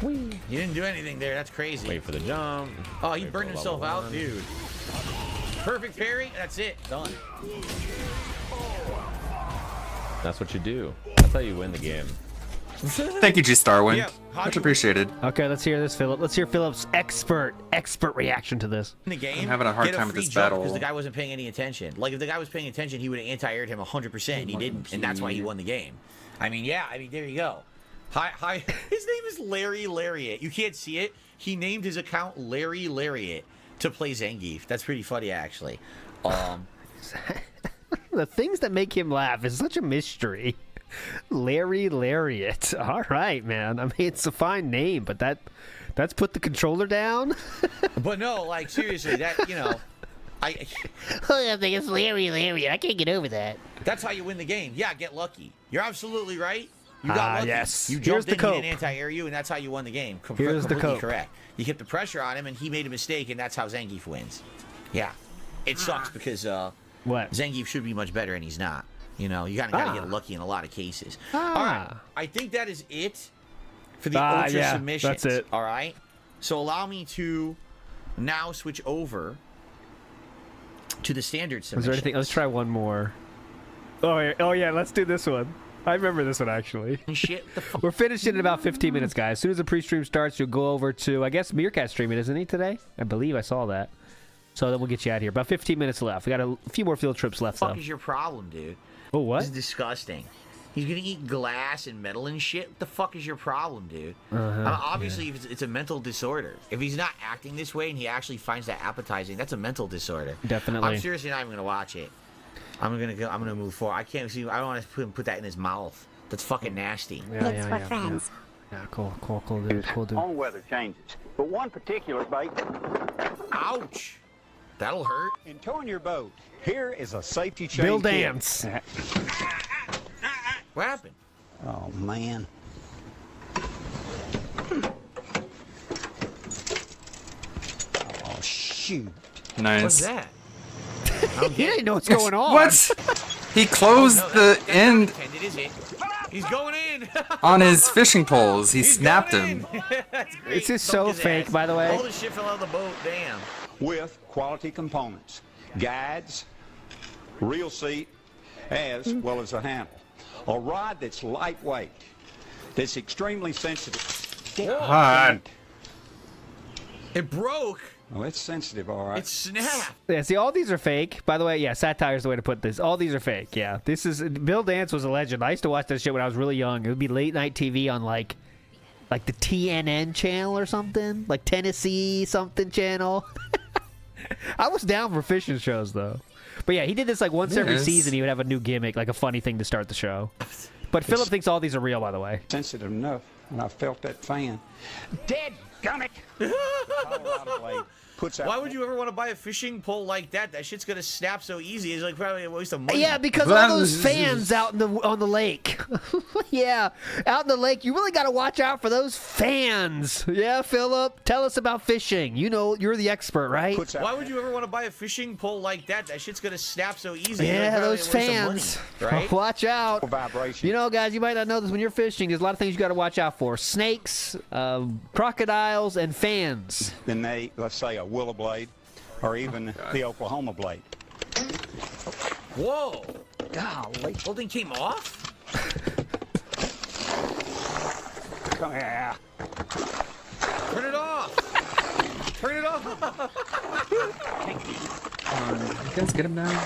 You didn't do anything there. That's crazy. Wait for the jump. Oh, he burned himself out, dude. Perfect parry. That's it. Done. That's what you do. That's how you win the game. Thank you, G Starwind. Yeah, much appreciated. Okay, let's hear this, Philip. Let's hear Philip's expert reaction to this. In the game, I'm having a hard time with this battle because the guy wasn't paying any attention. Like if the guy was paying attention, he would have anti-aired him 100%, and he didn't, and that's why he won the game. I mean, yeah, there you go. Hi. His name is Larry Lariat. You can't see it. He named his account Larry Lariat to play Zangief. That's pretty funny, actually. The things that make him laugh is such a mystery. Larry Lariat. All right, man. I mean, it's a fine name, but that's put the controller down. But no, like seriously, that I think it's Larry Lariat. I can't get over that. That's how you win the game. Yeah, get lucky. You're absolutely right. You got lucky. Yes. You Here's jumped the in, he cope. didn't anti-air you, and that's how you won the game. Here's the Completely cope. correct. You kept the pressure on him, and he made a mistake, and that's how Zangief wins. Yeah. It sucks because what? Zangief should be much better, and he's not. You kind of got to get lucky in a lot of cases. All right. I think that is it for the Ultra submissions. That's it. All right. So allow me to now switch over to the standard submissions. Is there anything? Let's try one more. Oh yeah, let's do this one. I remember this one, actually. We're finishing in about 15 minutes, guys. As soon as the pre-stream starts, you'll go over to, I guess, Meerkat streaming, isn't he, today? I believe I saw that. So then we'll get you out of here. About 15 minutes left. We got a few more field trips left, What the though. fuck is your problem, dude? Oh, what? This is disgusting. He's gonna eat glass and metal and shit. What the fuck is your problem, dude? Obviously, it's a mental disorder. If he's not acting this way and he actually finds that appetizing, that's a mental disorder. Definitely. I'm seriously not even gonna watch it. I'm gonna move forward. I can't see. I don't want to put that in his mouth. That's fucking nasty. Friends. Yeah, cool, dude. Cool, dude. All weather changes, but one particular bait. Ouch! That'll hurt. In towing your boat, here is a safety chain. Bill kit. Dance. What happened? Oh man. Oh shoot. Nice. What's that? He didn't know what's going on. What? He closed the end It is it. He's going in. on his fishing poles. He snapped him. That's great. This is so fake, by the way. All the shit fell out of the boat. Damn. With quality components, guides, reel seat, as well as a handle. A rod that's lightweight, that's extremely sensitive. God. It broke. Oh, it's sensitive, all right. It snapped. Yeah, see, all these are fake. By the way, yeah, satire is the way to put this. All these are fake, yeah. This is... Bill Dance was a legend. I used to watch that shit when I was really young. It would be late night TV on, like the TNN channel or something. Like Tennessee something channel. I was down for fishing shows, though. But yeah, he did this like once every season. He would have a new gimmick, like a funny thing to start the show. But Philip thinks all these are real, by the way. Sensitive enough, and I felt that fan. Dead gummit! Colorado blade puts out. Why would you ever want to buy a fishing pole like that? That shit's gonna snap so easy. It's like probably a waste of money. Yeah, because all those fans out on the lake. Yeah, out in the lake, you really got to watch out for those fans. Yeah, Philip, tell us about fishing. You know, you're the expert, right? Why would you ever want to buy a fishing pole like that? That shit's gonna snap so easy. Yeah, It's those probably a waste fans. of money, right? Watch out. Vibration. You know, guys, you might not know this when you're fishing. There's a lot of things you got to watch out for: snakes, crocodiles, and fans. Then let's say a willow blade, or even the Oklahoma blade. Whoa! Golly, whole thing came off. Come here. Turn it off. Turn it off. You guys get him now?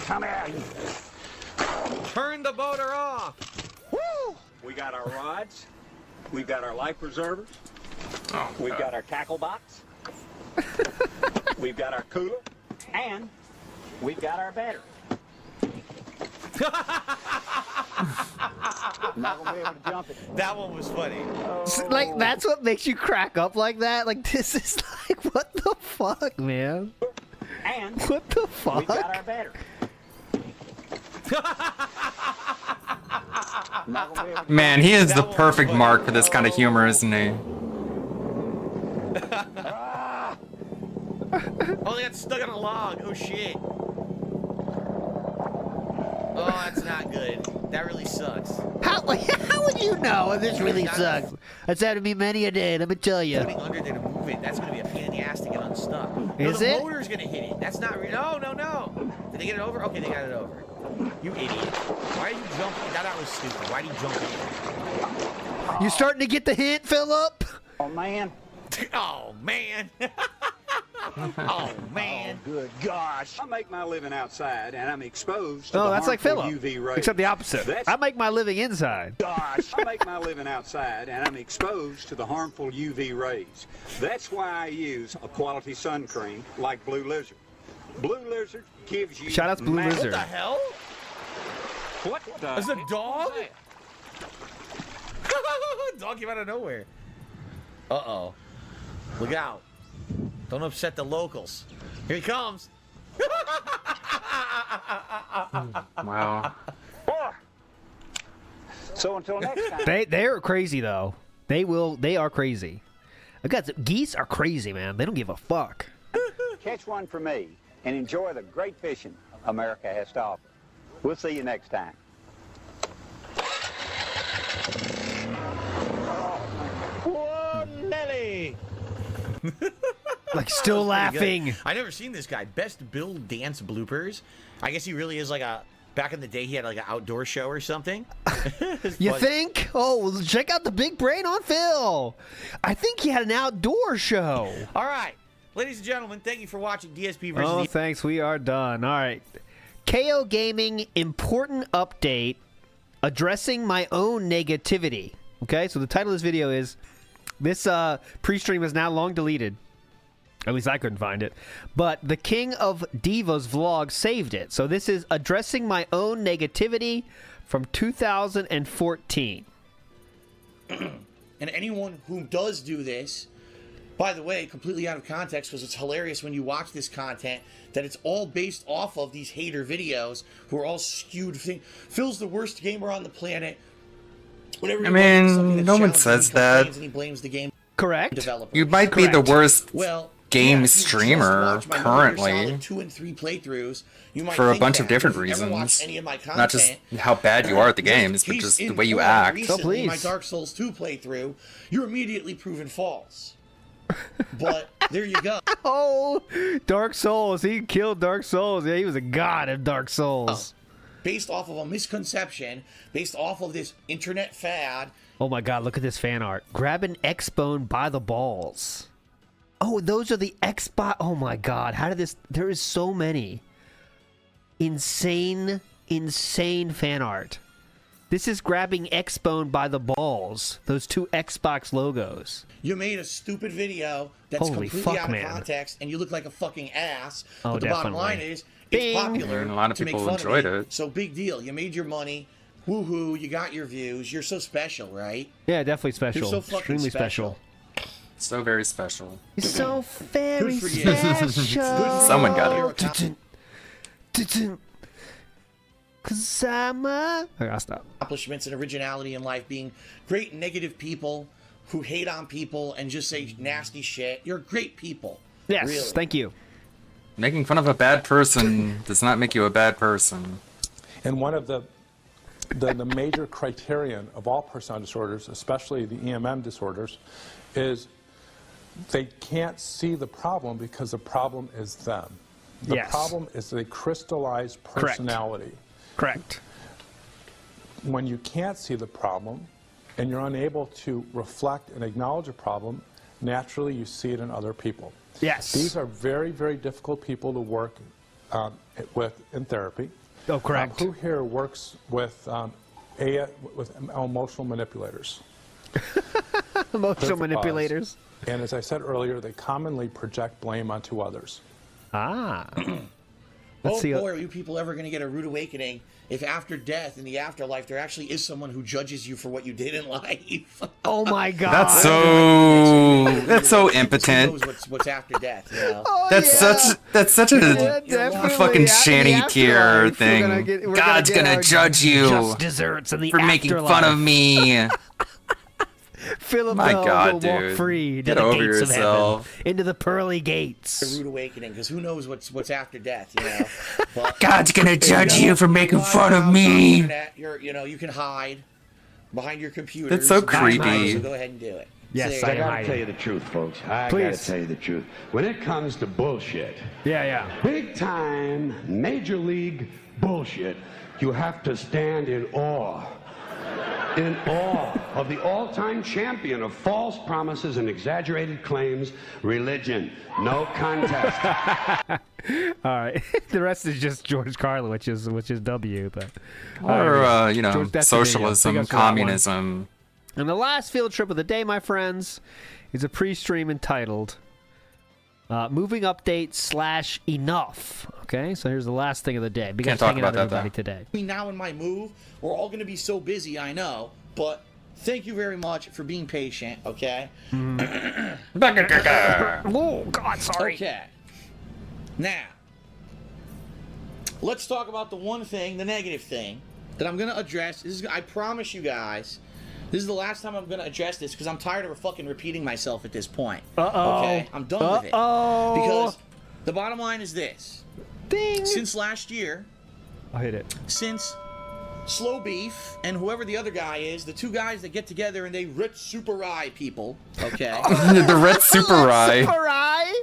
Come here. Turn the motor off. Woo! We got our rods. We've got our life preservers. We've got our tackle box. We've got our cooler. And we've got our battery. Not gonna be able to jump it. That one was funny. Like, that's what makes you crack up like that? Like, this is like, what the fuck, man? And what the fuck? we got our battery. Man, he is the perfect mark for this kind of humor, isn't he? Oh, they got stuck on a log. Oh, shit. Oh, that's not good. That really sucks. How would you know? This really sucks. That's happened to me many a day, let me tell you. Putting under there to move it, that's going to be a pain in the ass to get unstuck. Is the it? motor's going to hit it. That's not real. No. Did they get it over? Okay, they got it over. You idiot. Why did you jump in? That was stupid. Why did you jump in? You starting to get the hint, Philip? Oh, man. Oh, man. Oh, man. Oh, good gosh. I make my living outside, and I'm exposed to Oh, the that's like harmful Philip, UV rays. except the opposite. That's I make my living inside. gosh. I make my living outside, and I'm exposed to the harmful UV rays. That's why I use a quality sun cream like Blue Lizard. Blue Lizard gives you... Shout out to Blue Lizard. What the hell? What the... There's a dog? Dog came out of nowhere. Uh-oh. Look out. Don't upset the locals. Here he comes. Wow. So until next time... They're crazy, though. They are crazy. Geese are crazy, man. They don't give a fuck. Catch one for me and enjoy the great fishing America has to offer. We'll see you next time. Whoa, Nelly! Like, still laughing. I never seen this guy. Best Bill dance bloopers. I guess he really is like a... Back in the day, he had like an outdoor show or something. You think? Oh, well, check out the big brain on Phil. I think he had an outdoor show. All right. Ladies and gentlemen, thank you for watching DSP versus Oh, thanks. We are done. All right. KO Gaming important update addressing my own negativity. Okay, so the title of this video is this pre-stream is now long deleted. At least I couldn't find it. But the King of Divas vlog saved it. So this is addressing my own negativity from 2014. And anyone who does do this, by the way, completely out of context, because it's hilarious when you watch this content, that it's all based off of these hater videos who are all skewed. Phil's the worst gamer on the planet. Whatever. I mean, no one says that. And he blames the game Correct. developer. You might be the worst game yeah, streamer currently 2 and 3 playthroughs, you might for a think bunch that. of different If you've ever watched reasons. any of my Not just content, how bad you are at the games, but just the way you act. Recently, my Dark Souls 2 playthrough, you're immediately proven false. But there you go. Oh, Dark Souls. He killed Dark Souls. Yeah, he was a god of Dark Souls. Based off of a misconception, based off of this internet fad. Oh my god, look at this fan art. Grab an X-Bone by the balls. Oh, those are the Xbox. Oh my god, how did this... There is so many. Insane fan art. This is grabbing X-Bone by the balls. Those 2 Xbox logos. You made a stupid video that's Holy completely fuck, out of man. context, and you look like a fucking ass. Oh, but the bottom line definitely. is, Bing. it's popular And a lot of to make people fun enjoyed of me. it. So big deal. You made your money. Woohoo! You got your views. You're so special, right? Yeah, definitely special. You're so fucking Extremely special. So very special. You're so very Good for you. special. Someone got it. Cause I'm a... I gotta stop. Accomplishments and originality in life, being great negative people who hate on people and just say nasty shit. You're great people. Yes, really. thank you. Making fun of a bad person does not make you a bad person. And one of the major criterion of all personality disorders, especially the EMM disorders, is they can't see the problem because the problem is them. The Yes. problem is a crystallized personality. Correct. When you can't see the problem and you're unable to reflect and acknowledge a problem, naturally you see it in other people. Yes. These are very, very difficult people to work with in therapy. Oh, correct. Who here works with emotional manipulators? Emotional manipulators. And as I said earlier, they commonly project blame onto others. Ah. Oh boy, are you people ever going to get a rude awakening if after death, in the afterlife, there actually is someone who judges you for what you did in life? Oh my god. That's so impotent. Who knows what's after death, you know? That's such a fucking shanty tier thing. God's gonna judge you just desserts in the for making fun of me. Philip My Bell God, will dude. walk free to Get the over gates yourself. of heaven, into the pearly gates. A rude awakening, because who knows what's after death, you know? But, God's gonna judge you for making fun of me. You can hide behind your computer. That's so creepy. So go ahead and do it. Yes, So I there you go. gotta tell you the truth, folks. I Please. gotta tell you the truth. When it comes to bullshit, Yeah. big time, major league bullshit, you have to stand in awe in awe of the all-time champion of false promises and exaggerated claims, religion. No contest. All right. The rest is just George Carlin, which is W. But Or, George, that's the video. socialism, Big ups for that one. communism. And the last field trip of the day, my friends, is a pre-stream entitled Moving Update / Enough. Okay, so here's the last thing of the day. Can't talk about that, everybody today. Between now and my move, we're all going to be so busy, I know, but thank you very much for being patient, okay? Oh, God, sorry. Okay. Now, let's talk about the one thing, the negative thing, that I'm going to address. I promise you guys, this is the last time I'm going to address this because I'm tired of fucking repeating myself at this point. Okay? I'm done with it. Because the bottom line is this. Ding. Since last year, I'll hit it. Since Slow Beef and whoever the other guy is, the two guys that get together and they Ritz Super Rye people, okay? The Ritz Super Rye. Super Rye?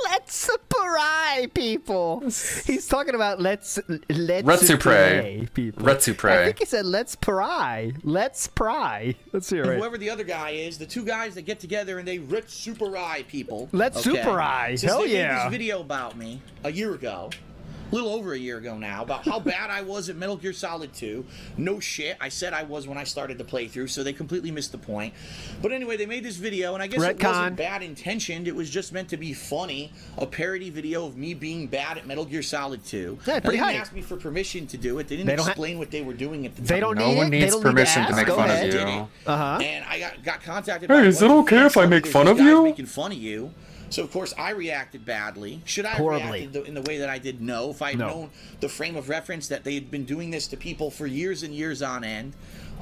Let's Super Rye people. He's talking about let's Retsupre people. Retsupre. I think he said let's pry. Let's pry. Let's hear it. Whoever the other guy is, the two guys that get together and they Ritz Super Rye people. Let's Super Rye. Hell they yeah. made this video about me a year ago. A little over a year ago now, about how bad I was at Metal Gear Solid 2. No shit, I said I was when I started the playthrough, so they completely missed the point. But anyway, they made this video, and I guess it wasn't bad intentioned. It was just meant to be funny, a parody video of me being bad at Metal Gear Solid 2. Yeah, they didn't ask me for permission to do it. They didn't explain what they were doing at the time. They don't No need one it. needs They don't permission need to to make ask. fun Go of ahead. you. And I got contacted Hey, by is a it bunch okay if I fans make saying, fun "This of guy's you?" making fun of you. So, of course, I reacted badly. Should I have reacted in the way that I did? No. If I had known the frame of reference that they had been doing this to people for years and years on end,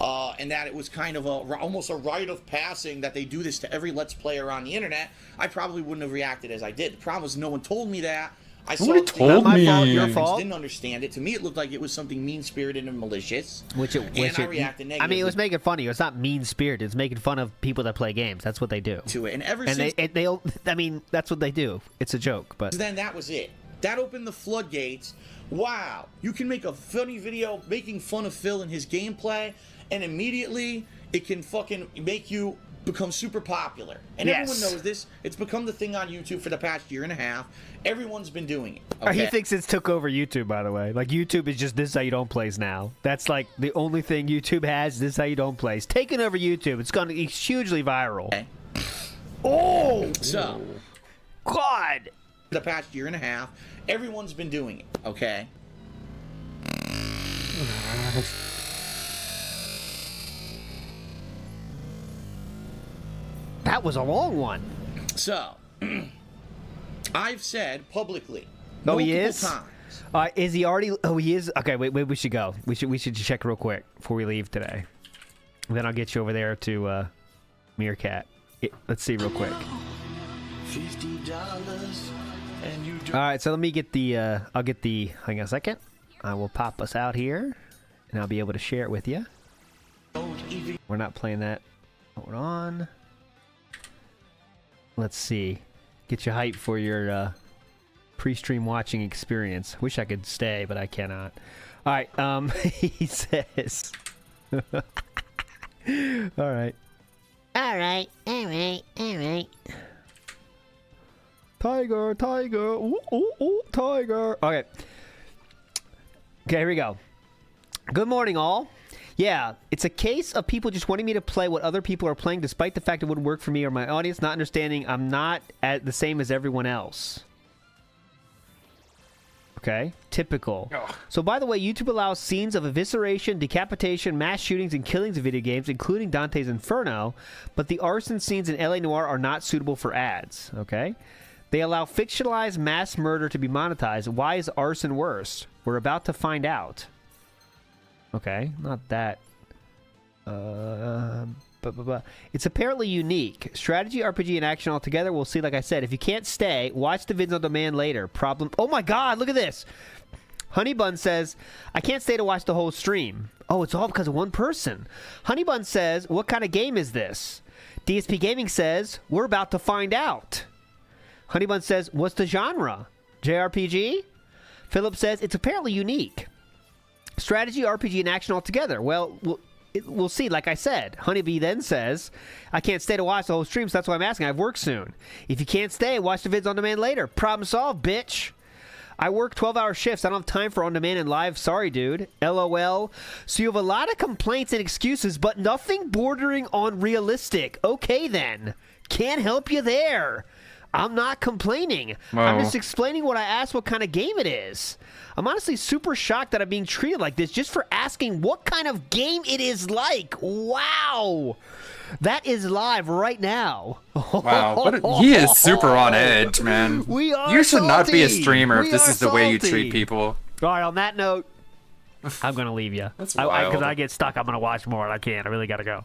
and that it was kind of almost a rite of passing that they do this to every Let's Player on the internet, I probably wouldn't have reacted as I did. The problem is no one told me that. I saw Nobody told me. Your fault. Didn't understand it. To me, it looked like it was something mean-spirited and malicious. I reacted negatively. I mean, it was making fun of you. It's not mean-spirited. It's making fun of people that play games. That's what they do. To it, and I mean, that's what they do. It's a joke, but then that was it. That opened the floodgates. Wow, you can make a funny video making fun of Phil and his gameplay, and immediately it can fucking make you become super popular. And everyone knows this. It's become the thing on YouTube for the past year and a half. Everyone's been doing it. Okay? He thinks it's took over YouTube, by the way. Like, YouTube is just This Is How You Don't Plays now. That's like the only thing YouTube has. This Is How You Don't Plays. Taking over YouTube. It's hugely viral. Okay. Oh! So, God! The past year and a half, everyone's been doing it. Okay? That was a long one. So, I've said publicly. Oh, he is? times. Is he already? Oh, he is. Okay, wait. We should go. We should check real quick before we leave today. Then I'll get you over there to Meerkat. Let's see real quick. $50 and you All right, so let me get the. I'll get the. Hang on a second. I will pop us out here, and I'll be able to share it with you. We're not playing that. Hold on. Let's see. Get you hyped for your pre-stream watching experience. Wish I could stay, but I cannot. All right. He says. All right. All right. Tiger. Ooh, ooh, ooh, tiger. Okay. Okay, here we go. Good morning, all. Yeah, it's a case of people just wanting me to play what other people are playing despite the fact it wouldn't work for me or my audience, not understanding I'm not the same as everyone else. Okay, typical. So, by the way, YouTube allows scenes of evisceration, decapitation, mass shootings, and killings in video games, including Dante's Inferno, but the arson scenes in LA Noire are not suitable for ads. Okay? They allow fictionalized mass murder to be monetized. Why is arson worse? We're about to find out. Okay, not that. It's apparently unique. Strategy, RPG, and action all together. We'll see, like I said. If you can't stay, watch the vids on demand later. Problem. Oh my god, look at this. Honeybun says, I can't stay to watch the whole stream. Oh, it's all because of one person. Honeybun says, what kind of game is this? DSP Gaming says, we're about to find out. Honeybun says, what's the genre? JRPG? Philip says, it's apparently unique. Strategy, RPG, and action all together. Well, we'll see. Like I said, Honeybee then says, I can't stay to watch the whole stream, so that's why I'm asking. I have work soon. If you can't stay, watch the vids on demand later. Problem solved, bitch. I work 12-hour shifts. I don't have time for on-demand and live. Sorry, dude. LOL. So you have a lot of complaints and excuses, but nothing bordering on realistic. Okay, then. Can't help you there. I'm not complaining. I'm just explaining what I asked what kind of game it is. I'm honestly super shocked that I'm being treated like this just for asking what kind of game it is like. Wow. That is live right now. Wow, he is super on edge, man. We are You should not be a salty. streamer We if this are is the way you salty. treat people. All right, on that note, I'm going to leave you. That's Because wild. I get stuck. I'm going to watch more, and I can't. I really got to go.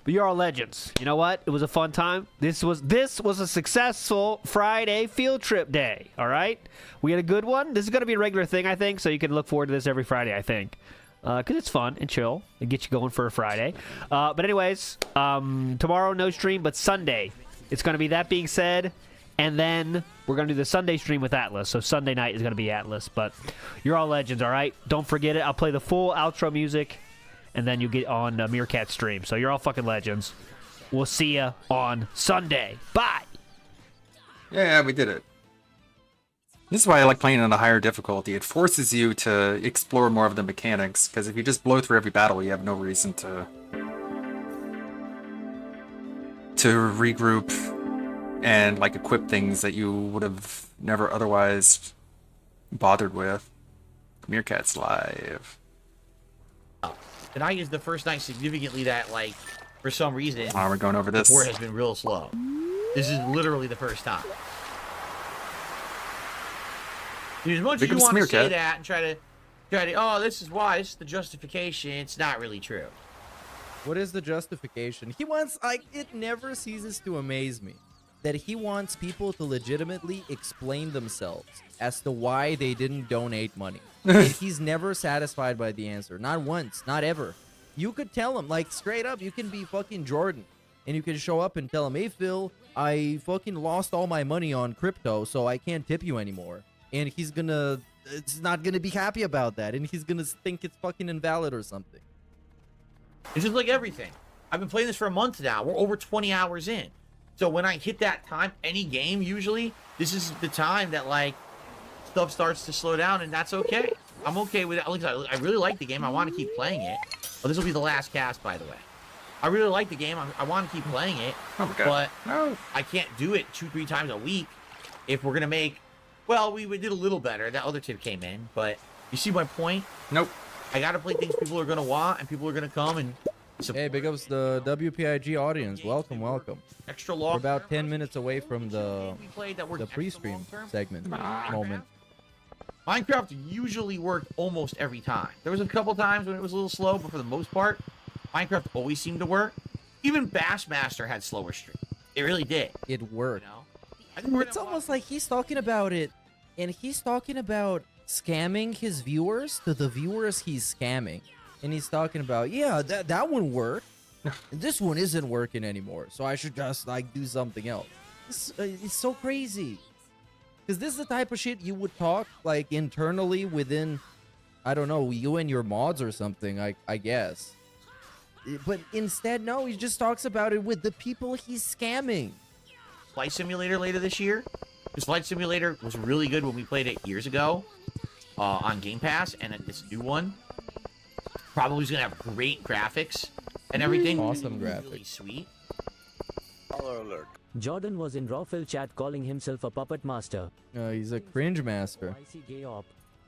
But you're all legends. You know what? It was a fun time. This was a successful Friday field trip day, all right? We had a good one. This is going to be a regular thing, I think, so you can look forward to this every Friday, I think. Because it's fun and chill. It gets you going for a Friday. But anyways, tomorrow no stream, but Sunday it's going to be That Being Said. And then we're going to do the Sunday stream with Atlas. So Sunday night is going to be Atlas. But you're all legends, all right? Don't forget it. I'll play the full outro music. And then you get on Meerkat stream. So you're all fucking legends. We'll see you on Sunday. Bye. Yeah, we did it. This is why I like playing on a higher difficulty. It forces you to explore more of the mechanics, because if you just blow through every battle, you have no reason to regroup and like equip things that you would have never otherwise bothered with. Meerkat's live. Tonight is the first night significantly that, like, for some reason, we're going over this. The port has been real slow. This is literally the first time. As much as you want to say that and try to, oh, this is why, this is the justification, it's not really true. What is the justification? He wants, like, it never ceases to amaze me that he wants people to legitimately explain themselves as to why they didn't donate money. And he's never satisfied by the answer. Not once, not ever. You could tell him, like, straight up, you can be fucking Jordan. And you can show up and tell him, hey, Phil, I fucking lost all my money on crypto, so I can't tip you anymore. And he's not gonna be happy about that. And he's gonna think it's fucking invalid or something. It's just like everything. I've been playing this for a month now. We're over 20 hours in. So when I hit that time, any game usually, this is the time that, like, stuff starts to slow down, and that's okay. I'm okay with it. I really like the game. I want to keep playing it. Oh, this will be the last cast, by the way. I really like the game. I want to keep playing it. But I can't do it 2-3 times a week if we're going to make... Well, we did a little better. That other tip came in, but you see my point? Nope. I got to play things people are going to want, and people are going to come and... Hey, big ups the WPIG audience. Welcome, welcome. Extra long. We're about 10 minutes away from the pre-stream segment moment. Minecraft usually worked almost every time. There was a couple times when it was a little slow, but for the most part, Minecraft always seemed to work. Even Bassmaster had slower stream. It really did. It worked. You know? It's almost like he's talking about it, and he's talking about scamming his viewers to the viewers he's scamming. And he's talking about, yeah, that one worked. This one isn't working anymore, so I should just, like, do something else. It's so crazy. Because this is the type of shit you would talk, like, internally within, I don't know, you and your mods or something, I guess. But instead, no, he just talks about it with the people he's scamming. Flight Simulator later this year. Because Flight Simulator was really good when we played it years ago on Game Pass, and this new one probably is going to have great graphics and everything. Awesome really graphics. Sweet. Alert. Jordan was in Rawfil chat calling himself a puppet master. He's a cringe master.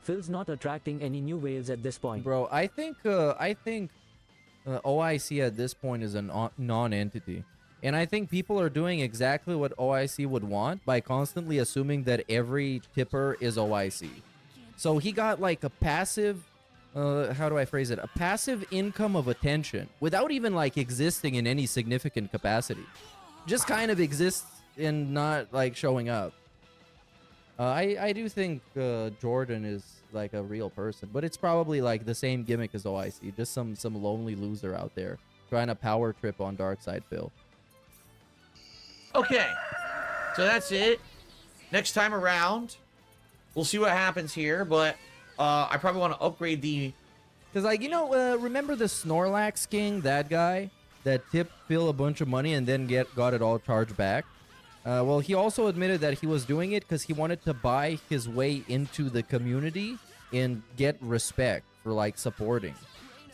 Phil's not attracting any new whales at this point. Bro, I think OIC at this point is a non-entity. And I think people are doing exactly what OIC would want by constantly assuming that every tipper is OIC. So he got like a passive, how do I phrase it? A passive income of attention without even like existing in any significant capacity. Just kind of exists and not like showing up. I do think Jordan is like a real person, but it's probably like the same gimmick as OIC. Just some lonely loser out there trying to power trip on Darkside Phil. Okay, so that's it. Next time around, we'll see what happens here, but I probably want to upgrade the Because, like, you know, remember the Snorlax King, that guy that tipped Phil a bunch of money and then got it all charged back? Well, he also admitted that he was doing it because he wanted to buy his way into the community and get respect for, like, supporting,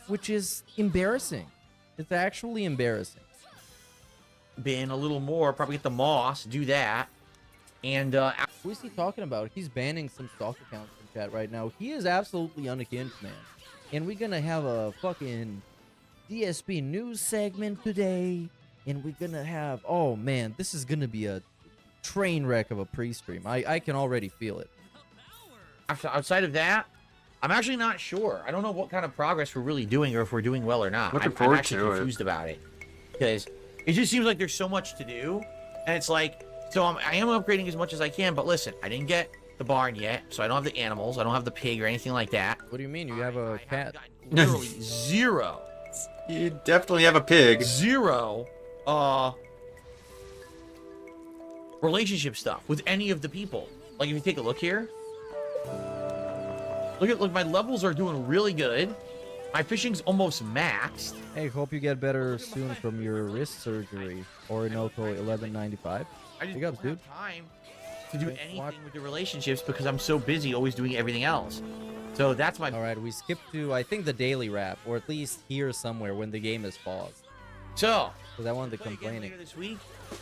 which is embarrassing. It's actually embarrassing. Bin a little more, probably get the moss, do that. And who is he talking about? He's banning some stock accounts in chat right now. He is absolutely unhinged, man. And we're gonna have a fucking DSP news segment today. And we're gonna have, oh man, this is gonna be a train wreck of a pre-stream. I can already feel it. Outside of that, I'm actually not sure. I don't know what kind of progress we're really doing or if we're doing well or not. Looking I'm forward actually to confused about it. Because it just seems like there's so much to do. And it's like, so I am upgrading as much as I can. But listen, I didn't get the barn yet. So I don't have the animals. I don't have the pig or anything like that. What do you mean? You have a cat? Literally zero. You definitely have a pig. Zero relationship stuff with any of the people. Like if you take a look here, look, my levels are doing really good. My fishing's almost maxed. Hey, hope you get better soon from your wrist surgery. Orinoco 1195. I just Big ups, don't dude. have time to do anything with the relationships because I'm so busy always doing everything else. So that's my... All right, we skipped to, I think, the daily wrap, or at least here somewhere when the game is paused. So, because I wanted the complaining. This week,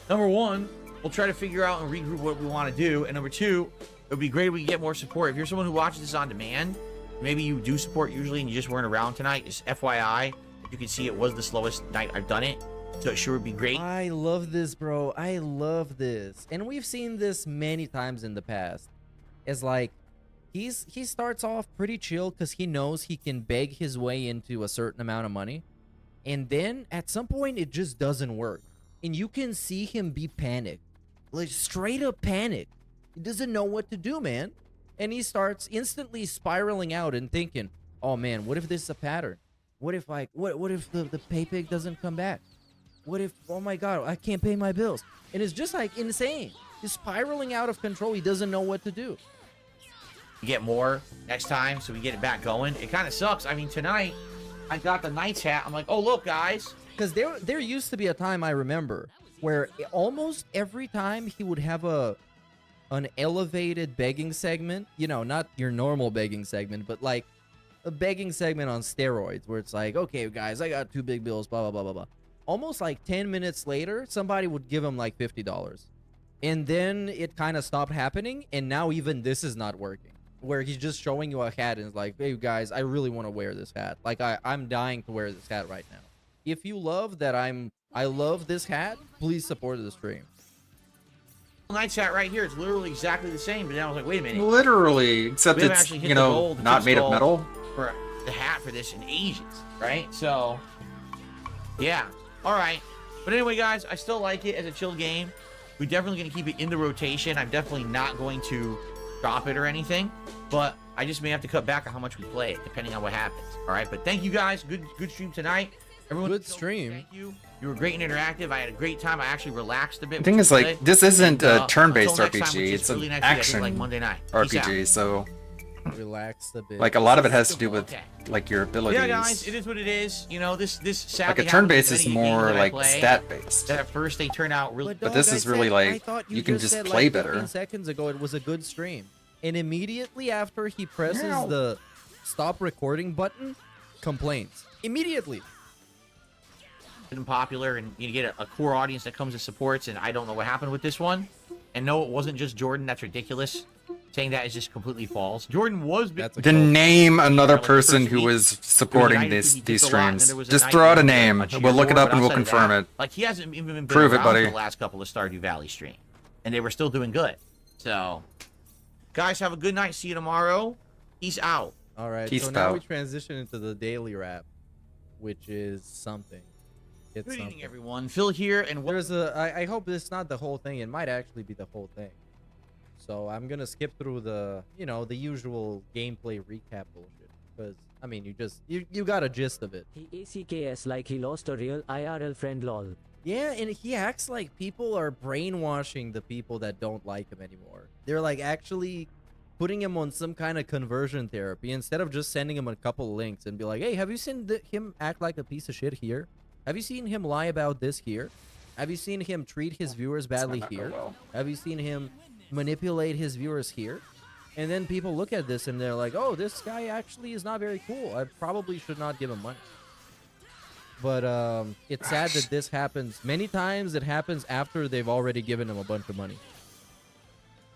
number one, we'll try to figure out and regroup what we want to do. And number two, it would be great if we can get more support. If you're someone who watches this on demand, maybe you do support usually and you just weren't around tonight, just FYI, you can see it was the slowest night I've done it. So it sure would be great. I love this, bro. I love this. And we've seen this many times in the past. It's like, he starts off pretty chill because he knows he can beg his way into a certain amount of money. And then at some point, it just doesn't work. And you can see him be panicked. Like, straight up panicked. He doesn't know what to do, man. And he starts instantly spiraling out and thinking, oh, man, what if this is a pattern? What if, like, what if the pay pig doesn't come back? What if, oh, my God, I can't pay my bills? And it's just, like, insane. He's spiraling out of control. He doesn't know what to do. Get more next time so we get it back going. It kind of sucks. I mean, tonight, I got the Knight's hat. I'm like, oh, look, guys. Because there used to be a time, I remember, where almost every time he would have an elevated begging segment, you know, not your normal begging segment, but like a begging segment on steroids where it's like, okay, guys, I got 2 big bills, blah, blah, blah, blah, blah. Almost like 10 minutes later, somebody would give him like $50. And then it kind of stopped happening. And now even this is not working, where he's just showing you a hat and is like, hey, guys, I really want to wear this hat. Like, I'm dying to wear this hat right now. If you love that I love this hat, please support the stream. Knight's hat right here. It's literally exactly the same. But then I was like, wait a minute. Literally, except it's, you know, not made of metal. For the hat for this in ages, right? So, yeah. All right. But anyway, guys, I still like it as a chill game. We're definitely going to keep it in the rotation. I'm definitely not going to drop it or anything. But I just may have to cut back on how much we play it, depending on what happens. All right. But thank you, guys. Good stream tonight. Everyone, good stream. Thank you. You were great and interactive. I had a great time. I actually relaxed a bit. The thing is, like, this isn't a turn-based RPG. Time, it's an really action like Monday night. RPG, so... Relax a bit. Like, a lot of it has to do with, like, your abilities. Yeah, guys, it is what it is. You know, this sadly like, a turn-based is more, like, stat-based. At first, they turn out really... But this is really, like, you can just play like better. 15 seconds ago, it was a good stream. And immediately after he presses the stop recording button, complaints. Immediately. Popular, and you get a core audience that comes and supports, and I don't know what happened with this one. And no, it wasn't just Jordan. That's ridiculous. Saying that is just completely false. Jordan was... Then name another person who was supporting these streams. Just throw out a name. We'll look it up and we'll confirm it. Like, he hasn't even been Prove it, around buddy. for the last couple of Stardew Valley streams. And they were still doing good. So, guys, have a good night. See you tomorrow. Peace out. All right, Peace so now out. we transition into the daily wrap, which is something. It's Good something. evening, everyone. Phil here, and there's I hope it's not the whole thing. It might actually be the whole thing. So I'm gonna skip through the, you know, the usual gameplay recap bullshit, because I mean, you got a gist of it. He ACKS like he lost a real IRL friend, lol. Yeah, and he acts like people are brainwashing the people that don't like him anymore. They're like actually putting him on some kind of conversion therapy instead of just sending him a couple links and be like, hey, have you seen him act like a piece of shit here? Have you seen him lie about this here? Have you seen him treat his viewers badly here? Have you seen him manipulate his viewers here? And then people look at this and they're like, oh, this guy actually is not very cool. I probably should not give him money. But it's sad that this happens. Many times it happens after they've already given him a bunch of money.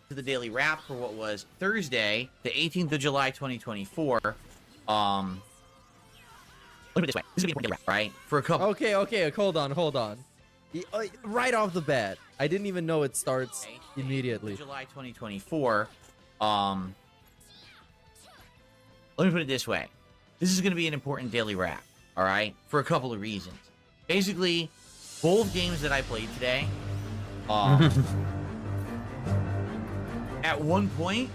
To the daily wrap for what was Thursday, the 18th of July, 2024. Look at it this way. This is gonna be a daily wrap, right? For a couple. Okay, hold on. Right off the bat, I didn't even know it starts immediately. July 2024. Let me put it this way. This is going to be an important daily wrap, all right? For a couple of reasons. Basically, both games that I played today, at one point,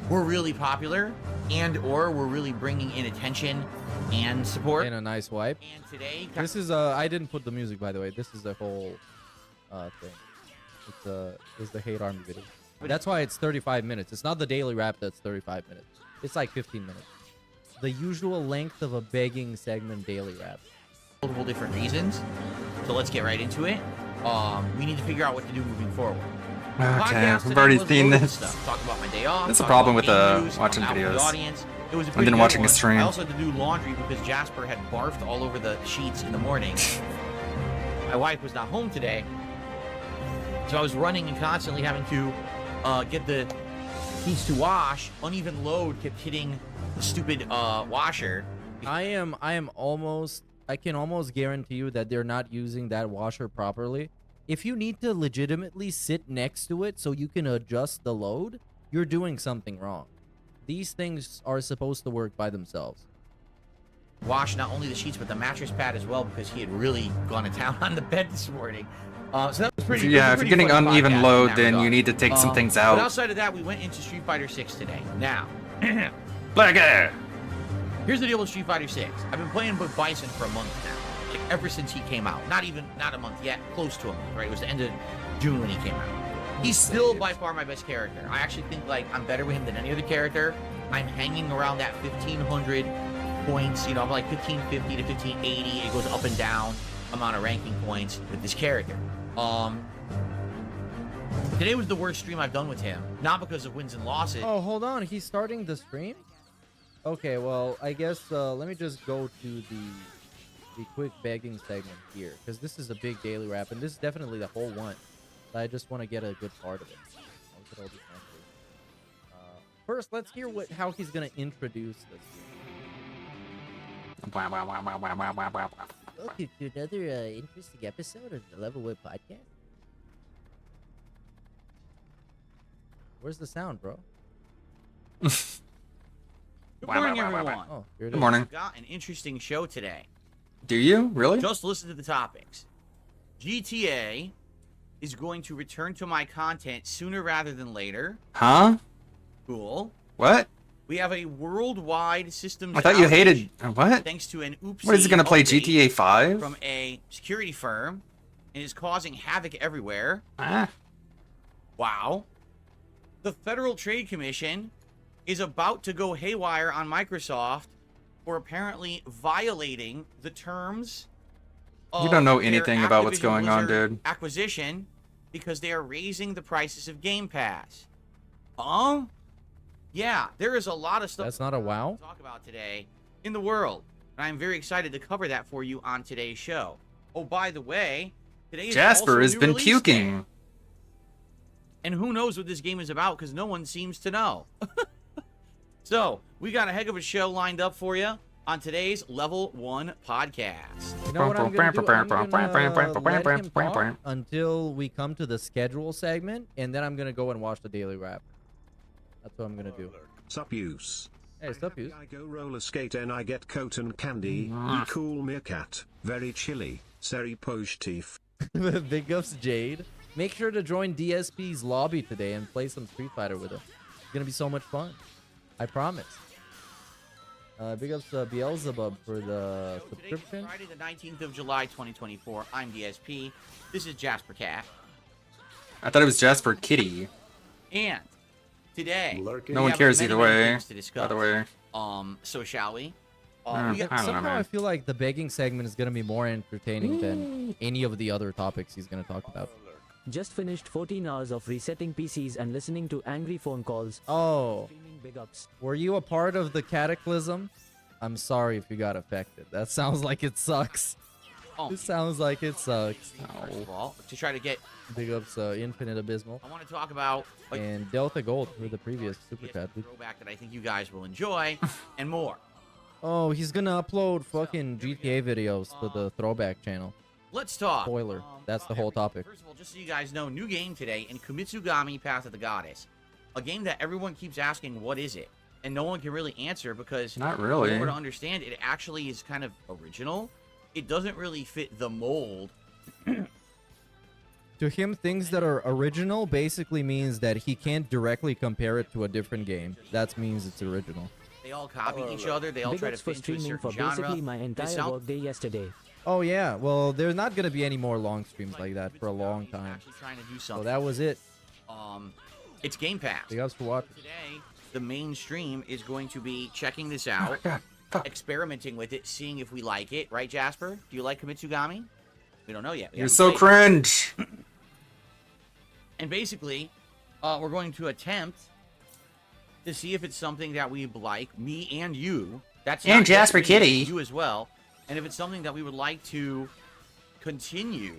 were really popular and or were really bringing in attention and support. And a nice wipe. And today, this is I didn't put the music, by the way. This is the whole thing. It's the Hate Army video. That's why it's 35 minutes. It's not the daily wrap that's 35 minutes. It's like 15 minutes. The usual length of a begging segment daily wrap. Multiple different reasons. So let's get right into it. We need to figure out what to do moving forward. Okay, we've already seen this. Talk about my day off. That's a problem with watching videos. And then watching a stream. I also had to do laundry because Jasper had barfed all over the sheets in the morning. My wife was not home today, so I was running and constantly having to get the sheets to wash. Uneven load kept hitting the stupid washer. I can almost guarantee you that they're not using that washer properly. If you need to legitimately sit next to it so you can adjust the load, you're doing something wrong. These things are supposed to work by themselves. Wash not only the sheets but the mattress pad as well because he had really gone to town on the bed this morning. So that was pretty. Yeah, if you're getting uneven load, then you need to take some things out. But outside of that, we went into Street Fighter 6 today. Now, here's the deal with Street Fighter 6. I've been playing with Bison for a month now, like ever since he came out. Not a month yet, close to a month. Right, it was the end of June when he came out. He's still by far my best character. I actually think like I'm better with him than any other character. I'm hanging around that 1,500 points. You know, I'm like 1,550 to 1,580. It goes up and down amount of ranking points with this character. Today was the worst stream I've done with him, not because of wins and losses. Oh, hold on, he's starting the stream? Okay, well, I guess let me just go to the quick begging segment here, because this is a big daily wrap, and this is definitely the whole one. I just want to get a good part of it. I'll get all these answers. First, let's hear how he's gonna introduce this. Welcome to another interesting episode of the Level Whip Podcast. Where's the sound, bro? Good morning, everyone. Oh, here it is. Good morning. We've got an interesting show today. Do you? Really? Just listen to the topics. GTA is going to return to my content sooner rather than later. Huh? Cool. What? We have a worldwide systems I thought you hated... outage What? Thanks to an oopsie What, is it going to play update GTA 5? from a security firm and is causing havoc everywhere. Ah. Wow. The Federal Trade Commission is about to go haywire on Microsoft for apparently violating the terms of You don't know their anything about what's Activision going on, Blizzard dude. acquisition because they are raising the prices of Game Pass. Yeah, there is a lot of stuff That's not a wow? to talk about today in the world. And I'm very excited to cover that for you on today's show. Oh, by the way, today is Jasper also has new been release puking. day. And who knows what this game is about because no one seems to know. So, we got a heck of a show lined up for you on today's Level 1 podcast. You know what I'm going to do? I'm gonna let him talk until we come to the schedule segment, and then I'm going to go and watch the daily wrap. That's what I'm going to do. Sup use. Hey, sup use. I go roller skate and I get coat and candy. You cool meerkat. Very chilly. Seri Pojtif. Big ups, Jade. Make sure to join DSP's lobby today and play some Street Fighter with him. It's going to be so much fun. I promise. Big ups Beelzebub for the subscription. Friday the 19th of July 2024. I'm DSP. This is Jasper Cat. I thought it was Jasper Kitty. And today. No one have cares many, either many way. things to discuss. By the way. So shall we? I don't know, Somehow man. I feel like the begging segment is going to be more entertaining than any of the other topics he's going to talk about. Just finished 14 hours of resetting PCs and listening to angry phone calls. Oh, Streaming big ups. were you a part of the cataclysm? I'm sorry if you got affected. That sounds like it sucks. Oh. It sounds like it sucks. First of all, to try to get, Big ups, Infinite Abysmal. I want to talk about And Delta Gold for the previous Super Chat. throwback that I think you guys will enjoy, and more. Oh, he's gonna upload fucking GTA videos to the throwback channel. Let's talk. Spoiler. That's the whole topic. First of all, just so you guys know, new game today in Kumitsugami Path of the Goddess. A game that everyone keeps asking, what is it? And no one can really answer because Not really. in order to understand, it actually is kind of original. It doesn't really fit the mold. To him, things that are original basically means that he can't directly compare it to a different game. That means it's original. They all copy each other. They all Big try to ups for fit into a streaming certain for genre. basically my They entire sound- workday yesterday. Oh yeah, well, there's not gonna be any more long streams like that for a long time. Actually trying to do So something. that was it. It's Game Pass. Big ups for watching. Today, the main stream is going to be checking this out, experimenting with it, seeing if we like it. Right, Jasper? Do you like Kumitsugami? We don't know yet. We You're haven't so played. cringe. And basically, we're going to attempt to see if it's something that we like, me and you. That's And not just Jasper me, Kitty. You as well. And if it's something that we would like to continue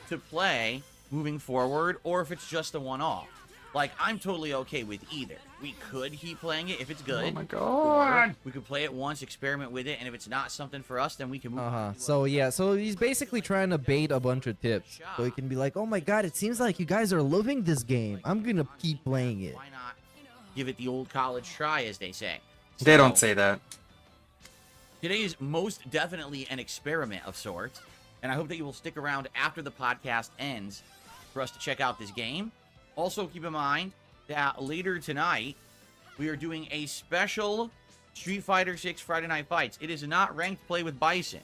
to play moving forward, or if it's just a one-off. Like, I'm totally okay with either. We could keep playing it if it's good. Oh my god. We could play it once, experiment with it, and if it's not something for us, then we can move on. So yeah, so he's basically trying to bait a bunch of tips, so he can be like, "Oh my god, it seems like you guys are loving this game. I'm gonna keep playing it." Why not give it the old college try, as they say? They don't say that. Today is most definitely an experiment of sorts, and I hope that you will stick around after the podcast ends for us to check out this game. Also, keep in mind that later tonight, we are doing a special Street Fighter 6 Friday Night Fights. It is not ranked play with Bison.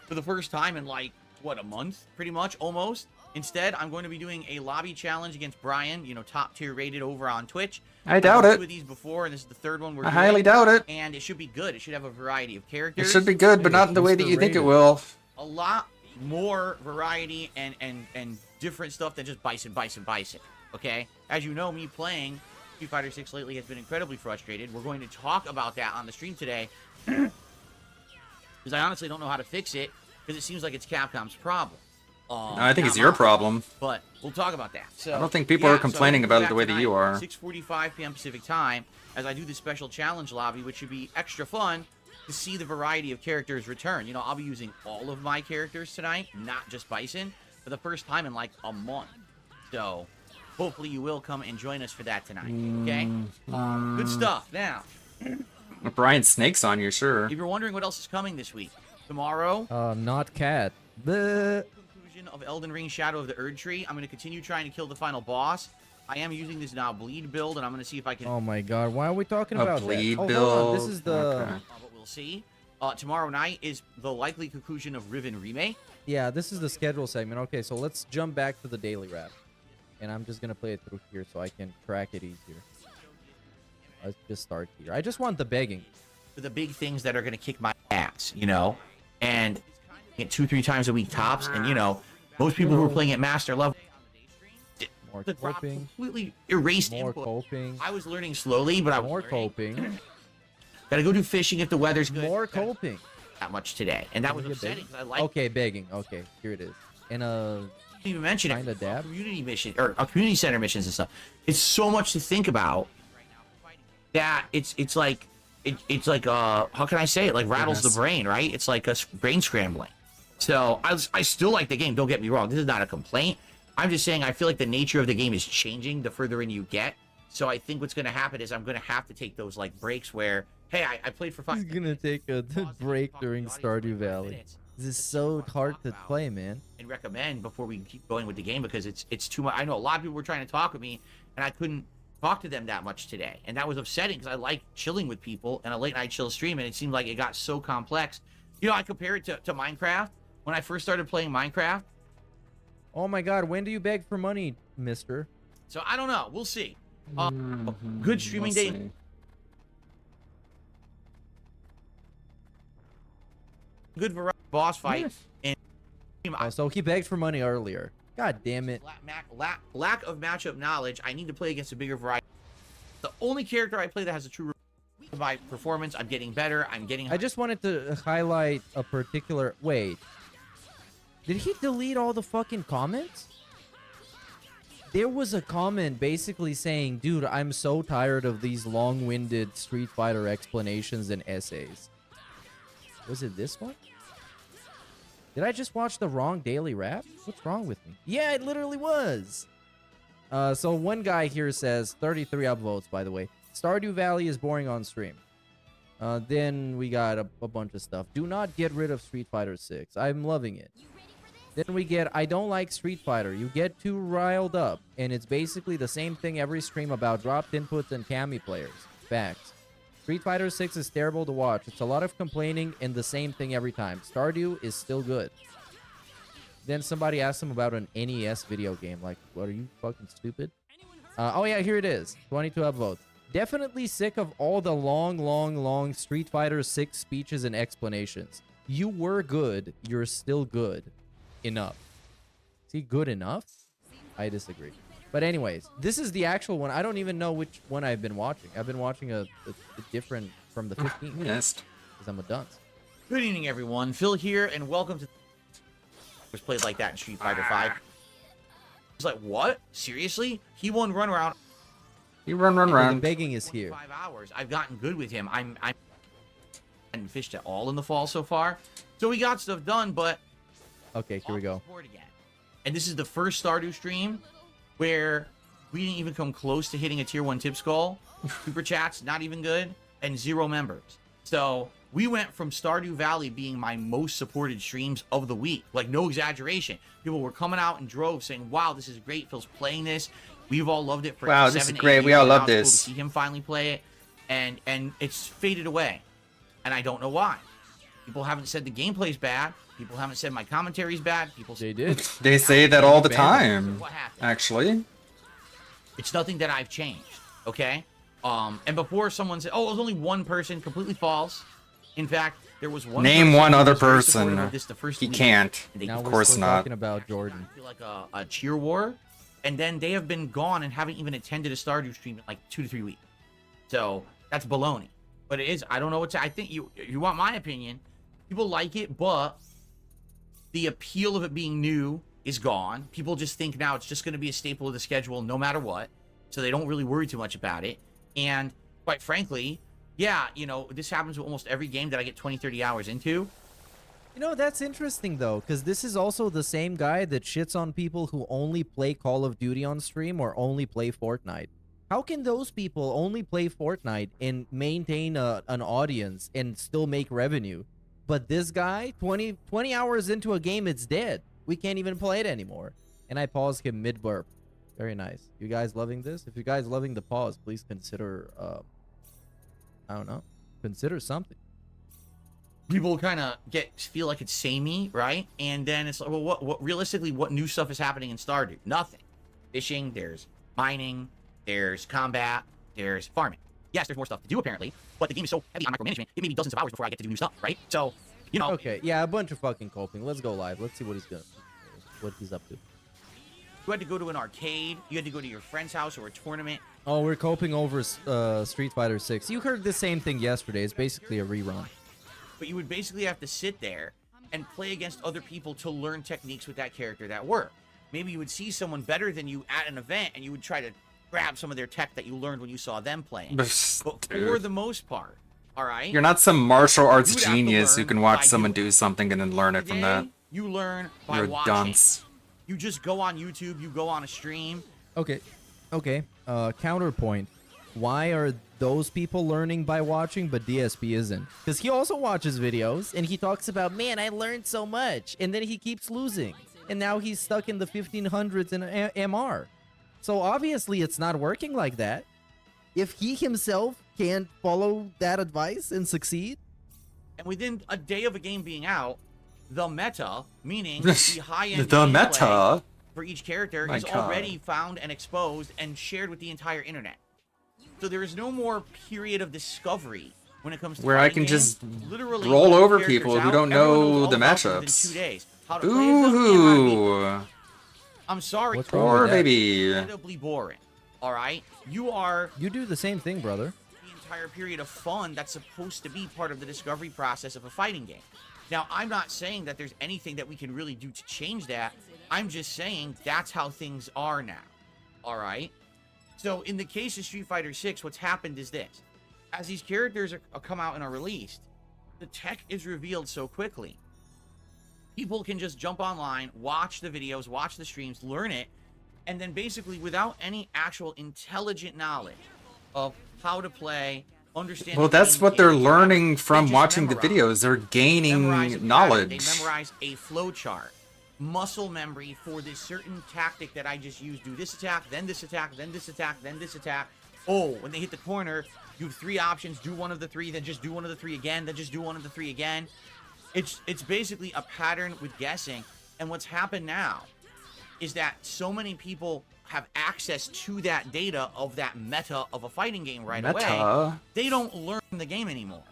For the first time in, like, what, a month? Pretty much, almost. Instead, I'm going to be doing a lobby challenge against Brian, you know, top tier rated over on Twitch. I doubt I've done it. two of these before, and this is the third one we're I doing. highly doubt it. And it should be good. It should have a variety of It characters. should be good, but not in the way that you think it will. A lot more variety and different stuff than just Bison. Okay? As you know, me playing Street Fighter 6 lately has been incredibly frustrated. We're going to talk about that on the stream today. Because I honestly don't know how to fix it, because it seems like it's Capcom's problem. I think not it's your mine. problem. But we'll talk about that. So, I don't think people are complaining about it the way that you are. 6:45 p.m. Pacific time, as I do this special challenge lobby, which should be extra fun to see the variety of characters return. You know, I'll be using all of my characters tonight, not just Bison, for the first time in like a month. So, hopefully you will come and join us for that tonight. Okay? Good stuff. Now, With Brian Snake's on you, sure. if you're wondering what else is coming this week, tomorrow, Not cat. Bleh. conclusion of Elden Ring Shadow of the Erd Tree. I'm going to continue trying to kill the final boss. I am using this now bleed build, and I'm going to see if I can... Oh my god, why are we talking A about bleed that? Oh, hold on. This build? is the... Okay. But we'll see. Tomorrow night is the likely conclusion of Riven Remake. Yeah, this is the schedule segment. Okay, so let's jump back to the daily wrap. And I'm just going to play it through here so I can crack it easier. Let's just start here. I just want the begging. For the big things that are going to kick my ass, you know? And get 2-3 times a week tops. And, you know, most people who are playing at master level... More the drop coping. completely erased More input. coping. I was learning slowly, but I was More learning. coping. Gotta go do fishing if the weather's good. More coping. That much today. And that was Can we get upsetting begging? because I like... Okay, begging. Okay, here it is. And didn't even mention Kinda it. dab. Community mission or community center missions and stuff. It's so much to think about that it's like how can I say it? Like rattles the brain, right? It's like a brain scrambling. So I still like the game. Don't get me wrong. This is not a complaint. I'm just saying I feel like the nature of the game is changing the further in you get. So I think what's going to happen is I'm going to have to take those like breaks where, hey, I played for 5 he's going to take a break during Stardew Valley. This is so hard to play, man. and recommend before we keep going with the game because it's too much. I know a lot of people were trying to talk with me and I couldn't talk to them that much today. And that was upsetting because I like chilling with people and a late night chill stream and it seemed like it got so complex. You know, I compare it to Minecraft. When I first started playing Minecraft. Oh my god, when do you beg for money, mister? So I don't know. We'll see. Good streaming Let's day. see. Good variety boss fight. And Oh, so he begged for money earlier. God damn it. lack of matchup knowledge. I need to play against a bigger variety. The only character I play that has a true my performance. I'm getting better. I'm getting. I just wanted to highlight a particular. Wait. Did he delete all the fucking comments? There was a comment basically saying, dude, I'm so tired of these long-winded Street Fighter explanations and essays. Was it this one? Did I just watch the wrong daily rap? What's wrong with me? Yeah, it literally was. So one guy here says, 33 upvotes, by the way. Stardew Valley is boring on stream. Then we got a bunch of stuff. Do not get rid of Street Fighter 6. I'm loving it. Then we get, I don't like Street Fighter. You get too riled up. And it's basically the same thing every stream about dropped inputs and Cammy players. Facts. Street Fighter 6 is terrible to watch. It's a lot of complaining and the same thing every time. Stardew is still good. Then somebody asked him about an NES video game. Like, what, are you fucking stupid? Oh yeah, here it is. 22 upvotes. Definitely sick of all the long Street Fighter 6 speeches and explanations. You were good. You're still good. Enough. See, good enough? I disagree. But anyways, this is the actual one. I don't even know which one I've been watching. I've been watching a different from the 15th. Yes. Because I'm a dunce. Good evening, everyone. Phil here, and welcome to... was played like that in Street Fighter 5. It's like, what? Seriously? He won run around. You run. The begging is here. 5 hours. I've gotten good with him. I haven't fished at all in the fall so far. So we got stuff done, but... Okay, here we go. And this is the first Stardew stream where we didn't even come close to hitting a tier 1 tip skull. Super chats, not even good. And 0 members. So we went from Stardew Valley being my most supported streams of the week. Like, no exaggeration. People were coming out in droves saying, wow, this is great. Phil's playing this. We've all loved it for wow, 7, this is 8 great. years. We all Now love it's cool this. to see him finally play it. And it's faded away. And I don't know why. People haven't said the gameplay's bad. People haven't said my commentary's bad. People say they did. They say that all the time. Actually. It's nothing that I've changed, okay? And before someone said, oh, it was only one person, completely false. In fact, there was one Name person one who other was very supportive person. of this the first He week. can't. And they- Now Of we're course still not. talking about Jordan. I feel like a cheer war. And then they have been gone and haven't even attended a Stardew stream in like 2 to 3 weeks. So that's baloney. But it is, I don't know what to, I think you want my opinion. People like it, but the appeal of it being new is gone. People just think now it's just going to be a staple of the schedule no matter what. So they don't really worry too much about it. And quite frankly, yeah, you know, this happens with almost every game that I get 20, 30 hours into. You know, that's interesting, though, because this is also the same guy that shits on people who only play Call of Duty on stream or only play Fortnite. How can those people only play Fortnite and maintain an audience and still make revenue? But this guy, 20 hours into a game, it's dead. We can't even play it anymore. And I paused him mid-burp. Very nice. You guys loving this? If you guys loving the pause, please consider, I don't know, consider something. People kind of feel like it's samey, right? And then it's like, well, what realistically, what new stuff is happening in Stardew? Nothing. Fishing, there's mining, there's combat, there's farming. Yes, there's more stuff to do apparently, but the game is so heavy on micromanagement, it may be dozens of hours before I get to do new stuff, right? So, you know. Okay, yeah, a bunch of fucking coping. Let's go live. Let's see what he's up to. You had to go to an arcade, you had to go to your friend's house or a tournament. Oh, we're coping over Street Fighter 6. You heard the same thing yesterday. It's basically a rerun. But you would basically have to sit there and play against other people to learn techniques with that character that work. Maybe you would see someone better than you at an event and you would try to grab some of their tech that you learned when you saw them playing. But for the most part, all right? You're not some martial arts You would have to genius who learn can watch by someone do something and then learn it from that. You learn by You're a watching. dunce. You just go on YouTube, you go on a stream. Okay. Counterpoint. Why are those people learning by watching, but DSP isn't? Because he also watches videos, and he talks about, man, I learned so much. And then he keeps losing. And now he's stuck in the 1500s in MR. So obviously it's not working like that. If he himself can't follow that advice and succeed. And within a day of a game being out, the meta, meaning the high-end The gameplay meta? for each character My is God. already found and exposed and shared with the entire internet. So there is no more period of discovery when it comes to Where I fighting can games. just Literally, roll all the over characters people who out, don't everyone knows know all the about them within matchups. 2 days. How to play them and how to beat Ooh. them. I'm sorry. Poor baby. Incredibly boring. All right, You do the same thing, brother. the entire period of fun that's supposed to be part of the discovery process of a fighting game. Now, I'm not saying that there's anything that we can really do to change that. I'm just saying that's how things are now. All right? So, in the case of Street Fighter 6, what's happened is this. As these characters are come out and are released, the tech is revealed so quickly. People can just jump online, watch the videos, watch the streams, learn it, and then basically without any actual intelligent knowledge of how to play, understand. Well, the that's game what they're mechanics, learning they from just watching the memorize. videos. They're Memorize a gaining pattern, knowledge. They memorize a flow chart, muscle memory for this certain tactic that I just used. Do this attack, then this attack, then this attack, then this attack. Oh, when they hit the corner, you have 3 options. Do one of the 3, then just do one of the 3 again, then just do one of the 3 again. It's basically a pattern with guessing. And what's happened now is that so many people have access to that data of that meta of a fighting game right away. Meta? They don't learn the game anymore.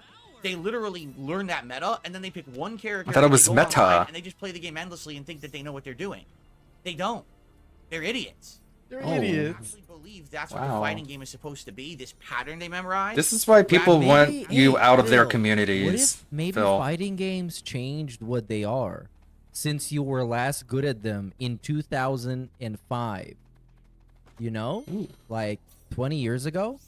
They literally learn that meta, and then they pick one character. I thought it and they was go meta. online, and they just play the game endlessly and think that they know what they're doing. They don't. They're idiots. They're idiots. They believe that's what the Wow. fighting game is supposed to be. This pattern they memorize. This is why people Maybe- want you out of their Phil, communities. What if maybe Phil. fighting games changed what they are since you were last good at them in 2005? You know? Like 20 years ago?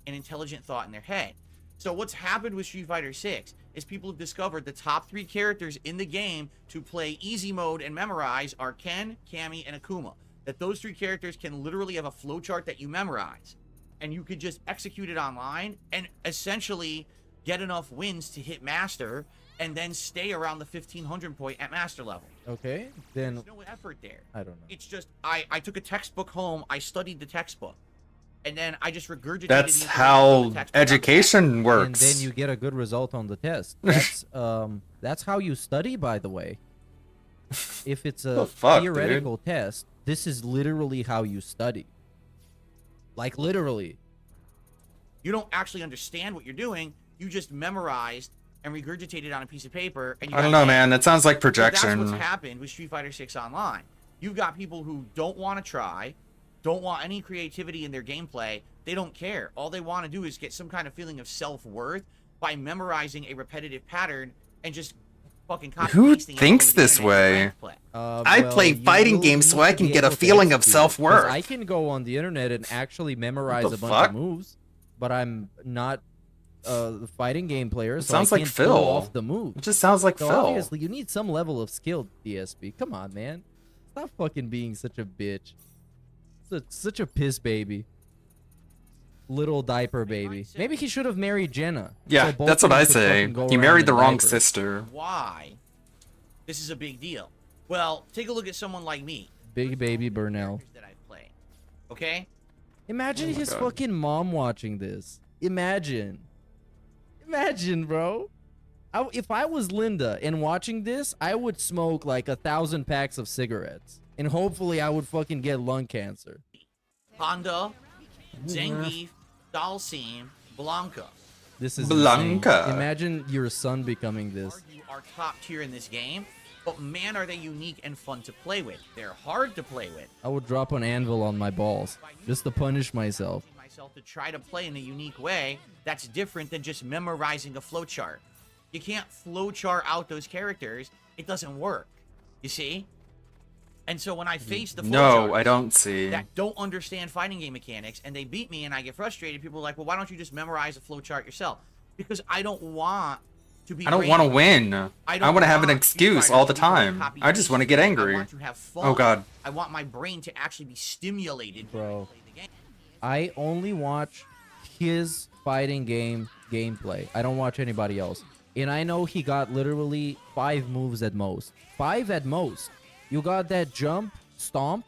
An intelligent thought in their head. So what's happened with Street Fighter 6 is people have discovered the top 3 characters in the game to play easy mode and memorize are Ken, Cammy, and Akuma. That those 3 characters can literally have a flowchart that you memorize. And you could just execute it online and essentially get enough wins to hit Master and then stay around the 1500 point at Master level. Okay, then There's no effort there. I don't know. It's just, I took a textbook home, I studied the textbook. And then I just regurgitated That's the information from how the textbook. education And works. then you get a good result on the test. That's how you study, by the way. If it's a The fuck, theoretical test, this is literally how you study. Like literally. You don't actually understand what you're doing. You just memorized and regurgitated on a piece of paper. And you I don't got know, an man. answer. That sounds like So projection. that's what's happened with Street Fighter 6 Online. You've got people who don't want to try, don't want any creativity in their gameplay. They don't care. All they want to do is get some kind of feeling of self-worth by memorizing a repetitive pattern and just fucking copy Who pasting it all thinks over the this internet and way? ranked play. I play you fighting will games so need I to can be get a able to feeling of execute it, 'cause self-worth. I can go on the internet and actually memorize the a bunch fuck? of moves, but I'm not the fighting game player, It so sounds I like can't Phil. pull off the moves. It just sounds like So Phil. obviously, you need some level of skill, DSP. Come on, man. Stop fucking being such a bitch. Such a piss baby. Little diaper baby. Maybe he should have married Jenna. Yeah, so both that's of what them I could say. fucking go He around married the in wrong diapers. sister. Why this is a big deal? Well, take a look at someone like me. Big baby Burnell. That I've played. Okay? Imagine Oh my his God. fucking mom watching this. Imagine, bro. If I was Linda and watching this, I would smoke like 1,000 packs of cigarettes, and hopefully, I would fucking get lung cancer. Honda, Zangief, Dalsim, Blanca. This is Blanca. insane. Imagine your son becoming this. You are top tier in this game, but man, are they unique and fun to play with. They're hard to play with. I would drop an anvil on my balls just to punish myself. Myself to try to play in a unique way that's different than just memorizing a flowchart. You can't flowchart out those characters. It doesn't work. You see? And so when I face the No, flowcharts I don't see. that don't understand fighting game mechanics and they beat me and I get frustrated, people are like, well, why don't you just memorize a flowchart yourself? Because I don't want to be I don't want to ranked. win. I I don't want to have an want excuse Street all the Fighter to time. copy I just want to get paste. angry. I want to have fun. Oh god. I want my brain to actually be stimulated. Bro, I only watch his fighting game gameplay. I don't watch anybody else. And I know he got literally 5 moves at most. 5 at most. You got that jump, stomp.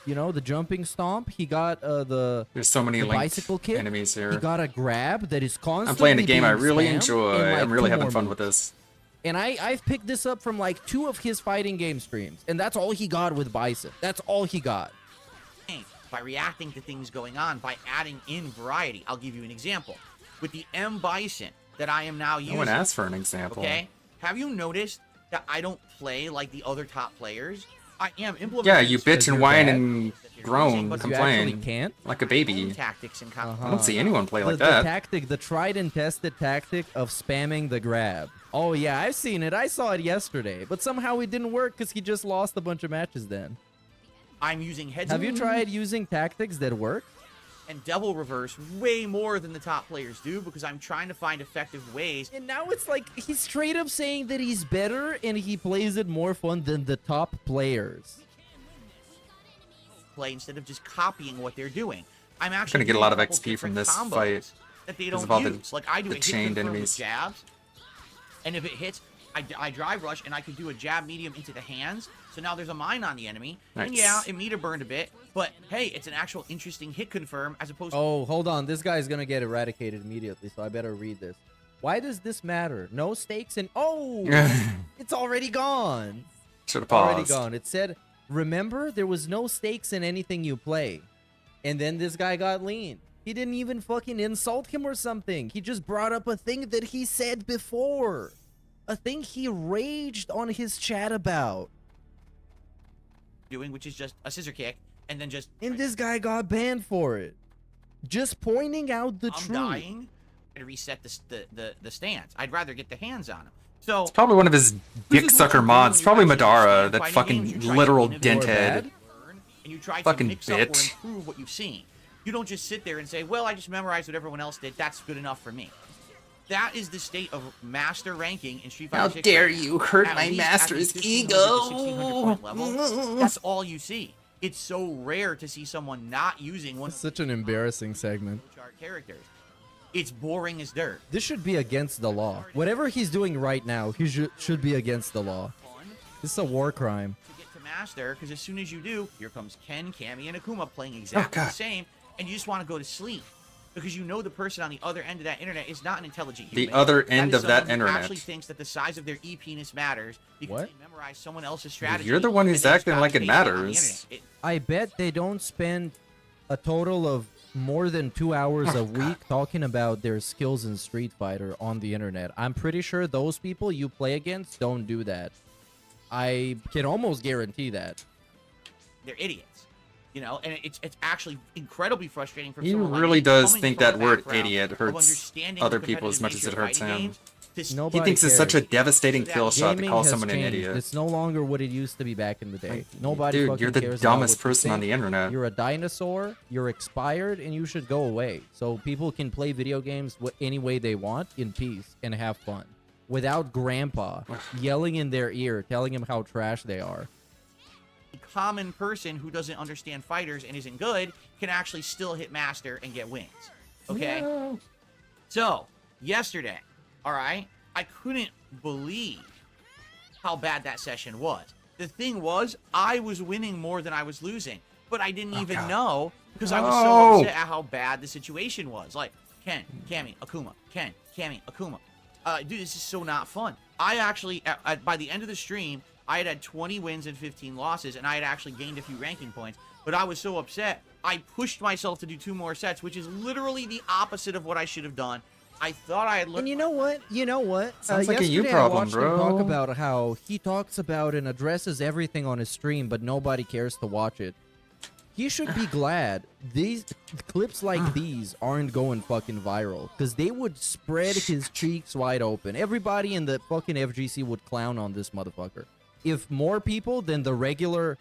You know, the jumping stomp. He got the There's so many the linked bicycle kick. enemies here. He got a grab that is constantly I'm playing a game I being really spammed enjoy. in, like, I'm really 2 having more fun moves. with this. And I've picked this up from like 2 of his fighting game streams, and that's all he got with Bison. That's all he got. By reacting to things going on, by adding in variety. I'll give you an example. With the M Bison that I am now using. No one asked for an example. Okay? Have you noticed that I don't play like the other top players? I am implementing. Yeah, you bitch and whine and groan, but complain. You can't? Like a baby. Tactics and I don't see anyone play like the that. Tactic, the tried and tested tactic of spamming the grab. Oh yeah, I've seen it. I saw it yesterday, but somehow it didn't work because he just lost a bunch of matches then. I'm using heads. Have you tried using tactics that work? And double reverse way more than the top players do because I'm trying to find effective ways. And now it's like he's straight up saying that he's better and he plays it more fun than the top players. Play instead of just copying what they're doing. I'm actually gonna get a lot of couple XP from different this combos fight that they because don't of all use. Like I do the a hit chained confirm with enemies. jabs, and if it hits, I drive rush and I can do a jab medium into the hands. So now there's a mine on the enemy. Nice. And yeah, it meter burned a bit, but hey, it's an actual interesting hit confirm as opposed to. Oh, hold on. This guy's gonna get eradicated immediately, so I better read this. Why does this matter? No stakes in. Oh, it's already gone. Should have paused. Already gone. It said, remember, there was no stakes in anything you play. And then this guy got lean. He didn't even fucking insult him or something. He just brought up a thing that he said before. A thing he raged on his chat about. Doing, which is just a scissor kick, and then just. And this guy got banned for it. Just pointing out the truth. I'm dying to reset the stance. I'd rather get the hands on him. So It's probably one of his dick sucker mods. Probably Madara, that fucking literal denthead. And you try to Fucking mix up or bitch. improve what you've seen. You don't just sit there and say, well, I just memorized what everyone else did. That's good enough for me. That is the state of master ranking in Street Fighter How 6 dare right now. you hurt At my least at master's the 1500 to ego. 1600 point level, that's all you see. It's so rare to see someone not using one of Such an embarrassing segment. the chart characters. It's boring as dirt. This should be against the law. Whatever he's doing right now, he should be against the law. This is a war crime. To get to master, because as soon as you do, here comes Ken, Cammy, and Akuma playing exactly the same, and you just want to go to sleep. Because you know the person on the other end of that internet is not an intelligent human. The other end is of that someone who internet. actually thinks that the size of their e-penis matters because What? they memorize someone else's strategy. You're the one who's and they just acting like it copy paste on the matters. internet. I bet they don't spend a total of more than 2 hours a week talking about their skills in Street Fighter on the internet. I'm pretty sure those people you play against don't do that. I can almost guarantee that. They're idiots. You know, and it's actually incredibly frustrating for He someone like really me does coming think from that a word background idiot of hurts understanding other the people as much as competitive it hurts nature of him. fighting games. He Nobody thinks it's such a cares. devastating kill shot to Gaming call has someone an changed. idiot. It's no longer what it used to be back in the day. Nobody Dude, fucking you're the cares dumbest about what you person on think. the internet. You're a dinosaur. You're expired, and you should go away. So people can play video games any way they want in peace and have fun, without grandpa yelling in their ear, telling them how trash they are. A common person who doesn't understand fighters and isn't good can actually still hit master and get wins. Okay? No. So, yesterday, all right, I couldn't believe how bad that session was. The thing was, I was winning more than I was losing, but I didn't even know because I was so upset at how bad the situation was. Like, Ken, Cammy, Akuma, Ken, Cammy, Akuma. Dude, this is so not fun. I actually, by the end of the stream, I had 20 wins and 15 losses, and I had actually gained a few ranking points. But I was so upset, I pushed myself to do 2 more sets, which is literally the opposite of what I should have done. I thought I had learned. And you know what? You know what? Sounds like a you yesterday problem, I watched bro. him talk about how he talks about and addresses everything on his stream, but nobody cares to watch it. He should be glad these clips like these aren't going fucking viral, because they would spread his cheeks wide open. Everybody in the fucking FGC would clown on this motherfucker. If more people than the regular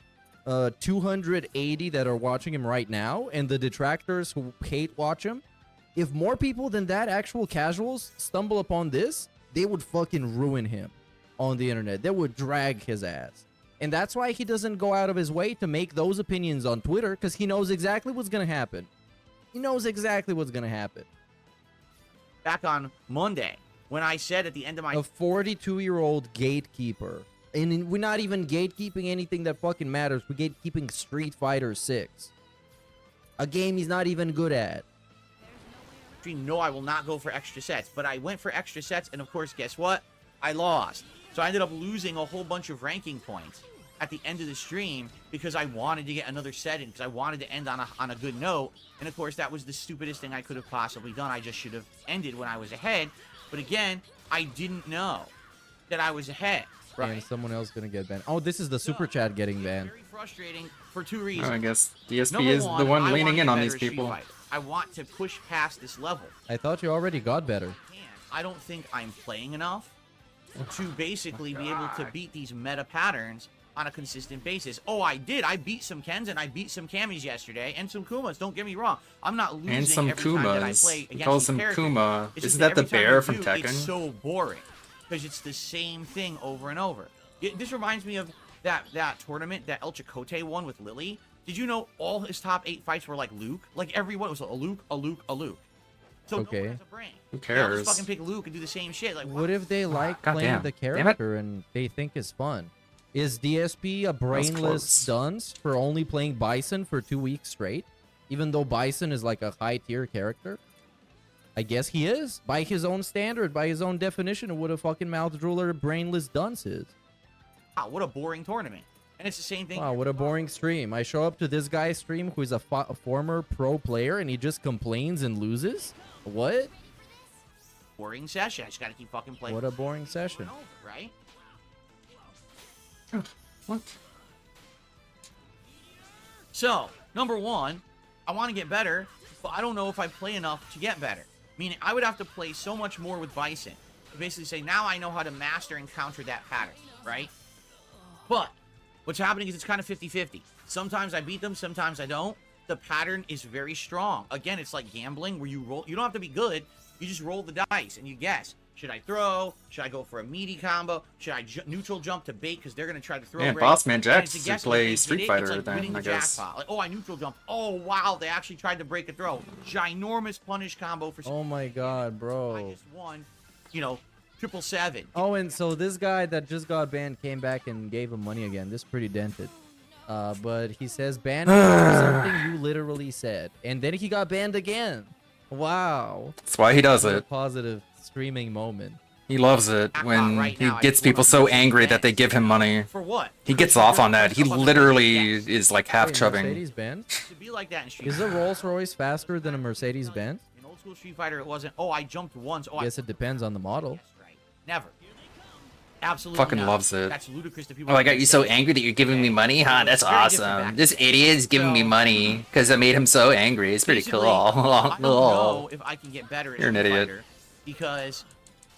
280 that are watching him right now and the detractors who hate watch him, if more people than that, actual casuals, stumble upon this, they would fucking ruin him on the internet. They would drag his ass. And that's why he doesn't go out of his way to make those opinions on Twitter, because he knows exactly what's going to happen. He knows exactly what's going to happen. Back on Monday, when I said at the end of my... A 42-year-old gatekeeper. And we're not even gatekeeping anything that fucking matters. We're gatekeeping Street Fighter 6. A game he's not even good at. No, I will not go for extra sets. But I went for extra sets, and of course, guess what? I lost. So I ended up losing a whole bunch of ranking points at the end of the stream because I wanted to get another set in, because I wanted to end on a good note. And of course, that was the stupidest thing I could have possibly done. I just should have ended when I was ahead. But again, I didn't know that I was ahead. Right. And someone else gonna get banned. Oh, this is the super chat getting banned. Very frustrating for two reasons. I guess DSP Number is the one I leaning want to in get on better these at Street people. Fighter. I want to push past this level. I thought you already got better. I don't think I'm playing enough to basically be able to beat these meta patterns on a consistent basis. Oh, I did. I beat some Kens and I beat some Camis yesterday and some Kumas. Don't get me wrong. I'm not losing And some every time that I Kumas. play He against calls these them characters. Kuma. It's Isn't just that the every time bear I from do, Tekken? It's so boring because it's the same thing over and over. This reminds me of that tournament that El Chicote won with Lily. Did you know all his top 8 fights were like Luke? Like everyone was a Luke, a Luke, a Luke. So no one has a brain. Who They all cares? just fucking pick Luke and do the same shit. Like, What if they like God playing damn. the Damn it. character and they think it's fun? Is DSP a brainless dunce for only playing Bison for 2 weeks straight? Even though Bison is like a high tier character? I guess he is. By his own standard, by his own definition of what a fucking mouth drooler brainless dunce is. wow, what a boring tournament. And it's the same thing. Wow, what a boring stream. I show up to this guy's stream who's a former pro player and he just complains and loses? What? Boring session. I just gotta keep fucking playing. What a boring session. Right? What? So, number one, I want to get better, but I don't know if I play enough to get better. Meaning, I would have to play so much more with Bison to basically say, now I know how to master and counter that pattern, right? But what's happening is it's kind of 50-50. Sometimes I beat them, sometimes I don't. The pattern is very strong. Again, it's like gambling where you roll. You don't have to be good. You just roll the dice and you guess. Should I throw? Should I go for a meaty combo? Should I neutral jump to bait because they're going to try to throw? Man, right? Bossman And Jax it's a should guess play game. Street It's Fighter like then, winning the I guess. jackpot. Like, oh, I neutral jumped. Oh, wow, they actually tried to break a throw. Ginormous punish combo for. Oh my god, bro. I just won, 777. Oh, and so this guy that just got banned came back and gave him money again. This is pretty dented. But he says banned for something you literally said. And then he got banned again. Wow. That's why he does What a it. positive streaming moment. He loves it when right he now, I gets just people wanna so lose angry the that they give him money. For what? He gets off on that. He literally is like half Wait, chubbing. Mercedes-Benz? To be like that in Street Is a Rolls Royce faster than a Mercedes-Benz? In old school Street Fighter, it wasn't. Oh, I jumped once. Oh, I guess it depends on the model. never. Absolutely. Fucking never. loves it. That's ludicrous to people. Oh, I got you so angry that you're giving me money? Huh, that's awesome. This idiot is giving me money because I made him so angry. It's pretty cool. I don't know if I can get better at You're an Street idiot. Fighter because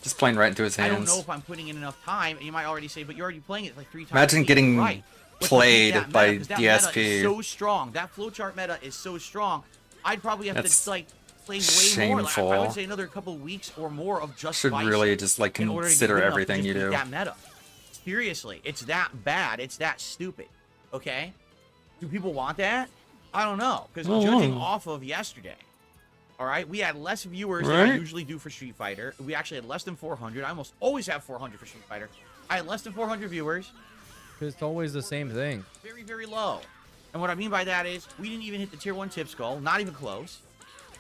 Just playing right into his I don't know hands. if I'm putting in enough time. And you might already say, but you're already playing it like 3 times. Imagine a week. getting Right. But played that by meta, 'cause that meta is DSP. so strong. That flowchart meta is so strong. I'd probably have That's to play way more. Like, I shameful. would say another couple weeks or more of just Should Bison really just like in order to consider get good enough to everything just you beat do. That meta. Seriously, it's that bad. It's that stupid. Okay? Do people want that? I don't know. Because Oh, judging no. off of yesterday, all right, we had less viewers than I Right. usually do for Street Fighter. We actually had less than 400. I almost always have 400 for Street Fighter. I had less than 400 viewers. Because it's always the same thing. Very, very low. And what I mean by that is we didn't even hit the tier 1 tip skull. Not even close.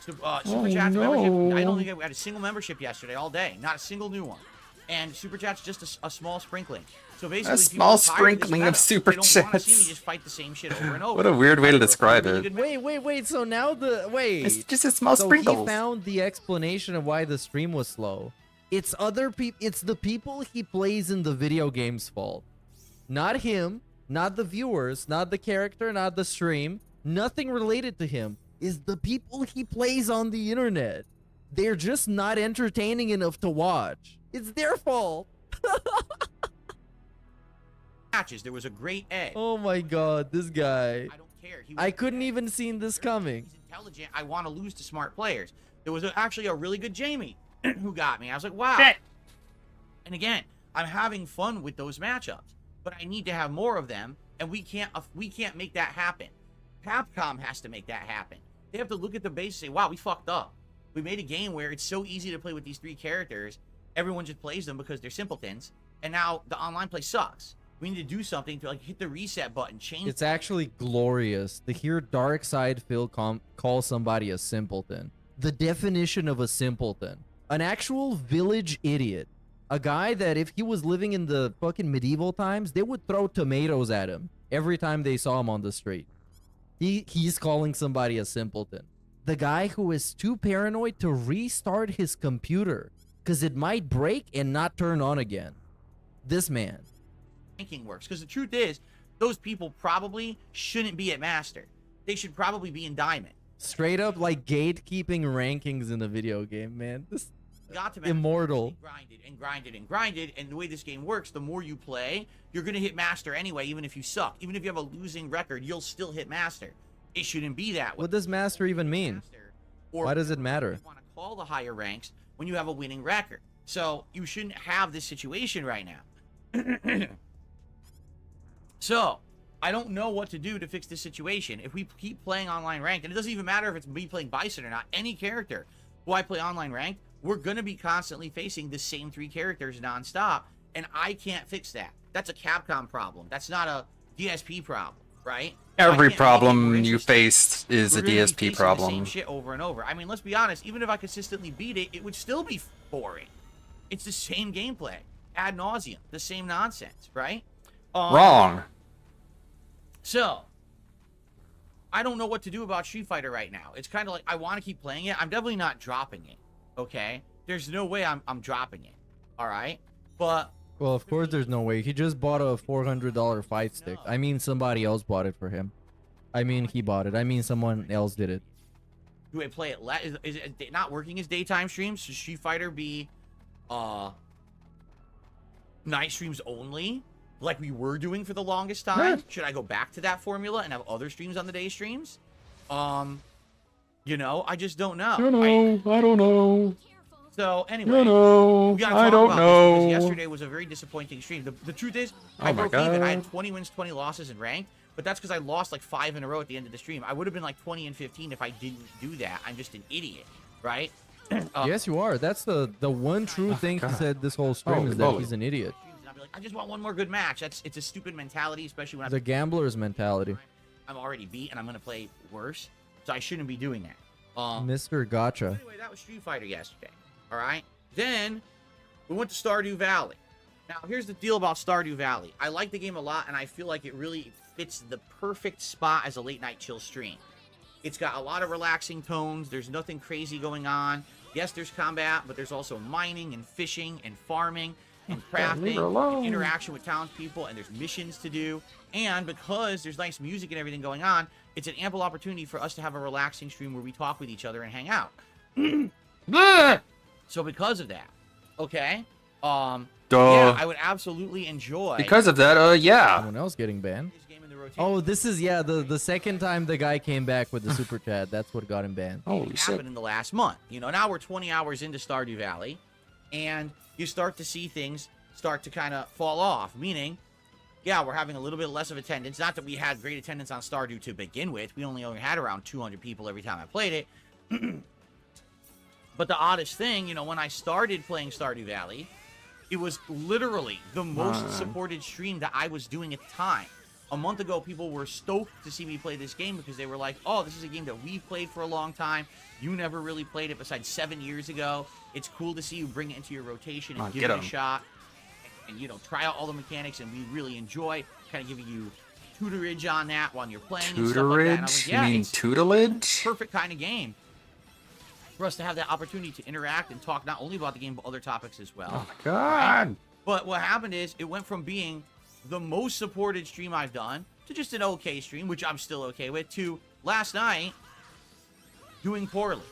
Super Chats membership. I don't think we had a single membership yesterday all day. Not a single new one. And Super Chat's just a small sprinkling. So basically, A people small are tired of this sprinkling of meta. Super They don't want to see Chats. me just fight the same shit over and over. What a weird way to describe it. Wait. So now It's just a small so sprinkles. he found the explanation of why the stream was slow. It's other people. It's the people he plays in the video game's fault. Not him. Not the viewers. Not the character. Not the stream. Nothing related to him. Is the people he plays on the internet. They're just not entertaining enough to watch. It's their fault. Matches. There was a great edge. Oh my god, this guy. I don't care. I couldn't even seen this coming. Intelligent. I want to lose to smart players. There was actually a really good Jamie who got me. I was like, wow. And again, I'm having fun with those matchups, but I need to have more of them, and we can't make that happen. Capcom has to make that happen. They have to look at the base and say, wow, we fucked up. We made a game where it's so easy to play with these 3 characters. Everyone just plays them because they're simpletons, and now the online play sucks. We need to do something to hit the reset button, change. It's actually glorious to hear Darkside Phil call somebody a simpleton. The definition of a simpleton. An actual village idiot A guy that if he was living in the fucking medieval times, they would throw tomatoes at him every time they saw him on the street. He's calling somebody a simpleton. The guy who is too paranoid to restart his computer because it might break and not turn on again. This man. Ranking works, because the truth is, those people probably shouldn't be at Master. They should probably be in Diamond. Straight up like gatekeeping rankings in a video game, man. This got to immortal. Grinded, and the way this game works, the more you play, you're gonna hit Master anyway, even if you suck. Even if you have a losing record, you'll still hit Master. It shouldn't be that way. What does Master even mean? Why does it matter? You want to call the higher ranks when you have a winning record. So you shouldn't have this situation right now. So I don't know what to do to fix this situation. If we keep playing online ranked, and it doesn't even matter if it's me playing Bison or not, any character who I play online ranked, we're going to be constantly facing the same 3 characters nonstop, and I can't fix that. That's a Capcom problem. That's not a DSP problem, right? Every problem you faced is a DSP problem. The same shit over and over. I mean, let's be honest. Even if I consistently beat it, it would still be boring. It's the same gameplay, ad nauseum, the same nonsense, right? Wrong. So, I don't know what to do about Street Fighter right now. It's kind of like I want to keep playing it. I'm definitely not dropping it. Okay, there's no way I'm dropping it. All right, but well, of course there's no way. He just bought a $400 fight stick. I mean, somebody else bought it for him. I mean, he bought it. I mean, someone else did it. Do I play it? Is it not working as daytime streams? Should Street Fighter be night streams only, like we were doing for the longest time? Should I go back to that formula and have other streams on the day streams? You know, I just don't know. I don't know. So anyway, we gotta I talk don't about know. this because yesterday was a very disappointing stream. The truth is, I broke even. I had 20 wins, 20 losses in ranked, but that's because I lost like 5 in a row at the end of the stream. I would have been like 20 and 15 if I didn't do that. I'm just an idiot, right? Yes, you are. That's the one true thing he said this whole stream is that he's an idiot. And I'll be like, I just want one more good match. It's a stupid mentality, especially when The gambler's mentality. I'm already beat and I'm gonna play worse, so I shouldn't be doing that. Mr. Gotcha. Anyway, that was Street Fighter yesterday. All right. Then we went to Stardew Valley. Now, here's the deal about Stardew Valley. I like the game a lot, and I feel like it really fits the perfect spot as a late night chill stream. It's got a lot of relaxing tones. There's nothing crazy going on. Yes, there's combat, but there's also mining and fishing and farming and crafting and interaction with townspeople, and there's missions to do. And because there's nice music and everything going on, it's an ample opportunity for us to have a relaxing stream where we talk with each other and hang out. So because of that, okay, yeah, I would absolutely enjoy. Because of that, yeah. Someone else getting banned. Oh, this is the second time the guy came back with the super chat. That's what got him banned. Holy shit! Happened in the last month. You know, now we're 20 hours into Stardew Valley, and you start to see things start to kind of fall off. Meaning, yeah, we're having a little bit less of attendance. Not that we had great attendance on Stardew to begin with. We only had around 200 people every time I played it. But the oddest thing, you know, when I started playing Stardew Valley, it was literally the most supported stream that I was doing at the time. A month ago, people were stoked to see me play this game because they were like, oh, this is a game that we've played for a long time. You never really played it besides 7 years ago. It's cool to see you bring it into your rotation and give it a shot. And, you know, try out all the mechanics, and we really enjoy kind of giving you tutorage on that while you're playing. And stuff like that. And I was like, yeah, you mean tutelage? Perfect kind of game for us to have that opportunity to interact and talk not only about the game but other topics as well. Oh my god! Right? But what happened is it went from being the most supported stream I've done to just an okay stream, which I'm still okay with, to last night doing poorly.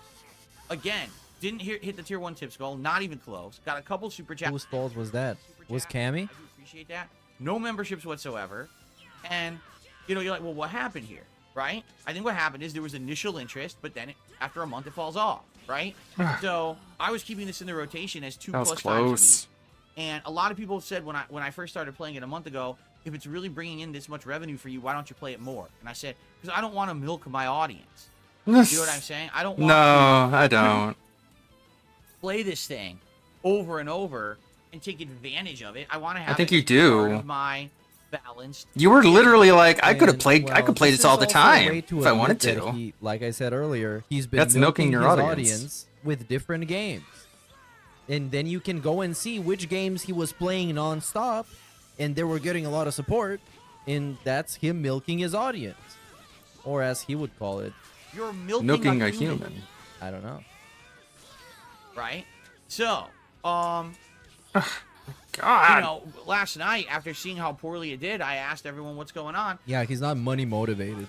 Again, didn't hit the tier 1 tips goal, not even close. Got a couple super chats. Whose fault was that? Was Cammy? I do appreciate that. No memberships whatsoever. And, you know, you're like, well, what happened here? Right? I think what happened is there was initial interest, but then after a month it falls off, right? So I was keeping this in the rotation as 2+ times a week. And a lot of people said when I first started playing it a month ago, if it's really bringing in this much revenue for you, why don't you play it more? And I said, because I don't want to milk my audience. You know what I'm saying? I don't want to I don't. Play this thing over and over and take advantage of it. I want to have I think you do. part of my balanced. You were literally like, I could have played. I could play this all the time if I wanted to. Like I said earlier, he's been That's milking your his audience with different games. And then you can go and see which games he was playing non-stop, and they were getting a lot of support, and that's him milking his audience. Or as he would call it, You're milking a human. I don't know. Right? So, God. You know, last night, after seeing how poorly it did, I asked everyone what's going on. Yeah, he's not money motivated.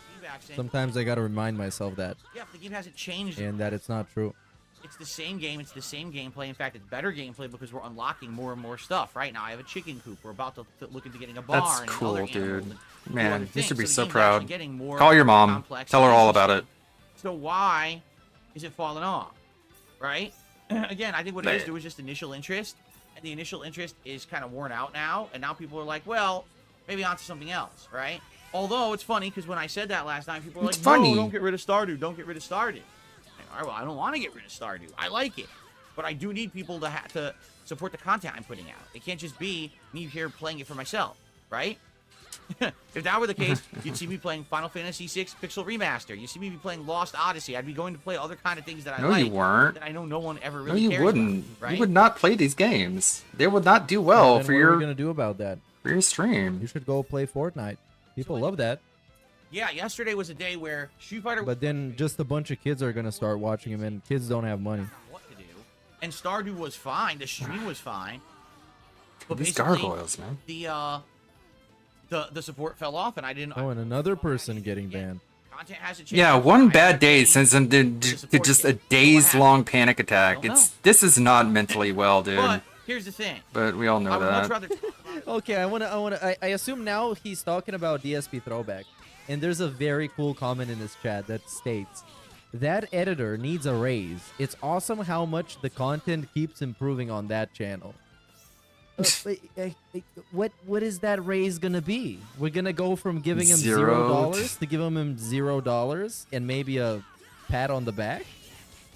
Sometimes I gotta remind myself that. Yeah, the game hasn't changed. And that it's not true. It's the same game. It's the same gameplay. In fact, it's better gameplay because we're unlocking more and more stuff. Right now, I have a chicken coop. We're about to look into getting a barn. That's and cool, other dude. animals and Man, other you things. should be the so game's proud. actually getting more Call your mom. complex Tell her and all about it. interesting. So why is it falling off? Right? Again, I think what it is, there was just initial interest. And the initial interest is kind of worn out now. And now people are like, well, maybe onto something else. Right? Although, it's funny because when I said that last night, people were like, no, don't get rid of Stardew. Don't get rid of Stardew. All right, well, I don't want to get rid of Stardew. I like it. But I do need people to support the content I'm putting out. It can't just be me here playing it for myself, right? If that were the case, you'd see me playing Final Fantasy VI Pixel Remaster. You'd see me be playing Lost Odyssey. I'd be going to play other kind of things that I No, like. you weren't. That I know no one ever No, really you cares wouldn't. about, right? You would not play these games. They would not do well Then for what your are we gonna do about that? For your stream. You should go play Fortnite. People love that. Yeah, yesterday was a day where Street Fighter But then just a bunch of kids are gonna start watching him, and kids don't have money. what to do. And Stardew was fine. The stream was fine. But These basically, gargoyles, man. The support fell off, and I didn't. Oh, and another person getting banned. Content hasn't changed. Yeah, one bad day sends them to just a days-long panic attack. This is not mentally well, dude. But here's the thing. But we all know I would much that. rather. Okay, I assume now he's talking about DSP Throwback, and there's a very cool comment in this chat that states, "That editor needs a raise. It's awesome how much the content keeps improving on that channel." What is that raise gonna be? We're gonna go from giving him $0 to giving him $0 and maybe a pat on the back?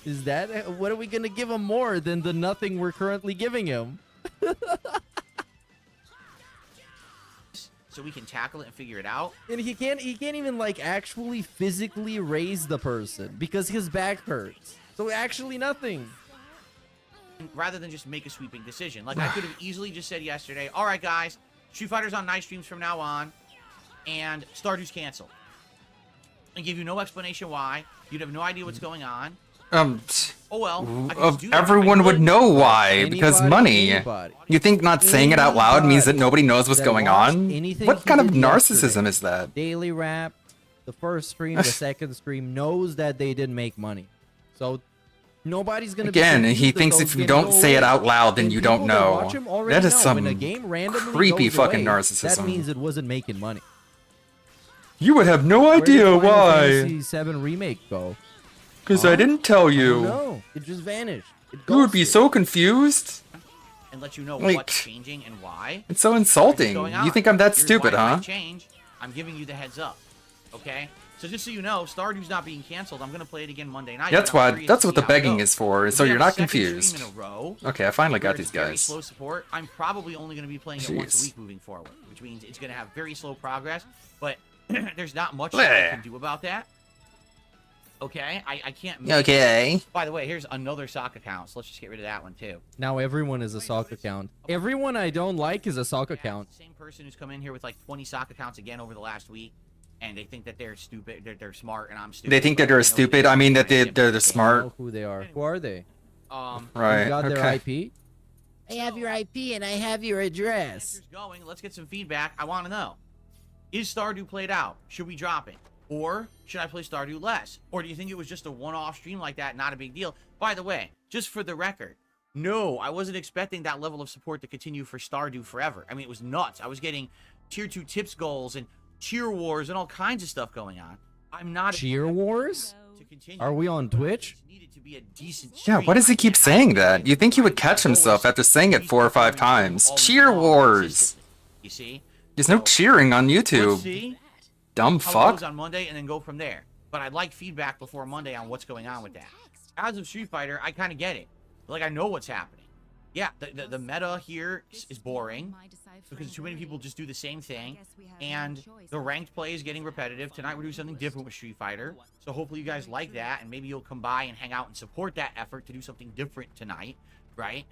Is that what are we gonna give him more than the nothing we're currently giving him? So we can tackle it and figure it out. And he can't even like actually physically raise the person because his back hurts. So actually nothing. Rather than just make a sweeping decision. Like, I could have easily just said yesterday, all right, guys, Street Fighter's on night streams from now on, and Stardew's canceled. And give you no explanation why. You'd have no idea what's going on. Oh, well. I can just do that. Everyone would know why, because money. You think not saying it out loud means that nobody knows what's going on? What kind of narcissism is that? Daily Rap, the first stream, the second stream, knows that they didn't make money. So nobody's gonna Again, be he thinks if you don't say it out loud, then you don't know. That is some creepy fucking narcissism. That means it wasn't making money. You would have no idea Where did Final why. Fantasy 7 remake go? Because I didn't tell you. No, it just vanished. You would be so confused. And let you know Like, what's changing and why. It's so insulting. What's going You on. think I'm that Here's stupid, why it huh? might change. I'm giving you the heads up. Okay? So just so you know, Stardew's not being canceled. I'm going to play it again Monday night. That's and I'm why. curious That's to what see the how it begging goes. is for, If so we you're have a not second stream confused. in a row, Okay, I finally where got it's these very guys. slow support, I'm probably only going to be playing it once Jeez. a week moving forward, which means it's going to have very slow progress. But there's not much Bleh. that I can do about that. Okay, I can't. Okay. By the way, here's another sock account, so let's just get rid of that one too. Now everyone is a sock account. Everyone I don't like is a sock account. Same person who's come in here with like 20 sock accounts again over the last week, and they think that they're stupid, they're smart, and I'm stupid. They think that they're stupid. I mean that they're smart. I know who they are. Who are they? Right, You got their okay. IP? I have your IP and I have your address. Going, let's get some feedback. I want to know: is Stardew played out? Should we drop it, or should I play Stardew less? Or do you think it was just a one-off stream like that, not a big deal? By the way, just for the record, no, I wasn't expecting that level of support to continue for Stardew forever. I mean, it was nuts. I was getting tier 2 tips goals and cheer wars and all kinds of stuff going on. I'm not Cheer wars? Are we on Twitch? Yeah, why does he keep saying that? You think he would catch himself after saying it 4 or 5 times? Cheer wars. You see? There's no cheering on Let's YouTube. see Dumb how it fuck. goes on Monday and then go from there. But I'd like feedback before Monday on what's going on with that. As of Street Fighter, I kind of get it. Like, I know what's happening. Yeah, the meta here is boring because too many people just do the same thing, and the ranked play is getting repetitive. Tonight we're doing something different with Street Fighter, so hopefully you guys like that, and maybe you'll come by and hang out and support that effort to do something different tonight, right?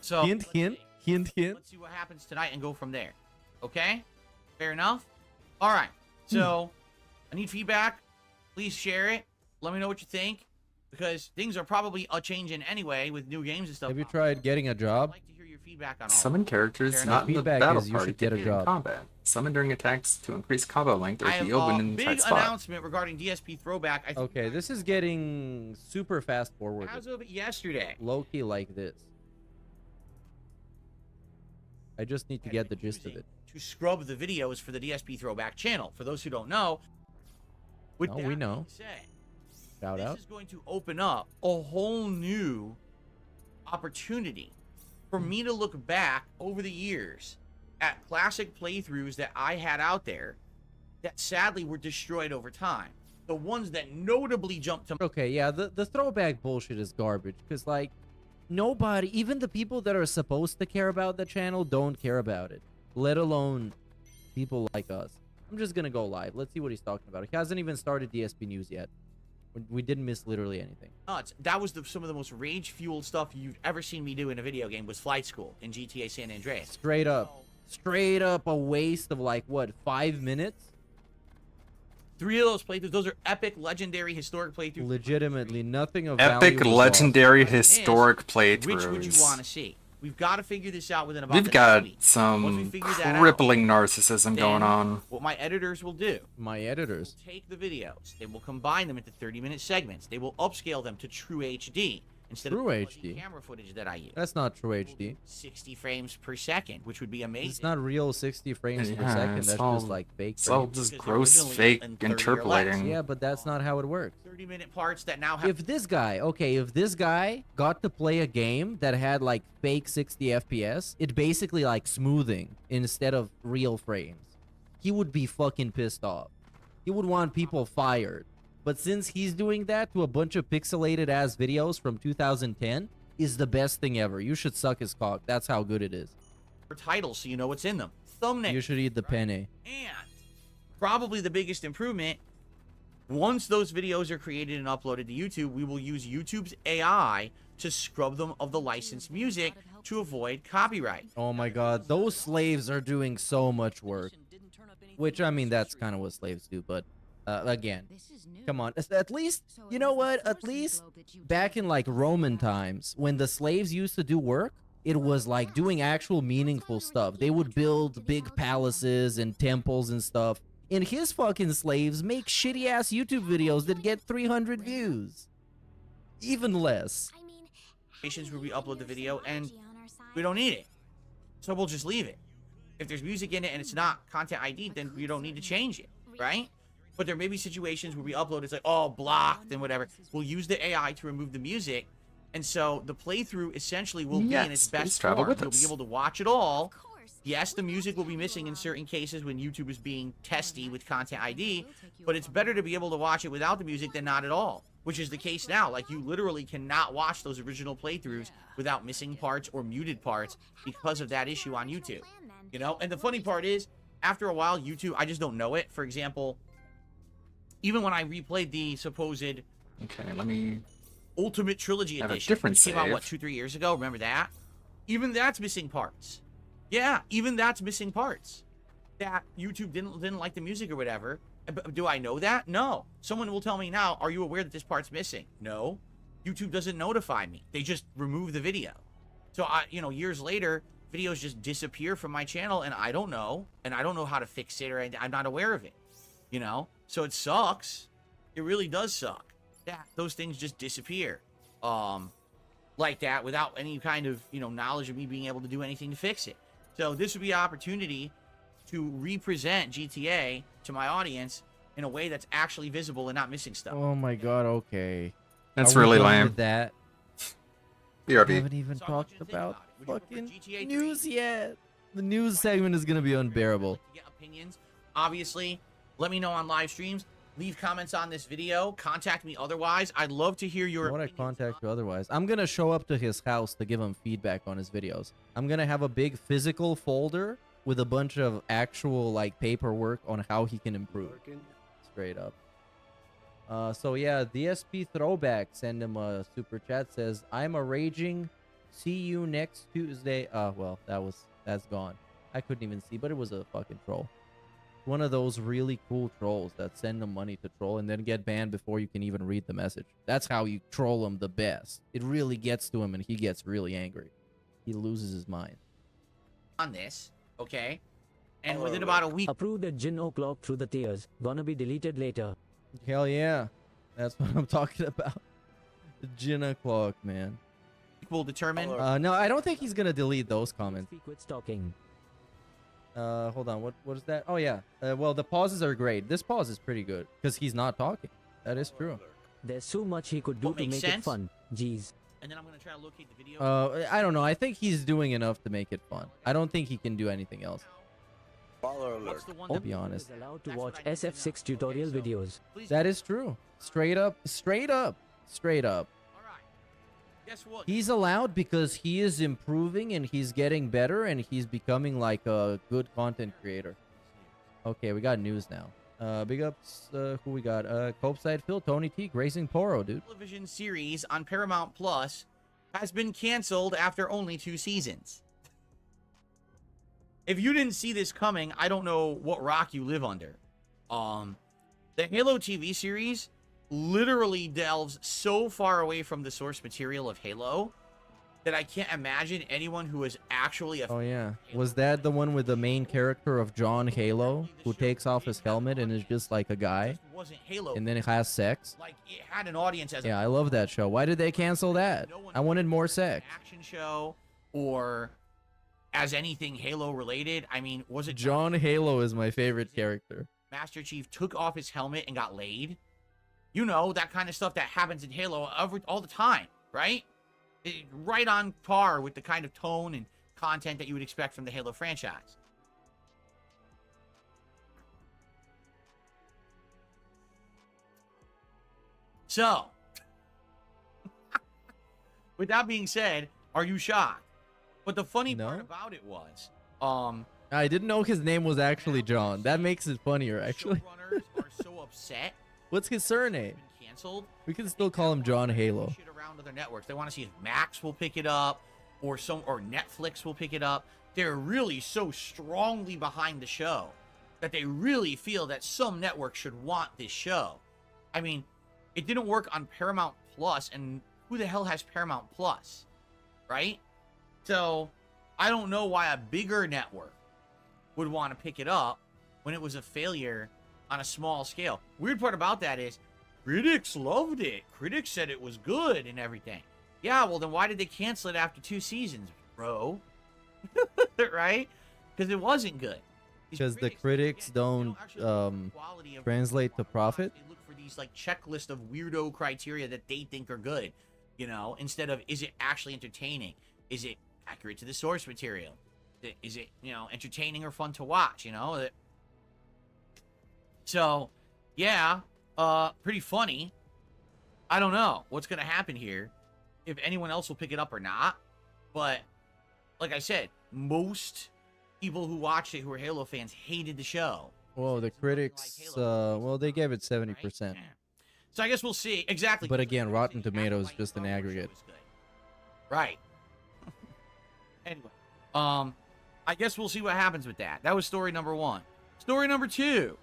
So Hint, hint, hint, hint. let's see what happens tonight and go from there. Okay? Fair enough? All right. So I need feedback. Please share it. Let me know what you think, because things are probably changing anyway with new games and stuff. Have you tried getting a job? I'd like to hear your feedback on all Summon characters Fair not in the Feedback battle is you party should get a in job. combat. Summon during attacks to increase combo length or I have heal when a in big tight spot. announcement regarding DSP Throwback. I think Okay, this is getting super fast forward. as of yesterday. Low-key like this. I just need to get the gist of it. To scrub the videos for the DSP Throwback channel. For those who don't know, with No, that we know. being said, Shout this out. is going to open up a whole new opportunity for me to look back over the years at classic playthroughs that I had out there that sadly were destroyed over time. The ones that notably jumped to Okay, yeah, the throwback bullshit is garbage, because, like, nobody, even the people that are supposed to care about the channel, don't care about it, let alone people like us. I'm just gonna go live. Let's see what he's talking about. He hasn't even started DSP news yet. We didn't miss literally anything. nuts. That was some of the most rage-fueled stuff you've ever seen me do in a video game was Flight School in GTA San Andreas. Straight up a waste of, like, what, 5 minutes? 3 of those playthroughs, those are epic, legendary, historic playthroughs. Legitimately, nothing of Epic, value was legendary, What it is, historic playthroughs. Which would you want to see? We've got to figure this out within about We've the got next week. Once we some figure that out, crippling narcissism going then on. What my editors will do, My editors. take the videos, they will combine them into 30-minute segments. They will upscale them to true HD instead True of the HD. camera footage that I use. That's not true HD. 60 frames per second, which would be amazing. It's not real 60 frames per Yeah, second. it's That's all- just like fake It's all frames. just Because gross, originally fake in 30 or less. interpolating. Yeah, but that's not how it works. 30-minute parts that now have If this guy got to play a game that had like fake 60 FPS, it basically like smoothing instead of real frames, he would be fucking pissed off. He would want people fired. But since he's doing that to a bunch of pixelated ass videos from 2010, is the best thing ever. You should suck his cock. That's how good it is. titles so you know what's in them. Thumbnail. You should eat the penne. And probably the biggest improvement, once those videos are created and uploaded to YouTube, we will use YouTube's AI to scrub them of the licensed music to avoid copyright. Oh my god, those slaves are doing so much work. Which, I mean, that's kind of what slaves do, but again, come on. At least, you know what? At least back in like Roman times, when the slaves used to do work, it was like doing actual meaningful stuff. They would build big palaces and temples and stuff. And his fucking slaves make shitty ass YouTube videos that get 300 views. Even less. Where we upload the video and we don't need it. So we'll just leave it. If there's music in it and it's not content ID, then we don't need to change it, right? But there may be situations where we upload, it's like, oh, blocked and whatever. We'll use the AI to remove the music. And so the playthrough essentially will be in its best travel form. with You'll us. be able to watch it all. Yes, the music will be missing in certain cases when YouTube is being testy with content ID, but it's better to be able to watch it without the music than not at all, which is the case now. Like, you literally cannot watch those original playthroughs without missing parts or muted parts because of that issue on YouTube. You know, and the funny part is, after a while, YouTube, I just don't know it. For example, even when I replayed the supposed Okay, let me Ultimate Trilogy have a Edition, different which came out, save. what, 2-3 years ago? Remember that? Even that's missing parts. Yeah, even that's missing parts. That YouTube didn't like the music or whatever. But do I know that? No. Someone will tell me now, are you aware that this part's missing? No. YouTube doesn't notify me. They just remove the video. So, years later, videos just disappear from my channel, and I don't know. And I don't know how to fix it, or I'm not aware of it. You know? So it sucks. It really does suck. Yeah, those things just disappear. Like that, without any kind of, knowledge of me being able to do anything to fix it. So this would be an opportunity to represent GTA to my audience in a way that's actually visible and not missing stuff. Oh my god, okay. That's Are we really done lame. with that? We BRB. haven't even talked about fucking news yet. The news segment is gonna be unbearable. Get opinions. Obviously, let me know on live streams. Leave comments on this video. Contact me otherwise. I'd love to hear your Why would I contact you otherwise? I'm gonna show up to his house to give him feedback on his videos. I'm gonna have a big physical folder with a bunch of actual like paperwork on how he can improve. Straight up. So yeah, DSP Throwback send him a super chat, says, I'm a raging, see you next Tuesday. Well, that's gone. I couldn't even see, but it was a fucking troll. One of those really cool trolls that send them money to troll and then get banned before you can even read the message. That's how you troll him the best. It really gets to him and he gets really angry. He loses his mind. On this, okay? And within about a week... Approved at Jin O'Clock through the tiers. Gonna be deleted later. Hell yeah. That's what I'm talking about. The Jin O'Clock, man. Will determine... no, I don't think he's gonna delete those comments. Quit stalking. Hold on. What is that? Oh, yeah. Well, the pauses are great. This pause is pretty good because he's not talking. That is true. There's so much he could do to make it fun. Jeez. And then I'm going to try to locate the video. I don't know. I think he's doing enough to make it fun. I don't think he can do anything else. To be honest. Allowed to watch SF6 tutorial videos. That is true. Straight up. Straight up. Straight up. Guess what? He's allowed because he is improving and he's getting better and he's becoming like a good content creator. Okay, we got news now. Big ups, who we got? Copeside Phil, Tony T, Gracing Poro, dude. Television series on Paramount Plus has been canceled after only 2 seasons. If you didn't see this coming, I don't know what rock you live under. The Halo TV series literally delves so far away from the source material of Halo that I can't imagine anyone who is actually a... Oh, yeah. Was that the one with the main character of John Halo, who takes off his helmet and is just like a guy? Wasn't Halo. And then it has sex? Like, it had an audience as Yeah, I love that show. Why did they cancel that? I wanted more sex. Action show or as anything Halo related. I mean, was it... John Halo is my favorite character. Master Chief took off his helmet and got laid? You know, that kind of stuff that happens in Halo all the time, right? Right on par with the kind of tone and content that you would expect from the Halo franchise. So, with that being said, are you shocked? But the funny part about it was, I didn't know his name was actually John. That makes it funnier, actually. Showrunners are so upset. What's his surname? Canceled. We can still call him John Halo. Shit around other networks. They want to see if Max will pick it up, or Netflix will pick it up. They're really so strongly behind the show that they really feel that some network should want this show. I mean, it didn't work on Paramount Plus, and who the hell has Paramount Plus, right? So I don't know why a bigger network would want to pick it up when it was a failure on a small scale. Weird part about that is critics loved it. Critics said it was good and everything. Yeah, well then why did they cancel it after 2 seasons, bro? Right? Because it wasn't good. Because the critics don't translate to profit. They look for these like checklist of weirdo criteria that they think are good, you know, instead of is it actually entertaining? Is it accurate to the source material? Is it, you know, entertaining or fun to watch, you know? So, yeah, pretty funny. I don't know what's going to happen here, if anyone else will pick it up or not. But, like I said, most people who watched it who are Halo fans hated the show. Well, the critics, well, they gave it 70%. So I guess we'll see. Exactly. But again, Rotten Tomatoes just an aggregate. Right. Anyway, I guess we'll see what happens with that. That was story number 1. Story number 2.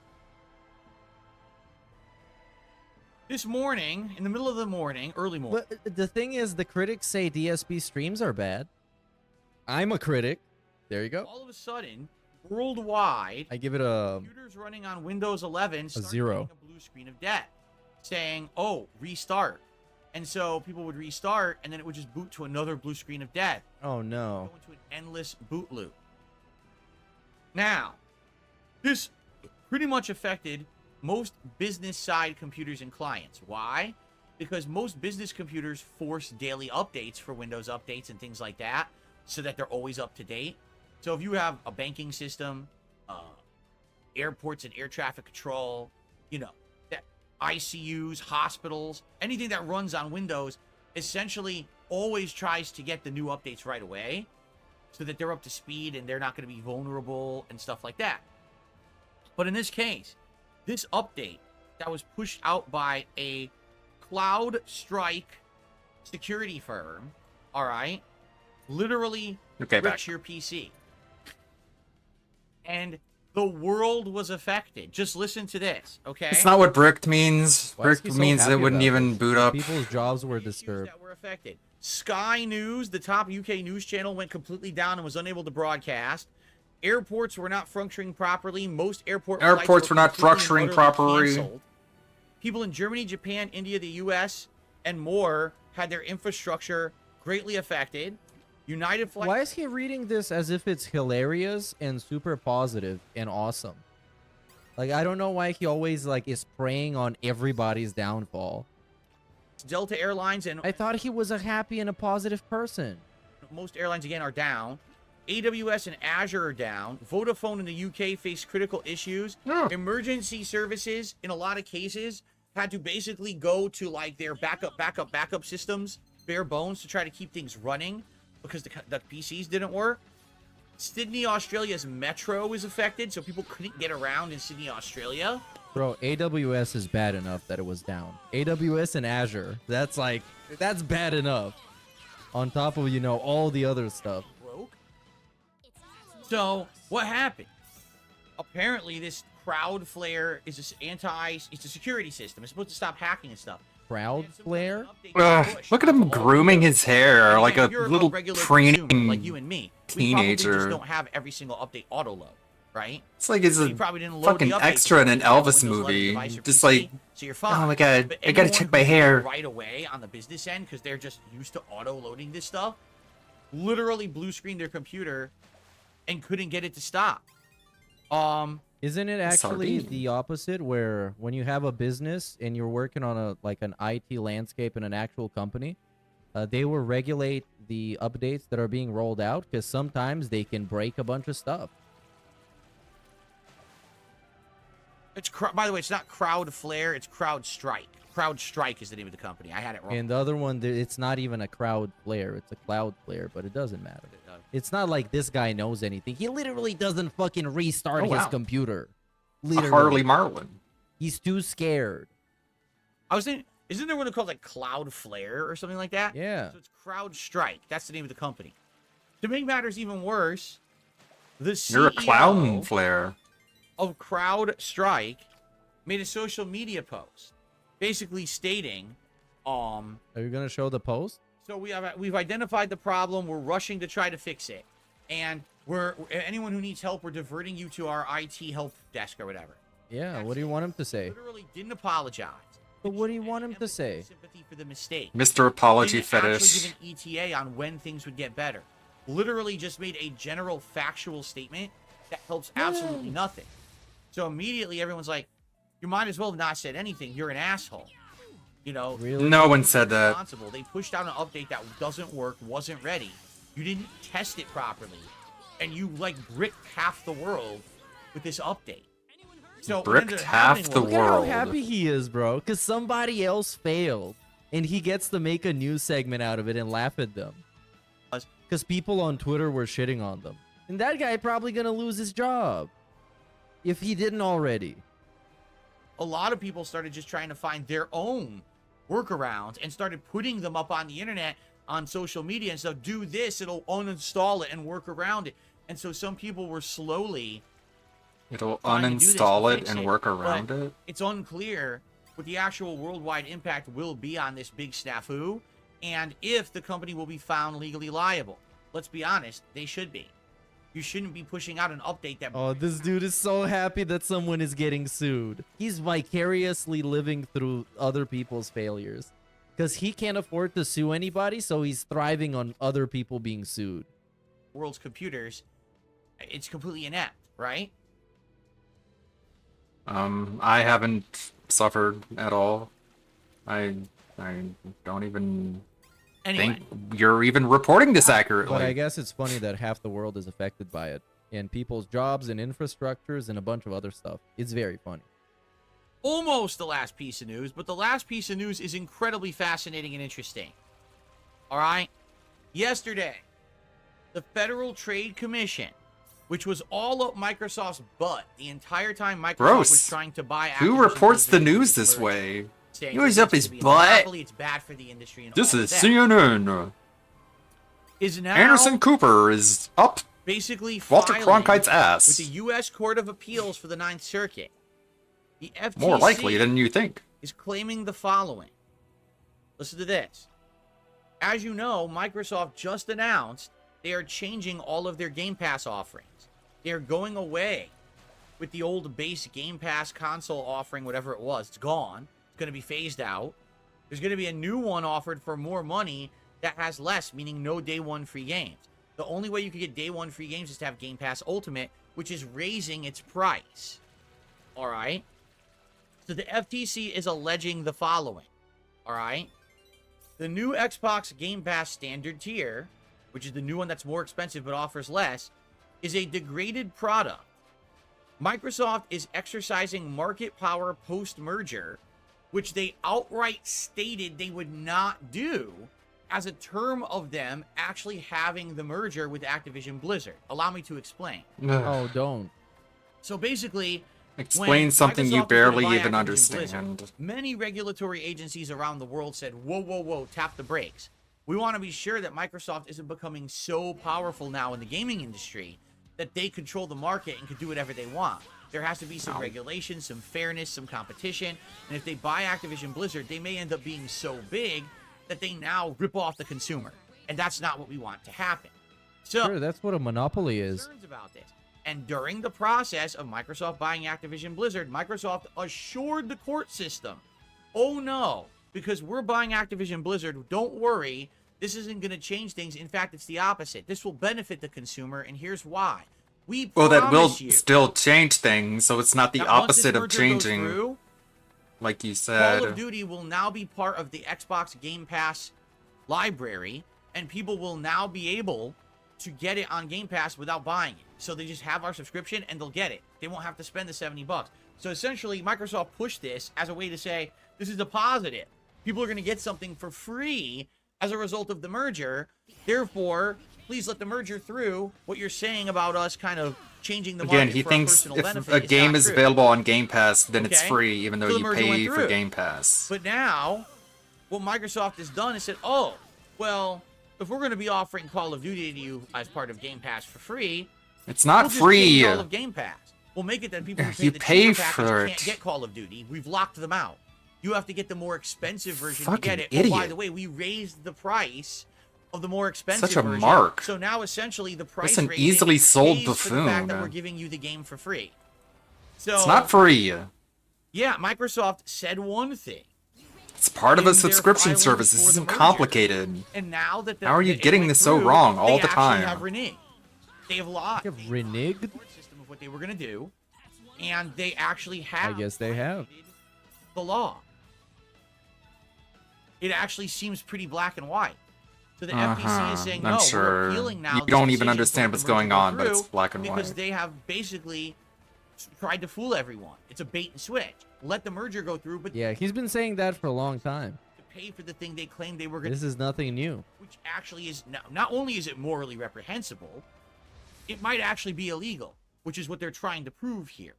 This morning, in the middle of the morning, early morning. But the thing is, the critics say DSP streams are bad. I'm a critic. There you go. All of a sudden, worldwide, I give it a computers running on Windows 11 started 0. getting a blue screen of death, saying, "Oh, restart." And so people would restart, and then it would just boot to another blue screen of death. Oh no! Go into an endless boot loop. Now, this pretty much affected most business side computers and clients. Why? Because most business computers force daily updates for Windows updates and things like that, so that they're always up to date. So if you have a banking system, airports and air traffic control, you know, ICUs, hospitals, anything that runs on Windows essentially always tries to get the new updates right away so that they're up to speed and they're not going to be vulnerable and stuff like that. But in this case, this update that was pushed out by a CrowdStrike security firm, all right, literally bricks your PC. And the world was affected. Just listen to this, okay? It's not what bricked means. Bricked means it wouldn't even boot up. People's jobs were disturbed. That were affected. Sky News, the top UK news channel, went completely down and was unable to broadcast. Airports were not functioning properly. Most airports were not functioning properly. Canceled. People in Germany, Japan, India, the US, and more had their infrastructure greatly affected. United Flight. Why is he reading this as if it's hilarious and super positive and awesome? Like, I don't know why he always like is preying on everybody's downfall. Delta Airlines and I thought he was a happy and a positive person. Most airlines again are down. AWS and Azure are down. Vodafone in the UK face critical issues. Emergency services in a lot of cases had to basically go to like their backup systems, bare bones, to try to keep things running because the PCs didn't work. Sydney, Australia's metro is affected, so people couldn't get around in Sydney, Australia. Bro, AWS is bad enough that it was down. AWS and Azure, that's bad enough. On top of, you know, all the other stuff. So, what happened? Apparently, this Cloudflare is it's a security system. It's supposed to stop hacking and stuff. Cloudflare? Look at him grooming his hair like a little preening like you and me. teenager. We probably just don't have every single update auto-load, right? It's like it's So a you probably didn't load fucking the updates extra in an on Elvis Windows 11 movie. device or Just PC, like, so you're fine. oh my god, But I gotta anyone check who my did it hair. right away on the business end because they're just used to auto-loading this stuff, literally blue screened their computer and couldn't get it to stop. Isn't it actually the opposite, where when you have a business and you're working on an IT landscape in an actual company, they will regulate the updates that are being rolled out because sometimes they can break a bunch of stuff. It's by the way, it's not Cloudflare, it's CrowdStrike. CrowdStrike is the name of the company. I had it wrong. And the other one, it's not even a Cloudflare, it's a Cloudflare, but it doesn't matter. It's not like this guy knows anything. He literally doesn't fucking restart his computer. Literally. Harley Marlin. He's too scared. I was thinking, isn't there one called like Cloudflare or something like that? Yeah. So it's CrowdStrike. That's the name of the company. To make matters even worse, the CEO You're a clown flare. of CrowdStrike made a social media post basically stating, Are you gonna show the post? so we've identified the problem, we're rushing to try to fix it, and anyone who needs help, we're diverting you to our IT help desk or whatever. Yeah, what do you want him to say? Literally didn't apologize. But what do you want him to say? Sympathy for the mistake. Mr. Apology Didn't Fetish. actually give an ETA on when things would get better. Literally just made a general factual statement that helps absolutely nothing. So immediately everyone's like, you might as well have not said anything. You're an asshole. You know, Really? No one said that. responsible. They pushed out an update that doesn't work, wasn't ready. You didn't test it properly, and you like bricked half the world with this update. So what Bricked ended up half happening the was- Look at how world. happy he is, bro. Because somebody else failed. And he gets to make a news segment out of it and laugh at them. Because people on Twitter were shitting on them. And that guy probably going to lose his job. If he didn't already. A lot of people started just trying to find their own workarounds and started putting them up on the internet, on social media, and so do this, it'll uninstall it and work around it. And so some people were slowly It'll trying to do this to uninstall it fix and work around but it. It's unclear what the actual worldwide impact will be on this big snafu, and if the company will be found legally liable. Let's be honest, they should be. You shouldn't be pushing out an update that... Oh, this dude is so happy that someone is getting sued. He's vicariously living through other people's failures. Because he can't afford to sue anybody, so he's thriving on other people being sued. world's computers, it's completely inept, right? I haven't suffered at all. I don't even think you're even reporting this accurately. But I guess it's funny that half the world is affected by it. And people's jobs and infrastructures and a bunch of other stuff. It's very funny. Almost the last piece of news, but the last piece of news is incredibly fascinating and interesting. All right? Yesterday, the Federal Trade Commission which was all up Microsoft's butt the entire time Microsoft Gross. was trying to buy Who Activision reports the Blizzard news with this merger, way? saying He always this up is his gonna be a butt. monopoly, it's bad for the industry and This all is of that. CNN. Is now Anderson Cooper is up basically Walter filing Cronkite's ass. with the U.S. Court of Appeals for the Ninth Circuit. The FTC More likely than you think. is claiming the following. Listen to this. As you know, Microsoft just announced they are changing all of their Game Pass offerings. They are going away with the old base Game Pass console offering, whatever it was. It's gone. It's going to be phased out. There's going to be a new one offered for more money that has less, meaning no day one free games. The only way you can get day one free games is to have Game Pass Ultimate, which is raising its price. All right? So the FTC is alleging the following. All right? The new Xbox Game Pass standard tier, which is the new one that's more expensive but offers less, is a degraded product. Microsoft is exercising market power post-merger, which they outright stated they would not do as a term of them actually having the merger with Activision Blizzard. Allow me to explain. Oh, don't. So basically, Explain when something you Microsoft was gonna barely buy even Activision understand. Blizzard, many regulatory agencies around the world said, whoa, whoa, whoa, tap the brakes. We want to be sure that Microsoft isn't becoming so powerful now in the gaming industry that they control the market and can do whatever they want. There has to be some regulation, some fairness, some competition. And if they buy Activision Blizzard, they may end up being so big that they now rip off the consumer. And that's not what we want to happen. So Sure, that's what a monopoly is. concerns about this. And during the process of Microsoft buying Activision Blizzard, Microsoft assured the court system, oh no, because we're buying Activision Blizzard, don't worry, this isn't going to change things. In fact, it's the opposite. This will benefit the consumer, and here's why. We Well, that will promise you still change things, so it's not the that once this opposite of merger goes changing. through, Like you Call said. of Duty will now be part of the Xbox Game Pass library, and people will now be able to get it on Game Pass without buying it. So they just have our subscription and they'll get it. They won't have to spend the $70. So essentially, Microsoft pushed this as a way to say, this is a positive. People are going to get something for free as a result of the merger. Therefore, please let the merger through. What you're saying about us kind of changing the market Again, he for thinks our personal if benefit a game not is true. available on Game Pass, then it's Okay? free, even though So the you merger went pay for through. Game Pass. But now, what Microsoft has done is said, oh, well, if we're going to be offering Call of Duty to you as part of Game Pass for free, It's not we'll just free. give you all of Game Pass. We'll make it that people who pay You the pay cheaper package for can't it. get Call of Duty. We've locked them out. You have to get the more expensive version to Fucking get it. Oh, by idiot. the way, we raised the price of the more expensive Such a version. mark. So now essentially the price That's an raising easily sold pays for the fact that buffoon. we're giving you the game for free. So It's not free. Yeah, Microsoft said one thing. It's part of a in their subscription filings service. This for the isn't merger. complicated. And now that How are you that it getting went this so through, wrong all they the actually time? have reneged. They have lied. Reneged? System of what they were going to do, and they actually I have guess they have. the law. It actually seems pretty black and white. So the FTC is saying, I'm no, sure we're appealing now. you this don't even decision understand for what's the merger going to go on, but it's through black and because white. they have basically tried to fool everyone. It's a bait and switch. Let the merger go through, but Yeah, he's been saying that for a long time. pay for the thing they claimed they were going to This is nothing new. which actually is not only is it morally reprehensible, it might actually be illegal, which is what they're trying to prove here.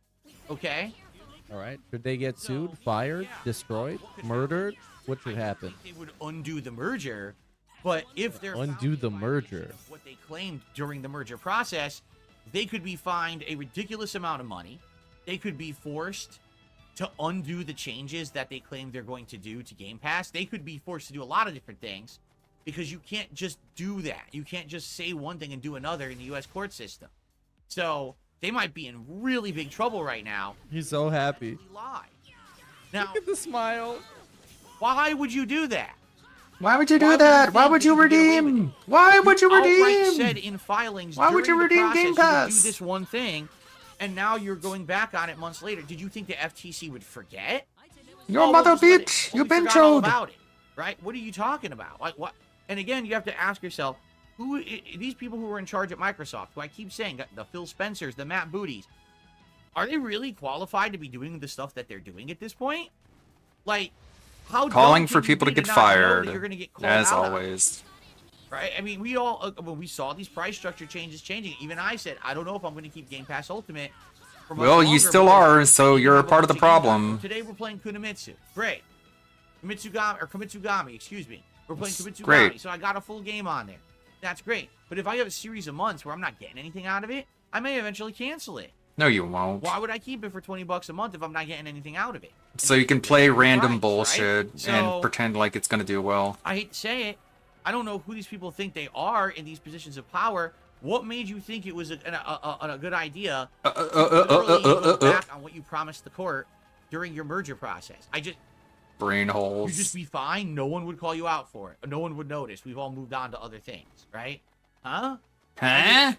Okay? All right. Should they get sued, fired, destroyed, murdered? What should happen? They would undo the merger, but if they're Undo the merger. what they claimed during the merger process, they could be fined a ridiculous amount of money. They could be forced to undo the changes that they claim they're going to do to Game Pass. They could be forced to do a lot of different things because you can't just do that. You can't just say one thing and do another in the U.S. court system. So they might be in really big trouble right now. He's so happy. Now, Look at the smile. Why would you do that? Why would you do that? Why would you redeem? Why would you Outright said redeem? in filings Why would you during the redeem process, Game you would Pass? do this one thing, and now you're going back on it months later. Did you think the FTC would forget? Your Oh, mother we'll just let it- bitch. well, You've we been forgot all told. about it, right? What are you talking about? Like what? And again, you have to ask yourself, these people who are in charge at Microsoft, who I keep saying, the Phil Spencers, the Matt Booties, are they really qualified to be doing the stuff that they're doing at this point? Like, how Calling dumb for can you people to be get not know that fired, you're gonna get called as out on it? always. right? I mean, we all when we saw these price structure changes changing, even I said, I don't know if I'm going to keep Game Pass Ultimate. For much Well, you longer still because are, so we you're a have part of the bunch Game Pass. problem. Today we're playing Kunimitsu. Great. Kumitsugami, excuse me. We're playing Kumitsugami, Great. so I got a full game on there. That's great. But if I have a series of months where I'm not getting anything out of it, I may eventually cancel it. No, you won't. Why would I keep it for $20 a month if I'm not getting anything out of it? So you can play random price, bullshit right? So- and pretend like it's gonna do well. I hate to say it, I don't know who these people think they are in these positions of power. What made you think it was a good idea to literally go back on what you promised the court during your merger process? Brain holes. You'd just be fine. No one would call you out for it. No one would notice. We've all moved on to other things, right? Huh? Huh?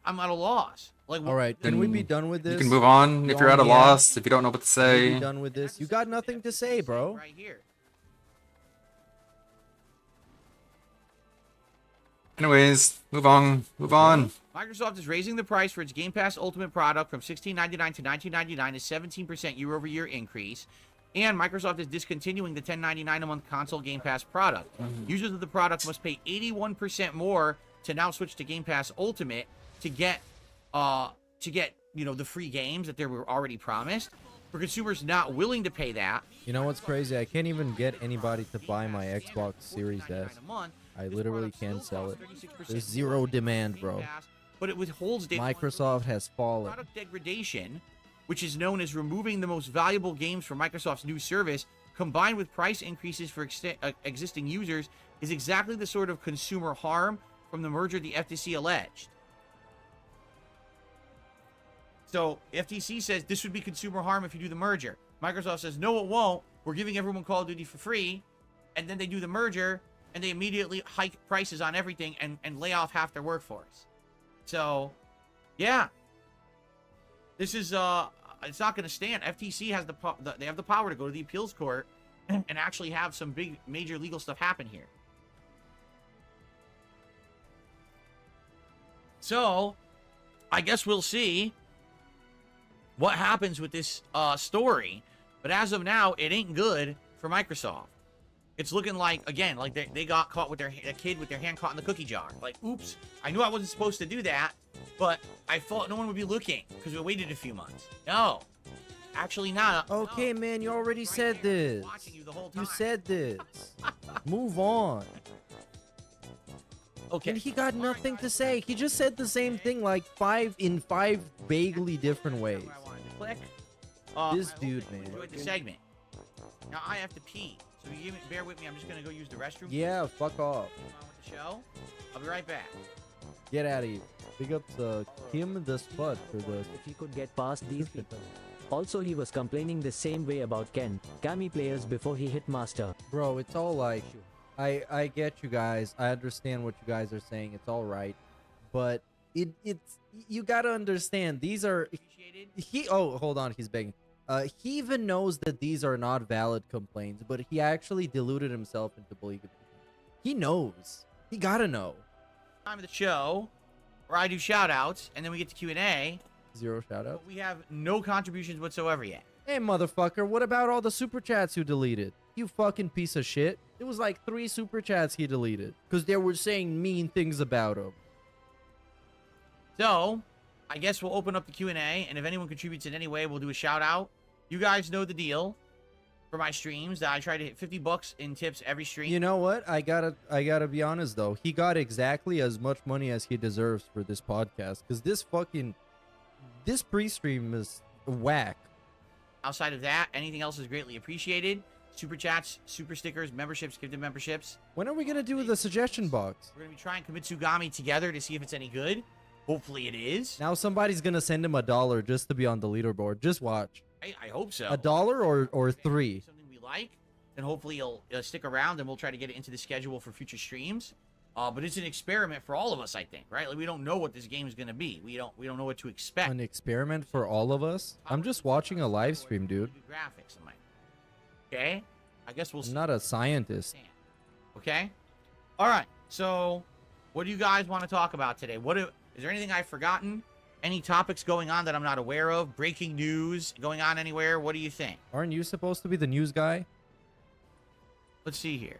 I'm at a loss. Like, All right, can we be done with this? You can move on if you're at a loss, if you don't know what to Can we say. be done with this? You got nothing to say, bro. Right here. Anyways, move on. Move on. Microsoft is raising the price for its Game Pass Ultimate product from $16.99 to $19.99, a 17% year-over-year increase. And Microsoft is discontinuing the $10.99 a month console Game Pass product. Users of the product must pay 81% more to now switch to Game Pass Ultimate to get the free games that they were already promised. For consumers not willing to pay that, You know what's crazy? I can't even get anybody to buy my Xbox Series S. I literally can't sell it. There's zero demand, bro. but it withholds data. Microsoft has fallen. Product degradation, which is known as removing the most valuable games from Microsoft's new service, combined with price increases for existing users, is exactly the sort of consumer harm from the merger the FTC alleged. So FTC says this would be consumer harm if you do the merger. Microsoft says, no, it won't. We're giving everyone Call of Duty for free. And then they do the merger, and they immediately hike prices on everything and lay off half their workforce. So, this is it's not going to stand. FTC has they have the power to go to the appeals court and actually have some big major legal stuff happen here. So, I guess we'll see what happens with this story. But as of now, it ain't good for Microsoft. It's looking like, again, like they got caught with a kid with their hand caught in the cookie jar. Like, oops, I knew I wasn't supposed to do that, but I thought no one would be looking because we waited a few months. No, actually not. Okay, man, you already said this. You said this. Move on. Okay. And he got nothing to say. He just said the same thing like five vaguely different ways. Click. This dude, man. Enjoyed the segment. Now I have to pee. So you bear with me. I'm just going to go use the restroom. Yeah, fuck off. With the show. I'll be right back. Get out of here. Big up to Kim the Spud for this. If he could get past these people. Also, he was complaining the same way about Ken, Kami players before he hit Master. Bro, it's all like, I get you guys. I understand what you guys are saying. It's all right. But it's you got to understand. These are... Oh, hold on. He's begging. He even knows that these are not valid complaints, but he actually deluded himself into believing them. He knows. He gotta know. Time of the show where I do shout-outs, and then we get to Q&A. Zero shout-outs. We have no contributions whatsoever yet. Hey, motherfucker, what about all the super chats you deleted? You fucking piece of shit. It was like 3 super chats he deleted because they were saying mean things about him. So, I guess we'll open up the Q&A, and if anyone contributes in any way, we'll do a shout-out. You guys know the deal for my streams that I try to hit $50 in tips every stream. You know what? I gotta be honest though. He got exactly as much money as he deserves for this podcast because this pre-stream is whack. Outside of that, anything else is greatly appreciated. Super chats, super stickers, memberships, gifted memberships. When are we gonna do the suggestion box? We're gonna be trying Kumitsugami together to see if it's any good. Hopefully it is. Now somebody's gonna send him $1 just to be on the leaderboard. Just watch. I hope so. $1 or 3. Something we like, and hopefully he'll stick around, and we'll try to get it into the schedule for future streams. But it's an experiment for all of us, I think, right? Like we don't know what this game is gonna be. We don't know what to expect. An experiment for all of us? I'm just watching a live stream, dude. Graphics, okay? I guess we'll. I'm not a scientist. Okay. All right. So, what do you guys want to talk about today? Is there anything I've forgotten? Any topics going on that I'm not aware of? Breaking news going on anywhere? What do you think? Aren't you supposed to be the news guy? Let's see here.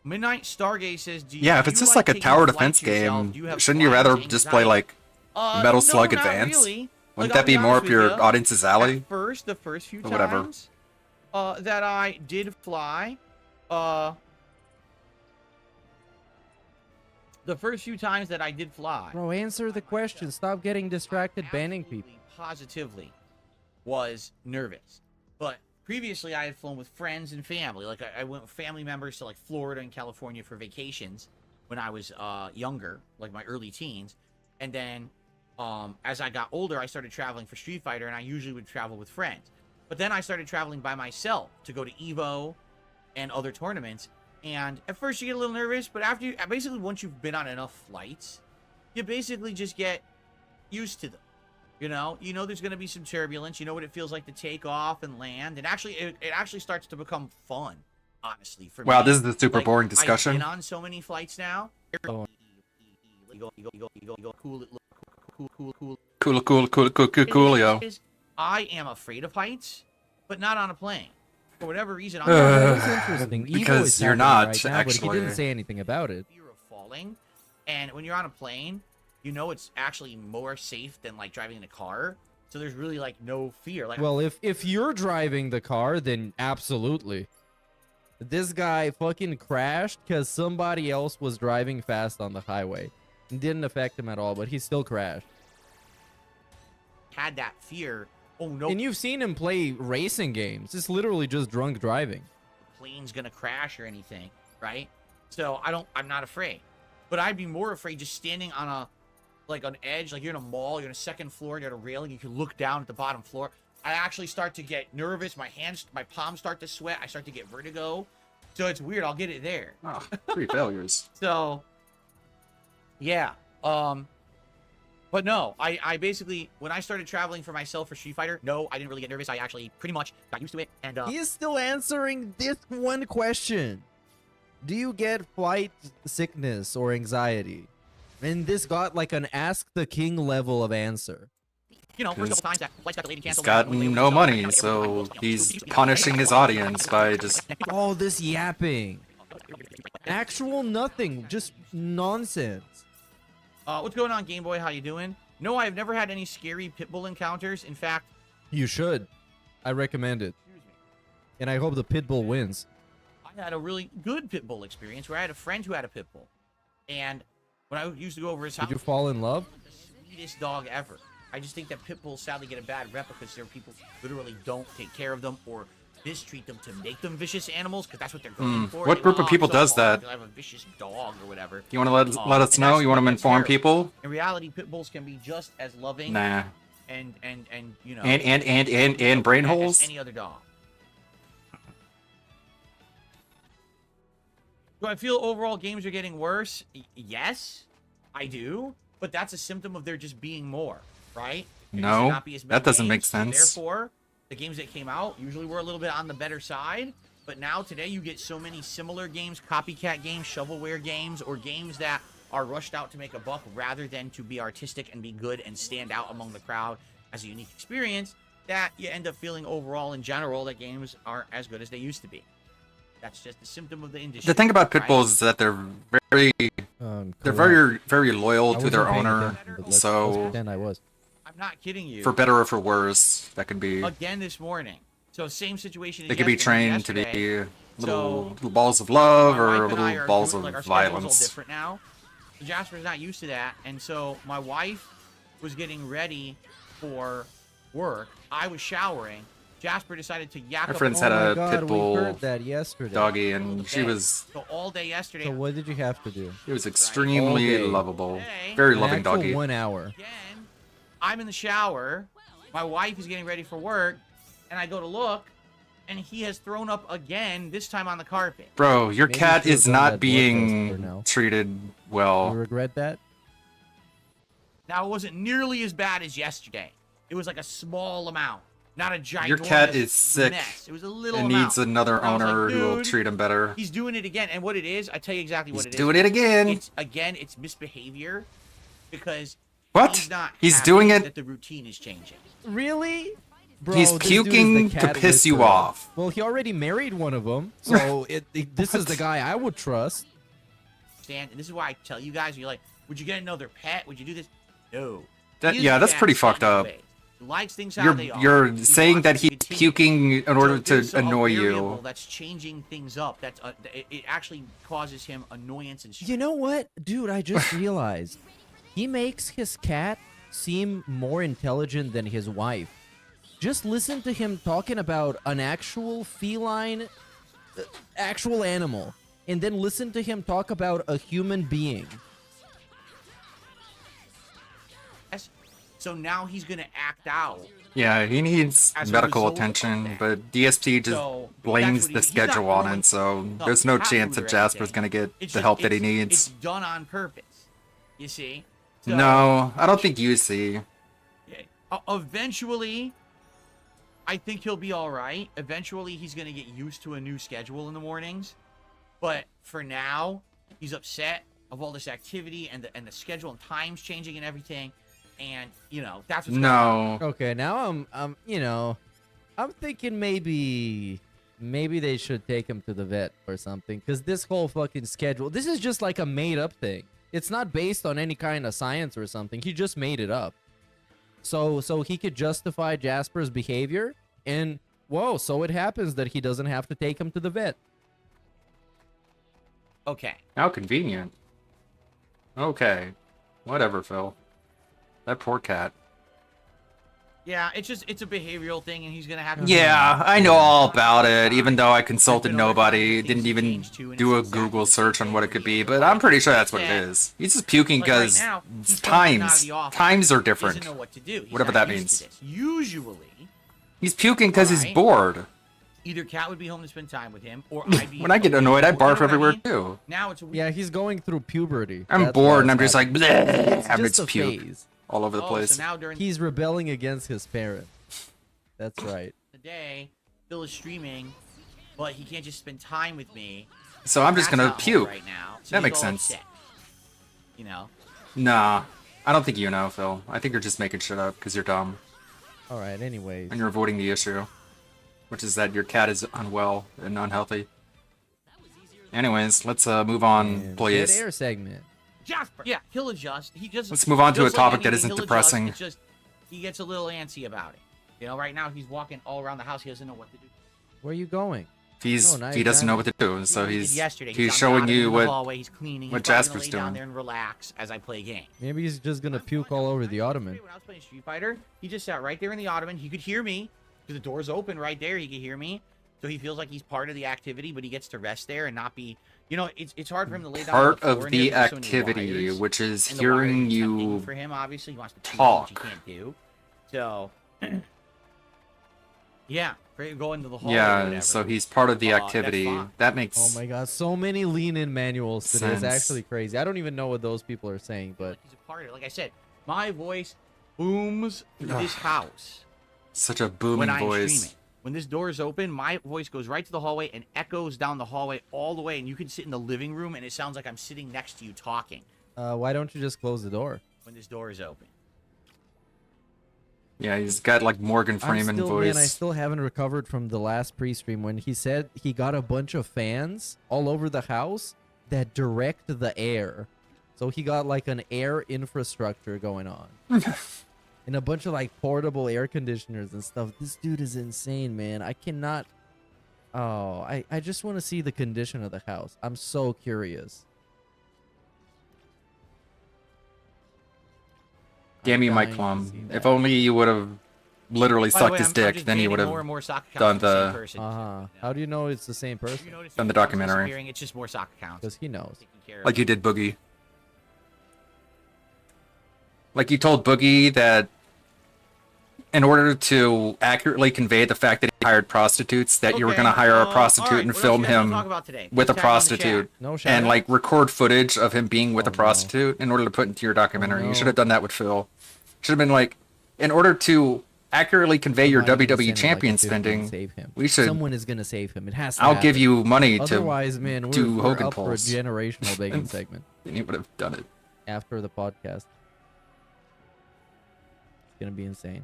Midnight Stargate says, Yeah, if it's just like a tower defense game, shouldn't you rather just play like Metal Slug Advance? Really. Wouldn't Like, that be I'll more honest up your with you, audience's alley? At first, the first few Or whatever. times that I did fly, Bro, answer the question. Stop getting distracted banning people. positively was nervous. But previously, I had flown with friends and family. Like, I went with family members to, like, Florida and California for vacations when I was younger, like my early teens. And then as I got older, I started traveling for Street Fighter, and I usually would travel with friends. But then I started traveling by myself to go to EVO and other tournaments. And at first you get a little nervous, but after you, basically once you've been on enough flights, you basically just get used to them. You know there's going to be some turbulence. You know what it feels like to take off and land. And actually, it actually starts to become fun, honestly, for me. Wow, this is a super Like, boring discussion. I've been on so many flights now. Oh. Coolio. I am afraid of heights, but not on a plane. For whatever reason, That's interesting. Evo Because is you're happening not, right now, actually. But he didn't say anything about it. fear of falling. And when you're on a plane, you know it's actually more safe than like driving in a car. So there's really like no fear. Like, Well, if you're driving the car, then absolutely. This guy fucking crashed because somebody else was driving fast on the highway. It didn't affect him at all, but he still crashed. had that fear. Oh no, And you've seen him play racing games. It's literally just drunk driving. the plane's gonna crash or anything, right? So I'm not afraid. But I'd be more afraid just standing on an edge, like you're in a mall, you're on a second floor, you're at a railing, you can look down at the bottom floor. I actually start to get nervous. My palms start to sweat. I start to get vertigo. So it's weird. I'll get it there. Oh, 3 failures. So, yeah. But no, I basically, when I started traveling for myself for Street Fighter, no, I didn't really get nervous. I actually pretty much got used to it. And He is still answering this one question. Do you get flight sickness or anxiety? And this got like an Ask the King level of answer. first couple times that flights got delayed and He's canceled. got no money, so he's punishing his audience by just... All this yapping. Actual nothing. Just nonsense. What's going on, Game Boy? How you doing? No, I've never had any scary Pitbull encounters. In fact, You should. I recommend it. And I hope the Pitbull wins. I had a really good Pitbull experience where I had a friend who had a Pitbull. And when I used to go over his house, Did you fall in love? the sweetest dog ever. I just think that Pitbulls sadly get a bad rep because there are people who literally don't take care of them or mistreat them to make them vicious animals because that's what they're going for. What They group go, of "Oh, people I'm so does hard that? because I have a vicious dog or whatever. You want to let us And know? that's You want to fucking inform terrible. people? In reality, Pitbulls can be just as loving. Nah. And you know. And brain as holes? any other dog. Do I feel overall games are getting worse? Yes, I do. But that's a symptom of there just being more, right? There used to No, not be as many that doesn't make games, sense. Therefore, the games that came out usually were a little bit on the better side. But now today you get so many similar games, copycat games, shovelware games, or games that are rushed out to make a buck rather than to be artistic and be good and stand out among the crowd as a unique experience, that you end up feeling overall in general that games aren't as good as they used to be. That's just a symptom of the industry. The thing about pit right? bulls is that they're very very loyal I to their wasn't paying owner. attention, but let's So pretend I was. I'm not kidding you. for better or for worse, that can be. Again this morning. So same situation. They can be trained to yesterday. be little, So, little balls of love my or wife and I little are balls doing- of like, our schedule's all violence. different now. So Jasper's not used to that, and so my wife was getting ready for work. I was showering. Jasper decided to yak My up. friends Oh had my a God, pit we bull heard that yesterday. doggy, and she was So all day yesterday. So what did you have to do? she was All extremely day. lovable, very An loving actual doggy. 1 hour. I'm in the shower. My wife is getting ready for work, and I go to look, and he has thrown up again. This time on the carpet. Bro, your Maybe cat you should've is done that not blood test for being now. treated You well. regret that? Now it wasn't nearly as bad as yesterday. It was like a small amount, not a giant. Your cat is sick mess. It was a little and amount. needs another And I was like, owner who will "Dude, treat him better. He's doing it again, and what it is, I tell you exactly what He's it is. doing it again. It's misbehavior, because What? he's not He's happy doing it- that the routine is changing. Really? Bro, He's this dude is the puking to cat piss you whisperer. off. Well, he already married one of them, so this is the guy I would trust. And this is why I tell you guys, you're like, would you get another pet? Would you do this? No. That, He is yeah, the that's cat pretty set fucked in his up. ways. He likes things how they are. You're He saying wants that to he's continue. puking in order So there's to a annoy variable you. That's changing things up. That's it actually causes him annoyance and stress. You know what, dude? I just realized he makes his cat seem more intelligent than his wife. Just listen to him talking about an actual feline, actual animal, and then listen to him talk about a human being. So now he's gonna act out. Yeah, he needs As a medical result of attention, that. but DSP just So, blames that's the what he's not schedule on throwing it, so up there's no cat chance food that or Jasper's anything. gonna get It's the just- help that he it's needs. done on purpose. You see? So, No, I don't think you see. Eventually, I think he'll be all right. Eventually, he's going to get used to a new schedule in the mornings. But for now, he's upset of all this activity and the schedule and times changing and everything. And, you know, that's what's going on. Okay, now I'm thinking maybe they should take him to the vet or something, because this whole fucking schedule, this is just like a made up thing. It's not based on any kind of science or something. He just made it up. So he could justify Jasper's behavior, and whoa, so it happens that he doesn't have to take him to the vet. Okay. How convenient. Okay. Whatever, Phil. That poor cat. Yeah, it's a behavioral thing, and he's going to have to... Yeah, I know all about it, even though I consulted nobody, didn't even do a Google search on what it could be, but I'm pretty sure that's what it is. He's just puking Like right because now, he's fucking out of the office. times are He different. doesn't know what to do. He's Whatever not that used to means. this. Usually, He's puking because he's Alright. bored. either Cat would be home to spend time with him, or I'd be... When I get annoyed, I You know barf what I everywhere mean? too. Now it's a weird... Yeah, he's going through puberty. I'm That's bored why and I'm it's just like, happening. bleh, It's having just to a puke phase. all over the place. So now during He's rebelling against his parents. That's right. the day, Phil is streaming, but he can't just spend time with me. So I'm just Cat's gonna not home puke. right now, so That he's makes all sense. upset. You know? Nah, I don't think you know, Phil. I think you're just making shit up because you're dumb. All right, anyways. And you're avoiding the issue, which is that your cat is unwell and unhealthy. Anyways, let's move on, please. Dead air segment. Jasper! Yeah, he'll adjust. He just... Let's move on to a just like topic that anything, isn't he'll depressing. Adjust. It's just, he gets a little antsy about it. You know, right now he's walking all around the house. He doesn't know what to do. Where are you going? He's Oh, now he you're doesn't down. know what to do, so He did he's yesterday. he's on the showing ottoman you in the what hallway. He's cleaning. what He's probably gonna Jasper's lay down doing. there and relax as I play a game. Maybe he's just gonna puke all over the ottoman. When I was playing Street Fighter, he just sat right there in the ottoman. He could hear me because the door's open right there. He could hear me, so he feels like he's part of the activity, but he gets to rest there and not be. You know, it's hard for him to lay down. Part on the floor of and the there's so many activity, wires, which is and the wiring hearing is tempting you for him, obviously, he wants to do talk. which he can't do. So, yeah, go into the hall. or Yeah, whatever. so he's part of the That's activity. fine. That makes Oh my god, so many lean-in manuals today. It's sense. actually crazy. I don't even know what those people are saying, but He's a part of it. Like I said, my voice booms through this house. such a booming when I'm voice. streaming. When this door is open, my voice goes right to the hallway and echoes down the hallway all the way, and you can sit in the living room, and it sounds like I'm sitting next to you talking why don't you just close the door? when this door is open. Yeah, he's got like Morgan Freeman voice. Man, I still haven't recovered from the last pre-stream when he said he got a bunch of fans all over the house that direct the air. So he got like an air infrastructure going on. And a bunch of like portable air conditioners and stuff. This dude is insane, man. I cannot... Oh, I just want to see the condition of the house. I'm so curious. Damn you, Mike dying to Plum. see If only you would have literally By the sucked way, his I'm dick, just then he banning would have more and more sock done accounts with the same the person. How do you know it's the same person? done the documentary Disappearing, it's just more sock accounts. Because he knows. like you did Boogie. Like you told Boogie that in order to accurately convey the fact that he hired prostitutes, that you were Okay, going to hire a all prostitute right, and what else film you guys wanna him talk about today? with a Chat in the prostitute chat. No and shout-outs? like record footage of him being with a prostitute in order to put into your documentary. no. You should have done that with Phil. Should have been like, in order to accurately convey your Somebody's gonna WWE send, champion like, a 50 and spending, save him. we should. Someone is gonna save him. It has to I'll happen. give you money to Otherwise, man, we're, do we're Hogan up for a pulls. generational begging segment Then he would have done it. after the podcast. It's gonna be insane.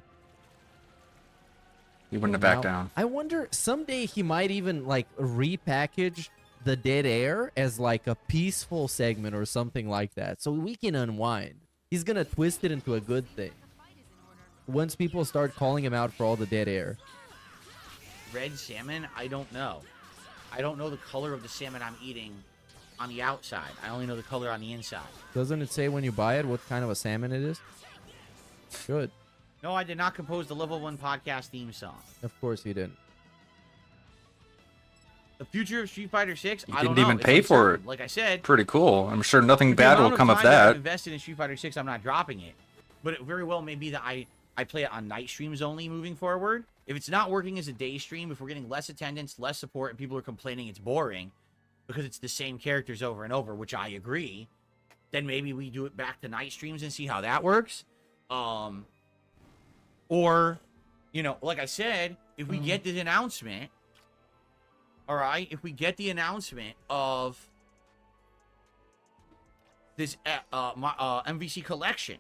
He wouldn't have backed Now, down. I wonder someday he might even like repackage the dead air as like a peaceful segment or something like that, so we can unwind. He's gonna twist it into a good thing once people start calling him out for all the dead air. Red salmon? I don't know. I don't know the color of the salmon I'm eating on the outside. I only know the color on the inside. Doesn't it say when you buy it what kind of a salmon it is? Good. No, I did not compose the Level 1 podcast theme song. Of course you didn't. The future of Street Fighter 6? You I don't didn't know. even It's pay for uncertain. it. Like I said, Pretty cool. I'm sure nothing with the bad will amount of come of time I've that. invested in Street Fighter 6, I'm not dropping it. But it very well may be that I play it on night streams only moving forward. If it's not working as a day stream, if we're getting less attendance, less support, and people are complaining it's boring because it's the same characters over and over, which I agree, then maybe we do it back to night streams and see how that works. Or, you know, like I said, if we get this announcement, all right, if we get the announcement of this MVC collection.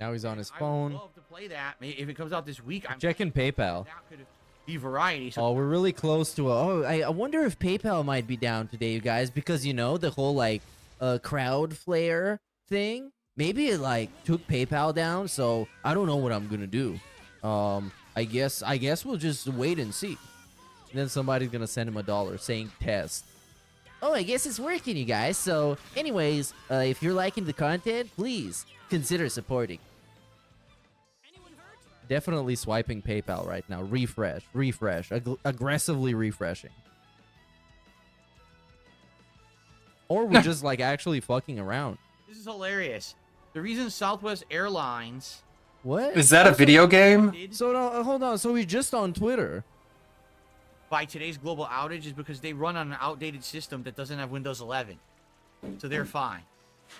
Now he's on his I phone. would love to play that. If it comes out this week, I'm Checking PayPal. that could be variety. So Oh, we're really close to I wonder if PayPal might be down today, you guys, because you know the whole like crowd flare thing. Maybe it like took PayPal down, so I don't know what I'm gonna do. I guess we'll just wait and see. And then somebody's gonna send him $1 saying test. Oh, I guess it's working, you guys. So, anyways, if you're liking the content, please consider supporting. Definitely swiping PayPal right now. Refresh. Aggressively refreshing. Or we're just like actually fucking around. this is hilarious. The reason Southwest Airlines. What? Is that a video game? So no, hold on. So we're just on Twitter. By today's global outage is because they run on an outdated system that doesn't have Windows 11. So they're fine.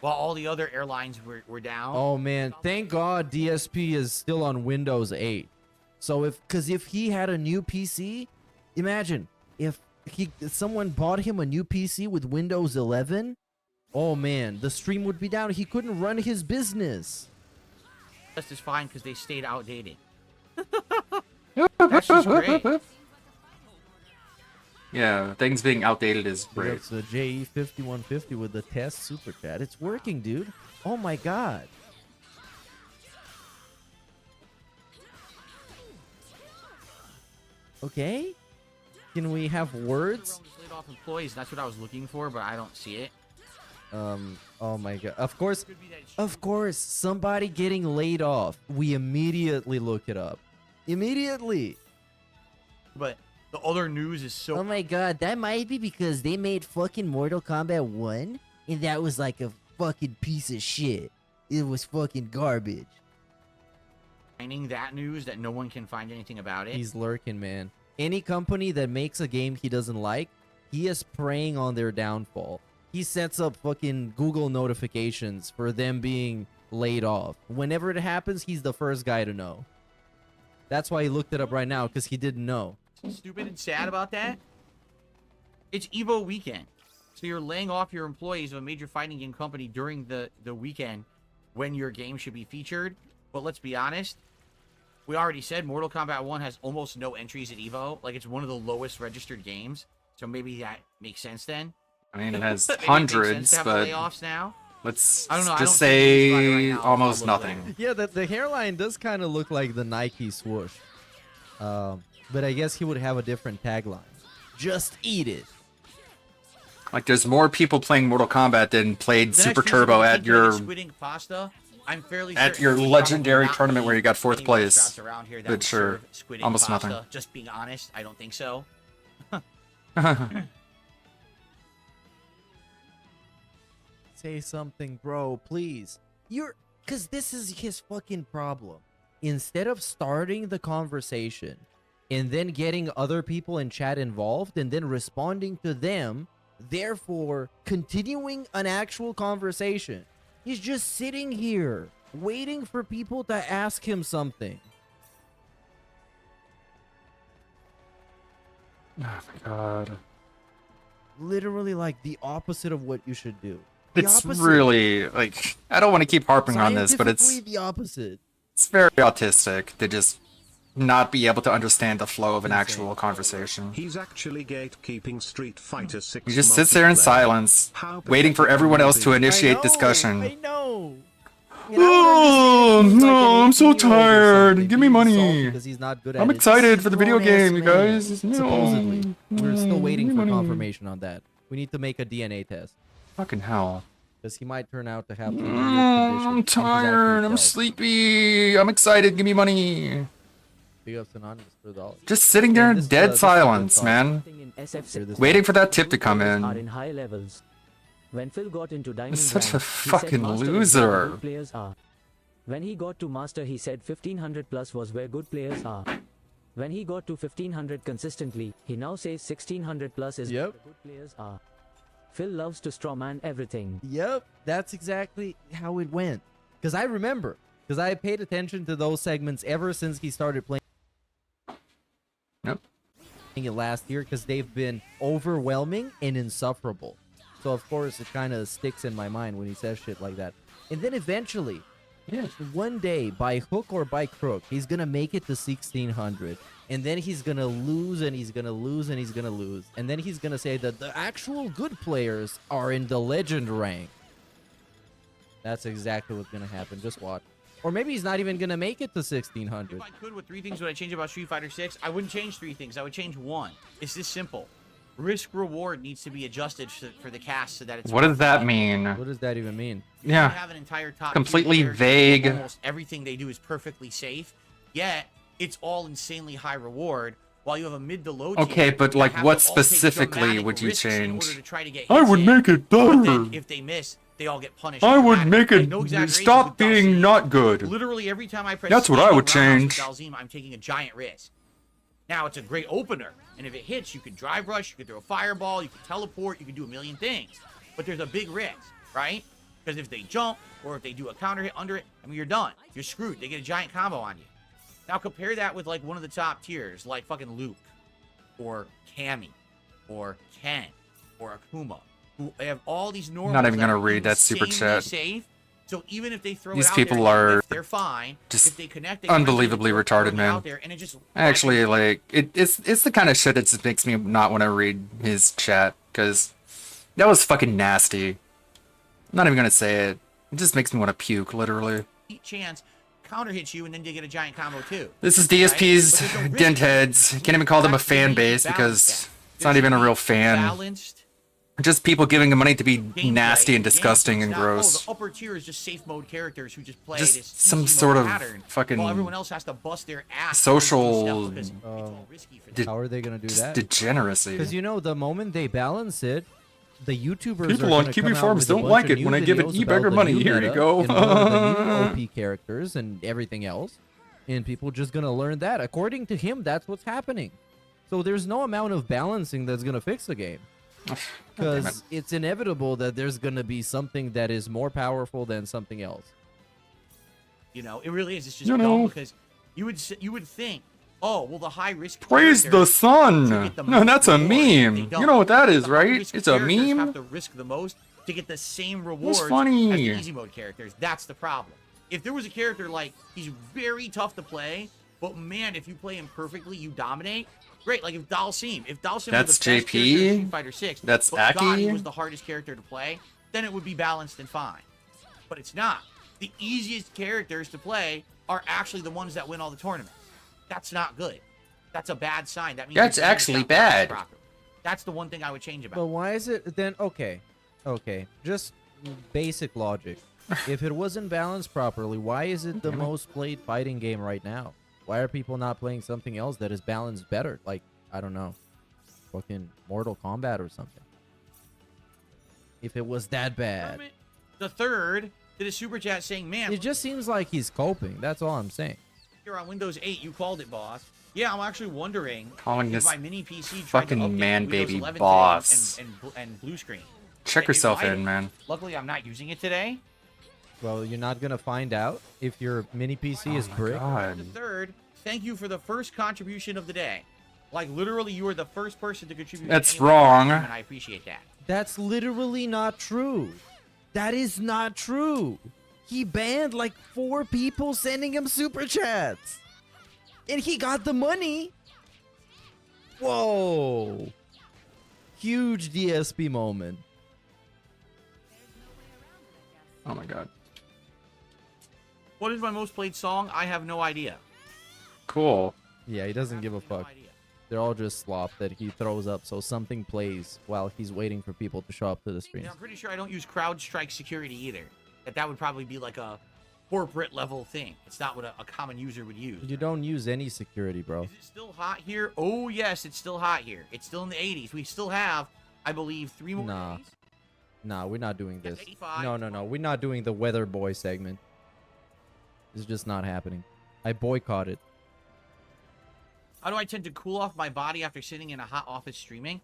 While all the other airlines were down. Oh man, thank God DSP is still on Windows 8. So if he had a new PC, imagine if someone bought him a new PC with Windows 11. Oh man, the stream would be down. He couldn't run his business. That's just fine because they stayed outdated. That's just great. Yeah, things being outdated is great. It's the JE5150 with the test super chat. It's working, dude. Oh my god. Okay. Can we have words? Laid off employees. That's what I was looking for, but I don't see it. Oh my god. Of course, somebody getting laid off. We immediately look it up. Immediately. But the other news is so. Oh my god, that might be because they made fucking Mortal Kombat 1 and that was like a fucking piece of shit. It was fucking garbage. Finding that news that no one can find anything about it. He's lurking, man. Any company that makes a game he doesn't like, he is preying on their downfall. He sets up fucking Google notifications for them being laid off. Whenever it happens, he's the first guy to know. That's why he looked it up right now, because he didn't know. Stupid and sad about that. It's Evo weekend. So you're laying off your employees of a major fighting game company during the weekend when your game should be featured. But let's be honest. We already said Mortal Kombat 1 has almost no entries at Evo. Like, it's one of the lowest registered games. So maybe that makes sense then. I mean, it has Maybe it makes sense hundreds, to have but layoffs now. let's I don't know, I just don't see anybody say right now almost who nothing. Yeah, the hairline does kind of look like the Nike swoosh. But I guess he would have a different tagline. Just eat it. Like, there's more people playing Mortal Kombat than played Super Turbo at your I'm fairly at certain your we legendary probably tournament where you got fourth any place. restaurants around here that But would sure, serve squid ink almost pasta. nothing. Just being honest, I don't think so. Say something, bro, please. Because this is his fucking problem. Instead of starting the conversation and then getting other people in chat involved and then responding to them, therefore continuing an actual conversation, he's just sitting here waiting for people to ask him something. Oh my god. Literally like the opposite of what you should do. It's really, like, I don't want to keep harping on this, but it's Scientifically the opposite. very autistic to just not be able to understand the flow of an actual conversation. He's actually gatekeeping Street Fighter 6. He just sits there in silence, waiting for everyone else to initiate discussion. I know. Oh, no, I'm so tired. Give me money. Because he's not good at I'm it. excited for the video game, you guys. Supposedly. We're still waiting for money. confirmation on that. We need to make a DNA test. Fucking hell. Because he might turn out to have some I'm tired. I'm sleepy. I'm excited. Give me money. Big ups Anonymous for the $1. Just sitting there in dead silence, man. Waiting for that tip to come Are in. in high levels. When Phil got into Diamond Such a rank, he said fucking Master is where loser. good players are. When he got to Master, he said 1500 plus was where good players are. When he got to 1500 consistently, he now says 1600 plus is where the good players are. Phil loves to strawman everything. Yep, that's exactly how it went. Because I remember. Because I paid attention to those segments ever since he started playing it last year, because they've been overwhelming and insufferable. So of course it kind of sticks in my mind when he says shit like that. And then eventually, one day, by hook or by crook, he's gonna make it to 1600, and then he's gonna lose, and he's gonna lose, and he's gonna lose, and then he's gonna say that the actual good players are in the legend rank. That's exactly what's gonna happen. Just watch. Or maybe he's not even gonna make it to 1600. If I could, with 3 things would I change about Street Fighter 6? I wouldn't change 3 things. I would change 1. It's this simple. Risk reward needs to be adjusted for the cast so that it's. What does that mean? What does that even mean? You Yeah. have an entire top Completely tier player, vague. Almost everything they do is perfectly safe, yet it's all insanely high reward. While you have a mid to low tier, Okay, but that like have what to all take specifically dramatic would you risks in change? order to try to get I hits would in, make it but better. then if they miss, they all get punished. I would dramatically. make Like, it no exaggeration, stop with being Dhalsim, not good. Literally every time I press That's what I escape would on roundhouse with change. Dhalsim, I'm taking a giant risk. Now it's a great opener, and if it hits, you can drive rush, you can throw a fireball, you can teleport, you can do a million things. But there's a big risk, right? Because if they jump or if they do a counter hit under it, I mean, you're done. You're screwed. They get a giant combo on you. Now compare that with like one of the top tiers, like fucking Luke, or Cammy, or Ken, or Akuma, who have all these normals. Not even that gonna are read that super insanely chat. Safe. So even if they throw These it out people there, are they're fine. just if they connect, they connect, unbelievably throw retarded, it man. out there, and it just Actually, like it's the kind of shit that just makes me not want to read his chat, because that was fucking nasty. I'm not even gonna say it. It just makes me want to puke, literally. chance counter hits you, and then you get a giant combo too. This is DSP's dent heads. Can't even call them a fan base because it's not even a real fan. Balanced. Just people giving them money to be nasty and disgusting and Now, gross. the upper tier is just safe mode characters who just play Just this some easy sort mode of pattern, fucking while everyone else has to bust their ass. social How are they gonna do just that? degeneracy. Because you know, the moment they balance it, the YouTubers People are on gonna QB come out Farms with a don't bunch like of it when new I give it videos eBeggar about the money. new Here you meta go. and all of the new OP characters and everything else, and people just gonna learn that. According to him, that's what's happening. So there's no amount of balancing that's gonna fix the game. Because it's inevitable that there's gonna be something that is more powerful than something else. You know, it really is. It's just You dumb know. because you would think, oh, well, the high risk. Praise the sun. No, that's a meme. You know what that is, The right? high-risk It's a characters meme. Have to risk the most to get the same rewards funny. as the easy mode characters. That's the problem. If there was a character like he's very tough to play, but man, if you play him perfectly, you dominate. Great, like if Dhalsim was That's the best JP. character in Street Fighter 6, That's but God, he Aki. was the hardest character to play, then it would be balanced and fine. But it's not. The easiest characters to play are actually the ones that win all the tournaments. That's not good. That's a bad sign. That means That's your game is actually not balanced bad. properly. That's the one thing I would change about But it. why is it then? Okay, just basic logic. If it wasn't balanced properly, why is it the most played fighting game right now? Why are people not playing something else that is balanced better? Like, I don't know, fucking Mortal Kombat or something. If it was that bad. The third did a super chat saying, man, It just seems like he's coping. That's all I'm saying. you're on Windows 8. You called it, boss. Yeah, I'm actually wondering Calling if this my mini PC tried to fucking update man Windows baby 11 boss. today and blue screen. Check It yourself might in, have. man. Luckily, I'm not using it today. Well, you're not gonna find out if your mini PC is brick. The third, thank you for the first contribution of the day. Like, literally, you were the first person to contribute. That's to any live wrong. stream, and I appreciate that. That's literally not true. That is not true. He banned like 4 people sending him super chats. And he got the money. Whoa. Huge DSP moment. Oh my god. What is my most played song? I have no idea. Cool. Yeah, he doesn't give a fuck. They're all just slop that he throws up so something plays while he's waiting for people to show up to the streams. Yeah, I'm pretty sure I don't use CrowdStrike security either. That would probably be like a corporate level thing. It's not what a common user would use. You don't use any security, bro. Is it still hot here? Oh, yes, it's still hot here. It's still in the 80s. We still have, I believe, 3 more days. Nah, we're not doing this. 85. No. We're not doing the weather boy segment. It's just not happening. I boycott it. How do I tend to cool off my body after sitting in a hot office streaming?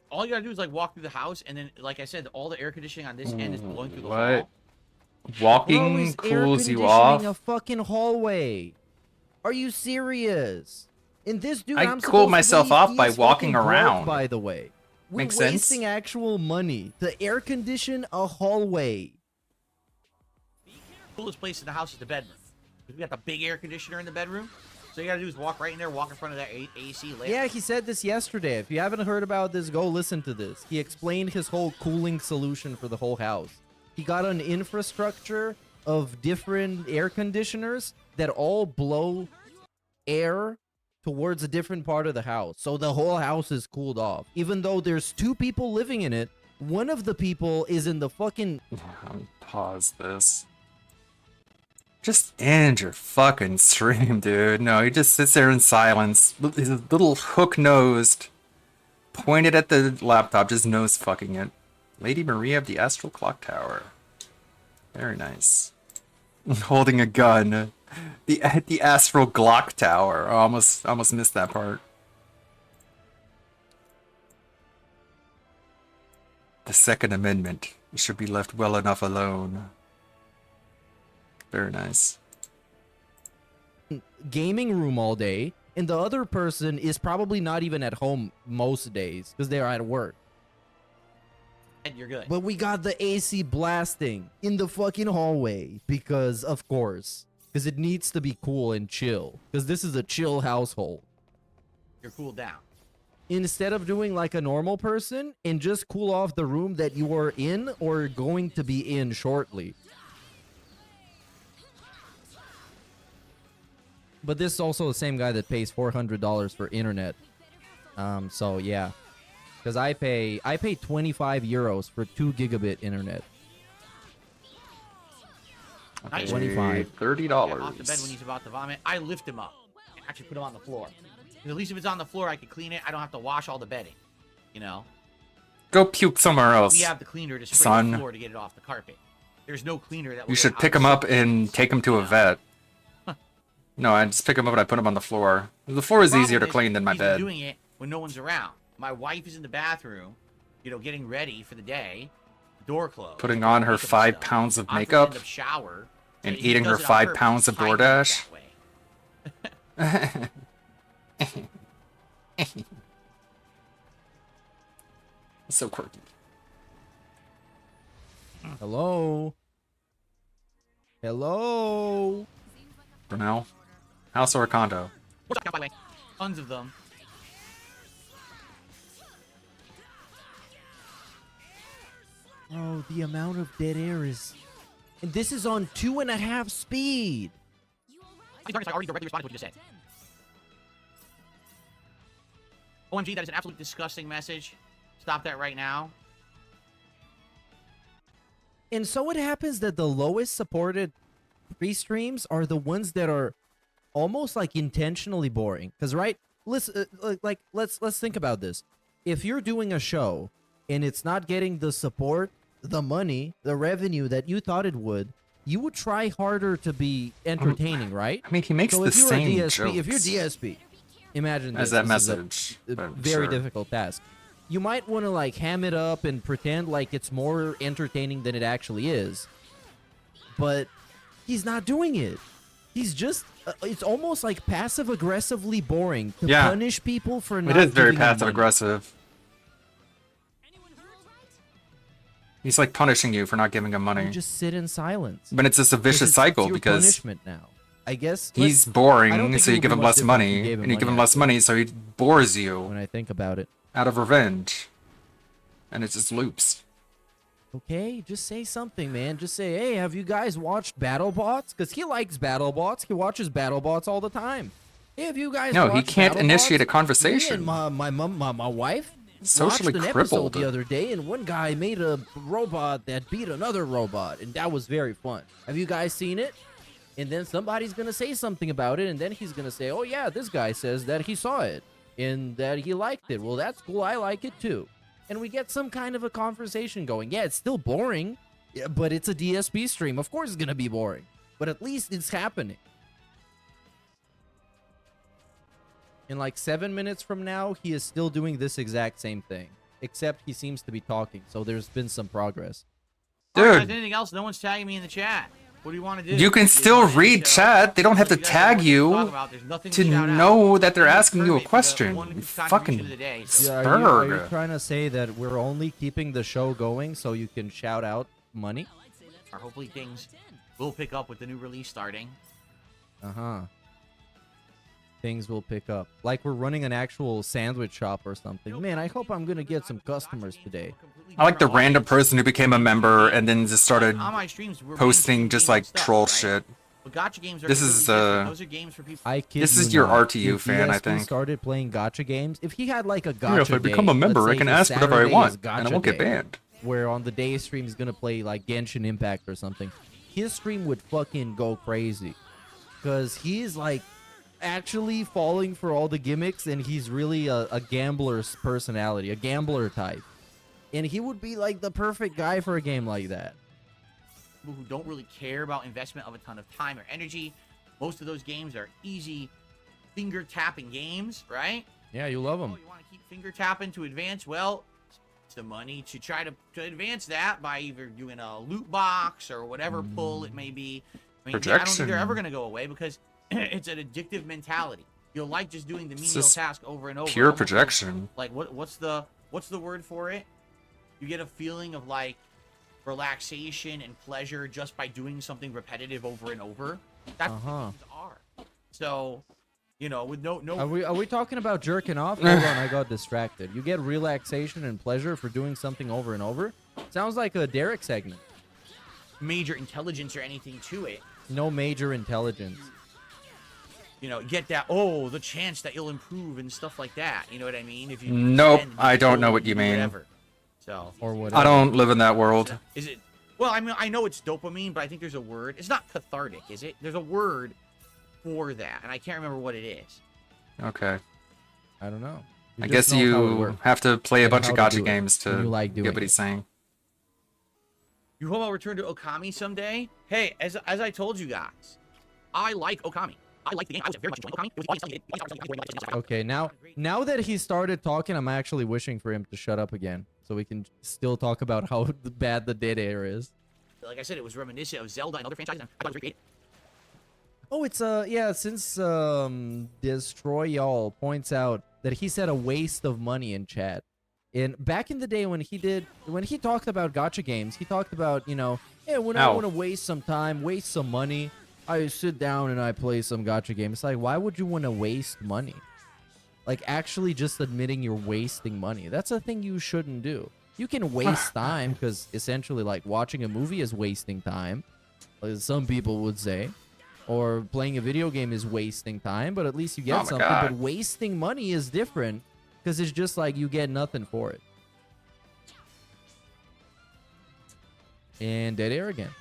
All you gotta do is like walk through the house, and then, like I said, all the air conditioning on this end is blowing through the wall. Walking cools you off? A fucking hallway. Are you serious? And this dude, I cool myself off by walking around. By the way, we're Makes sense. wasting actual money to air condition a hallway. The coolest place in the house is the bedroom. We got the big air conditioner in the bedroom. So you gotta do is walk right in there, walk in front of that AC lamp. Yeah, he said this yesterday. If you haven't heard about this, go listen to this. He explained his whole cooling solution for the whole house. He got an infrastructure of different air conditioners that all blow air towards a different part of the house. So the whole house is cooled off. Even though there's 2 people living in it, one of the people is in the fucking... Pause this. Just end your fucking stream, dude. No, he just sits there in silence. He's a little hook-nosed. Pointed at the laptop, just nose fucking it. Lady Maria of the Astral Clock Tower. Very nice. Holding a gun. The Astral Glock Tower. I almost missed that part. The Second Amendment should be left well enough alone. Very nice. Gaming room all day, and the other person is probably not even at home most days because they're at work. And you're good. But we got the AC blasting in the fucking hallway because, of course, because it needs to be cool and chill because this is a chill household. You're cooled down. Instead of doing like a normal person and just cool off the room that you are in or going to be in shortly. But this is also the same guy that pays $400 for internet. So yeah, because I pay 25 euros for 2 gigabit internet. Nice. 25. $30. Off the bed when he's about to vomit. I lift him up and actually put him on the floor. At least if it's on the floor, I can clean it. I don't have to wash all the bedding. You know. Go puke somewhere else. We have the cleaner to spray son. the floor to get it off the carpet. There's no cleaner that. You should pick him up and take him to a vet. No, I just pick him up and I put him on the floor. The floor is easier to clean than my bed. Doing it when no one's around. My wife is in the bathroom, you know, getting ready for the day. Door closed. Putting on her 5 pounds of makeup shower, and eating her 5 pounds of DoorDash. So quirky. Hello. Hello. Brunel. House or a condo? By the way, tons of them. Oh, the amount of dead air is... And this is on 2.5 speed. I already directly responded to what you just said. OMG, that is an absolute disgusting message. Stop that right now. And so it happens that the lowest supported pre-streams are the ones that are almost like intentionally boring. Because let's think about this. If you're doing a show and it's not getting the support, the money, the revenue that you thought it would, you would try harder to be entertaining, right? I mean, he makes the same jokes. If you're DSP, imagine this. As that this message. is a very difficult task. You might want to like ham it up and pretend like it's more entertaining than it actually is. But he's not doing it. He's just, it's almost like passive-aggressively boring to punish people for not It is very giving them money. passive-aggressive. He's like punishing you for not giving him money. You just sit in silence. But it's just a vicious cycle it's your because punishment now. I guess He's I don't boring, think so it you would give be him much less different if you money, gave him and you give him money, less money, so he bores you when I think about it. out of revenge, and it just loops. Okay, just say something, man. Just say, hey, have you guys watched BattleBots? Because he likes BattleBots. He watches BattleBots all the time. Hey, have you guys No, he watched can't BattleBots? initiate a Me conversation. and my wife Socially watched an crippled. episode the other day, and one guy made a robot that beat another robot, and that was very fun. Have you guys seen it? And then somebody's going to say something about it, and then he's going to say, oh, yeah, this guy says that he saw it and that he liked it. Well, that's cool. I like it, too. And we get some kind of a conversation going. Yeah, it's still boring, but it's a DSP stream. Of course it's going to be boring, but at least it's happening. In like 7 minutes from now, he is still doing this exact same thing, except he seems to be talking, so there's been some progress. All right, Dude. guys, anything else? No one's tagging me in the chat. What do you want to do? You can still read chat. They don't have to tag you to know that they're asking you a question. You fucking Yeah, are you spurg. trying to say that we're only keeping the show going so you can shout out money? Or hopefully things will pick up with the new release starting. Uh-huh. Things will pick up. Like we're running an actual sandwich shop or something. Man, I hope I'm gonna get some customers today. I like the random person who became a member and then just started On my streams, we're posting just like troll shit. But gacha games are This is those are games for people. I kid This you is your not. RTU If fan, I DSP think. started playing gacha games. If he had like a gacha Yeah, if I become day, a member, let's I say can his ask whatever I Saturday want, is and I gacha won't get day, banned. Where on the day stream he's gonna play like Genshin Impact or something. His stream would fucking go crazy, because he's like actually falling for all the gimmicks, and he's really a gambler's personality, a gambler type, and he would be like the perfect guy for a game like that. People who don't really care about investment of a ton of time or energy. Most of those games are easy finger tapping games, right? Yeah, you love him. You want to keep finger tapping to advance? Well, it's the money to try to advance that by either doing a loot box or whatever pull it may be. I mean, I don't think they're ever going to go away because it's an addictive mentality. You'll like just doing the menial just task over and over. pure almost projection. Like what's the word for it? You get a feeling of like relaxation and pleasure just by doing something repetitive over and over. That's what games are. So, you know, with no. Are we talking about jerking off? Hold on, I got distracted. You get relaxation and pleasure for doing something over and over? Sounds like a Derek segment. Major intelligence or anything to it. No major intelligence. You know, get that, the chance that you'll improve and stuff like that. You know what I mean? If you Nope, spend I don't know gold, what you mean. whatever. So, or whatever. I don't live in that world. Is it? Well, I mean, I know it's dopamine, but I think there's a word. It's not cathartic, is it? There's a word for that, and I can't remember what it is. Okay. I don't know. I guess you have to play a and bunch of how to do gacha it, games and to you like get doing what he's saying. You hope I'll return to Okami someday? Hey, as I told you guys, I like Okami. I like the game. I was very much enjoying Okami. It was Okay, now that he started talking, I'm actually wishing for him to shut up again, so we can still talk about how bad the dead air is. Like I said, it was reminiscent of Zelda and other franchises. I thought it was recreated. Oh, it's yeah. Since Destroy Y'all points out that he said a waste of money in chat. And back in the day when he talked about gacha games, he talked about, you know, hey, when I want to waste some time, waste some money, I sit down and I play some gacha game. It's like, why would you want to waste money? Like, actually just admitting you're wasting money. That's a thing you shouldn't do. You can waste time because essentially, like, watching a movie is wasting time, as some people would say. Or playing a video game is wasting time, but at least you get something. God. But wasting money is different because it's just like you get nothing for it. And dead air again.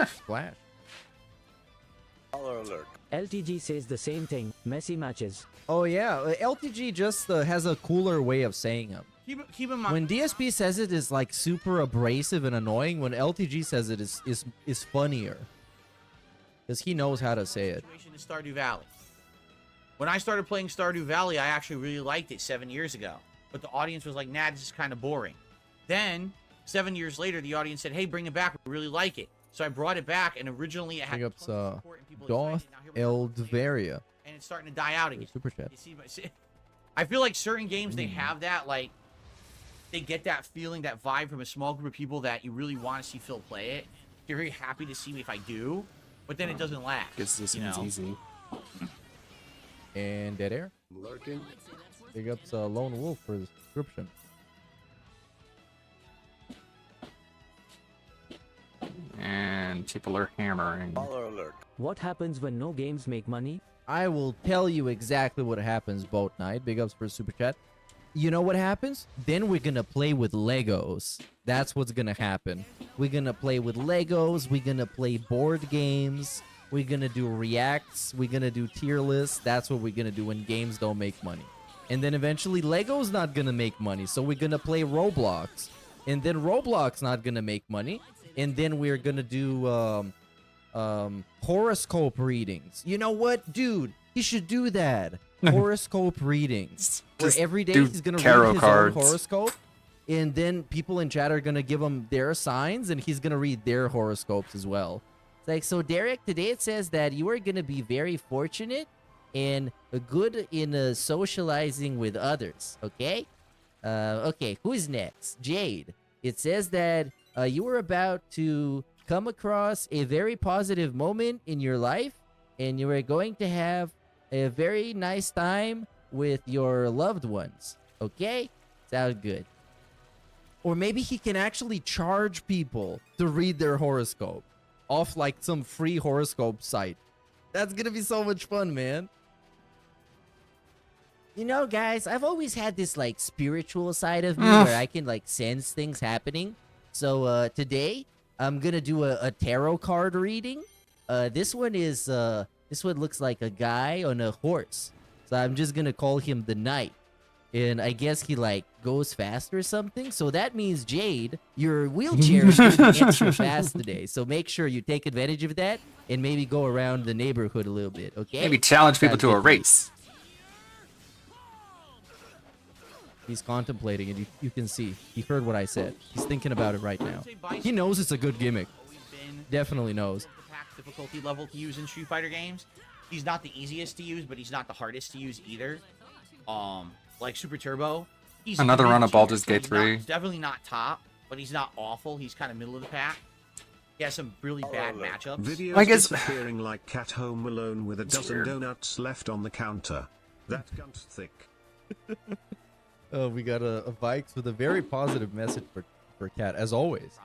Splash. Alert. LTG says the same thing. Messy matches. Oh yeah, LTG just has a cooler way of saying them. Keep in mind, When DSP says it is like super abrasive and annoying. When LTG says it is funnier, because he knows how to say it. situation in Stardew Valley. When I started playing Stardew Valley, I actually really liked it 7 years ago. But the audience was like, nah, this is kind of boring. Then, 7 years later, the audience said, hey, bring it back. We really like it. So I brought it back, and originally it had Big ups, tons of support and people Doth excited. Now here we are, Eldvaria. and it's starting to die out again. Super chat. You see, I feel like certain games, they have that, like, they get that feeling, that vibe from a small group of people that you really want to see Phil play it. You're very happy to see me if I do. but then it doesn't last. Guess this you one's know? easy. And Dead Air. Lurking. Big ups Lone Wolf for the subscription. And people are hammering. What happens when no games make money? I will tell you exactly what happens, Boat Knight. Big ups for super chat. You know what happens? Then we're gonna play with Legos. That's what's gonna happen. We're gonna play with Legos. We're gonna play board games. We're gonna do reacts. We're gonna do tier lists. That's what we're gonna do when games don't make money. And then eventually Lego's not gonna make money, so we're gonna play Roblox. And then Roblox not gonna make money. And then we're gonna do horoscope readings. You know what, dude? He should do that. Horoscope readings. Where every day he's gonna read his own horoscope, and then people in chat are gonna give him their signs, and he's gonna read their horoscopes as well. It's like, so Derek, today it says that you are gonna be very fortunate and good in socializing with others. Okay. Okay. Who's next? Jade. It says that you were about to come across a very positive moment in your life, and you are going to have a very nice time with your loved ones. Okay? Sounds good. Or maybe he can actually charge people to read their horoscope off like some free horoscope site. That's gonna be so much fun, man. You know, guys, I've always had this like spiritual side of me where I can like sense things happening. So today I'm gonna do a tarot card reading. This one looks like a guy on a horse. So I'm just gonna call him the Knight. And I guess he like goes fast or something. So that means, Jade, your wheelchair is gonna be extra fast today. So make sure you take advantage of that and maybe go around the neighborhood a little bit, okay? Maybe challenge people to a race. He's contemplating it. You can see. He heard what I said. He's thinking about it right now. He knows it's a good gimmick. Definitely knows. Difficulty level to use in Street Fighter games. He's not the easiest to use, but he's not the hardest to use either. Like Super Turbo. He's Another run of Baldur's Gate 3. He's definitely not top, but he's not awful. He's kind of middle of the pack. He has some really bad matchups. Videos disappearing like cat home alone with a dozen donuts left on the counter. That gun's thick. Oh, we got a Vikes with a very positive message for Cat, as always.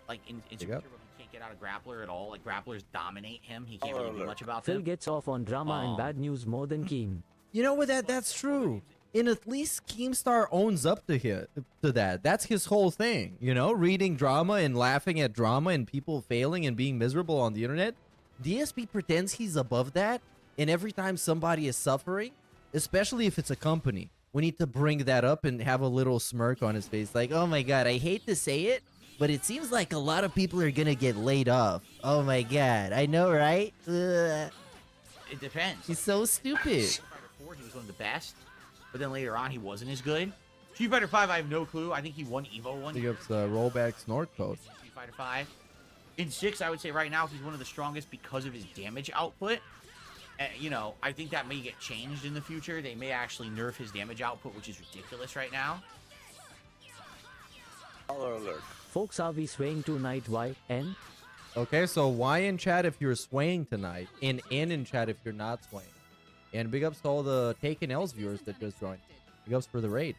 Like in Super Turbo, he can't get out of Grappler at all. Like Grapplers dominate him. He can't really do much about Phil them. gets off on drama and bad news more than Keem. You know what? That's true. And at least Keemstar owns up to that. That's his whole thing, you know? Reading drama and laughing at drama and people failing and being miserable on the internet. DSP pretends he's above that, and every time somebody is suffering, especially if it's a company, we need to bring that up and have a little smirk on his face. Like, oh my god, I hate to say it, but it seems like a lot of people are gonna get laid off. Oh my god, I know, right? Ugh. It depends. He's so stupid. Street Fighter 4, he was one of the best, but then later on, he wasn't as good. Street Fighter 5, I have no clue. I think he won Evo one He year. ups rollback snort code. Street Fighter 5. In 6, I would say right now he's one of the strongest because of his damage output. You know, I think that may get changed in the future. They may actually nerf his damage output, which is ridiculous right now. Folks, are we swaying tonight? Why? N? Okay, so Y in chat if you're swaying tonight, and N in chat if you're not swaying. And big ups to all the Taken L's viewers that just joined. Big ups for the raid.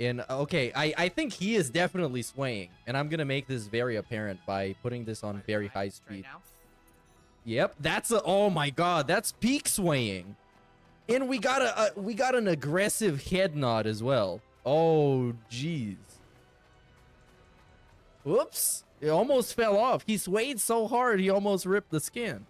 And okay, I think he is definitely swaying, and I'm gonna make this very apparent by putting this on very high speed. Yep, that's oh my god, that's peak swaying. And we got an aggressive head nod as well. Oh jeez. Whoops. It almost fell off. He swayed so hard he almost ripped the skin.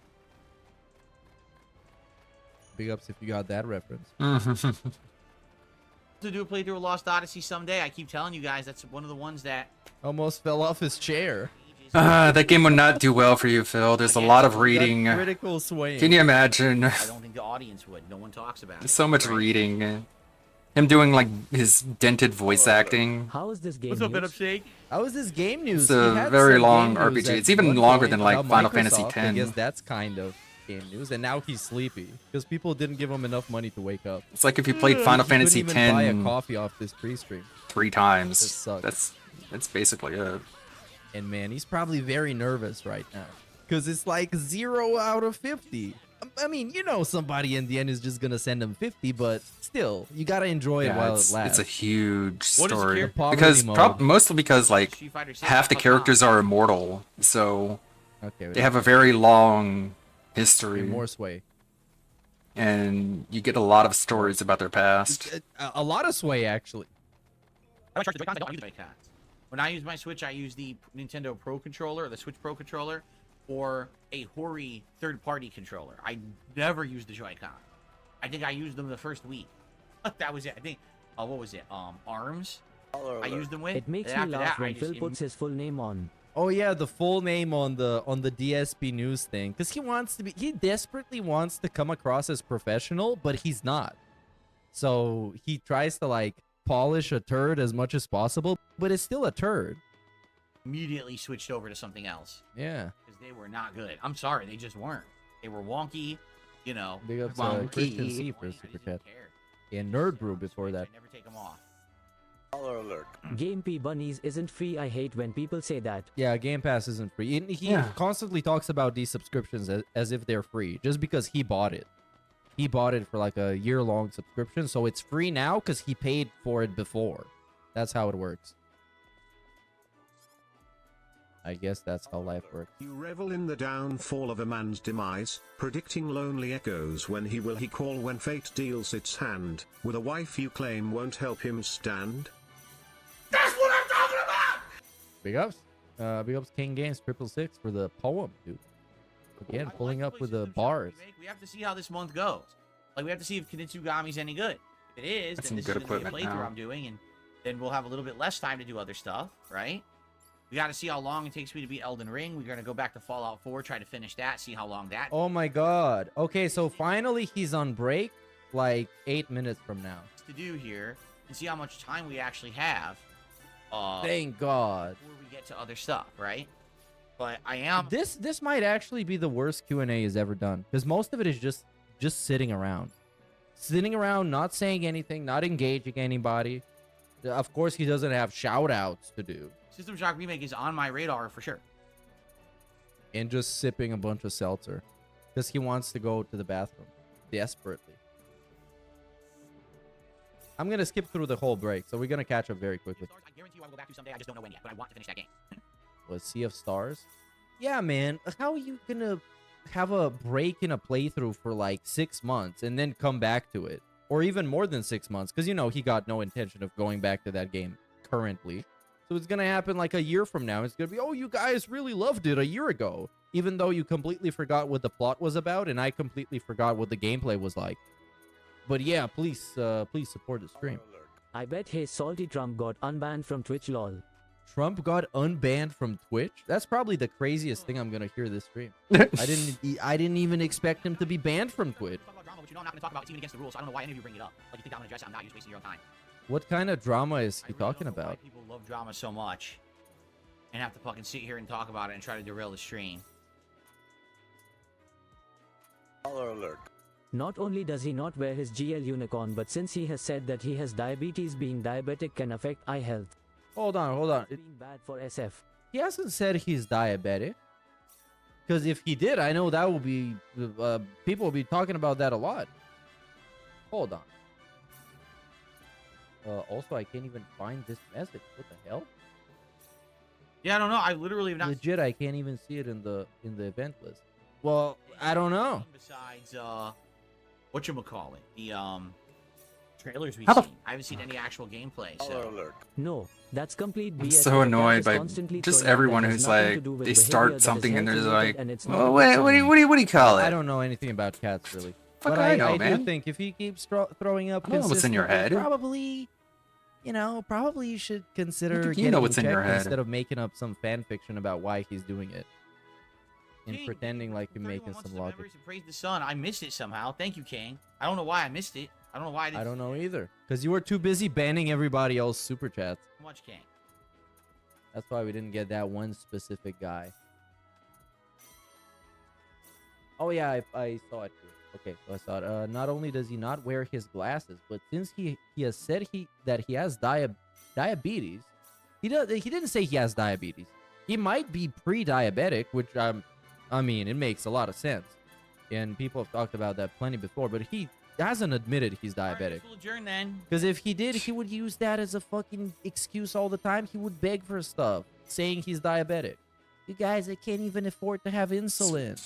Big ups if you got that reference. To do a playthrough of Lost Odyssey someday. I keep telling you guys that's one of the ones that almost fell off his chair. That game would not do well for you, Phil. There's a lot of reading. Critical swaying. Can you imagine? I don't think the audience would. No one talks about it. So much reading. Him doing like his dented voice acting. How is this game? What's up, Bit Up Shake? How is this game news? It's a very long RPG. It's even longer than like Final Fantasy X. I guess that's kind of game news. And now he's sleepy because people didn't give him enough money to wake up. It's like if you played Final Fantasy X. Buy a coffee off this pre-stream 3 times. That's basically it. And man, he's probably very nervous right now. because it's like 0 out of 50. I mean, you know, somebody in the end is just gonna send him 50, but still, you gotta enjoy it while it lasts. It's a huge What is the story character- because Poverty mode. mostly because like Street Fighter 6, half the fuck characters are immortal, so Okay, they have a very long history, more sway, and you get a lot of stories about their past. a lot of sway actually. I charge the Joy-Cons, I don't use the Joy-Cons. When I use my Switch, I use the Nintendo Pro Controller, or the Switch Pro Controller, or a Hori third-party controller. I never use the Joy-Con. I think I used them the first week. That was it. I think, what was it? ARMS? I used them with. It makes and me after laugh that, I when just Phil puts his full name on. Oh yeah, the full name on the DSP news thing, because he desperately wants to come across as professional, but he's not. So he tries to like polish a turd as much as possible, but it's still a turd. immediately switched over to something else. Yeah. Because they were not good. I'm sorry, they just weren't. They were wonky, you know. Big ups wonky. Christian C for Super Chat. And Nerd Brew before that. Never take them off. Game P Bunnies isn't free. I hate when people say that. Yeah, Game Pass isn't free. He constantly talks about these subscriptions as if they're free, just because he bought it. He bought it for like a year-long subscription, so it's free now because he paid for it before. That's how it works. I guess that's how life works. You revel in the downfall of a man's demise, predicting lonely echoes when he call when fate deals its hand, with a wife you claim won't help him stand? That's what I'm talking about! Big ups. Big ups King Games 666 for the poem, dude. Again, pulling up with the bars. We have to see how this month goes. Like, we have to see if Kitsugami's any good. If it is, That's then this some is good going to be a equipment playthrough now. I'm doing, and then we'll have a little bit less time to do other stuff, right? We got to see how long it takes me to beat Elden Ring. We're going to go back to Fallout 4, try to finish that, see how long that Oh my god. Okay, so finally he's on break like 8 minutes from now. to do here, and see how much time we actually have. Thank God. Before we get to other stuff, right? But I am... This might actually be the worst Q&A he's ever done, because most of it is just sitting around. Sitting around, not saying anything, not engaging anybody. Of course, he doesn't have shout-outs to do. System Shock Remake is on my radar for sure. And just sipping a bunch of seltzer. Because he wants to go to the bathroom. Desperately. I'm going to skip through the whole break, so we're going to catch up very quickly. I guarantee you I will go back to someday. I just don't know when yet, but I want to finish that game. Was Sea of Stars? Yeah, man. How are you going to have a break in a playthrough for like 6 months and then come back to it? Or even more than 6 months, because, you know, he got no intention of going back to that game currently. So it's going to happen like a year from now. It's going to be, oh, you guys really loved it a year ago. Even though you completely forgot what the plot was about, and I completely forgot what the gameplay was like. But yeah, please support the stream. I bet his salty Trump got unbanned from Twitch lol. Trump got unbanned from Twitch? That's probably the craziest thing I'm going to hear this stream. I didn't even expect him to be banned from Twitch. Talk about drama, but you know I'm not going to talk about it. It's even against the rules, so I don't know why any of you bring it up. Like, you think I'm going to address it, I'm not. You're just wasting your own time. What kind of drama is he talking Why about? people love drama so much and have to fucking sit here and talk about it and try to derail the stream. Not only does he not wear his GL unicorn, but since he has said that he has diabetes, being diabetic can affect eye health. Hold on. Being bad for SF. He hasn't said he's diabetic. Because if he did, I know that will be... people will be talking about that a lot. Hold on. Also, I can't even find this message. What the hell? Yeah, I don't know. I literally have not... Legit, I can't even see it in the event list. Well, I don't know. Besides, whatchamacallit? The, trailers we've How the seen. I haven't seen any actual gameplay, so... No, that's complete BS. I'm so annoyed by just everyone who's like, they start something and they're like, oh, wait, what do you call it? I don't know anything about cats, really. Fuck, But I know, I do man. think if he keeps throwing up I don't know what's in your consistently, head. probably, probably you should consider think you getting know him what's in your checked head. instead of making up some fan fiction about why he's doing it. And pretending like you're making some logic. Memories of Praise the Sun. I missed it somehow. Thank you, King. I don't know why I missed it. I don't know why I didn't... I don't know either. Because you were too busy banning everybody else super chats. Too much, King. That's why we didn't get that one specific guy. Oh yeah, I saw it here. Okay, so I saw it. Not only does he not wear his glasses, but since he has said that he has diabetes, he didn't say he has diabetes. He might be pre-diabetic, which I mean, it makes a lot of sense. And people have talked about that plenty before, but he hasn't admitted he's diabetic. We'll adjourn then. Because if he did, he would use that as a fucking excuse all the time. He would beg for stuff, saying he's diabetic. You guys, I can't even afford to have insulin.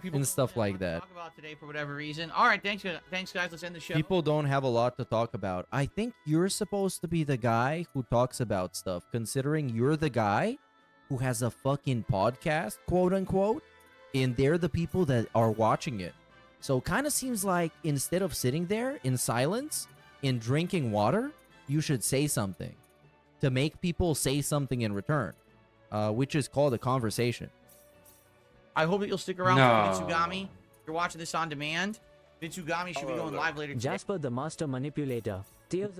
And stuff like that. Talk about today for whatever reason. All right, thanks guys. Let's end the show. People don't have a lot to talk about. I think you're supposed to be the guy who talks about stuff, considering you're the guy who has a fucking podcast, quote unquote, and they're the people that are watching it. So kind of seems like instead of sitting there in silence and drinking water, you should say something to make people say something in return, which is called a conversation. I hope that you'll stick around for Mitsugami. If you're watching this on demand, Mitsugami should be going live later today. Jasper the Master Manipulator.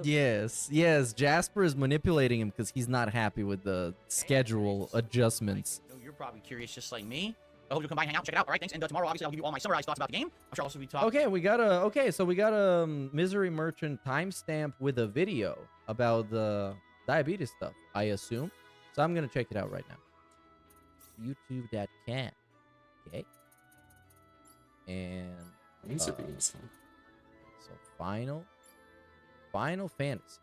Yes, Jasper is manipulating him because he's not happy with the schedule adjustments. I know you're probably curious just like me. I hope you'll come by and hang out, check it out. All right, thanks. And tomorrow, obviously, I'll give you all my summarized thoughts about the game. I'm sure I'll also be talking. Okay, so we got a Misery Merchant timestamp with a video about the diabetes stuff, I assume. So I'm gonna check it out right now. YouTube.com. Okay. And so Final Fantasy.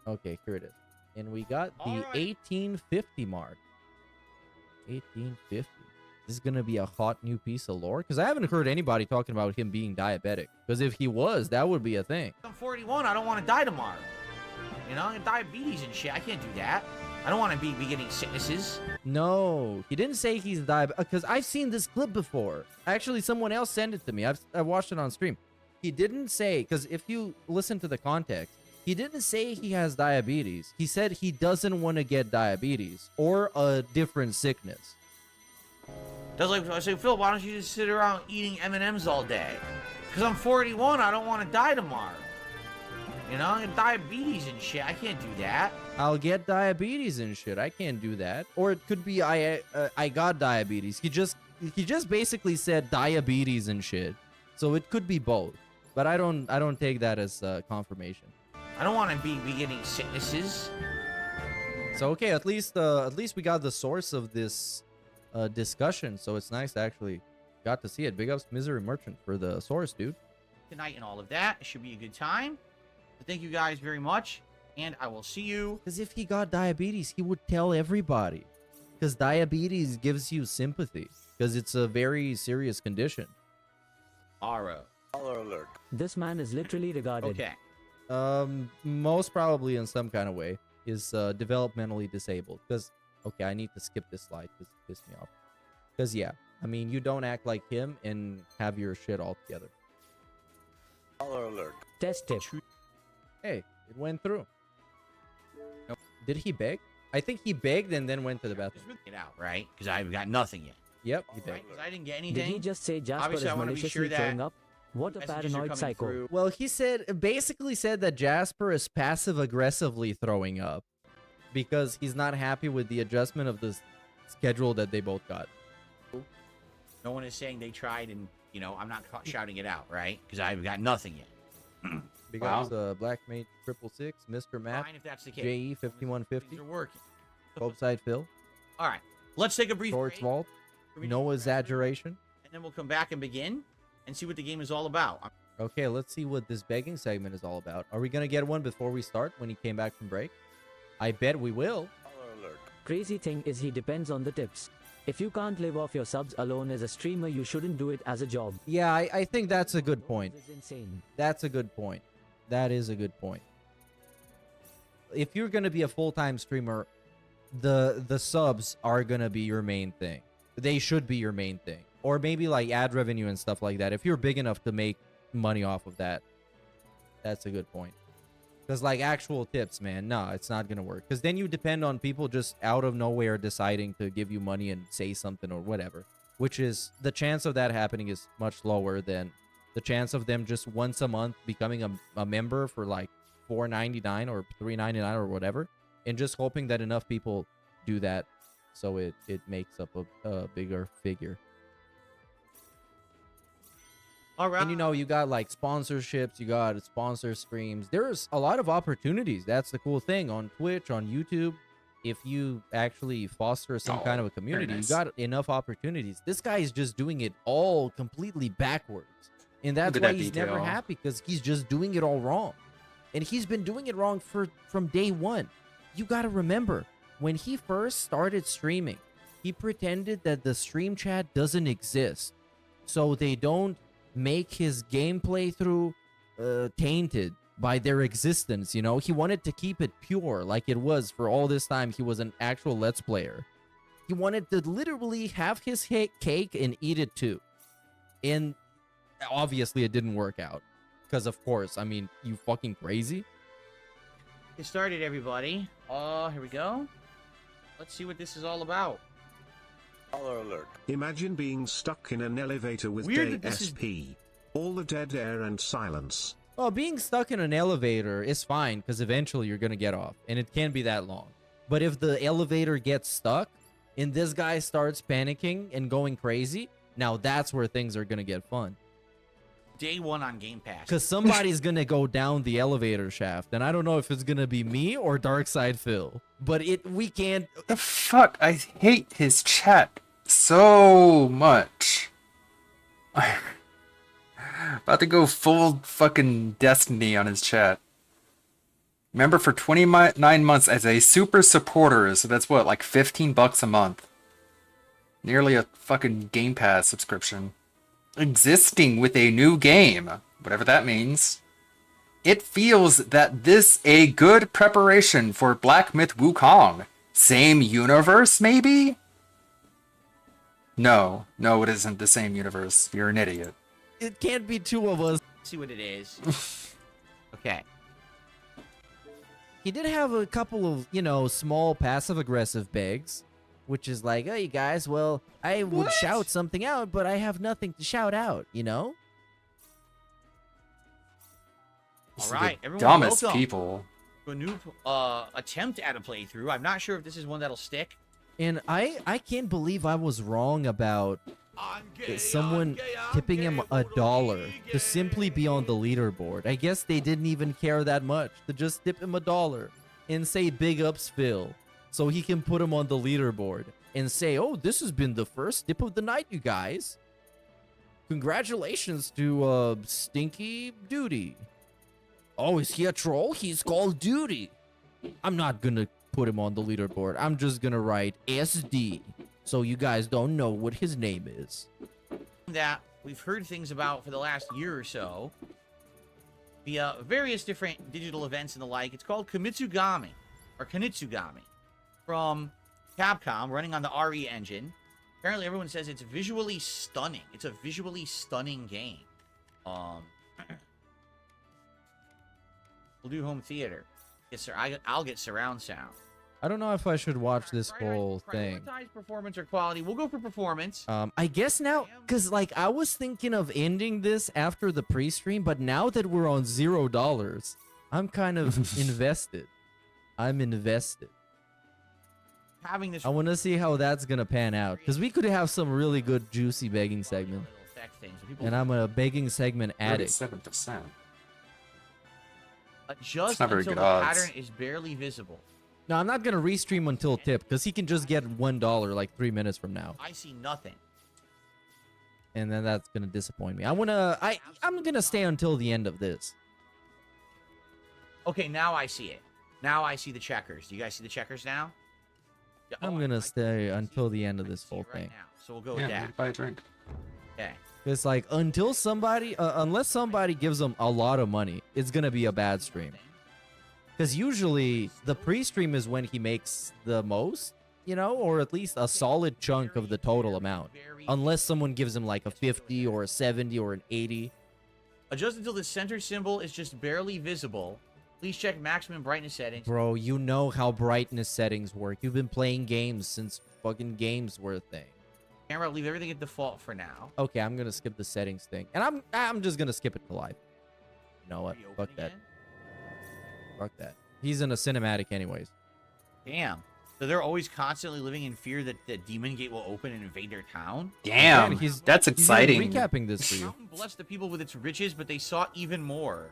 Okay, here it is. And we got the 1850 mark. 1850. This is gonna be a hot new piece of lore because I haven't heard anybody talking about him being diabetic. Because if he was, that would be a thing. I'm 41. I don't want to die tomorrow. You know, diabetes and shit. I can't do that. I don't want to be getting sicknesses. No, he didn't say he's diabetic because I've seen this clip before. Actually, someone else sent it to me. I've watched it on stream. He didn't say, because if you listen to the context, he didn't say he has diabetes. He said he doesn't want to get diabetes or a different sickness. That's like I say, Phil, why don't you just sit around eating M&Ms all day? Because I'm 41. I don't want to die tomorrow. You know, I got diabetes and shit. I can't do that. I'll get diabetes and shit. I can't do that. Or it could be I got diabetes. He just basically said diabetes and shit. So it could be both. But I don't take that as confirmation. I don't want to be getting sicknesses. So okay, at least we got the source of this discussion. So it's nice to actually got to see it. Big ups Misery Merchant for the source, dude. Tonight and all of that. It should be a good time. So thank you guys very much. And I will see you. Because if he got diabetes, he would tell everybody. Because diabetes gives you sympathy. Because it's a very serious condition. Alright. Alert. This man is literally regarded. Okay. Most probably in some kind of way is developmentally disabled. Because, okay, I need to skip this slide because it pissed me off. Because, yeah, I mean, you don't act like him and have your shit all together. Alert. Test tip. Hey, it went through. Nope. Did he beg? I think he begged and then went to the bathroom. Just get out, right? Because I've got nothing yet. Yep, he begged. Right? Because I didn't get anything. Did he just say Jasper Obviously, is I want to be sure maliciously that showing up? What a paranoid psycho. Well, he basically said that Jasper is passive-aggressively throwing up because he's not happy with the adjustment of the schedule that they both got. No one is saying they tried and, you know, I'm not shouting it out, right? Because I've got nothing yet. Because Black Mage 666, Mr. Matt, Fine if that's the case. JE 5150, Things are working. Copeside Phil, All right. Let's take a brief Shorts break. Vault, no exaggeration. And then we'll come back and begin and see what the game is all about. Okay, let's see what this begging segment is all about. Are we going to get one before we start when he came back from break? I bet we will. Crazy thing is he depends on the tips. If you can't live off your subs alone as a streamer, you shouldn't do it as a job. Yeah, I think that's a good point. This is insane. That's a good point. That is a good point. If you're going to be a full-time streamer, the subs are going to be your main thing. They should be your main thing. Or maybe like ad revenue and stuff like that. If you're big enough to make money off of that, that's a good point. Because like actual tips, man, no, it's not going to work. Because then you depend on people just out of nowhere deciding to give you money and say something or whatever. Which is, the chance of that happening is much lower than the chance of them just once a month becoming a member for like $4.99 or $3.99 or whatever. And just hoping that enough people do that so it makes up a bigger figure. All right. And you know, you got like sponsorships, you got sponsor streams. There's a lot of opportunities. That's the cool thing on Twitch, on YouTube. if you actually foster some kind of a community, nice. you got enough opportunities. This guy is just doing it all completely backwards. And that's Look why at that he's never detail. happy, because he's just doing it all wrong. And he's been doing it wrong from day one. You got to remember, when he first started streaming, he pretended that the stream chat doesn't exist. So they don't make his gameplay through tainted by their existence, you know? He wanted to keep it pure like it was for all this time he was an actual Let's Player. He wanted to literally have his cake and eat it too. And obviously it didn't work out. Because of course, I mean, you fucking crazy? Get started, everybody. Here we go. Let's see what this is all about. Alert. Imagine being stuck in an elevator with Weird that this is- DSP. All the dead air and silence. Well, being stuck in an elevator is fine because eventually you're going to get off. And it can't be that long. But if the elevator gets stuck and this guy starts panicking and going crazy, now that's where things are going to get fun. Day one on Game Pass. Because somebody's going to go down the elevator shaft. And I don't know if it's going to be me or Darkside Phil. But we can't... The fuck? I hate his chat so much. About to go full fucking Destiny on his chat. Member for 29 months as a super supporter, so that's what, like $15 a month. Nearly a fucking Game Pass subscription. Existing with a new game, whatever that means. It feels that this a good preparation for Black Myth Wukong. Same universe, maybe? No, it isn't the same universe. You're an idiot. It can't be two of us. See what it is. Okay. He did have a couple of, you know, small passive-aggressive begs, which is like, hey, guys, well, I would shout something out, but I have nothing to shout out, you know? All right, everyone, Dumbest welcome people. to a new attempt at a playthrough. I'm not sure if this is one that'll stick. And I can't believe I was wrong about someone tipping him $1 to simply be on the leaderboard. I guess they didn't even care that much to just tip him $1 and say big ups Phil so he can put him on the leaderboard and say, oh, this has been the first tip of the night, you guys. Congratulations to Stinky Duty. Oh, is he a troll? He's called Duty. I'm not gonna put him on the leaderboard. I'm just gonna write SD so you guys don't know what his name is. That we've heard things about for the last year or so via various different digital events and the like. It's called Kamitsugami, or Kanitsugami, from Capcom, running on the RE engine. Apparently everyone says it's visually stunning. It's a visually stunning game. We'll do home theater. Yes, sir. I'll get surround sound. I don't know if I should watch this whole thing. Prioritize performance or quality. We'll go for performance. I guess now, because like I was thinking of ending this after the pre-stream, but now that we're on $0, I'm kind of invested. I'm invested. Having this. I want to see how that's gonna pan out, because we could have some really good juicy begging segment. And I'm a begging segment addict. 37%. Just not very until good the odds. pattern is barely visible. No, I'm not gonna restream until tip, because he can just get $1 like 3 minutes from now, I see nothing. and then that's gonna disappoint me. I'm gonna stay until the end of this. Okay, now I see it. Now I see the checkers. Do you guys see the checkers now? Yeah, I'm gonna stay until the end of this whole thing. So we'll go with that. Buy a drink. Okay. It's like until somebody, unless somebody gives them a lot of money, it's gonna be a bad stream. Because usually the pre-stream is when he makes the most, you know, or at least a solid chunk of the total amount. Unless someone gives him like a 50 or a 70 or an 80. Adjust until the center symbol is just barely visible. Please check maximum brightness settings. Bro, you know how brightness settings work. You've been playing games since fucking games were a thing. Camera, leave everything at default for now. Okay, I'm gonna skip the settings thing, and I'm just gonna skip it to live. You know what? Fuck that. Fuck that. He's in a cinematic anyways. Damn. So they're always constantly living in fear that the Demon Gate will open and invade their town? Damn, that's exciting. He's recapping this for you. Mountain blessed the people with its riches, but they sought even more.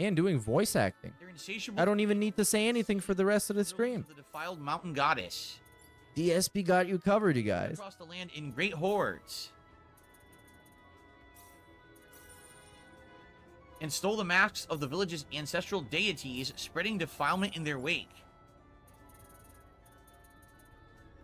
And doing voice acting. They're insatiable. I don't even need to say anything for the rest of the stream. The defiled mountain goddess. DSP got you covered, you guys. Across the land in great hordes. And stole the masks of the village's ancestral deities, spreading defilement in their wake.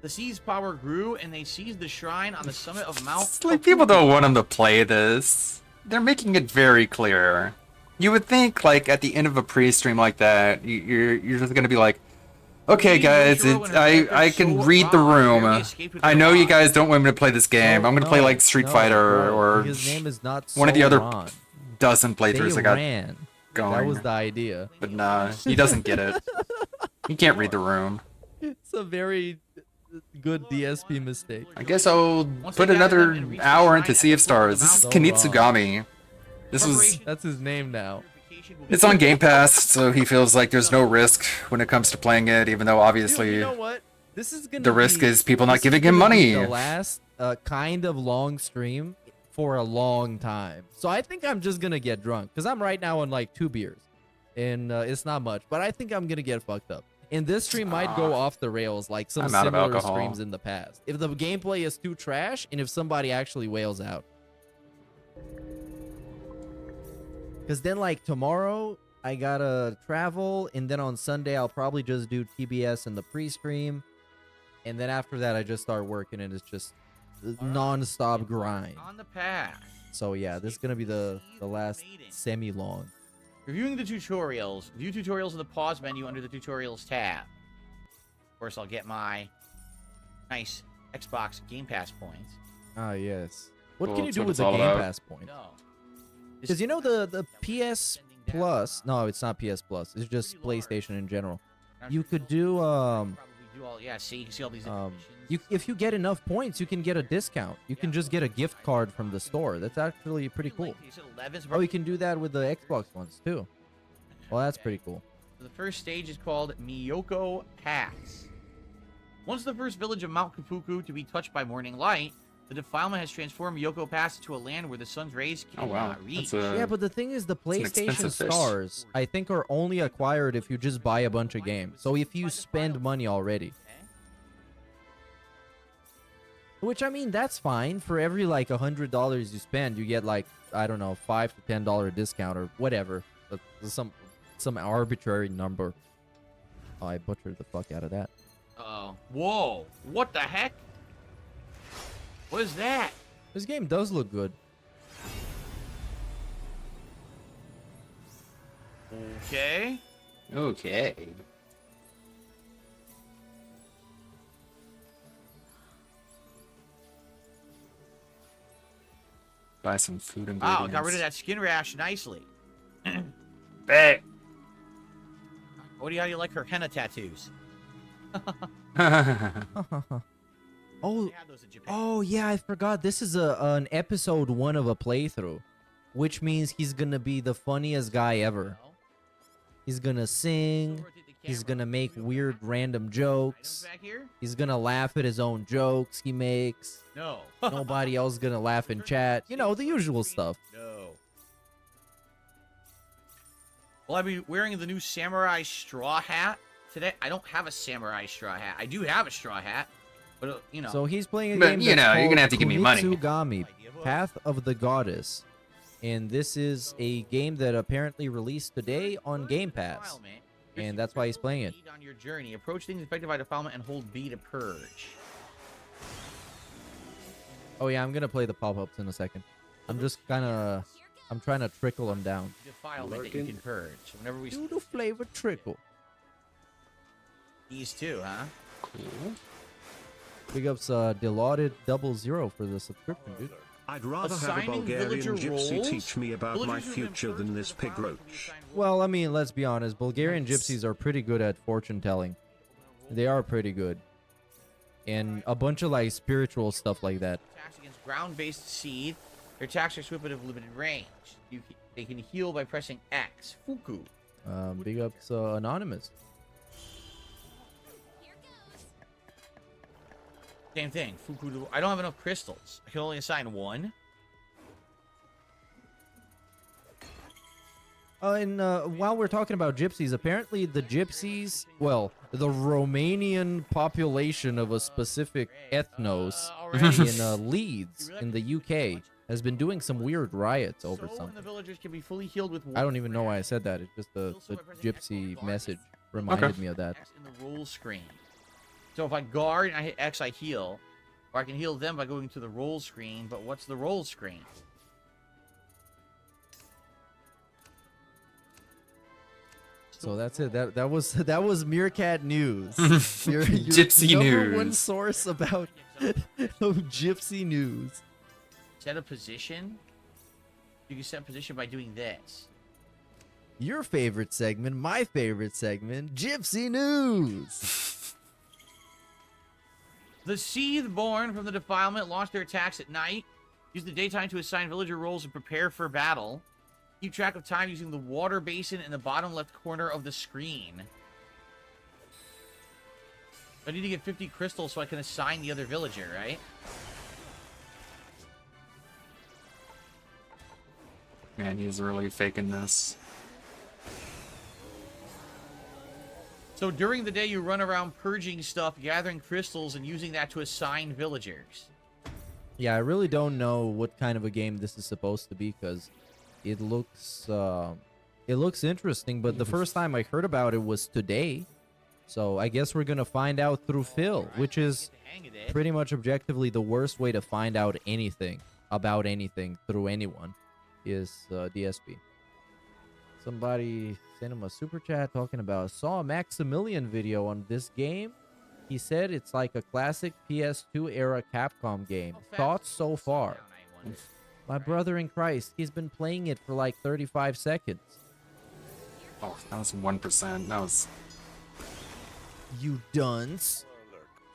The sea's power grew, and they seized the shrine on the summit of Mount. It's like people don't want him to play this. They're making it very clear. You would think, like, at the end of a pre-stream like that, you're just gonna be like, okay, guys, I can read the room. I know you guys don't want me to play this game. I'm gonna play like Street Fighter or his name is not one of the other Sauron. dozen playthroughs I got ran. going. That was the idea. But nah, he doesn't get it. He can't read the room. It's a very good DSP mistake. I guess I'll put another hour into Sea of Stars. This is Kinitsugami. That's his name now. It's on Game Pass, so he feels like there's no risk when it comes to playing it, even though obviously you know what? This is gonna the risk be, is people not giving him money. The last kind of long stream for a long time. So I think I'm just gonna get drunk because I'm right now on like 2 beers, and it's not much, but I think I'm gonna get fucked up. And this stream might go off the rails like some similar streams in the past. If the gameplay is too trash, and if somebody actually wails out. Because then, like, tomorrow, I gotta travel, and then on Sunday, I'll probably just do TBS in the pre-stream. And then after that, I just start working, and it's just non-stop grind. On the path. So, yeah, this is gonna be the last semi-long. Reviewing the tutorials. View tutorials in the pause menu under the tutorials tab. Of course, I'll get my nice Xbox Game Pass points. Ah, yes. What can you do with the Game Pass points? No. Because you know the PS Plus, no, it's not PS Plus. It's just PlayStation in general. You could do Yeah, see, you can see all these. if you get enough points, you can get a discount. You can just get a gift card from the store. That's actually pretty cool. Oh, you can do that with the Xbox ones too. Well, that's pretty cool. The first stage is called Miyoko Pass. Once the first village of Mount Kapuku to be touched by morning light, the defilement has transformed Miyoko Pass into a land where the sun's rays cannot reach. Yeah, but the thing is, the PlayStation stars, I think, are only acquired if you just buy a bunch of games. So if you spend money already. Which, I mean, that's fine. For every, like, $100 you spend, you get, like, I don't know, $5 to $10 discount or whatever. Some arbitrary number. Oh, I butchered the fuck out of that. Uh-oh. Whoa. What the heck? What is that? This game does look good. Okay. Okay. Buy some food and Wow, got rid of that skin rash nicely. Bet. How do you like her henna tattoos? Oh yeah, I forgot. This is an episode 1 of a playthrough, which means he's gonna be the funniest guy ever. He's gonna sing. He's gonna make weird random jokes. He's gonna laugh at his own jokes he makes. No. Nobody else is gonna laugh in chat. You know, the usual stuff. No. Well, I'll be wearing the new samurai straw hat today. I don't have a samurai straw hat. I do have a straw hat. But, you know. So he's playing a But, game you that's know, you're called gonna have to give me money. Kunitsugami, Path of the Goddess. And this is a game that apparently released today on Game Pass. And that's why he's playing it. On your journey, approach things affected by defilement and hold B to purge. Oh yeah, I'm gonna play the pop-ups in a second. I'm just I'm trying to trickle them down. Defilement that you can purge. Whenever we do the flavor trickle. These two, huh? Cool. Big ups Dilaudid 00 for the subscription, dude. I'd rather have a Bulgarian gypsy teach me about my future than this pig roach. Well, I mean, let's be honest. Bulgarian gypsies are pretty good at fortune telling. They are pretty good. And a bunch of, like, spiritual stuff like that. Attacks against ground-based seed. Their attacks are swift but of limited range. They can heal by pressing X. Fuku. Big ups Anonymous. Same thing. Fuku. I don't have enough crystals. I can only assign 1. And while we're talking about gypsies, apparently the gypsies, well, the Romanian population of a specific ethnos in Leeds in the UK has been doing some weird riots over something. The villagers can be fully healed with I don't even know why I said that. It's just the gypsy message reminded me of that. in the roll screen. So if I guard and I hit X, I heal. Or I can heal them by going to the roll screen. But what's the roll screen? So that's it. That was Meerkat News. Your Gypsy number one News. source about Gypsy News. Set a position. You can set position by doing this. Your favorite segment, my favorite segment, Gypsy News. The Seethe born from the defilement launch their attacks at night. Use the daytime to assign villager roles and prepare for battle. Keep track of time using the water basin in the bottom left corner of the screen. I need to get 50 crystals so I can assign the other villager, right? Man, he's really faking this. So during the day, you run around purging stuff, gathering crystals, and using that to assign villagers. Yeah, I really don't know what kind of a game this is supposed to be because it looks interesting. But the first time I heard about it was today, so I guess we're gonna find out through Phil, which is pretty much objectively the worst way to find out anything about anything through anyone is DSP. Somebody sent him a super chat talking about, saw a Maximilian video on this game. He said it's like a classic PS2 era Capcom game. Thoughts so far? My brother in Christ, he's been playing it for like 35 seconds. Oh, that was 1%. That was... You dunce.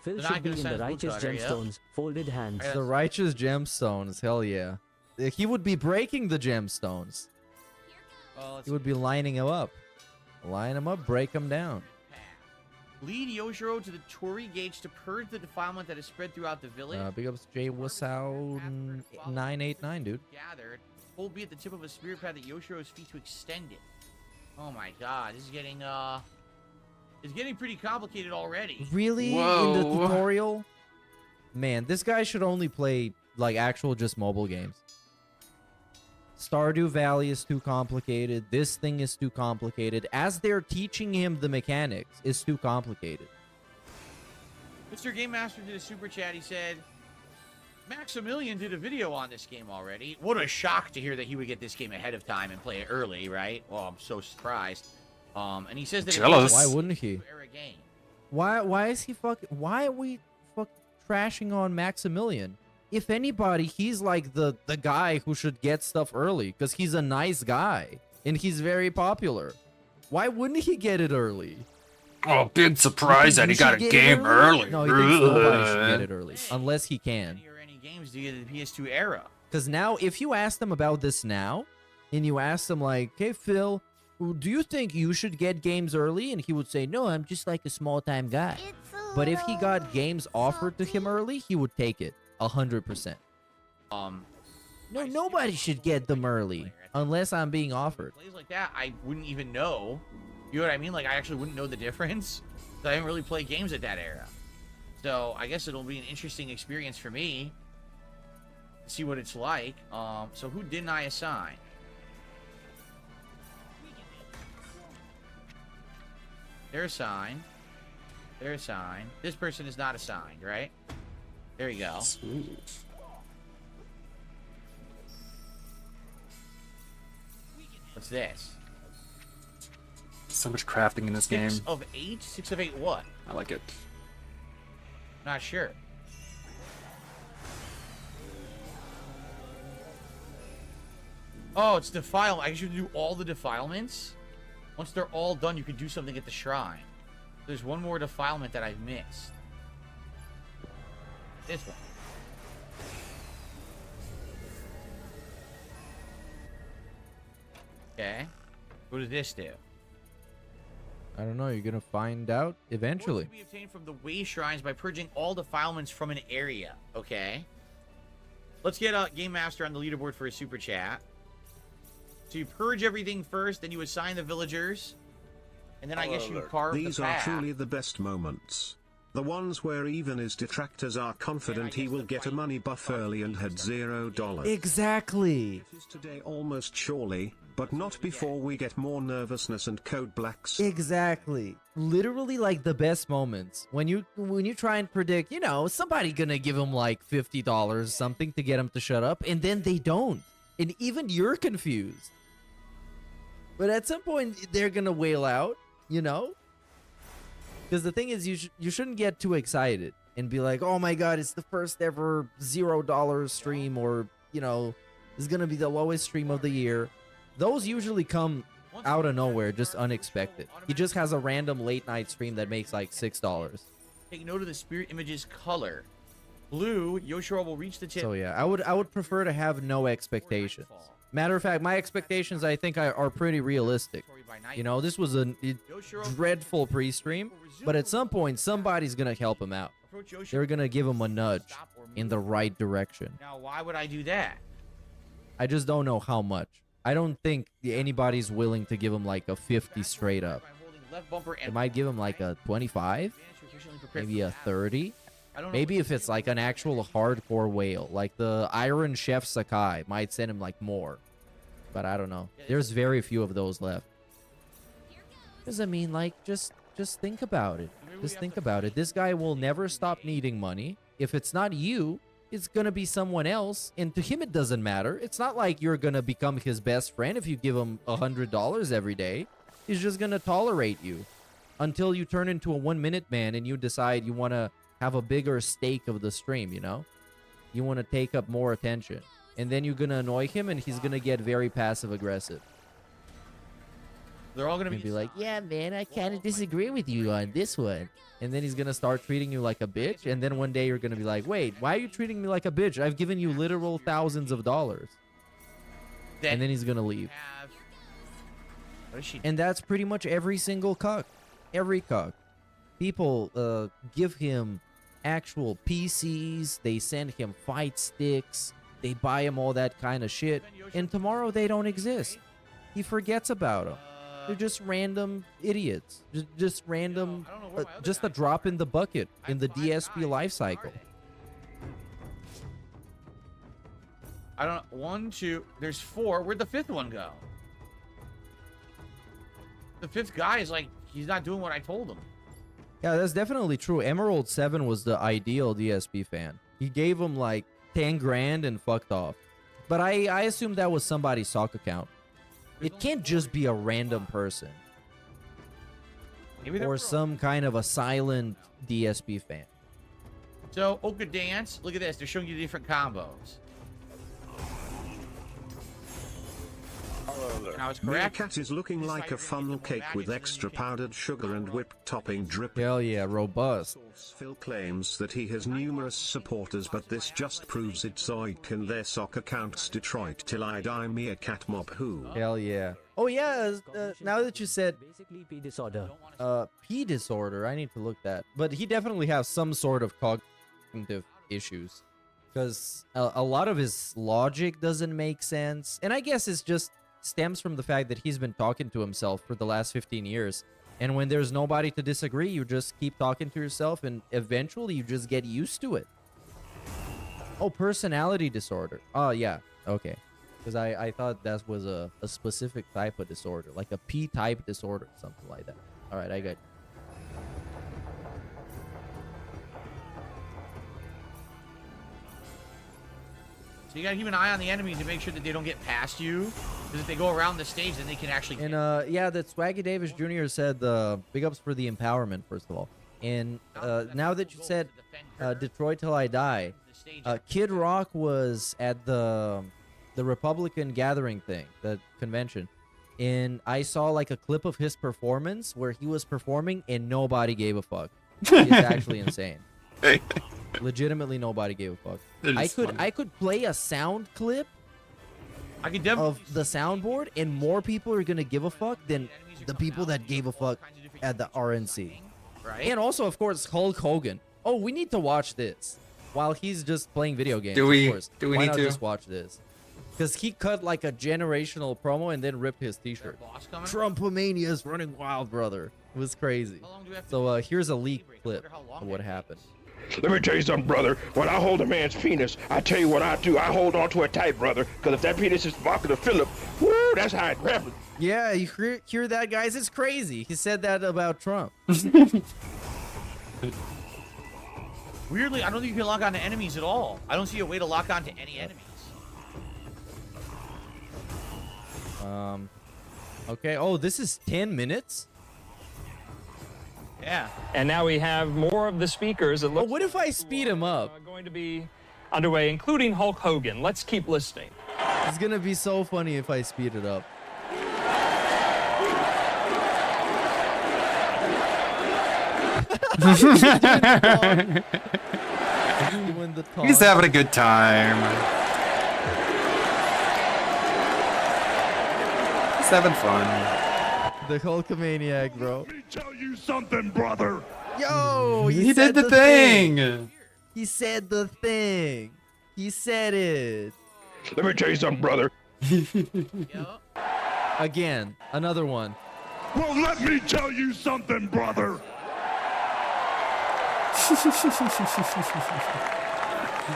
Phil should be in the righteous gemstones, folded hands. The righteous gemstones, hell yeah. He would be breaking the gemstones. He would be lining them up. Line them up, break them down. Lead Yoshiro to the Torii Gates to purge the defilement that is spread throughout the village. Big ups Jay Wasau 989, dude. Gathered. Hold B at the tip of a spear pad that Yoshiro's feet to extend it. Oh my god, this is getting it's getting pretty complicated already. Really? Whoa. In the tutorial? Man, this guy should only play like actual just mobile games. Stardew Valley is too complicated. This thing is too complicated. As they're teaching him the mechanics, it's too complicated. Mr. Game Master did a super chat. He said, Maximilian did a video on this game already. What a shock to hear that he would get this game ahead of time and play it early, right? Well, I'm so surprised. And he says that jealous. Why wouldn't he? Why is he why are we trashing on Maximilian? If anybody, he's like the guy who should get stuff early because he's a nice guy and he's very popular. Why wouldn't he get it early? Oh, big surprise that he got a game early. No, he thinks nobody should get it early unless he can. Any games do you get the PS2 era? Because now, if you ask them about this now, and you ask them like, "Hey Phil, do you think you should get games early?" and he would say, "No, I'm just like a small-time guy." But if he got games offered to him early, he would take it. 100%. No, nobody should get them early unless I'm being offered. Plays like that, I wouldn't even know. You know what I mean? Like, I actually wouldn't know the difference. I didn't really play games at that era. So, I guess it'll be an interesting experience for me. See what it's like. So who didn't I assign? They're assigned. They're assigned. This person is not assigned, right? There you go. Sweet. What's this? So much crafting in this game. 6 of 8? 6 of 8 what? I like it. Not sure. Oh, it's defilement. I guess you have to do all the defilements? Once they're all done, you can do something at the shrine. There's one more defilement that I've missed. This one. Okay. What does this do? I don't know. You're gonna find out eventually. Be obtained from the way shrines by purging all defilements from an area. Okay. Let's get Game Master on the leaderboard for a super chat. So you purge everything first, then you assign the villagers, and then I guess you carve These the are path. truly the best moments. The ones where even his detractors are confident he will get a money buff early and had $0. Exactly. It is today almost surely, but not before we get more nervousness and code blacks. Exactly. Literally like the best moments. When you try and predict, you know, somebody gonna give him like $50 something to get him to shut up, and then they don't. And even you're confused. But at some point they're gonna wail out, you know? Because the thing is, you shouldn't get too excited and be like, oh my god, it's the first ever $0 stream, or, you know, it's gonna be the lowest stream of the year. Those usually come out of nowhere, just unexpected. He just has a random late night stream that makes like $6. Take note of the spirit image's color. Blue, Yoshiro will reach the tip. So yeah, I would prefer to have no expectations. Matter of fact, my expectations, I think, are pretty realistic. You know, this was a dreadful pre-stream, but at some point, somebody's going to help him out. They're going to give him a nudge in the right direction. Now, why would I do that? I just don't know how much. I don't think anybody's willing to give him like a 50 straight up. They might give him like a 25, maybe a 30. Maybe if it's like an actual hardcore whale, like the Iron Chef Sakai, might send him like more. But I don't know. There's very few of those left. Because I mean, like, just think about it. Just think about it. This guy will never stop needing money. If it's not you, it's gonna be someone else. And to him, it doesn't matter. It's not like you're gonna become his best friend if you give him $100 every day. He's just gonna tolerate you until you turn into a 1-minute man and you decide you want to have a bigger stake of the stream, you know? You want to take up more attention. And then you're going to annoy him and he's going to get very passive-aggressive. They're all going to be like, yeah, man, I kind of disagree with you on this one. And then he's going to start treating you like a bitch. And then one day you're going to be like, wait, why are you treating me like a bitch? I've given you literal thousands of dollars. And then he's going to leave. And that's pretty much every single cuck. Every cuck. People give him actual PCs, they send him fight sticks, they buy him all that kind of shit, and tomorrow they don't exist. He forgets about them. They're just random idiots. Just random, just a drop in the bucket in the DSP life cycle. I don't know. 1, 2, there's 4. Where'd the 5th one go? The 5th guy is like, he's not doing what I told him. Yeah, that's definitely true. Emerald 7 was the ideal DSP fan. He gave him like 10 grand and fucked off. But I assume that was somebody's sock account. It can't just be a random person. Or some kind of a silent DSP fan. So, Oka Dance, look at this. They're showing you the different combos. Now it's correct. Meerkat is looking like a funnel cake with extra powdered sugar and whipped topping dripping. Hell yeah, robust. Phil claims that he has numerous supporters, but this just proves it's Zoik and their sock accounts Detroit till I die Meerkat mob who. Hell yeah. Oh yeah, now that you said basically P disorder. P disorder, I need to look that. But he definitely has some sort of cognitive issues. Because a lot of his logic doesn't make sense. And I guess it's just stems from the fact that he's been talking to himself for the last 15 years. And when there's nobody to disagree, you just keep talking to yourself and eventually you just get used to it. Oh, personality disorder. Oh, yeah. Okay. Because I thought that was a specific type of disorder, like a P-type disorder, something like that. All right, I got it. So you gotta keep an eye on the enemy to make sure that they don't get past you. Because if they go around the stage, then they can actually... And yeah, that Swaggy Davis Jr. said big ups for the empowerment, first of all. And now that you said Detroit Till I Die, Kid Rock was at the Republican gathering thing, the convention. And I saw like a clip of his performance where he was performing and nobody gave a fuck. It's actually insane. Legitimately nobody gave a fuck. I could play a sound clip of the soundboard and more people are gonna give a fuck than the people that gave a fuck at the RNC. Right. And also, of course, Hulk Hogan. Oh, we need to watch this while he's just playing video games. Do we? Of course. Do we Why need not to? just watch this? Because he cut like a generational promo and then ripped his t-shirt. Trumpomania is running wild, brother. It was crazy. So here's a leak clip of what happened. Let me tell you something, brother. When I hold a man's penis, I tell you what I do. I hold on to it tight, brother. Because if that penis is vodka to Philip, woo, that's how it happens. Yeah, you hear that, guys? It's crazy. He said that about Trump. Weirdly, I don't think you can lock on to enemies at all. I don't see a way to lock on to any enemies. Okay. Oh, this is 10 minutes? Yeah. And now we have more of the speakers. But what if I speed him up? Going to be underway, including Hulk Hogan. Let's keep listening. It's gonna be so funny if I speed it up. He's having a good time. He's having fun. The Hulkamaniac, bro. Let me tell you something, brother. Yo, he did the thing. He said the thing. He said it. Let me tell you something, brother. Again, another one. Well, let me tell you something, brother.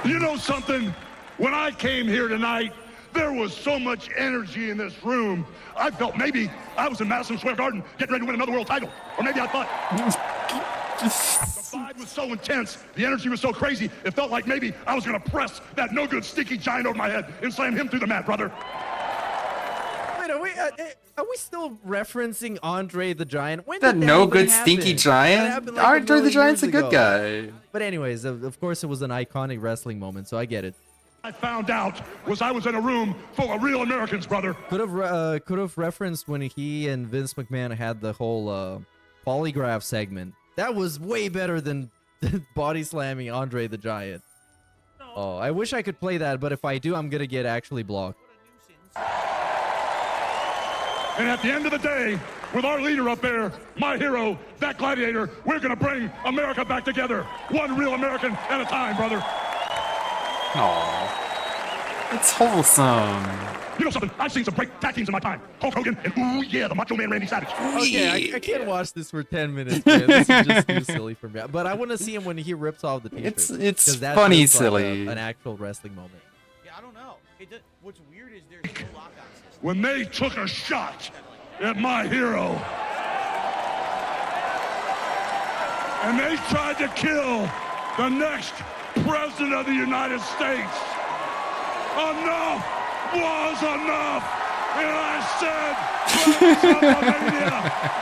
You know something? When I came here tonight, there was so much energy in this room. I felt maybe I was in Madison Square Garden getting ready to win another world title. Or maybe I thought the vibe was so intense, the energy was so crazy, it felt like maybe I was going to press that no-good stinky giant over my head and slam him through the mat, brother. Wait, are we still referencing Andre the Giant? When That did no even good happen? stinky That giant? happened, like, Andre the million Giant's a years good ago. guy. But anyways, of course it was an iconic wrestling moment, so I get it. I found out was I was in a room full of real Americans, brother. Could have referenced when he and Vince McMahon had the whole polygraph segment. That was way better than body slamming Andre the Giant. Oh, I wish I could play that, but if I do, I'm gonna get actually blocked. And at the end of the day, with our leader up there, my hero, that gladiator, we're gonna bring America back together. One real American at a time, brother. Aww. It's wholesome. You know something? I've seen some great tag teams in my time. Hulk Hogan and ooh yeah, the Macho Man Randy Savage. Okay, I can't watch this for 10 minutes, man. This is just too silly for me. But I want to see him when he rips off the t-shirt. It's 'cause that's funny just like silly. an actual wrestling moment. Yeah, I don't know. What's weird is there's no lockdown system. When they took a shot at my hero, and they tried to kill the next president of the United States, enough was enough. And I said, let Trumpomania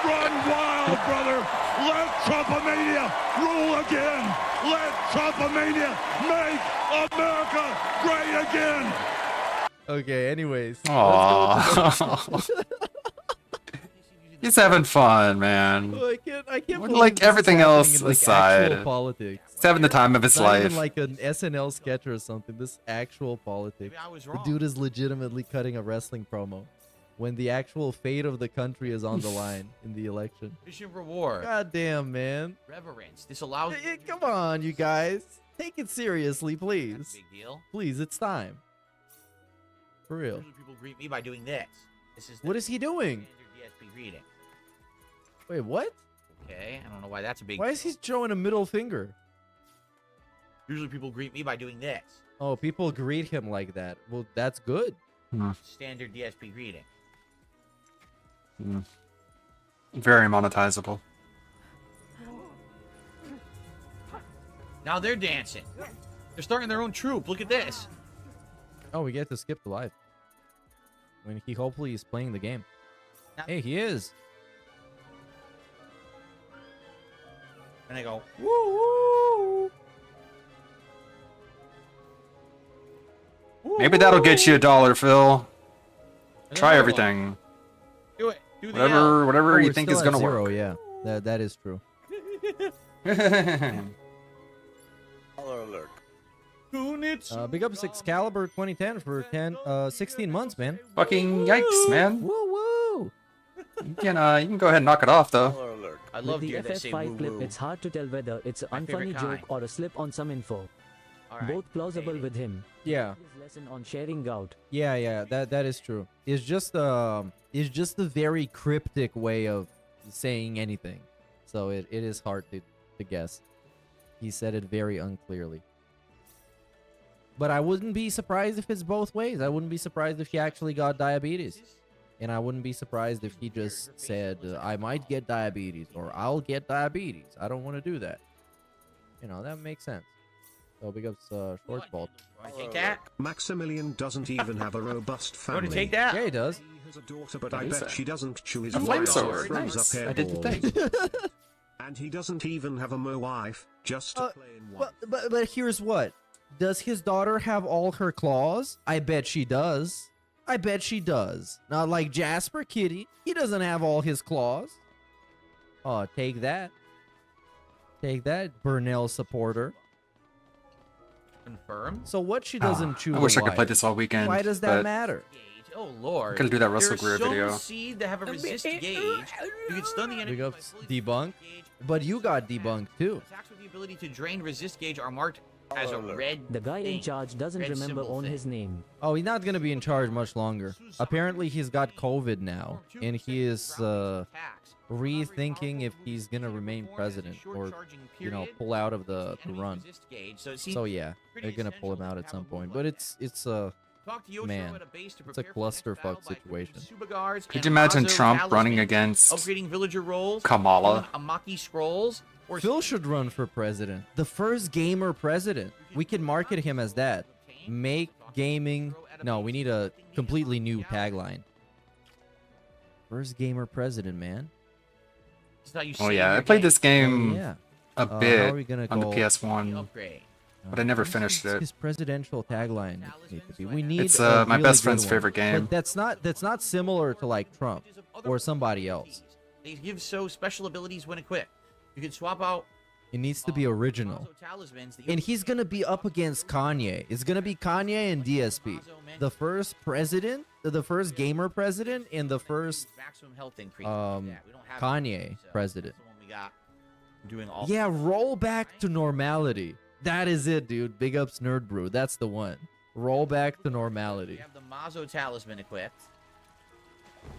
run wild, brother. Let Trumpomania rule again. Let Trumpomania make America great again. Okay, anyways. Aww. He's having fun, man. I can't believe Like this is everything happening else in, like, aside. actual politics. He's having the time of his Not life. even like an SNL sketch or something. This actual politics. The dude is legitimately cutting a wrestling promo when the actual fate of the country is on the line in the election. Mission reward. God damn, man. Reverence. This allows. Come on, you guys. Take it seriously, please. Big deal. Please, it's time. For real. Usually people greet me by doing this. This is What is he doing? DSP greeting. Wait, what? Okay, I don't know why that's a big. Why is he showing a middle finger? Usually people greet me by doing this. Oh, people greet him like that. Well, that's good. Standard DSP greeting. Very monetizable. Now they're dancing. They're starting their own troupe. Look at this. Oh, we get to skip the live. When he hopefully is playing the game. Hey, he is. And they go, woo, woo. Maybe that'll get you $1, Phil. Try everything. Do it. Do the Whatever Oh, you we're think still is at gonna 0, work. yeah. That is true. alert. Big ups Excalibur 2010 for 16 months, man. Fucking yikes, man. Woo woo. You can go ahead and knock it off, though. I love With the deer that say FF5 woo clip, woo. it's hard to tell whether it's an My favorite unfunny joke kind. or a slip on some info. Both plausible with him. Yeah. His lesson on sharing out. Yeah, that is true. It's just a very cryptic way of saying anything. So it is hard to guess. He said it very unclearly. But I wouldn't be surprised if it's both ways. I wouldn't be surprised if he actually got diabetes. And I wouldn't be surprised if he just said, I might get diabetes or I'll get diabetes. I don't want to do that. You know, that makes sense. So big ups Short Ball. Take that. Maximilian doesn't even have a robust family. Want to take that? Yeah, he does. He has a daughter, but I bet she doesn't chew his A wires or flamethrower. throws Nice. up I did the hairballs. thing. And he doesn't even have a wife, just a plain wife. But here's what. Does his daughter have all her claws? I bet she does. I bet she does. Not like Jasper Kitty. He doesn't have all his claws. Oh, take that. Take that, Burnell supporter. Confirm. So what she doesn't chew I the wish I could play wires. this all weekend. Why does that but matter? Oh lord. Gotta do that Russell There's Greer so video. seed that have a resist gauge. You can stun the enemy. Big ups debunk. But you got debunked too. Attacks with the ability to drain resist gauge are marked as a red. The guy in thing. charge doesn't Red remember symbol on thing. his name. Oh, he's not gonna be in charge much longer. Apparently, he's got COVID now, and he is rethinking if he's gonna remain president or, you know, pull out of the run. So yeah, they're gonna pull him out at some point. But it's man, it's a clusterfuck situation. Could you imagine Mazo Trump Talisman, running against upgrading villager roles, Kamala? Amaki scrolls, or Phil should run for president. The first gamer president. We could market him as that. Make gaming. No, we need a completely new tagline. First gamer president, man. Oh yeah, I played this game Yeah. a How bit are we gonna on the go- PS1, but I never finished What's it. his presidential tagline need to be? We need It's a my really best good friend's one. favorite game. But that's not similar to like Trump or somebody else. They give so special abilities when equipped. You can swap out It needs to be original. talismans that And he's gonna be up against Kanye. It's gonna be Kanye and DSP. The first president, the first gamer president, and the first maximum health increase. Kanye president. We got doing all. Yeah, roll back to normality. That is it, dude. Big ups Nerd Brew. That's the one. Roll back to normality. We have the Mazo talisman equipped.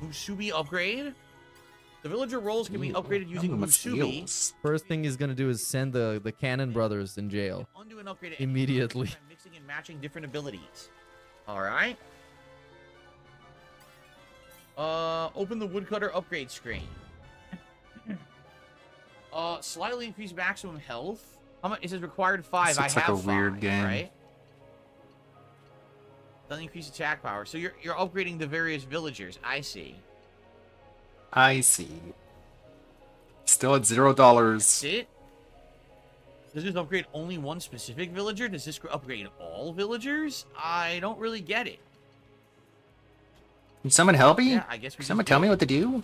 Musubi upgrade. The villager roles can be upgraded using Musubi. First thing he's gonna do is send the Cannon brothers in jail Undo and upgrade it immediately. by mixing and matching different abilities. All right. Open the woodcutter upgrade screen. Slightly increase maximum health. How much? It says required 5. This I looks have like a weird 5, game. right? Doesn't increase attack power. So you're upgrading the various villagers. I see. I see. Still at $0. That's it. Does this upgrade only one specific villager? Does this upgrade all villagers? I don't really get it. Can someone help me? Yeah, I guess we Can someone just tell do me it. what to do?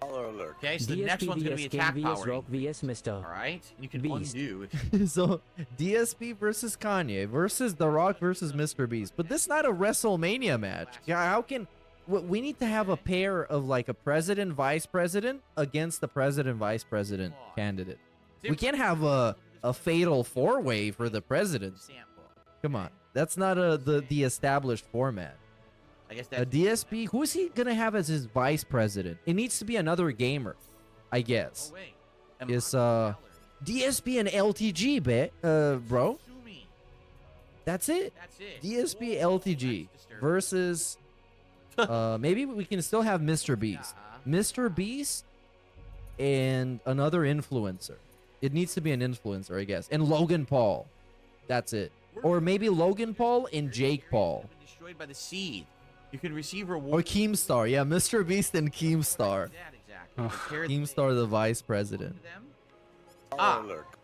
Okay, so the next one's going to be attack power. Rock vs Mr. Alright, you can Beast. undo. So DSP versus Kanye versus The Rock versus Mr. Beast. But this is not a WrestleMania match. Yeah, how can we need to have a pair of like a president vice president against the president vice president candidate. We can't have a fatal 4-way for the presidents. Come on. That's not the established format. I guess A that's DSP, who's he gonna have as his vice president? It needs to be another gamer, I guess. Is DSP and LTG, bro? That's it. DSP LTG versus maybe we can still have Mr. Beast. Mr. Beast and another influencer. It needs to be an influencer, I guess. And Logan Paul. That's it. Or maybe Logan Paul and Jake Paul. destroyed by the seed. You can receive Or rewards. Keemstar. Yeah, Mr. Beast and Keemstar. Keemstar, the vice president.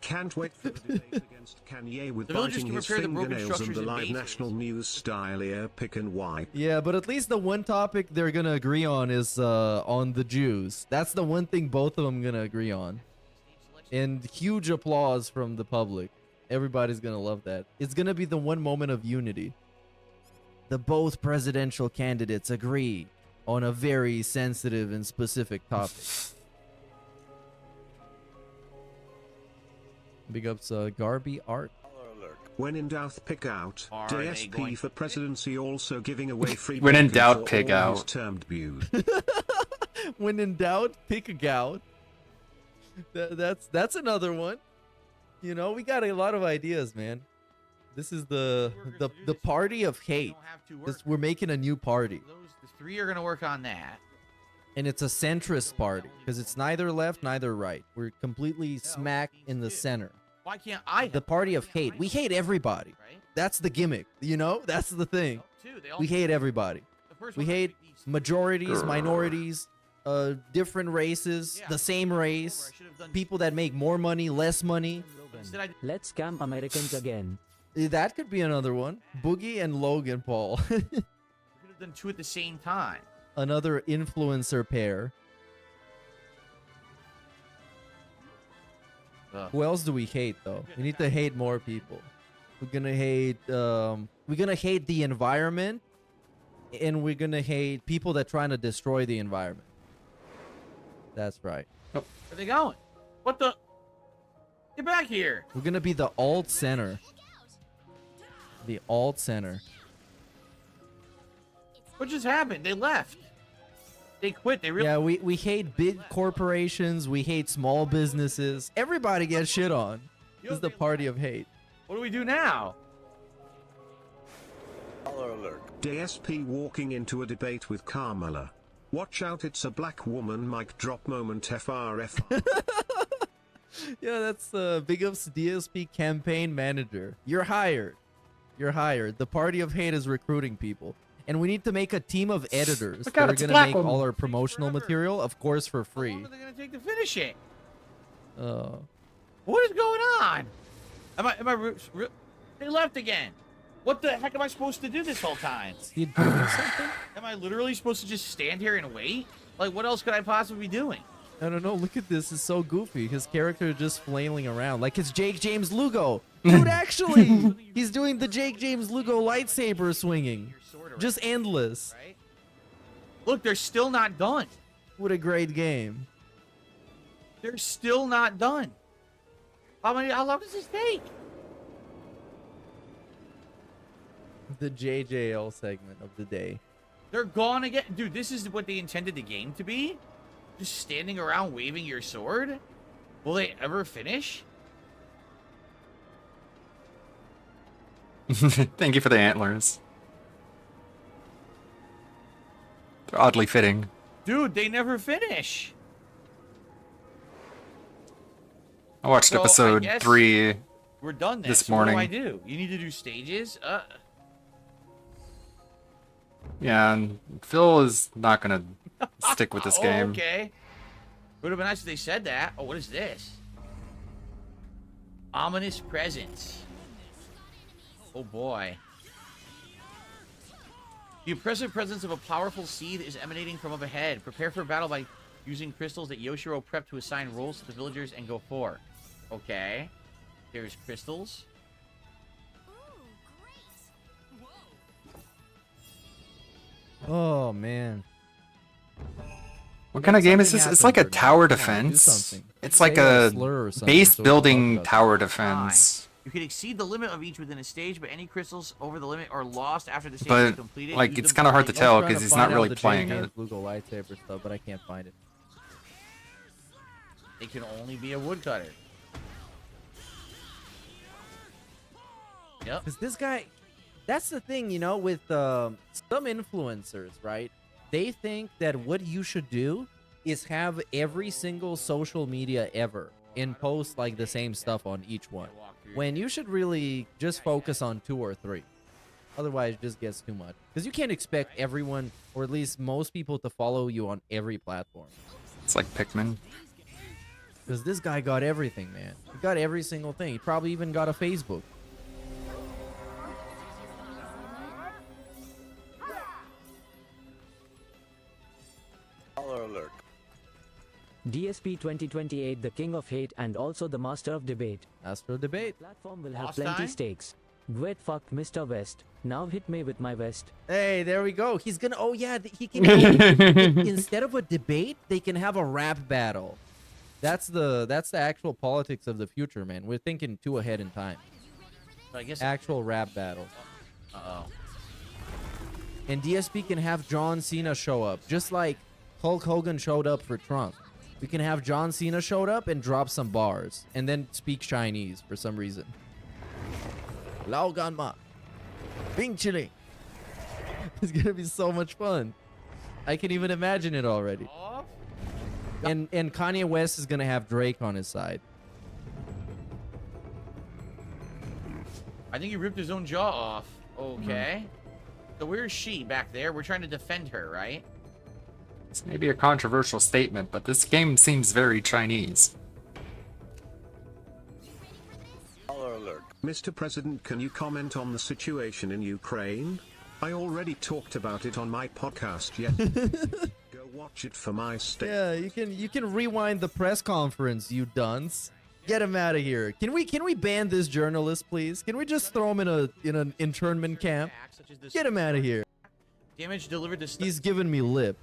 Can't wait for the debate against Kanye with The villagers biting can his repair the broken fingernails and structures the and live bases. national news style ear pick and wipe. Yeah, but at least the one topic they're gonna agree on is on the Jews. That's the one thing both of them gonna agree on. And huge applause from the public. Everybody's gonna love that. It's gonna be the one moment of unity. The both presidential candidates agree on a very sensitive and specific topic. Big ups, Garby Art. When in doubt, pick out. DSP for presidency also giving away free. When in bacon doubt, for pick all out. Termed views. When in doubt, pick a gout. That's another one. You know, we got a lot of ideas, man. This is the party of hate. We're making a new party. The three are gonna work on that. And it's a centrist party because it's neither left, neither right. We're completely smack in the center. Why can't I? The party of hate. We hate everybody. That's the gimmick. You know, that's the thing. We hate everybody. We hate majorities, minorities, different races, the same race, people that make more money, less money. Let's scam Americans again. That could be another one. Boogie and Logan Paul. We could have done two at the same time. Another influencer pair. Who else do we hate though? We need to hate more people. We're gonna hate the environment, and we're gonna hate people that trying to destroy the environment. That's right. Where are they going? What the? Get back here! We're gonna be the alt center. The alt center. What just happened? They left. They quit. They really. Yeah, we hate big corporations. We hate small businesses. Everybody gets shit on. This is the party of hate. What do we do now? DSP walking into a debate with Carmela. Watch out, it's a black woman. Mic drop moment. FRF. Yeah, that's big ups DSP campaign manager. You're hired. You're hired. The party of hate is recruiting people. And we need to make a team of editors that are going to make all our promotional material, of course, for free. How long are they going to take to finish it? Uh, What is going on? They left again. What the heck am I supposed to do this whole time? he doing something? Am I literally supposed to just stand here and wait? Like, what else could I possibly be doing? I don't know. Look at this. It's so goofy. His character is just flailing around. Like it's Jake James Lugo. Dude, actually, he's doing the Jake James Lugo lightsaber swinging. Just endless. Right? Look, they're still not done. What a great game. They're still not done. How long does this take? The JJL segment of the day. They're gone again. Dude, this is what they intended the game to be? Just standing around waving your sword? Will they ever finish? Thank you for the antlers. They're oddly fitting. Dude, they never finish. I watched episode 3 we're done then. this So morning. What do I do? You need to do stages? Yeah, and Phil is not gonna stick with this game. Okay. Would have been nice if they said that. Oh, what is this? Ominous presence. Oh boy. The oppressive presence of a powerful seed is emanating from up ahead. Prepare for battle by using crystals that Yoshiro prepped to assign roles to the villagers and go for. Okay. There's crystals. Oh, man. What kind of game is this? It's like a tower defense. It's like a base building tower defense. You can exceed the limit of each within a stage, but any crystals over the limit are lost after the stage But, is completed. like, Use it's them kind of hard to fight. tell because he's not really playing Jake it. James Lugo lightsaber stuff, but I can't find it. It can only be a woodcutter. Yep. Because this guy, that's the thing, you know, with some influencers, right? They think that what you should do is have every single social media ever and post like the same stuff on each one. When you should really just focus on 2 or 3. Otherwise, it just gets too much. Because you can't expect everyone, or at least most people, to follow you on every platform. It's like Pikmin. Because this guy got everything, man. He got every single thing. He probably even got a Facebook. Alert. DSP 2028, the king of hate and also the master of debate. Master of debate. The platform will have Lost plenty time? stakes. Wait, fuck, Mr. West. Now hit me with my vest. Hey, there we go. He's gonna. Oh yeah, he can. Instead of a debate, they can have a rap battle. That's the actual politics of the future, man. We're thinking too ahead in time. I guess Actual rap battle. Uh-oh. And DSP can have John Cena show up, just like Hulk Hogan showed up for Trump. We can have John Cena showed up and drop some bars, and then speak Chinese for some reason. Lao Gan Ma. Bing Chili. It's gonna be so much fun. I can even imagine it already. And Kanye West is gonna have Drake on his side. I think he ripped his own jaw off. Okay. So where's she back there? We're trying to defend her, right? This may be a controversial statement, but this game seems very Chinese. Mr. President, can you comment on the situation in Ukraine? I already talked about it on my podcast yet. Go watch it for my state. Yeah, you can rewind the press conference, you dunce. Get him out of here. Can we ban this journalist, please? Can we just throw him in an internment camp? Get him out of here. Damage delivered to... He's giving me lip.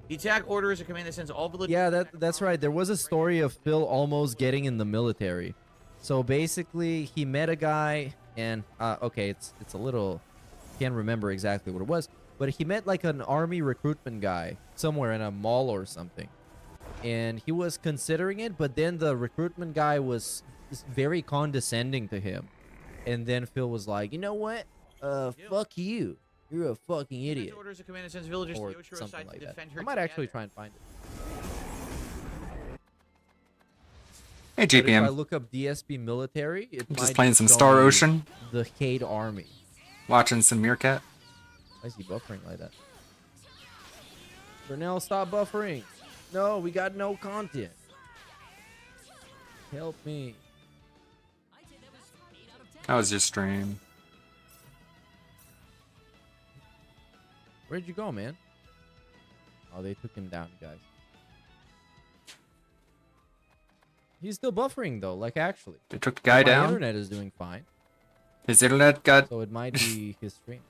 The attack order is a command that sends all villagers... Yeah, that's right. There was a story of Phil almost getting in the military. So basically, he met a guy, and okay, it's a little... Can't remember exactly what it was, but he met like an army recruitment guy somewhere in a mall or something. And he was considering it, but then the recruitment guy was very condescending to him. And then Phil was like, you know what? Fuck you. You're a fucking idiot. Orders a command that sends villagers Or to the Oshiro something site like to that. defend her I might actually try and find it. Hey, But if I JPM. look up DSP military, it Just might playing some show Star me Ocean. The Cade Army. Watching some Meerkat. Why is he buffering like that? Burnell, stop buffering. No, we got no content. Help me. How was your stream? Where'd you go, man? Oh, they took him down, guys. He's still buffering, though, like, actually. They took the guy down? My internet is doing fine. His internet got... So it might be his stream.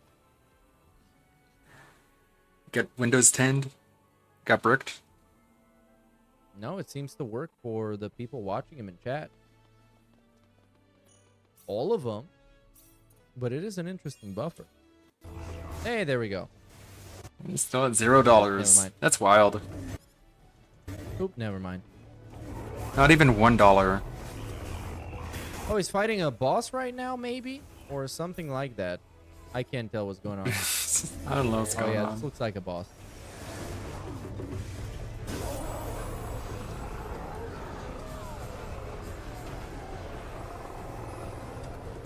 Got Windows 10? Got bricked? No, it seems to work for the people watching him in chat. All of them. But it is an interesting buffer. Hey, there we go. He's still at Never $0. mind. That's wild. Oop, never mind. Not even $1. Oh, he's fighting a boss right now, maybe? Or something like that. I can't tell what's going on. I don't know what's Oh, going yeah, on. this looks like a boss.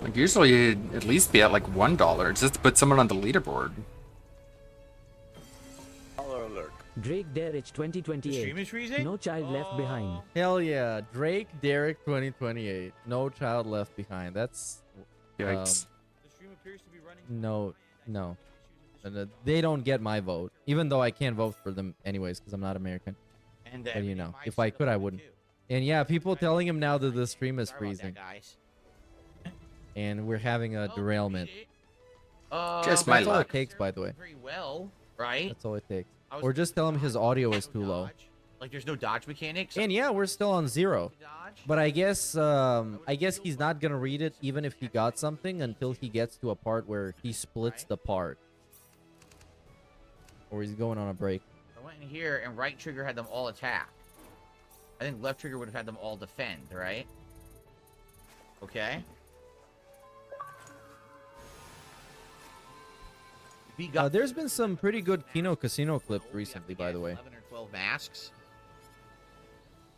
Like, usually it'd at least be at like $1 just to put someone on the leaderboard. Drake Derich 2028. stream is freezing? No child left behind. Hell yeah. Drake, Derek 2028. No child left behind. That's... Yikes. The stream appears to be running... No. They don't get my vote. Even though I can't vote for them anyways, because I'm not American. And But you know, if I could, I wouldn't. And yeah, people telling him now that the stream is Sorry about freezing. that, guys. And we're having a derailment. Just my That's all luck. it takes, by the way. Very well, right? That's all it takes. I was- Or just tell him his audio is too low. Like, there's no dodge mechanics. And yeah, we're still on 0. But I guess he's not gonna read it even if he got something until he gets to a part where he splits the part. Or he's going on a break. I went in here and right trigger had them all attack. I think left trigger would have had them all defend, right? Okay. If he got There's been some pretty good Kino Casino clips recently, by the way. 11 or 12 masks.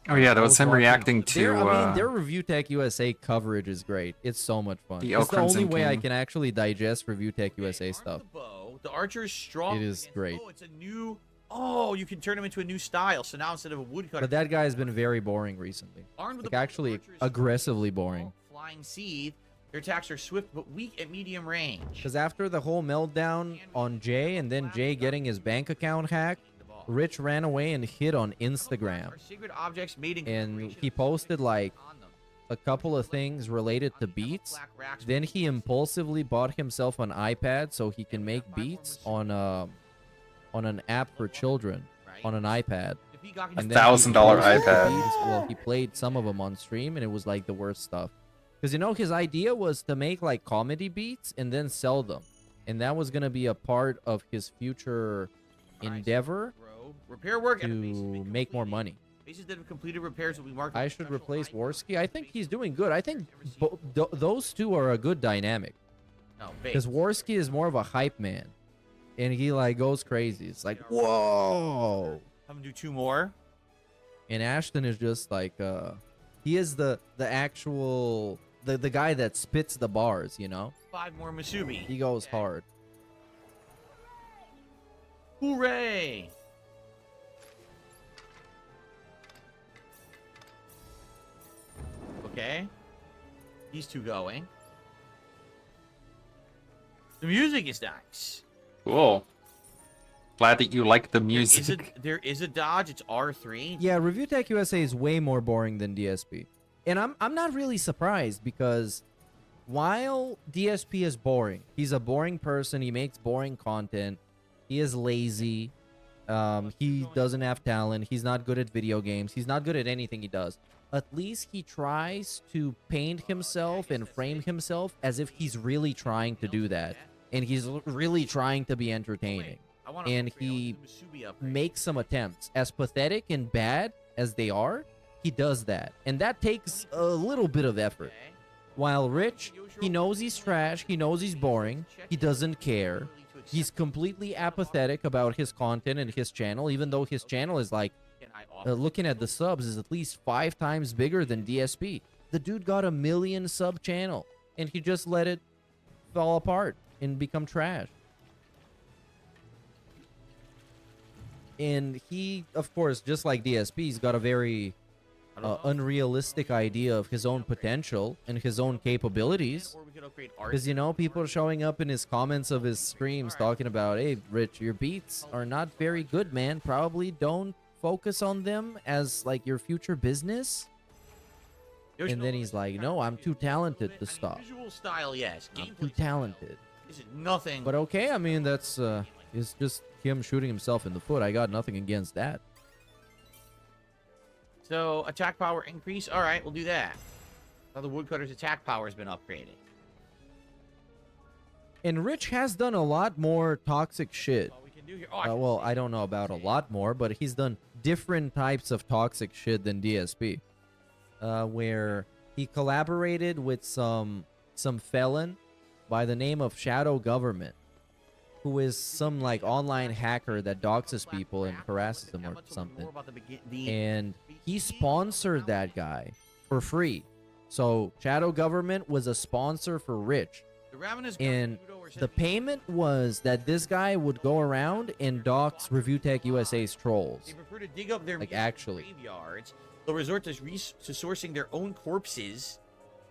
Oh yeah, that was him watching- reacting to their Review Tech USA coverage is great. It's so much fun. The It's the Crimson only way I King. can actually digest Review Tech USA stuff. The archer is strong. It is great. Oh, it's a new... Oh, you can turn him into a new style. So now instead of a woodcutter... But that guy has been very boring recently. Armed with Like, actually aggressively boring. Flying Seed, their attacks are swift but weak at medium range. Because after the whole meltdown on Jay and then Jay getting his bank account hacked, Rich ran away and hid on Instagram. Are secret objects made in And he posted like a couple of things related to beats. Then he impulsively bought himself an iPad so he can make beats on an app for children on an iPad. And then $1,000 iPad. Well, he played some of them on stream, and it was like the worst stuff. Because you know his idea was to make like comedy beats and then sell them, and that was gonna be a part of his future endeavor Repair work to make more money. Bases that have completed repairs will be marked. I should replace Worski. I think he's doing good. I think those two are a good dynamic. No, because Worski is more of a hype man, and he like goes crazy. It's like whoa. I'm gonna do 2 more. And Ashton is just like he is the actual the guy that spits the bars, you know. 5 more Masubi. He goes hard. Hooray! Okay. These 2 going. The music is nice. Cool. Glad that you like the music. There is a dodge. It's R3. Yeah, Review Tech USA is way more boring than DSP. And I'm not really surprised because while DSP is boring, he's a boring person, he makes boring content, he is lazy, he doesn't have talent, he's not good at video games, he's not good at anything he does. At least he tries to paint himself and frame himself as if he's really trying to do that. And he's really trying to be entertaining. And he makes some attempts. As pathetic and bad as they are, he does that. And that takes a little bit of effort. While Rich, he knows he's trash, he knows he's boring, he doesn't care. He's completely apathetic about his content and his channel, even though his channel is like, looking at the subs, is at least 5 times bigger than DSP. The dude got a 1 million sub channel, and he just let it fall apart and become trash. And he, of course, just like DSP, he's got a very unrealistic idea of his own potential and his own capabilities. Because, you know, people are showing up in his comments of his streams talking about, hey, Rich, your beats are not very good, man. Probably don't focus on them as, like, your future business. And then he's like, no, I'm too talented to stop. Visual style, yes. I'm too talented. This is nothing. But okay, I mean, that's it's just him shooting himself in the foot. I got nothing against that. So, attack power increase. All right, we'll do that. Now the woodcutter's attack power has been upgraded. And Rich has done a lot more toxic shit. Well, I don't know about a lot more, but he's done different types of toxic shit than DSP. Where he collaborated with some felon by the name of Shadow Government, who is some like online hacker that doxes people and harasses them or something. And he sponsored that guy for free. So Shadow Government was a sponsor for Rich. And the payment was that this guy would go around and dox Review Tech USA's trolls. They prefer to dig up their like actually graveyards. They'll resort to sourcing their own corpses.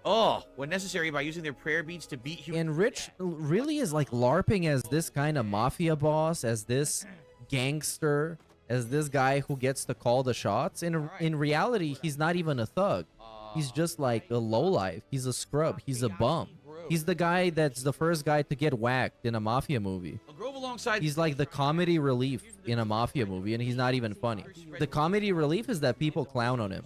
Oh, when necessary, by using their prayer beads to beat human. And Rich really is like LARPing as this kind of mafia boss, as this gangster, as this guy who gets to call the shots. And in reality, he's not even a thug. He's just like a lowlife. He's a scrub. He's a bum. He's the guy that's the first guy to get whacked in a mafia movie. He's like the comedy relief in a mafia movie, and he's not even funny. The comedy relief is that people clown on him.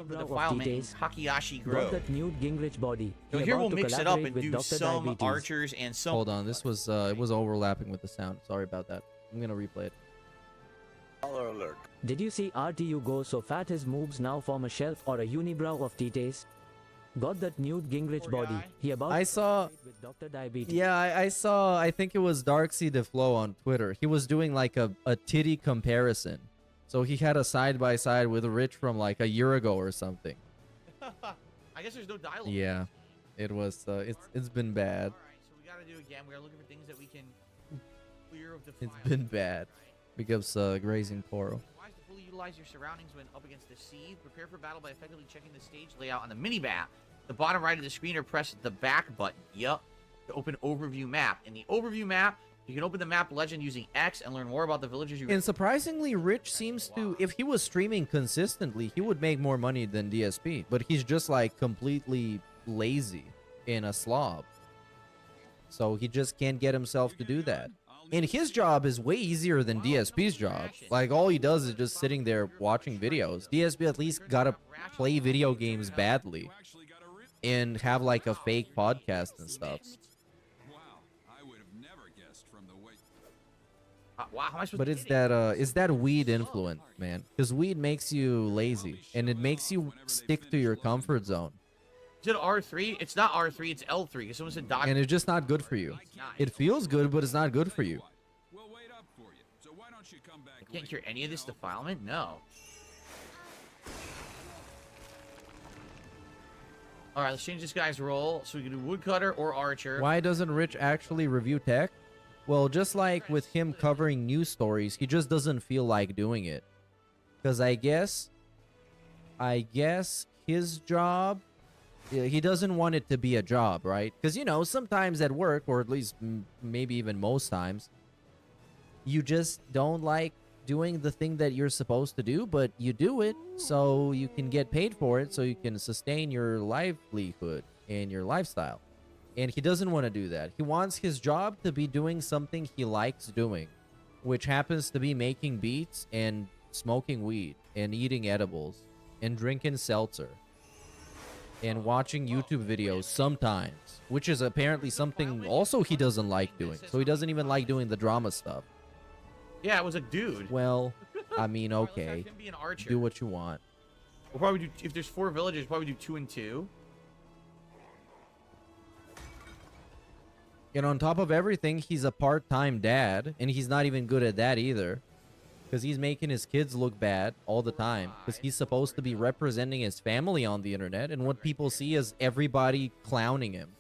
The defilement in Hakiyashi Grove. That Newt Gingrich body. So here we'll mix it up and do some archers and some. Hold on, this was it was overlapping with the sound. Sorry about that. I'm gonna replay it. Alert. Did you see RTU go so fat his moves now form a shelf or a unibrow of T-Taste? Got that Newt Gingrich body. He about I saw with Dr. Diabetes. Yeah, I saw, I think it was Darksea DeFlo on Twitter. He was doing like a titty comparison. So he had a side-by-side with Rich from like a year ago or something. I guess there's no dialogue. Yeah, it was, it's been bad. Alright, so we gotta do again. We are looking for things that we can clear of the It's been bad. Because grazing Poro. Wise to fully utilize your surroundings when up against the sea. Prepare for battle by effectively checking the stage layout on the mini-map. The bottom right of the screen, or press the back button. Yup. To open overview map. In the overview map, You can open the map Legend using X and learn more about the villagers you... And surprisingly, Rich seems to, if he was streaming consistently, he would make more money than DSP. But he's just like completely lazy and a slob. So he just can't get himself to do that. And his job is way easier than DSP's job. Like, all he does is just sitting there watching videos. DSP at least gotta play video games badly and have like a fake podcast and stuff. Wow, how am I supposed But it's that weed influence, man. Because weed makes you lazy, and it makes you stick to your comfort zone. Is it R3? It's not R3, it's L3. Because someone said doc. And it's just not good for you. It feels good, but it's not good for you. I can't cure any of this defilement? No. Alright, let's change this guy's role. So we can do woodcutter or archer. Why doesn't Rich actually review tech? Well, just like with him covering news stories, he just doesn't feel like doing it. Because I guess his job, he doesn't want it to be a job, right? Because, you know, sometimes at work, or at least maybe even most times, you just don't like doing the thing that you're supposed to do, but you do it so you can get paid for it, so you can sustain your livelihood and your lifestyle. And he doesn't want to do that. He wants his job to be doing something he likes doing, which happens to be making beats and smoking weed and eating edibles and drinking seltzer and watching YouTube videos sometimes, which is apparently something also he doesn't like doing. So he doesn't even like doing the drama stuff. Yeah, it was a dude. Well, I mean, okay. Be an archer. Do what you want. We'll probably do, if there's 4 villagers, probably do 2 and 2. And on top of everything, he's a part-time dad, and he's not even good at that either. Because he's making his kids look bad all the time. Because he's supposed to be representing his family on the internet, and what people see is everybody clowning him.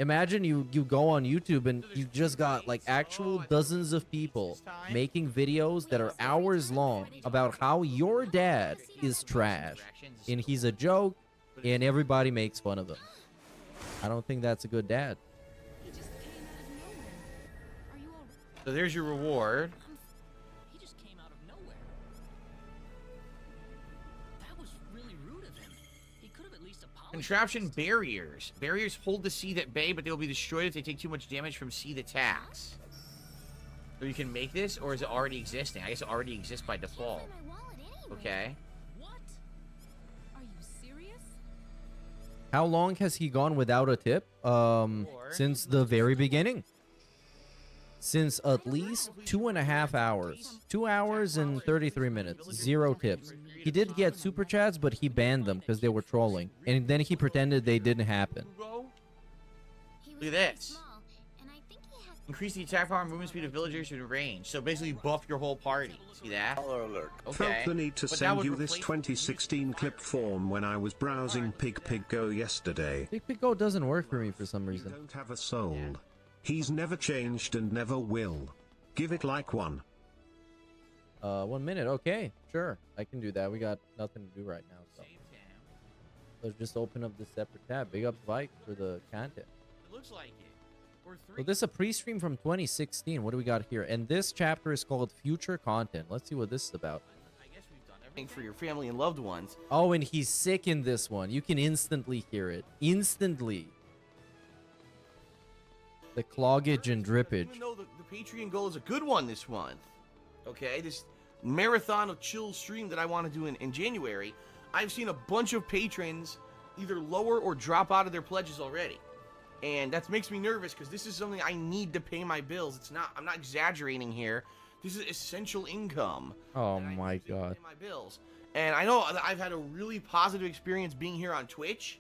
Imagine you go on YouTube and you just got like actual dozens of people making videos that are hours long about how your dad is trash, and he's a joke, and everybody makes fun of him. I don't think that's a good dad. So there's your reward. He just came out of nowhere. That was really rude of him. He could have at least apologized. Contraption barriers. Barriers hold the seed at bay, but they will be destroyed if they take too much damage from seed attacks. So you can make this, or is it already existing? I guess it already exists by default. Okay. What? Are you serious? How long has he gone without a tip? Since the very beginning. Since at least 2.5 hours. 2 hours and 33 minutes. 0 tips. He did get super chats, but he banned them because they were trolling. And then he pretended they didn't happen. Look at this. Increase the attack power and movement speed of villagers in range. So basically buff your whole party. See that? Okay. Felt the need to But that send would you this replace- 2016 clip form when I was browsing PigPigGo yesterday. PigPigGo doesn't work for me for some reason. Don't have a soul. He's never changed and never will. Give it like one. 1 minute. Okay, sure. I can do that. We got nothing to do right now, so let's just open up this separate tab. Big up Vike for the content. It looks like it. Or So this is a pre-stream from 2016. What do we got here? And this chapter is called Future Content. Let's see what this is about. For your family and loved ones. Oh, and he's sick in this one. You can instantly hear it. Instantly. The cloggage and drippage. Even though the Patreon goal is a good one this month, okay, this marathon of chill stream that I want to do in January, I've seen a bunch of patrons either lower or drop out of their pledges already. And that makes me nervous because this is something I need to pay my bills. I'm not exaggerating here. This is essential income. Oh my god. My bills. And I know that I've had a really positive experience being here on Twitch,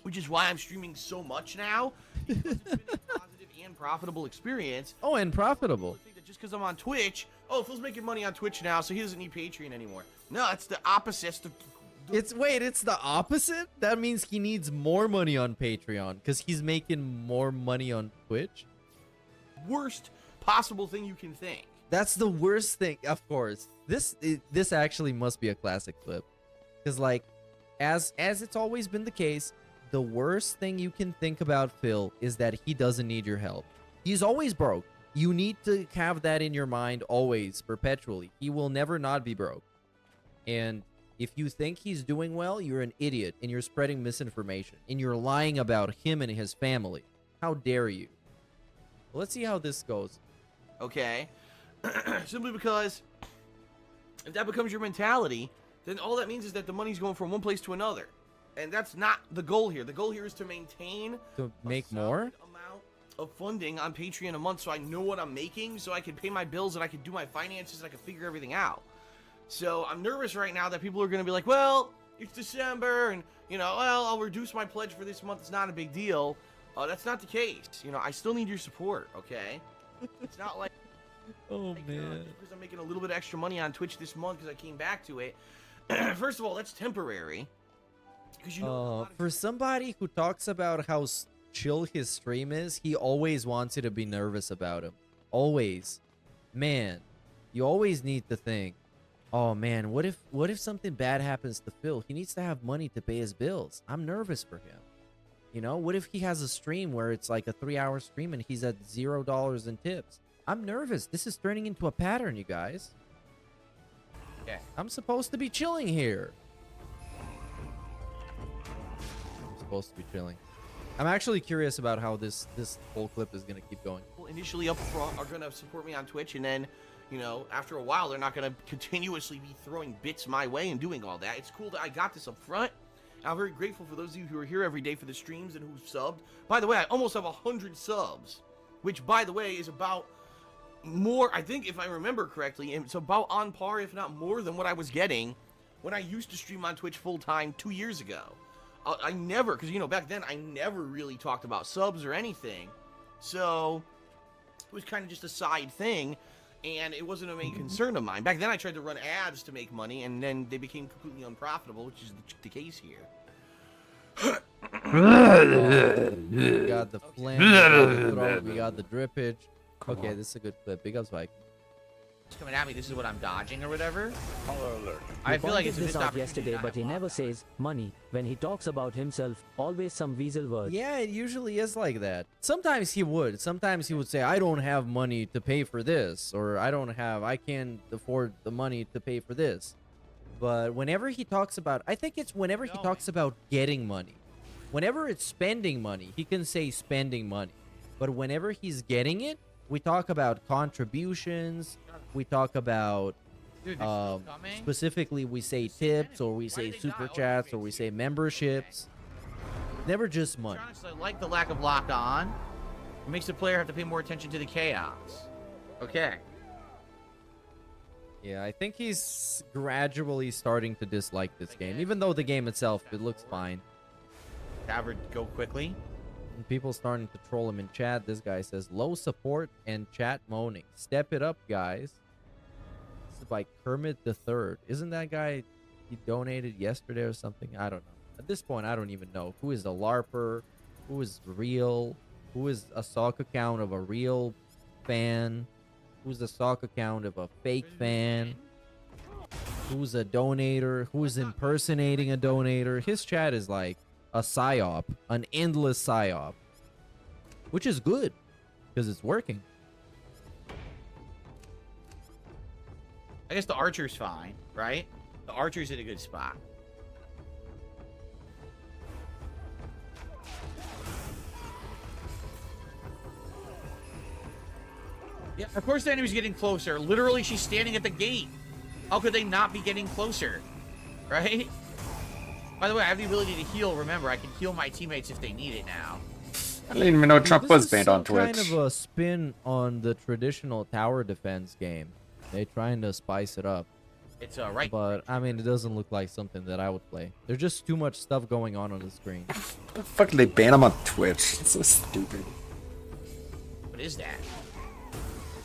which is why I'm streaming so much now. Because it's been a positive and profitable experience. Oh, and profitable. I think that just because I'm on Twitch, Phil's making money on Twitch now, so he doesn't need Patreon anymore. No, it's the opposite. It's the opposite? That means he needs more money on Patreon because he's making more money on Twitch? Worst possible thing you can think. That's the worst thing, of course. This actually must be a classic clip. Because, like, as it's always been the case, the worst thing you can think about Phil is that he doesn't need your help. He's always broke. You need to have that in your mind always, perpetually. He will never not be broke. And if you think he's doing well, you're an idiot, and you're spreading misinformation, and you're lying about him and his family. How dare you? Let's see how this goes. Okay. Simply because if that becomes your mentality, then all that means is that the money's going from one place to another. And that's not the goal here. The goal here is to maintain to make more amount of funding on Patreon a month so I know what I'm making, so I can pay my bills and I can do my finances and I can figure everything out. So I'm nervous right now that people are going to be like, well, it's December and, you know, well, I'll reduce my pledge for this month. It's not a big deal. That's not the case. You know, I still need your support, okay? It's not like, oh, man. Just because I'm making a little bit extra money on Twitch this month because I came back to it. First of all, that's temporary. Because you know, for somebody who talks about how chill his stream is, he always wants you to be nervous about him. Always. Man, you always need to think, oh man, what if something bad happens to Phil? He needs to have money to pay his bills. I'm nervous for him. You know, what if he has a stream where it's like a 3-hour stream and he's at $0 in tips? I'm nervous. This is turning into a pattern, you guys. Yeah. I'm supposed to be chilling here. I'm supposed to be chilling. I'm actually curious about how this whole clip is going to keep going. People initially up front are going to support me on Twitch, and then, you know, after a while, they're not going to continuously be throwing bits my way and doing all that. It's cool that I got this up front. I'm very grateful for those of you who are here every day for the streams and who've subbed. By the way, I almost have 100 subs, which, by the way, is about more, I think, if I remember correctly, it's about on par, if not more, than what I was getting when I used to stream on Twitch full-time 2 years ago. I never, because, you know, back then, I never really talked about subs or anything. So, it was kind of just a side thing, and it wasn't a main concern of mine. Back then, I tried to run ads to make money, and then they became completely unprofitable, which is the case here. We got the flame, we got the throat, we got the drippage. Okay, this is a good clip. Big up, Spike. It's coming at me. This is what I'm dodging or whatever. He I feel like it's a this missed out opportunity. yesterday, but he never says money. When he talks about himself, always some weasel word. Yeah, it usually is like that. Sometimes he would. Sometimes he would say, I don't have money to pay for this, or I can't afford the money to pay for this. But whenever he talks about, I think it's whenever he talks about getting money. Whenever it's spending money, he can say spending money. But whenever he's getting it, we talk about contributions. We talk about, specifically, we say tips, or we say super chats, or we say memberships. Never just money. Honestly, I like the lack of lock on. It makes the player have to pay more attention to the chaos. Okay. Yeah, I think he's gradually starting to dislike this game, even though the game itself, it looks fine. Average go quickly. And people starting to troll him in chat. This guy says, low support and chat moaning. Step it up, guys. This is by Kermit the Third. Isn't that guy, he donated yesterday or something? I don't know. At this point, I don't even know. Who is a LARPer? Who is real? Who is a sock account of a real fan? Who's a sock account of a fake fan? Who's a donator? Who's impersonating a donator? His chat is like a psyop, an endless psyop, which is good because it's working. I guess the archer's fine, right? The archer's in a good spot. Yeah, of course the enemy's getting closer. Literally, she's standing at the gate. How could they not be getting closer? Right? By the way, I have the ability to heal. Remember, I can heal my teammates if they need it now. I didn't even know Trump was banned on Twitch. Kind of a spin on the traditional tower defense game. They're trying to spice it up. It's right. But I mean, it doesn't look like something that I would play. There's just too much stuff going on the screen. The fuck did they ban him on Twitch? It's so stupid. What is that?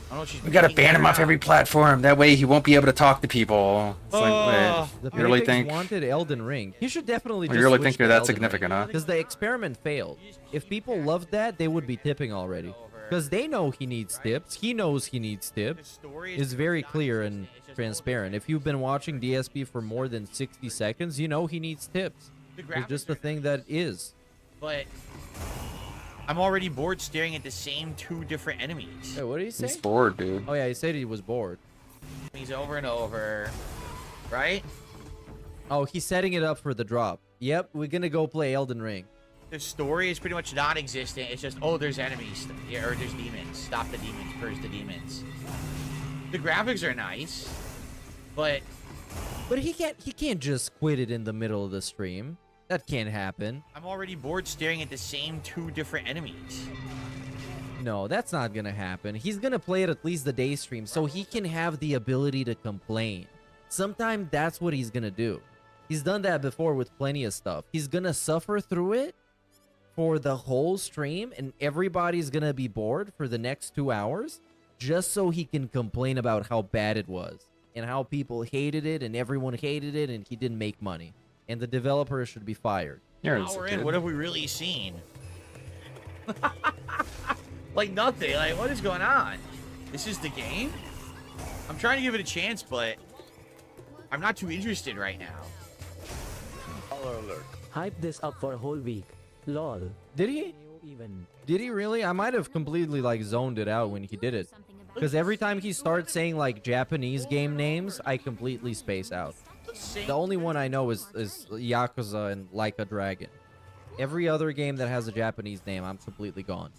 I don't know what she's We gotta ban him off every platform. That way he won't be able to talk to people. It's like, wait, you really think? Wanted Elden Ring. He should definitely. You really think you're that significant, huh? Because the experiment failed. If people loved that, they would be tipping already. Because they know he needs tips. He knows he needs tips. It's very clear and transparent. If you've been watching DSP for more than 60 seconds, you know he needs tips. It's just a thing that is. But I'm already bored staring at the same 2 different enemies. Hey, what did he say? He's bored, dude. Oh yeah, he said he was bored. He's over and over, right? Oh, he's setting it up for the drop. Yep, we're gonna go play Elden Ring. The story is pretty much non-existent. It's just, oh, there's enemies, or there's demons. Stop the demons, purge the demons. The graphics are nice, but he can't just quit it in the middle of the stream. That can't happen. I'm already bored staring at the same 2 different enemies. No, that's not gonna happen. He's gonna play it at least the day stream so he can have the ability to complain. Sometimes that's what he's gonna do. He's done that before with plenty of stuff. He's gonna suffer through it for the whole stream, and everybody's gonna be bored for the next 2 hours just so he can complain about how bad it was and how people hated it and everyone hated it and he didn't make money. And the developer should be fired. Hour in, what have we really seen? Like nothing. Like, what is going on? This is the game? I'm trying to give it a chance, but I'm not too interested right now. Hype this up for a whole week. Lol. Did he? Did he really? I might have completely like zoned it out when he did it. Because every time he starts saying like Japanese game names, I completely space out. The only one I know is Yakuza and Like a Dragon. Every other game that has a Japanese name, I'm completely gone.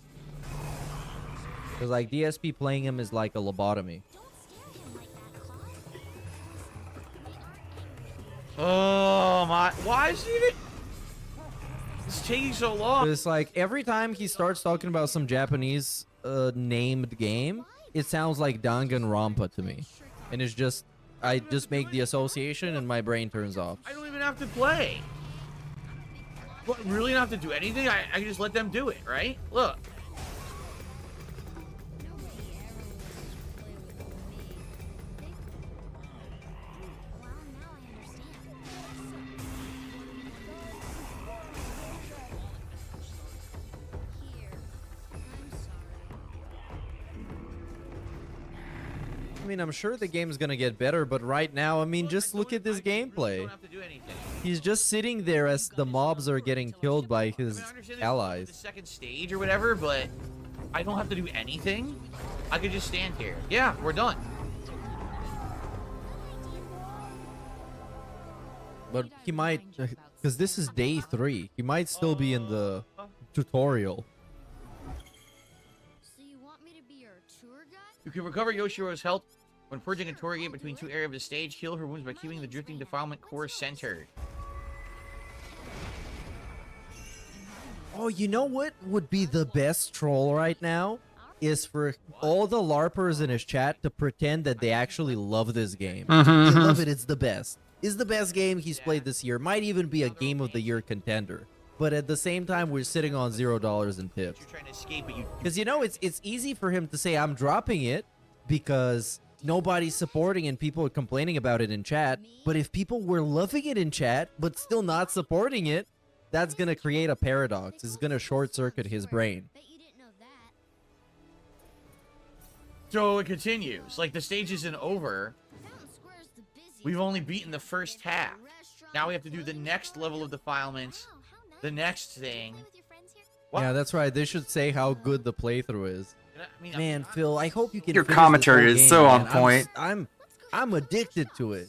Because like DSP playing him is like a lobotomy. Oh my! Why is it? It's taking so long. It's like every time he starts talking about some Japanese named game, it sounds like Danganronpa to me, and it's just I just make the association and my brain turns off. I don't even have to play. What, really not have to do anything? I can just let them do it, right? Look. I mean, I'm sure the game's gonna get better, but right now, I mean, just look at this gameplay. He's just sitting there as the mobs are getting killed by his allies. The second stage or whatever, but I don't have to do anything. I could just stand here. Yeah, we're done. But he might, because this is day 3. He might still be in the tutorial. You can recover Yoshiro's health when purging a tour gate between 2 areas of the stage. Heal her wounds by keeping the drifting defilement core centered. Oh, you know what would be the best troll right now? Is for all the LARPers in his chat to pretend that they actually love this game. They love it. It's the best. It's the best game he's played this year. Might even be a Game of the Year contender. But at the same time, we're sitting on $0 in tips. You're trying to escape, but because you know it's easy for him to say I'm dropping it because nobody's supporting and people are complaining about it in chat. But if people were loving it in chat but still not supporting it, that's gonna create a paradox. It's gonna short circuit his brain. So it continues. Like the stage isn't over. We've only beaten the first half. Now we have to do the next level of defilements. The next thing. Yeah, that's right. They should say how good the playthrough is. Man, Phil, I hope you can. Your finish commentary this is whole so game, on man. point. I'm addicted to it.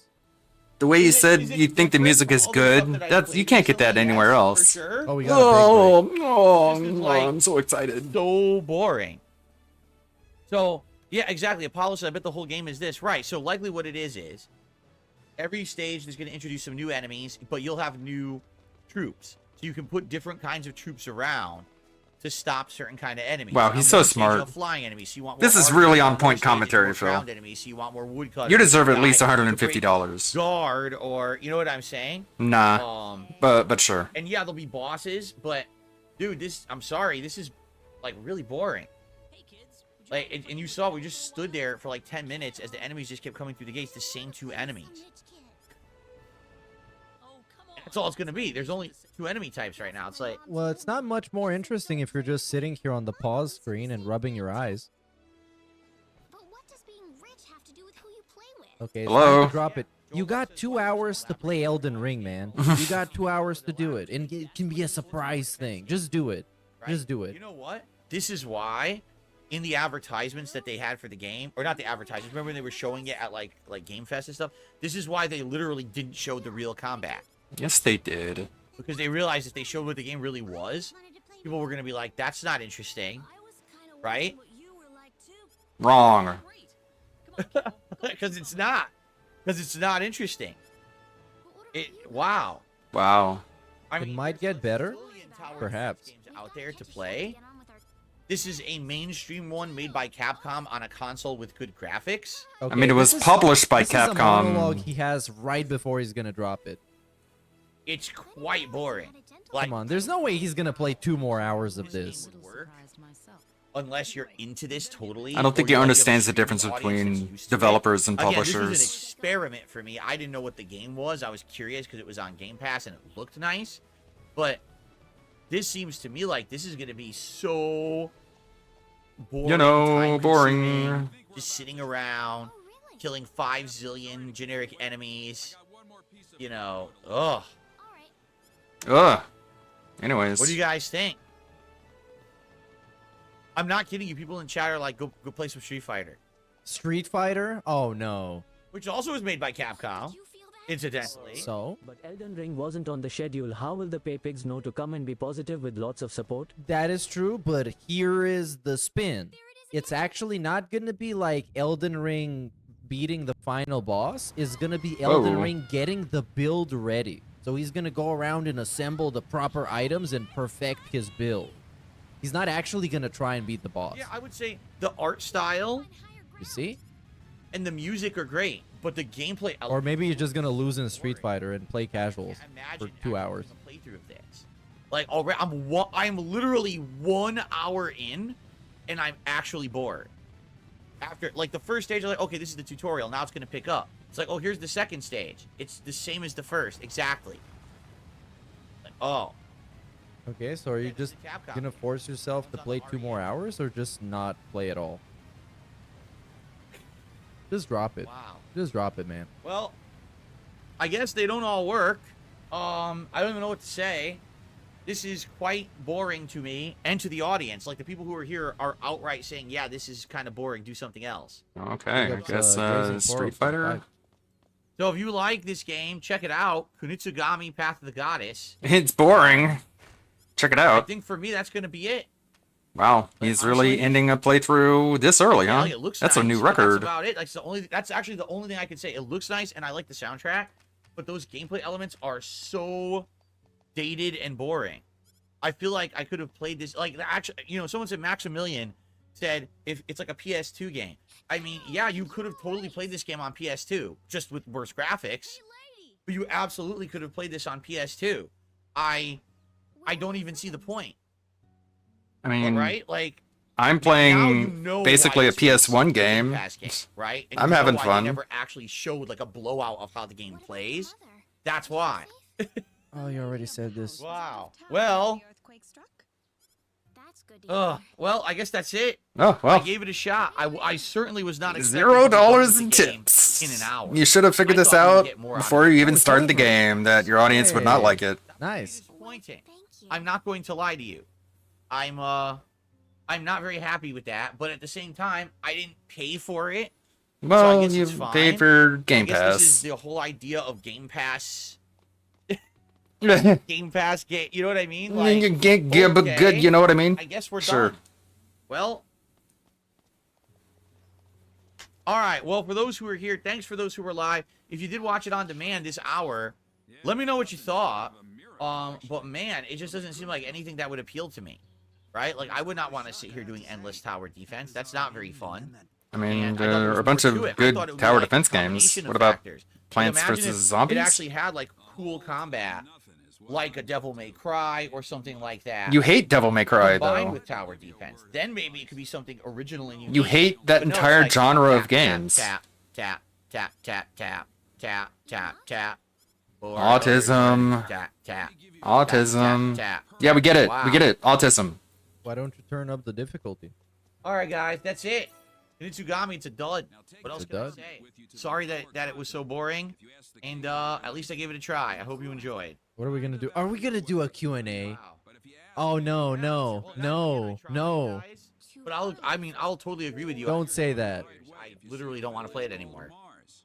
The way you said you think the music is good, that's you can't get that anywhere else. Oh, we got a big break. I'm so excited. So boring. So yeah, exactly. Apollo said, I bet the whole game is this. Right. So likely what it is every stage is going to introduce some new enemies, but you'll have new troops. So you can put different kinds of troops around to stop certain kind of enemies. Wow, he's so smart. Flying enemies, so you want This is really on point commentary, Phil. Enemies, so you want more woodcutters. You deserve at least $150. Guard, or you know what I'm saying? Nah, but sure. And yeah, there'll be bosses, but dude, I'm sorry, this is like really boring. Like, and you saw we just stood there for like 10 minutes as the enemies just kept coming through the gates, the same 2 enemies. That's all it's gonna be. There's only 2 enemy types right now. It's like, well, it's not much more interesting if you're just sitting here on the pause screen and rubbing your eyes. Okay, it's time to drop it. You got 2 hours to play Elden Ring, man. You got 2 hours to do it, and it can be a surprise thing. Just do it. Just do it. You know what? This is why in the advertisements that they had for the game, or not the advertisements, remember when they were showing it at like Game Fest and stuff? This is why they literally didn't show the real combat. Yes, they did. Because they realized if they showed what the game really was, people were going to be like, that's not interesting. Right? Wrong. Because it's not. Because it's not interesting. Wow. Wow. I mean, it might get better. Perhaps. Games out there to play. This is a mainstream one made by Capcom on a console with good graphics. I mean, it was published by Capcom. This is a monologue he has right before he's going to drop it. It's quite boring. Come on, there's no way he's going to play 2 more hours of this. Unless you're into this totally. I don't think he understands the difference between developers and publishers. Again, this was an experiment for me. I didn't know what the game was. I was curious because it was on Game Pass and it looked nice. But this seems to me like this is going to be so boring. You know, boring. Just sitting around, killing 5 zillion generic enemies. You know, ugh. Anyways. What do you guys think? I'm not kidding you. People in chat are like, go play some Street Fighter. Street Fighter? Oh, no. Which also is made by Capcom, incidentally. So? But Elden Ring wasn't on the schedule. How will the Paypigs know to come and be positive with lots of support? That is true, but here is the spin. It's actually not going to be like Elden Ring beating the final boss. It's going to be Elden Ring getting the build ready. So he's going to go around and assemble the proper items and perfect his build. He's not actually going to try and beat the boss. Yeah, I would say the art style, you see, and the music are great, but the gameplay. Or maybe you're just going to lose in Street Fighter and play casuals for 2 hours. A playthrough of this. Like already, I'm literally 1 hour in, and I'm actually bored. After like the first stage, I'm like, okay, this is the tutorial. Now it's going to pick up. It's like, oh, here's the second stage. It's the same as the first, exactly. Like, oh. Okay, so are you just gonna force yourself to play 2 more hours or just not play at all? Just drop it. Wow. Just drop it, man. Well, I guess they don't all work. I don't even know what to say. This is quite boring to me and to the audience. Like the people who are here are outright saying, yeah, this is kind of boring. Do something else. Okay, I guess Street Fighter. So if you like this game, check it out. Kunitsugami Path of the Goddess. It's boring. Check it out. I think for me, that's going to be it. Wow, he's really ending a playthrough this early, huh? It looks that's nice, a new but record. That's about it. That's actually the only thing I can say. It looks nice, and I like the soundtrack, but those gameplay elements are so dated and boring. I feel like I could have played this. Like, actually, you know, someone said Maximilian said if it's like a PS2 game. I mean, yeah, you could have totally played this game on PS2, just with worse graphics. But you absolutely could have played this on PS2. I don't even see the point. I mean, right? Like, I'm playing basically a PS1 game. Right? And I'm having fun. They never actually showed like a blowout of how the game plays. That's why. Oh, you already said this. Wow. Well. Well, I guess that's it. Oh, well. I gave it a shot. I certainly was not expecting $0 in tips. In an hour. You should have figured this out before you even started the game that your audience would not like it. Nice. Disappointing. I'm not going to lie to you. I'm not very happy with that, but at the same time, I didn't pay for it. Well, so you paid for Game Pass. This is the whole idea of Game Pass. Game Pass, you know what I mean? Like, but good, you know what I mean? I guess we're sure. done. Well, all right. Well, for those who are here, thanks for those who were live. If you did watch it on demand this hour, let me know what you thought. But man, it just doesn't seem like anything that would appeal to me, right? Like I would not want to sit here doing endless tower defense. That's not very fun. I mean, there are a bunch of good tower defense games. What about Plants vs. Zombies? It actually had like cool combat, like a Devil May Cry or something like that. You hate Devil May Cry, combined though. With tower defense, then maybe it could be something original and unique. You hate that entire genre of games. Tap, tap, tap, tap, tap, tap, tap, tap. Autism. Autism. Yeah, we get it. Wow. We get it. Autism. Why don't you turn up the difficulty? All right, guys, that's it. Kunitsugami, it's a dud. What else can I say? Sorry that it was so boring, and at least I gave it a try. I hope you enjoyed. What are we gonna do? Are we gonna do a Q&A? Oh no, no, no, no. But I'll totally agree with you. Don't say that. I literally don't want to play it anymore.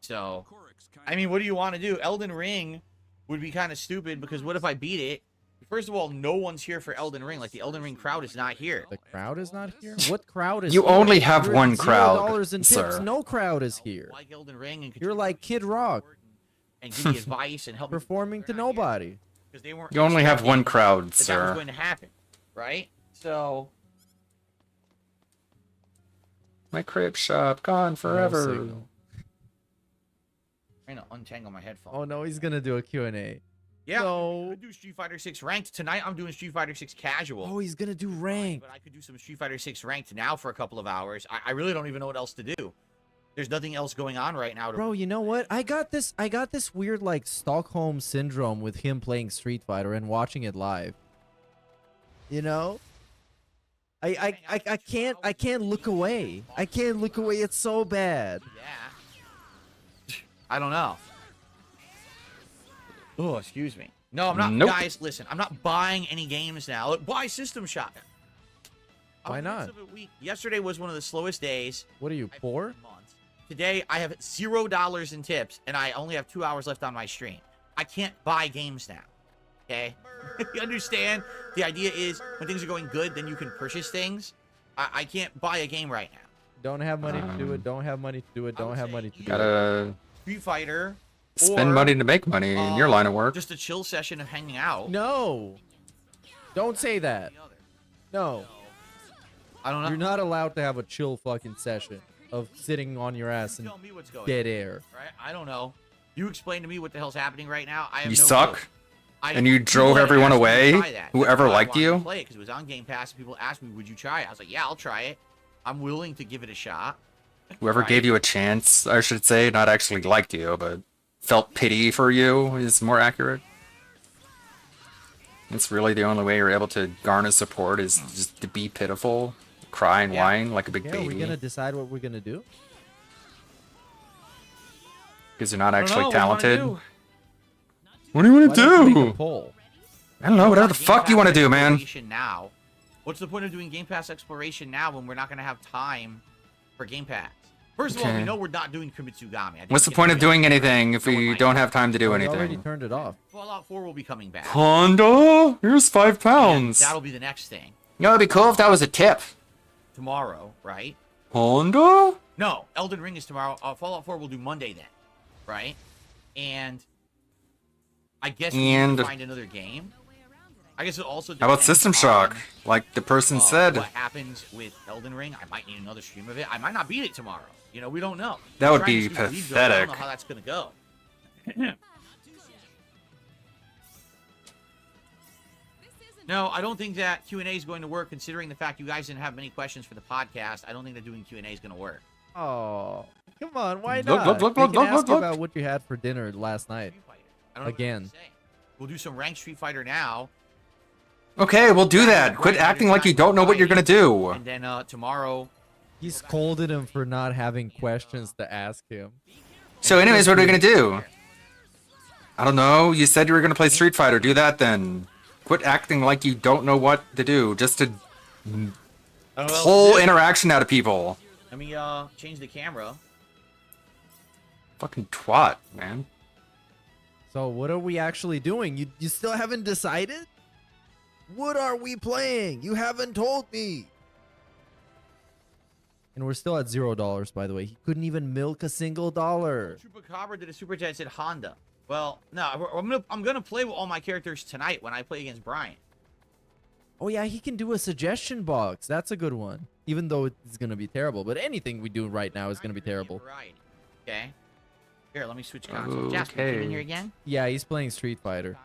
So, I mean, what do you want to do? Elden Ring would be kind of stupid because what if I beat it? First of all, no one's here for Elden Ring. Like, the Elden Ring crowd is not here. The crowd is not here? What crowd is You here? only have You're one at crowd, $0 in tips. sir. No crowd is here. Like Elden Ring and You're like Kid Rock. And give me advice and help me performing to nobody. because they weren't. You only have expecting one crowd, that was sir. going to happen, right? So. My crib shop gone forever. signal. Trying to untangle my headphones. Oh no, he's gonna do a Q&A. Yeah, No. I do Street Fighter 6 ranked tonight. I'm doing Street Fighter 6 casual. Oh, he's gonna do rank. But I could do some Street Fighter 6 ranked now for a couple of hours. I really don't even know what else to do. There's nothing else going on right now. Bro, you know what? I got this weird like Stockholm syndrome with him playing Street Fighter and watching it live. You know? I can't look away. I can't look away. It's so bad. Yeah. I don't know. Oh, excuse me. No, I'm not. Nope. Guys, listen. I'm not buying any games now. Buy System Shock. Why not? Yesterday was one of the slowest days. What are you, poor? Today, I have $0 in tips, and I only have 2 hours left on my stream. I can't buy games now. Okay? You understand? The idea is when things are going good, then you can purchase things. I can't buy a game right now. Don't have money to do it. Don't have money to do it. Don't have money to do it. Gotta Street Fighter. spend or, money to make money in your line of work. Just a chill session of hanging out. No. Don't say that. No. I don't know. You're not allowed to have a chill fucking session of sitting on your ass and Tell me what's going dead on, air. Right? I don't know. You explain to me what the hell's happening right now. I have You no suck? clue. And you drove people had everyone asked me to away? try that. Whoever That's why I liked wanted to you? play it because it was on Game Pass. And people asked me, "Would you try it?" I was like, "Yeah, I'll try it. I'm willing to give it a shot." Whoever Right? gave you a chance, I should say, not actually liked you, but felt pity for you is more accurate. It's really the only way you're able to garner support is just to be pitiful, cry and whine like a big Yeah, baby. are we gonna decide what we're gonna do? Because you're not I don't actually know, what do you wanna talented. do? What do you want Why to don't you make do? a poll? I don't know, whatever the Game fuck you Pass want to do, man. Exploration Now. What's the point of doing Game Pass exploration now when we're not going to have time for Game Pass? First of all, we Okay. know we're not doing Kimitsugami. I didn't What's the get point of it. doing anything if we don't have time to do We already anything? turned it off. Fallout 4 will be coming back. Honda, here's £5. That'll be the next thing. You know, it'd be cool if that was a tip. Tomorrow, right? Honda? No, Elden Ring is tomorrow. Fallout 4 will do Monday then, right? And I guess we need And- to find another game. I guess it also How about depends System Shock? on, Like the person said. what happens with Elden Ring. I might need another stream of it. I might not beat it tomorrow. You know, we don't know. That would I'm trying be to do lead build. I don't pathetic. know how that's going to go. No, I don't think that Q&A is going to work, considering the fact you guys didn't have many questions for the podcast. I don't think that doing Q&A is going to work. Oh, come on, why Look, not? look, look, We look, can look, ask look, you look. about what you had for dinner last night. I don't know Again. what to say. We'll do some ranked Street Fighter now. Okay, we'll do that. Quit acting like you don't know what you're gonna do. And then tomorrow... He scolded him for not having questions to ask him. So anyways, what are we gonna do? I don't know. You said you were gonna play Street Fighter. Do that then. Quit acting like you don't know what to do just to I don't know what else pull to do. interaction out of people. Let me change the camera. Fucking twat, man. So what are we actually doing? You still haven't decided? What are we playing? You haven't told me. And we're still at $0, by the way. He couldn't even milk a single dollar. Chupacabra did a super chat, said Honda. Well, no, I'm gonna play with all my characters tonight when I play against Brian. Oh yeah, he can do a suggestion box. That's a good one. Even though it's gonna be terrible, but anything we do right now is gonna be terrible. Okay. Here, let me switch consoles. Jasper, you in here again? Yeah, he's playing Street Fighter.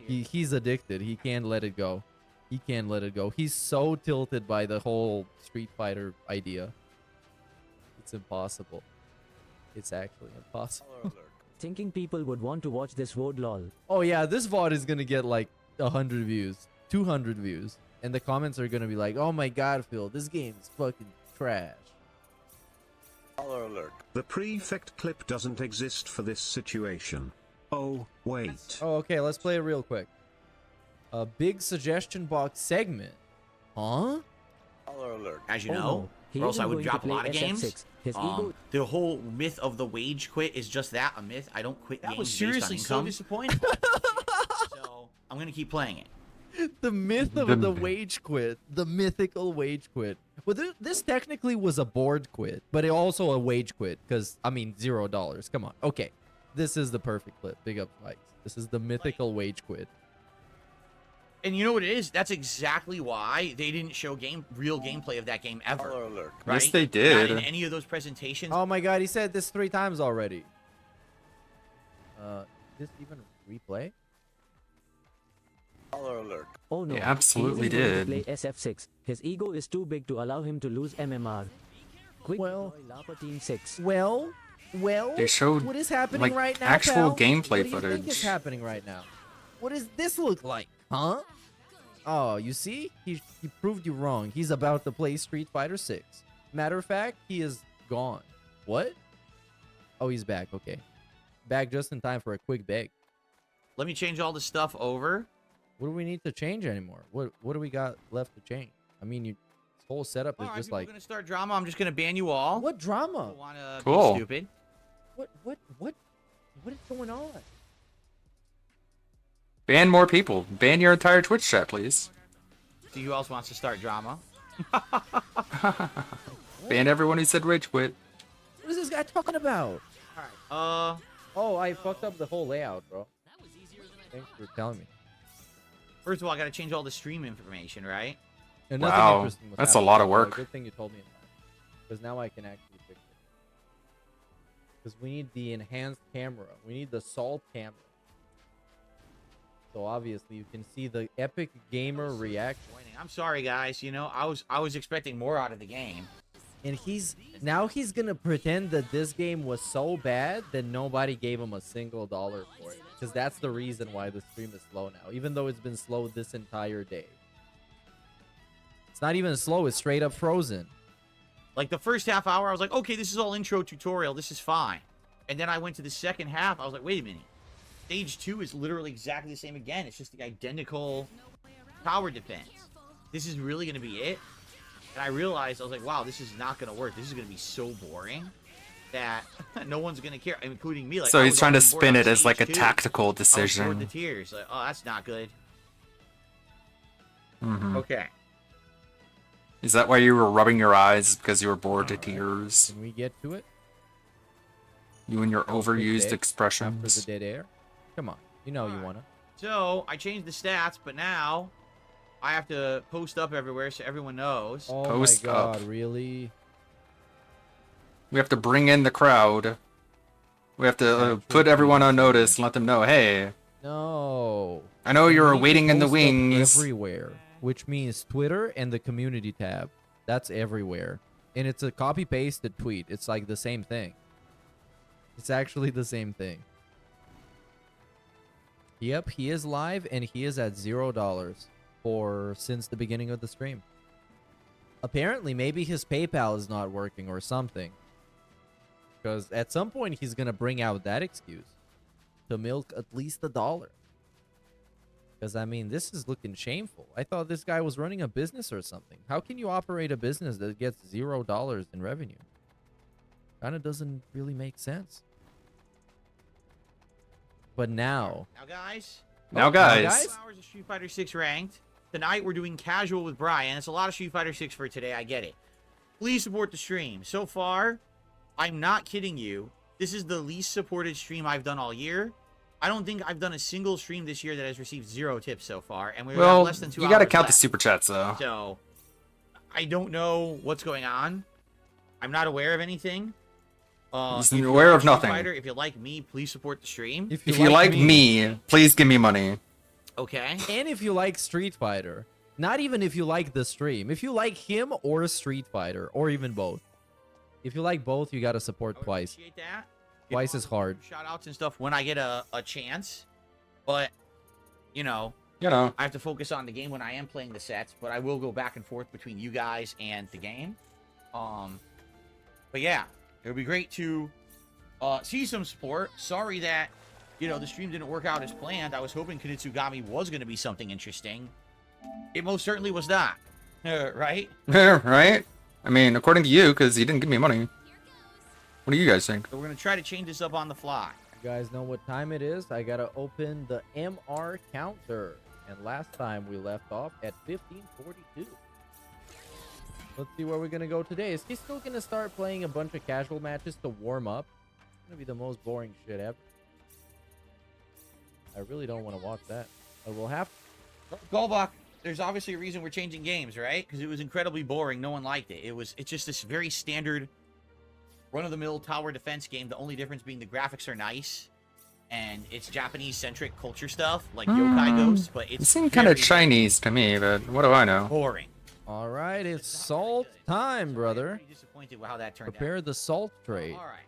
He's addicted. He can't let it go. He can't let it go. He's so tilted by the whole Street Fighter idea. It's impossible. It's actually impossible. Thinking people would want to watch this VOD lol. Oh yeah, this VOD is gonna get like 100 views, 200 views, and the comments are gonna be like, "Oh my God, Phil, this game is fucking trash." The prefect clip doesn't exist for this situation. Oh, wait. Oh, okay, let's play it real quick. A big suggestion box segment. Huh? As you Oh, know, no. He or else isn't I would going to drop a play lot of games. SF6. His ego- The whole myth of the wage quit is just that, a myth. I don't quit That games was based on seriously so income. disappointing. So I'm gonna keep playing it. The myth of the wage quit. The mythical wage quit. Well, this technically was a board quit, but it also a wage quit because, I mean, $0. Come on. Okay. This is the perfect clip. Big up, Spikes. This is the mythical wage quit. And you know what it is? That's exactly why they didn't show real gameplay of that game ever. Right? Yes, they did. Not in any of those presentations. Oh my god, he said this 3 times already. This even replay? Oh no. He absolutely he isn't going to did. play SF6. His ego is too big to allow him to lose MMR. Quick Well, Lapa Team 6. Well, They showed, what is happening like, right now, actual pal? gameplay What do you think is footage. happening right now? What does this look like? Huh? Oh, you see? He proved you wrong. He's about to play Street Fighter 6. Matter of fact, he is gone. What? Oh, he's back. Okay. Back just in time for a quick beg. Let me change all this stuff over. What do we need to change anymore? What do we got left to change? I mean, this whole setup is All right, just people like... are gonna start drama. I'm just gonna ban you all. What drama? Wanna Cool. be stupid? What is going on? Ban more people. Ban your entire Twitch chat, please. See who else wants to start drama. Ban everyone who said rage quit. What is this guy talking about? Oh, I fucked up the whole layout, bro. Thanks for telling me. First of all, I gotta change all the stream information, right? And nothing Wow, interesting was that's a happening, lot of so work. Good thing you told me that. Because now I can actually fix it. Because we need the enhanced camera. We need the salt camera. So obviously you can see the epic gamer reaction. I'm sorry, guys. You know, I was expecting more out of the game. And he's gonna pretend that this game was so bad that nobody gave him a single dollar for it. Because that's the reason why the stream is slow now, even though it's been slow this entire day. It's not even slow, it's straight up frozen. Like the first half hour, I was like, okay, this is all intro tutorial. This is fine. And then I went to the second half. I was like, wait a minute. Stage 2 is literally exactly the same again. It's just the identical tower defense. This is really going to be it. And I realized, I was like, wow, this is not going to work. This is going to be so boring that no one's going to care, including me. Like, So I he's was trying to already bored spin on it as like a stage 2. tactical I was bored decision. to tears. Like, oh, that's not good. Mhm. Okay. Is that why you were rubbing your eyes because you were bored to tears? Can we get to it? You and your overused After expressions. the dead air? Come on, you know you wanna. So I changed the stats, but now I have to post up everywhere so everyone knows. Oh Post my god, up. really? We have to bring in the crowd. We have to put everyone on notice and let them know, hey, No. I know You you're need to waiting in the post up wings. everywhere, which means Twitter and the community tab. That's everywhere. And it's a copy-pasted tweet. It's like the same thing. It's actually the same thing. Yep, he is live and he is at $0 since the beginning of the stream. Apparently, maybe his PayPal is not working or something. Because at some point, he's going to bring out that excuse to milk at least $1. Because, I mean, this is looking shameful. I thought this guy was running a business or something. How can you operate a business that gets $0 in revenue? Kind of doesn't really make sense. But now... Now, guys. 2 hours of Street Fighter 6 ranked. Tonight, we're doing casual with Brian. It's a lot of Street Fighter 6 for today. I get it. Please support the stream. So far, I'm not kidding you. This is the least supported stream I've done all year. I don't think I've done a single stream this year that has received 0 tips so far, and we have Well, less than 2 you hours gotta count the left. super chats, though. So, I don't know what's going on. I'm not aware of anything. He's if you aware like of Street nothing. Fighter, if you like me, please support the stream. If you like me, please give me money. Okay. And if you like Street Fighter, not even if you like the stream, if you like him or Street Fighter, or even both. If you like both, you gotta support twice. Appreciate that. Twice is hard. Shout outs and stuff when I get a chance. But, you know, I have to focus on the game when I am playing the sets, but I will go back and forth between you guys and the game. But yeah, it would be great to see some support. Sorry that you know, the stream didn't work out as planned. I was hoping Kunitsugami was going to be something interesting. It most certainly was not. Right? Right? I mean, according to you, because you didn't give me money. What do you guys think? So we're going to try to change this up on the fly. You guys know what time it is? I gotta open the MR counter. And last time we left off at 1542. Let's see where we're gonna go today. Is he still gonna start playing a bunch of casual matches to warm up? It's gonna be the most boring shit ever. I really don't want to watch that. But we'll have to. Golbach, there's obviously a reason we're changing games, right? Because it was incredibly boring. No one liked it. It's just this very standard run-of-the-mill tower defense game. The only difference being the graphics are nice. And it's Japanese-centric culture stuff, like Yokai Ghost, but It it's seemed kind of very Chinese to me, but what do I know? boring. All right, it's salt time, brother. I'm disappointed with how that turned Prepare the salt trade. out. All right.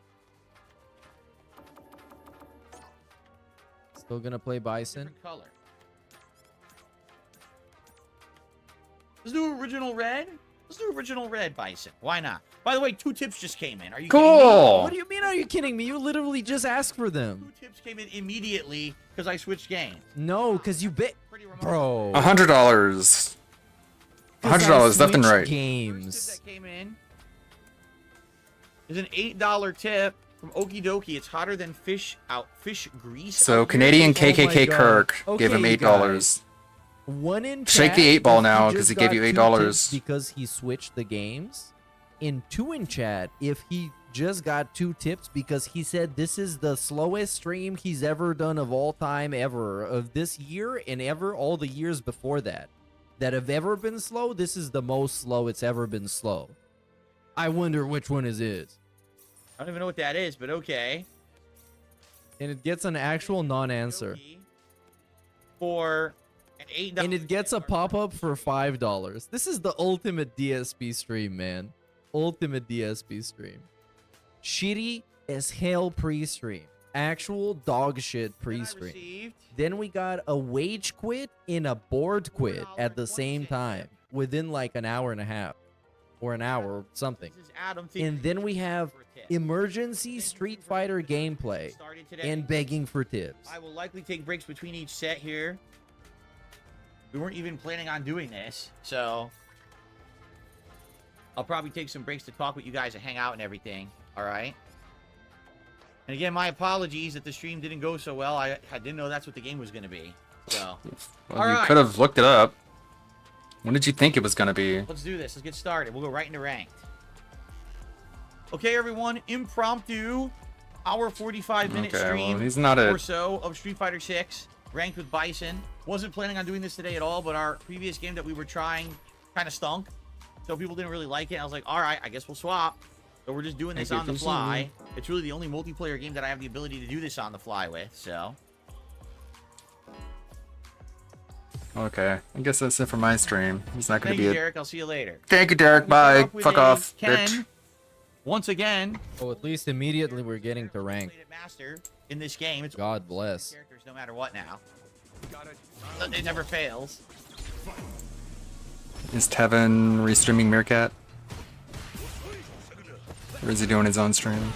Still gonna play Bison. Different color. Let's do original red. Let's do original red Bison. Why not? By the way, 2 tips just came in. Are you kidding me? What do you mean? Are you kidding me? You literally just asked for them. 2 tips came in immediately because I switched games. No, because you bit, bro. $100. $100 left and right. Games. That came in is an $8 tip from Okie Dokie. It's hotter than fish grease. So out Canadian here. KKK Kirk gave him Okay, $8. One in Shake chat, the 8 ball if now just because he gave you got 2 $8. tips because he switched the games. In 2 in chat, if he just got 2 tips because he said this is the slowest stream he's ever done of all time ever of this year and ever all the years before that have ever been slow. This is the most slow it's ever been slow. I wonder which one is it. I don't even know what that is, but okay. And it gets an actual non-answer. For an $8. And it gets a pop-up for $5. This is the ultimate DSP stream, man. Ultimate DSP stream. Shitty as hell pre-stream. Actual dog shit pre-stream. Then we got a wage quit and a board quit at the same time. Within like an hour and a half. Or an hour or something. And then we have emergency Street Fighter gameplay. And begging for tips. I will likely take breaks between each set here. We weren't even planning on doing this, so I'll probably take some breaks to talk with you guys and hang out and everything. All right. And again, my apologies that the stream didn't go so well. I didn't know that's what the game was going to be. So, Well, you could have looked it up. When did you think it was going to be? Let's do this. Let's get started. We'll go right into ranked. Okay, everyone. Impromptu, hour 45-minute Okay, stream well, he's not or so of Street Fighter 6 ranked with Bison. Wasn't planning on doing this today at all, but our previous game that we were trying kind of stunk. So people didn't really like it. I was like, all right, I guess we'll swap. So we're just doing this on the fly. It's really the only multiplayer game that I have the ability to do this on the fly with, so. Okay, I guess that's it for my stream. He's not going Thank to be you, it. Derek. I'll see you later. Thank you, Derek. Bye. Fuck off, Ken, bitch. once again. Oh, at least immediately we're getting to rank. Master in this game. It's God bless. Characters no matter what now. It never fails. Is Tevin restreaming Meerkat? Or is he doing his own stream?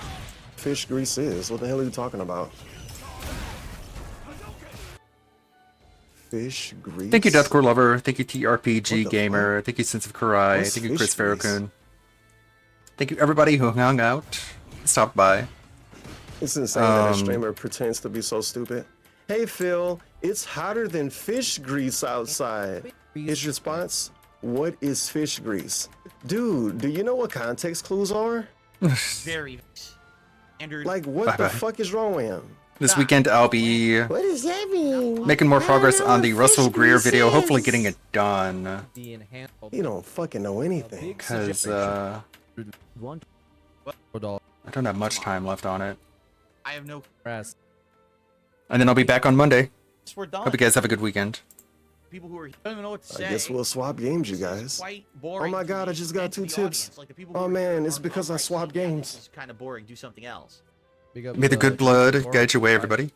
Fish grease is. What the hell are you talking about? Fish grease? Thank you, Deathcore Lover. Thank you, TRPG Gamer. Thank you, Sense of Karai. What's Thank you, Chris fish grease? Farrakhan. Thank you, everybody who hung out, stopped by. It's insane that a streamer pretends to be so stupid. Hey Phil, it's hotter than fish grease outside. His response, what is fish grease? Dude, do you know what context clues are? Very standard. Like, what the fuck is wrong with him? This weekend, I'll be What does that mean? making more progress on the Russell Greer video, hopefully getting it done. You don't fucking know anything. Because, I don't have much time left on it. I have no rest. And then I'll be back on Monday. We're done. Hope you guys have a good weekend. People who are don't even know what to say. I guess we'll swap games, you guys. Quite Oh boring my to god, I me just got and to 2 the tips. audience. Like the people Oh who man, are it's because I swapped games. It's kind of boring. Do something else. May the good blood guide your way, everybody.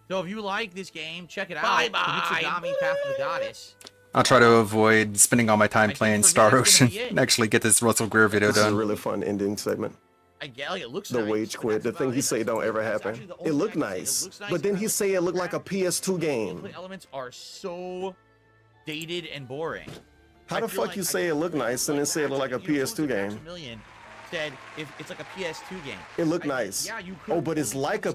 So if you like this game, check it out. Mitsugami Path of the Goddess. I'll try to avoid spending all my time playing Star Ocean and actually get this Russell Greer video This is a done. really fun ending segment. I get like it looks The nice, wage but quit, that's the thing about he it. say don't ever That's happen. actually the It only looked thing I can say. nice, It looks nice, but then he it's say it looked like a PS2 game. gameplay elements are so dated and boring. How I the feel fuck like you say it looked nice and then say it looked like a PS2 game? Million said if it's like a PS2 game. It looked nice. Yeah, you Oh, but it's like a